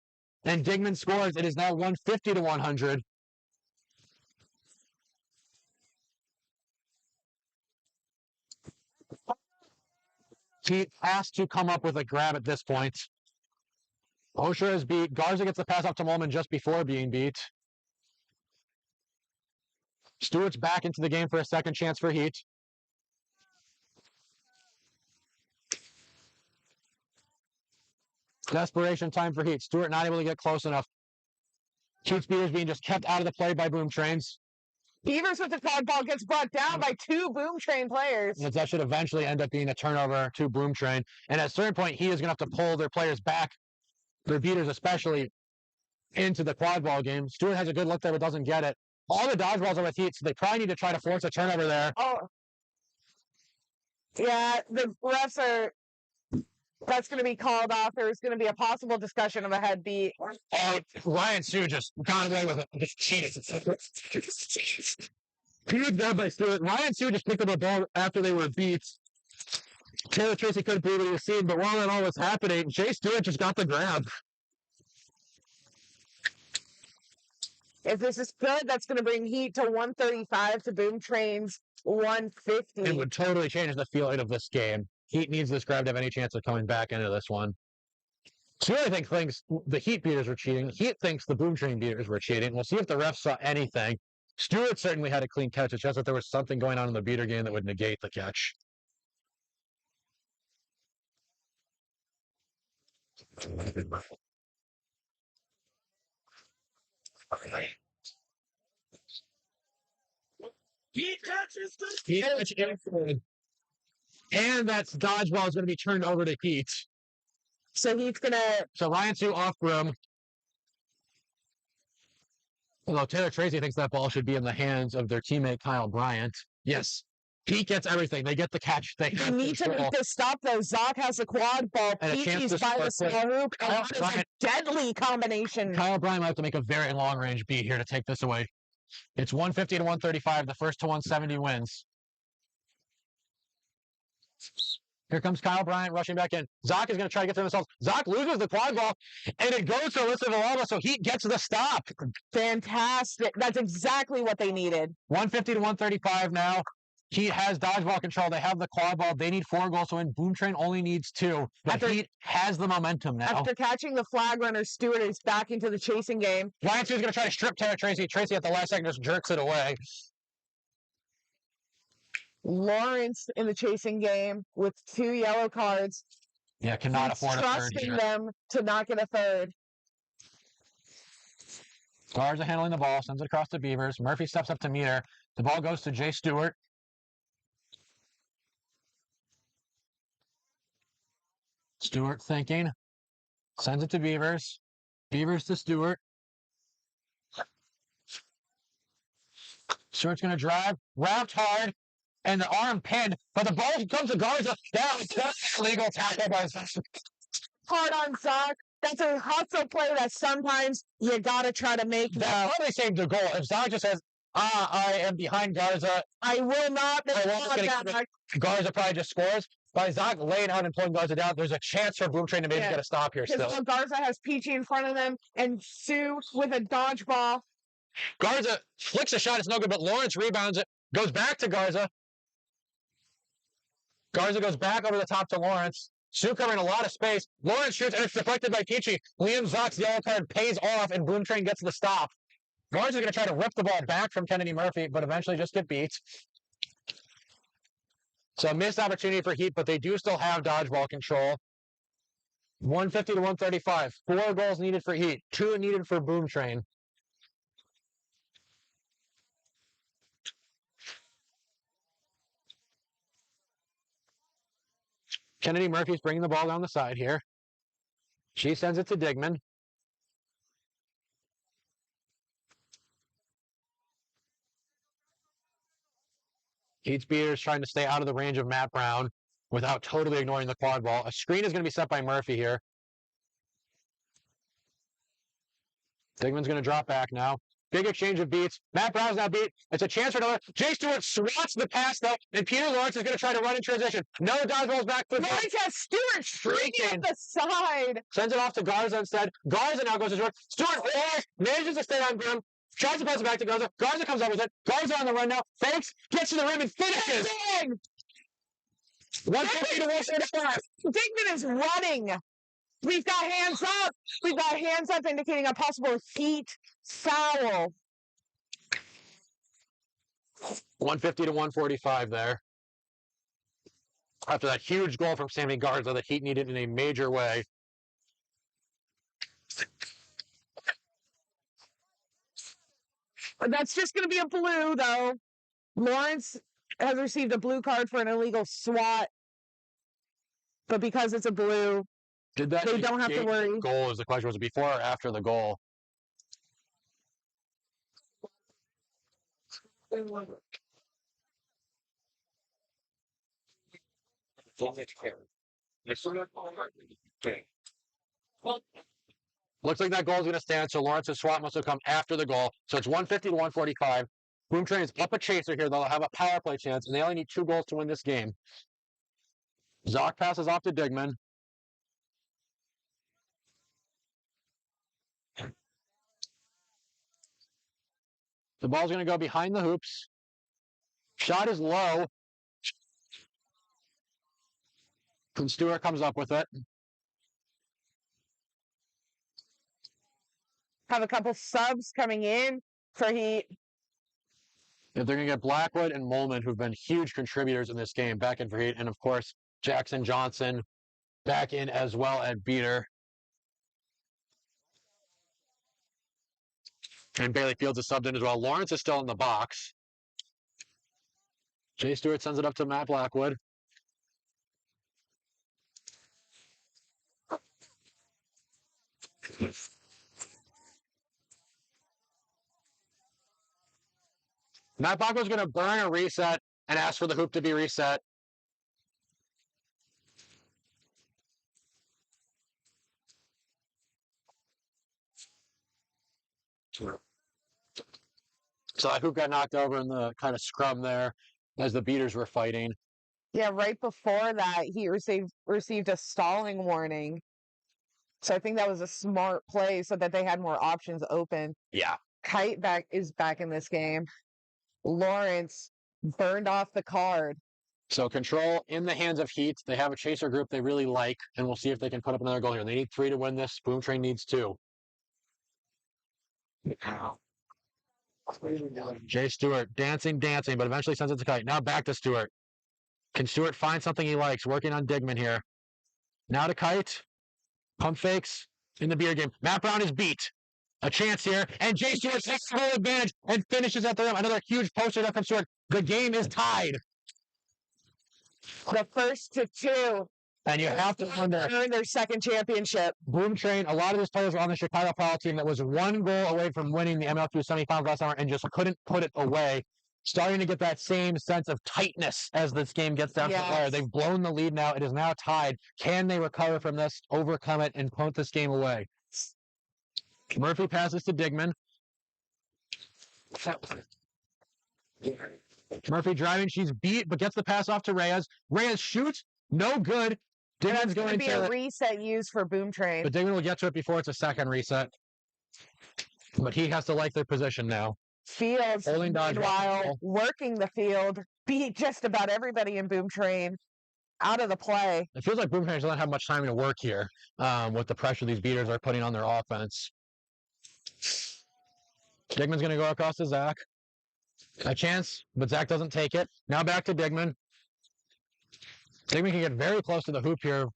and Digman scores. It is now 150 to 100. Heat has to come up with a grab at this point. Osher is beat. Garza gets the pass off to Molman just before being beat. Stewart's back into the game for a second chance for Heat. Desperation time for Heat. Stewart not able to get close enough. Heat's beaters being just kept out of the play by Boom Trains. Beavers with the Quadball gets brought down by 2 Boom Train players. That should eventually end up being a turnover to Boom Train. And at a certain point, Heat is going to have to pull their players back, their beaters especially, into the Quadball game. Stewart has a good look there, but doesn't get it. All the dodgeballs are with Heat, so they probably need to try to force a turnover there. Oh. Yeah, the refs are... That's going to be called off. There's going to be a possible discussion of a head beat. Oh, Ryan Sue just got away with it. Just cheated. Huge grab by Stewart. Ryan Sue just picked up a ball after they were beat. Taylor Tracy couldn't believe what he was seeing, but while that all was happening, Jay Stewart just got the grab. If this is good, that's going to bring Heat to 135 to Boom Train's 150. It would totally change the feeling of this game. Heat needs this grab to have any chance of coming back into this one. Stewart, I think, thinks the Heat beaters were cheating. Heat thinks the Boom Train beaters were cheating. We'll see if the refs saw anything. Stewart certainly had a clean catch. It's just that there was something going on in the beater game that would negate the catch. Heat catches the Heat catch. And that's dodgeball is going to be turned over to Heat. So Heat's going to... So Ryan Sue off broom. Although Taylor Tracy thinks that ball should be in the hands of their teammate Kyle Bryant. Yes. Heat gets everything. They get the catch. They need to stop though. Zoc has the quad ball. Peachy's by the small hoop. And that is a deadly combination. Kyle Bryant might have to make a very long range beat here to take this away. It's 150 to 135. The first to 170 wins. Here comes Kyle Bryant rushing back in. Zoc is going to try to get to themselves. Zoc loses the quad ball, and it goes to Alyssa Villalba, so Heat gets the stop. Fantastic. That's exactly what they needed. 150 to 135 now. Heat has dodgeball control. They have the quad ball. They need 4 goals to win. Boom Train only needs 2. But Heat has the momentum now. After catching the flag runner, Stewart is back into the chasing game. Ryan Sue's going to try to strip Taylor Tracy. Tracy at the last second just jerks it away. Lawrence in the chasing game with 2 yellow cards. Yeah, cannot afford a third here. Trusting them to not get a third. Garza handling the ball, sends it across to Beavers. Murphy steps up to meet her. The ball goes to Jay Stewart. Stewart thinking. Sends it to Beavers. Beavers to Stewart. Stewart's going to drive. Wrapped hard. And the arm pinned, but the ball comes to Garza. That's legal tackle by Zoc. Hard on Zoc. That's a hustle play that sometimes you gotta try to make. That probably saved the goal. If Zoc just says, I am behind Garza, I will not make contact. Garza probably just scores. By Zoc laying out and pulling Garza down, there's a chance for Boom Train to maybe get a stop here still. Garza has Peachy in front of them, and Sue with a dodgeball. Garza flicks a shot, it's no good, but Lawrence rebounds it, goes back to Garza. Garza goes back over the top to Lawrence. Sue covering a lot of space. Lawrence shoots, and it's deflected by Peachy. Liam Zoc's yellow card pays off, and Boom Train gets the stop. Garza's going to try to rip the ball back from Kennedy Murphy, but eventually just get beat. So a missed opportunity for Heat, but they do still have dodgeball control. 150 to 135. 4 goals needed for Heat. 2 needed for Boom Train. Kennedy Murphy's bringing the ball down the side here. She sends it to Digman. Heat's beaters trying to stay out of the range of Matt Brown without totally ignoring the quad ball. A screen is going to be set by Murphy here. Digman's going to drop back now. Big exchange of beats. Matt Brown's now beat. It's a chance for another. Jay Stewart swats the pass, though, and Peter Lawrence is going to try to run in transition. No dodgeball's back. Lawrence has Stewart streaking up the side. Sends it off to Garza instead. Garza now goes to Stewart. Stewart manages to stay on brim. Tries to pass it back to Garza. Garza comes up with it. Garza on the run now. Fakes. Gets to the rim and finishes. 150 to 145. Digman is running. We've got hands up. We've got hands up indicating a possible Heat foul. 150 to 145 there. After that huge goal from Sammy Garza that Heat needed in a major way. That's just going to be a blue, though. Lawrence has received a blue card for an illegal swat. But because it's a blue, they don't have to worry. Goal is the question. Was it before or after the goal? Looks like that goal is going to stand, so Lawrence's swat must have come after the goal. So it's 150 to 145. Boom Train is up a chaser here. They'll have a power play chance, and they only need 2 goals to win this game. Zoc passes off to Digman. The ball's going to go behind the hoops. Shot is low. And Stewart comes up with it. Have a couple subs coming in for Heat. If they're going to get Blackwood and Molman, who've been huge contributors in this game, back in for Heat. And, of course, Jackson Johnson back in as well at beater. And Bailey Fields is subbed in as well. Lawrence is still in the box. Jay Stewart sends it up to Matt Blackwood. Matt Blackwood's going to burn a reset and ask for the hoop to be reset. So that hoop got knocked over in the kind of scrum there as the beaters were fighting. Yeah, right before that, he received a stalling warning. So I think that was a smart play so that they had more options open. Yeah. Kite is back in this game. Lawrence burned off the card. So control in the hands of Heat. They have a chaser group they really like, and we'll see if they can put up another goal here. They need 3 to win this. Boom Train needs 2. Jay Stewart dancing, but eventually sends it to Kite. Now back to Stewart. Can Stewart find something he likes? Working on Digman here. Now to Kite. Pump fakes in the beer game. Matt Brown is beat. A chance here. And Jay Stewart takes full advantage and finishes at the rim. Another huge poster up from Stewart. The game is tied. The first to 2. And you have to wonder. Earn their second championship. Boom Train, a lot of these players were on the Chicago Power team that was 1 goal away from winning the MLQ semifinals last summer and just couldn't put it away. Starting to get that same sense of tightness as this game gets down to the wire. They've blown the lead now. It is now tied. Can they recover from this, overcome it, and punt this game away? Murphy passes to Digman. Murphy driving. She's beat, but gets the pass off to Reyes. Reyes shoots. No good. Digman's going to be a reset used for Boom Train. But Digman will get to it before it's a second reset. But he has to like their position now. Fields, meanwhile, working the field, beat just about everybody in Boom Train out of the play. It feels like Boom Train doesn't have much time to work here with the pressure these beaters are putting on their offense. Digman's going to go across to Zach. A chance, but Zach doesn't take it. Now back to Digman. Digman can get very close to the hoop here.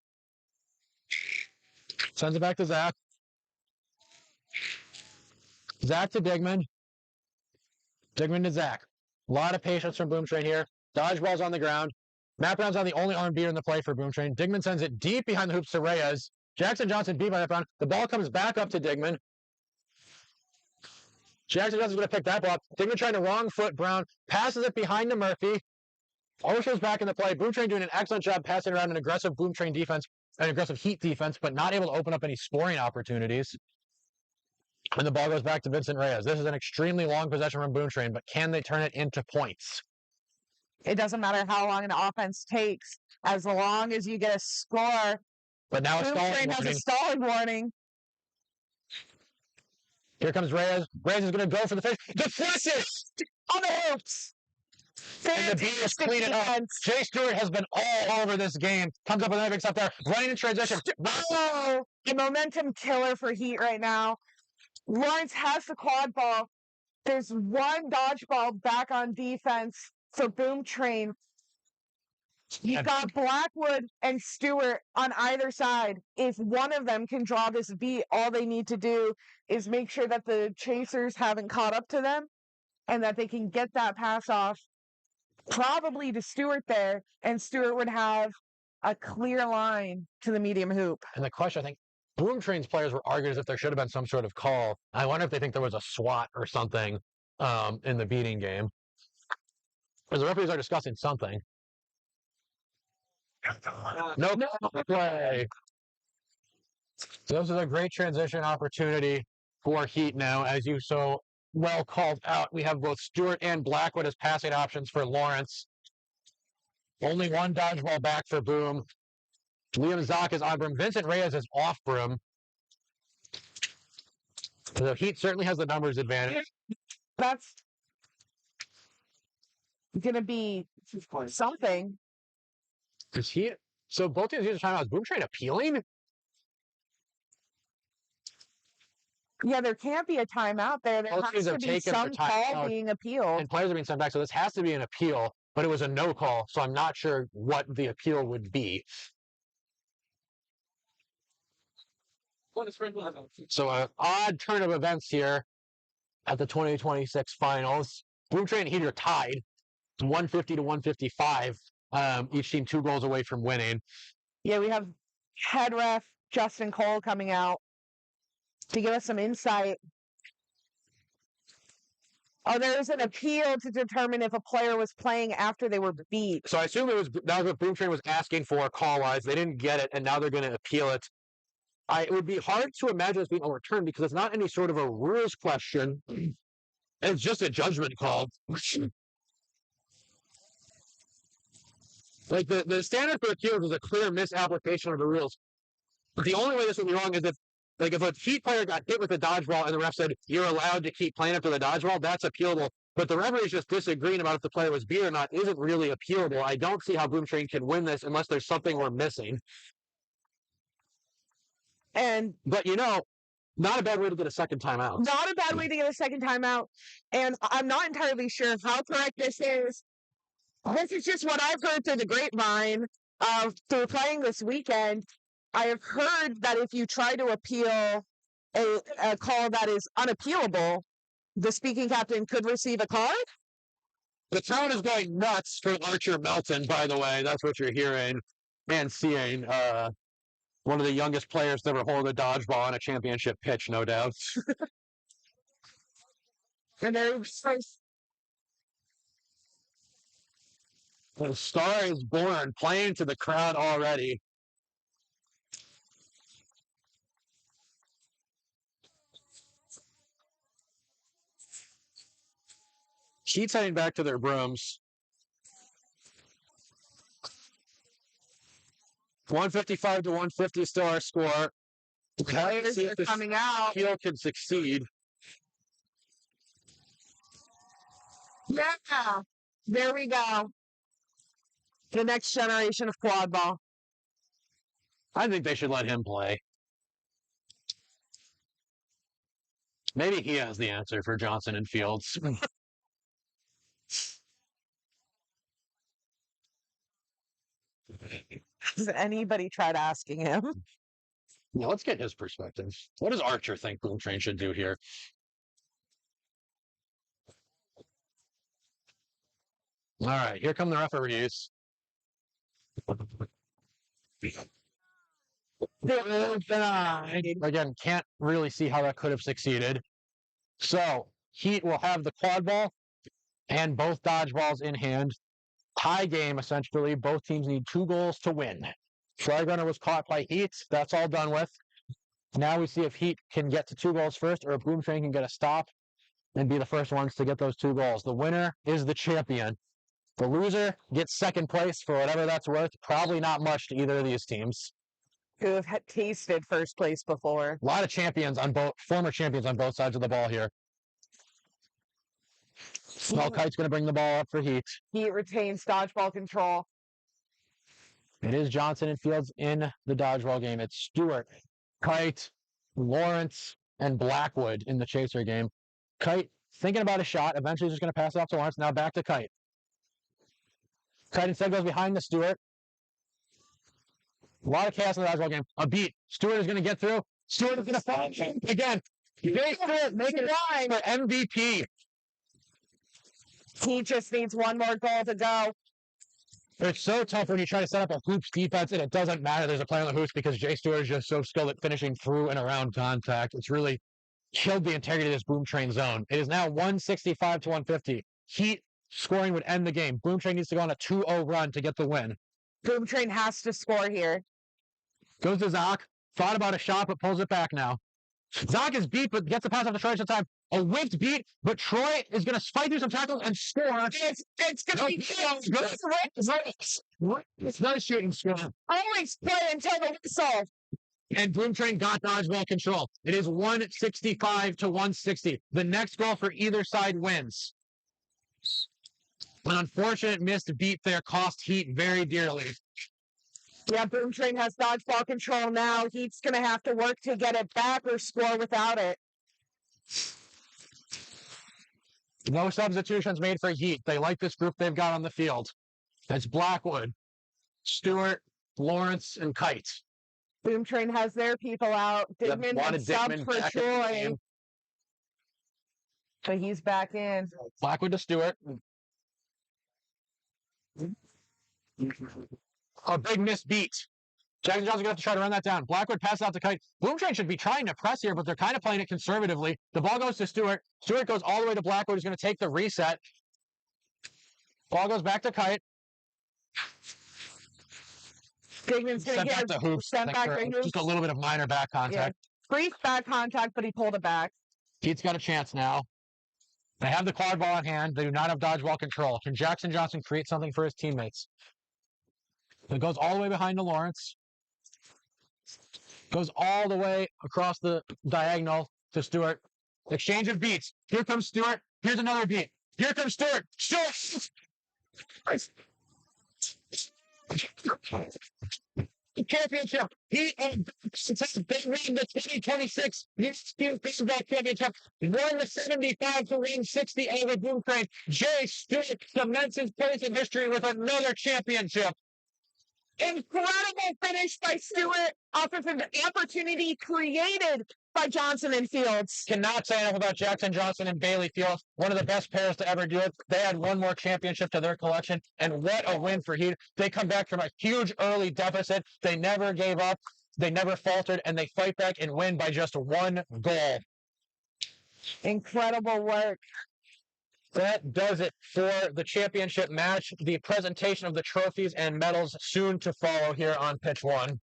Sends it back to Zach. Zach to Digman. Digman to Zach. A lot of patience from Boom Train here. Dodgeball's on the ground. Matt Brown's on the only arm beater in the play for Boom Train. Digman sends it deep behind the hoops to Reyes. Jackson Johnson beat by Matt Brown. The ball comes back up to Digman. Jackson Johnson's going to pick that ball up. Digman trying to wrong foot Brown. Passes it behind to Murphy. Osho's back in the play. Boom Train doing an excellent job passing around an aggressive Boom Train defense, an aggressive Heat defense, but not able to open up any scoring opportunities. And the ball goes back to Vincent Reyes. This is an extremely long possession from Boom Train, but can they turn it into points? It doesn't matter how long an offense takes, as long as you get a score. But now a Boom stalling Train has a warning. stalling warning. Here comes Reyes. Reyes is going to go for the finish. Deflected on the hoops. And the Beaters clean it up. Jay Stewart has been all over this game. Comes up with another big stop there. Running in transition. Oh, a momentum killer for Heat right now. Lawrence has the quad ball. There's one dodgeball back on defense for Boom Train. You've got Blackwood and Stewart on either side. If one of them can draw this beat, all they need to do is make sure that the chasers haven't caught up to them and that they can get that pass off probably to Stewart there, and Stewart would have a clear line to the medium hoop. And the question, I think, Boom Train's players were arguing as if there should have been some sort of call. I wonder if they think there was a SWAT or something in the beating game. Because the referees are discussing something. No play. So this is a great transition opportunity for Heat now, as you so well called out. We have both Stewart and Blackwood as passing options for Lawrence. Only one dodgeball back for Boom. Liam Zock is on Broom. Vincent Reyes is off Broom. The Heat certainly has the numbers advantage. That's going to be something. Is Heat? So both teams use timeouts. Boom Train appealing? Yeah, there can't be a timeout there. There has to be some call being appealed. And players are being sent back, so this has to be an appeal, but it was a no call, so I'm not sure what the appeal would be. So an odd turn of events here at the 2026 finals. Boom Train and Heat are tied 150 to 155. Each team 2 goals away from winning. Yeah, we have head ref Justin Cole coming out to give us some insight. Oh, there's an appeal to determine if a player was playing after they were beat. So I assume that was what Boom Train was asking for call-wise. They didn't get it, and now they're going to appeal it. It would be hard to imagine this being overturned because it's not any sort of a rules question. It's just a judgment call. Like the standard for appeals is a clear misapplication of the rules. But the only way this would be wrong is if a Heat player got hit with a dodgeball and the ref said, you're allowed to keep playing after the dodgeball, that's appealable. But the referee is just disagreeing about if the player was beat or not isn't really appealable. I don't see how Boom Train can win this unless there's something we're missing. But not a bad way to get a second timeout. Not a bad way to get a second timeout. And I'm not entirely sure how correct this is. This is just what I've heard through the grapevine through playing this weekend. I have heard that if you try to appeal a call that is unappealable, the speaking captain could receive a card. The town is going nuts for Archer Melton, by the way. That's what you're hearing and seeing. One of the youngest players to ever hold a dodgeball on a championship pitch, no doubt. And there's The star is born, playing to the crowd already. Heat's heading back to their brooms. 155 to 150 still our score. Players are coming out. Appeal can succeed. Yeah, there we go. The next generation of quadball. I think they should let him play. Maybe he has the answer for Johnson and Fields. Has anybody tried asking him? Yeah, let's get his perspective. What does Archer think Boom Train should do here? All right, here come the referees. Again, can't really see how that could have succeeded. So, Heat will have the quad ball and both dodgeballs in hand. Tie game, essentially. Both teams need 2 goals to win. Flag runner was caught by Heat. That's all done with. Now we see if Heat can get to 2 goals first or if Boom Train can get a stop and be the first ones to get those 2 goals. The winner is the champion. The loser gets second place for whatever that's worth. Probably not much to either of these teams. Who have tasted first place before. A lot of champions on both, former champions on both sides of the ball here. Small Kite's going to bring the ball up for Heat. Heat retains dodgeball control. It is Johnson and Fields in the dodgeball game. It's Stewart, Kite, Lawrence, and Blackwood in the chaser game. Kite thinking about a shot. Eventually just going to pass it off to Lawrence. Now back to Kite. Kite instead goes behind the Stewart. A lot of chaos in the dodgeball game. A beat. Stewart is going to get through. Stewart is going to fall again. Jay Stewart making line for MVP. He just needs one more goal to go. It's so tough when you try to set up a hoops defense and it doesn't matter. There's a play on the hoops because Jay Stewart is just so skilled at finishing through and around contact. It's really killed the integrity of this Boom Train zone. It is now 165 to 150. Heat scoring would end the game. Boom Train needs to go on a 2-0 run to get the win. Boom Train has to score here. Goes to Zoc. Thought about a shot, but pulls it back now. Zoc is beat, but gets the pass off to Troy this time. A whipped beat, but Troy is going to fight through some tackles and score. It's going to be It's not a shooting score. Always play until the whistle. And Boom Train got dodgeball control. It is 165 to 160. The next goal for either side wins. An unfortunate missed beat there cost Heat very dearly. Yeah, Boom Train has dodgeball control now. Heat's going to have to work to get it back or score without it. No substitutions made for Heat. They like this group they've got on the field. That's Blackwood, Stewart, Lawrence, and Kite. Boom Train has their people out. Digman had subbed for Troy. So he's back in. Blackwood to Stewart. A big missed beat. Jackson Johnson's going to have to try to run that down. Blackwood passes out to Kite. Boom Train should be trying to press here, but they're kind of playing it conservatively. The ball goes to Stewart. Stewart goes all the way to Blackwood. He's going to take the reset. Ball goes back to Kite. Digman's going to get the hoops. Sent back to hoops. Just a little bit of minor back contact. Yeah. Brief back contact, but he pulled it back. Heat's got a chance now. They have the quadball in hand. They do not have dodgeball control. Can Jackson Johnson create something for his teammates? It goes all the way behind to Lawrence. Goes all the way across the diagonal to Stewart. Exchange of beats. Here comes Stewart. Here's another beat. Here comes Stewart. Stewart! Championship. He won the 2026 USQ Baseball Championship. 175 to 160 over Boom Train. Jay Stewart cements his place in history with another championship. Incredible finish by Stewart off of an opportunity created by Johnson and Fields. Cannot say enough about Jackson Johnson and Bailey Fields. One of the best pairs to ever do it. They had one more championship to their collection, and what a win for Heat. They come back from a huge early deficit. They never gave up. They never faltered, and they fight back and win by just one goal. Incredible work. That does it for the championship match. The presentation of the trophies and medals soon to follow here on pitch one.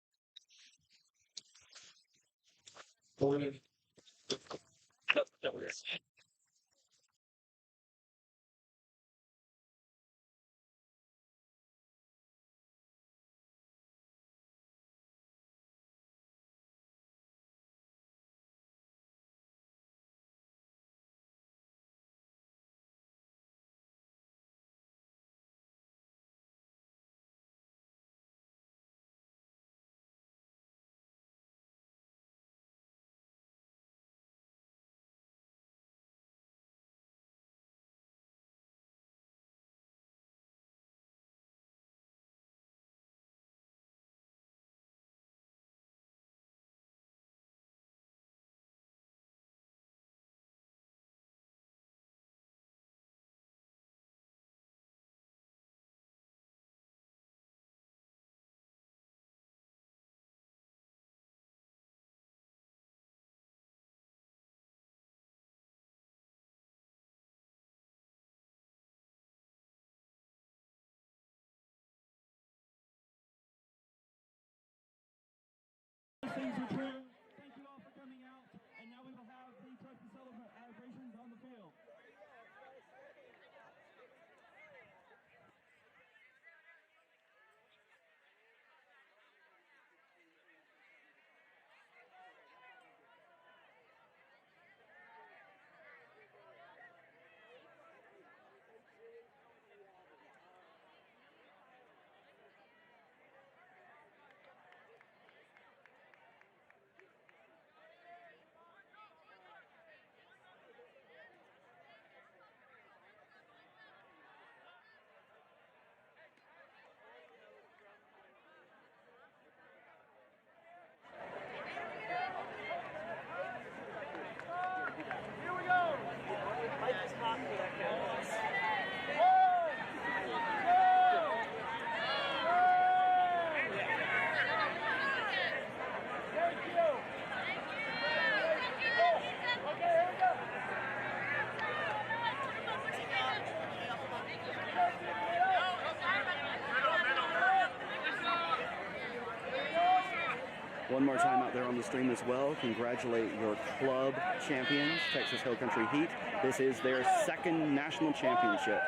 one more time out there on the stream as well. Congratulate your club champions, Texas Hill Country Heat. This is their second national championship.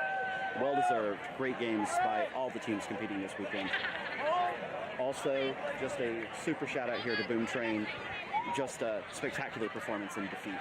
Well deserved. Great games by all the teams competing this weekend. Also, just a super shout out here to Boom Train. Just a spectacular performance in defeat.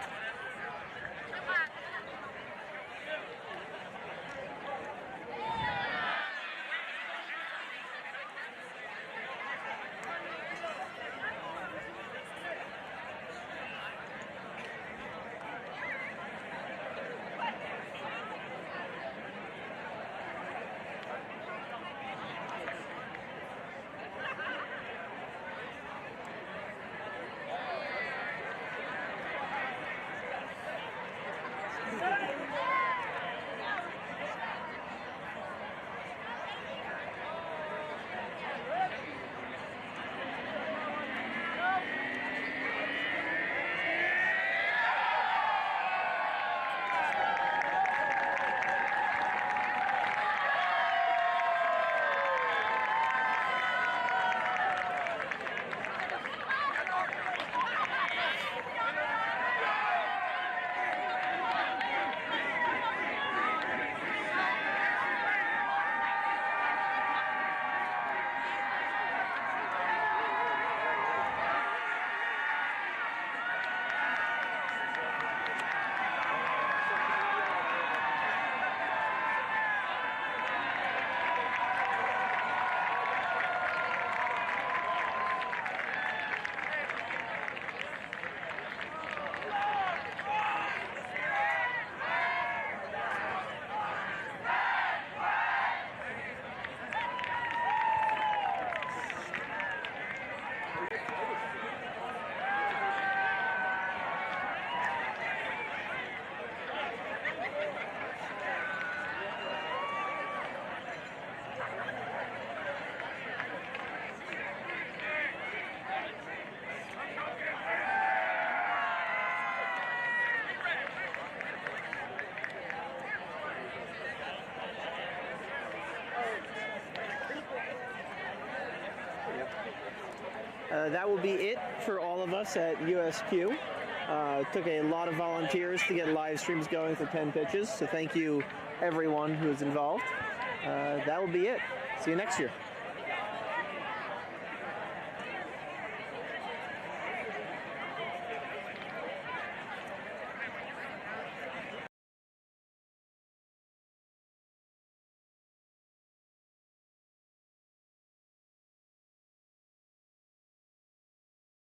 That will be it for all of us at USQ. It took a lot of volunteers to get live streams going for 10 pitches, so thank you everyone who is involved. That will be it. See you next year.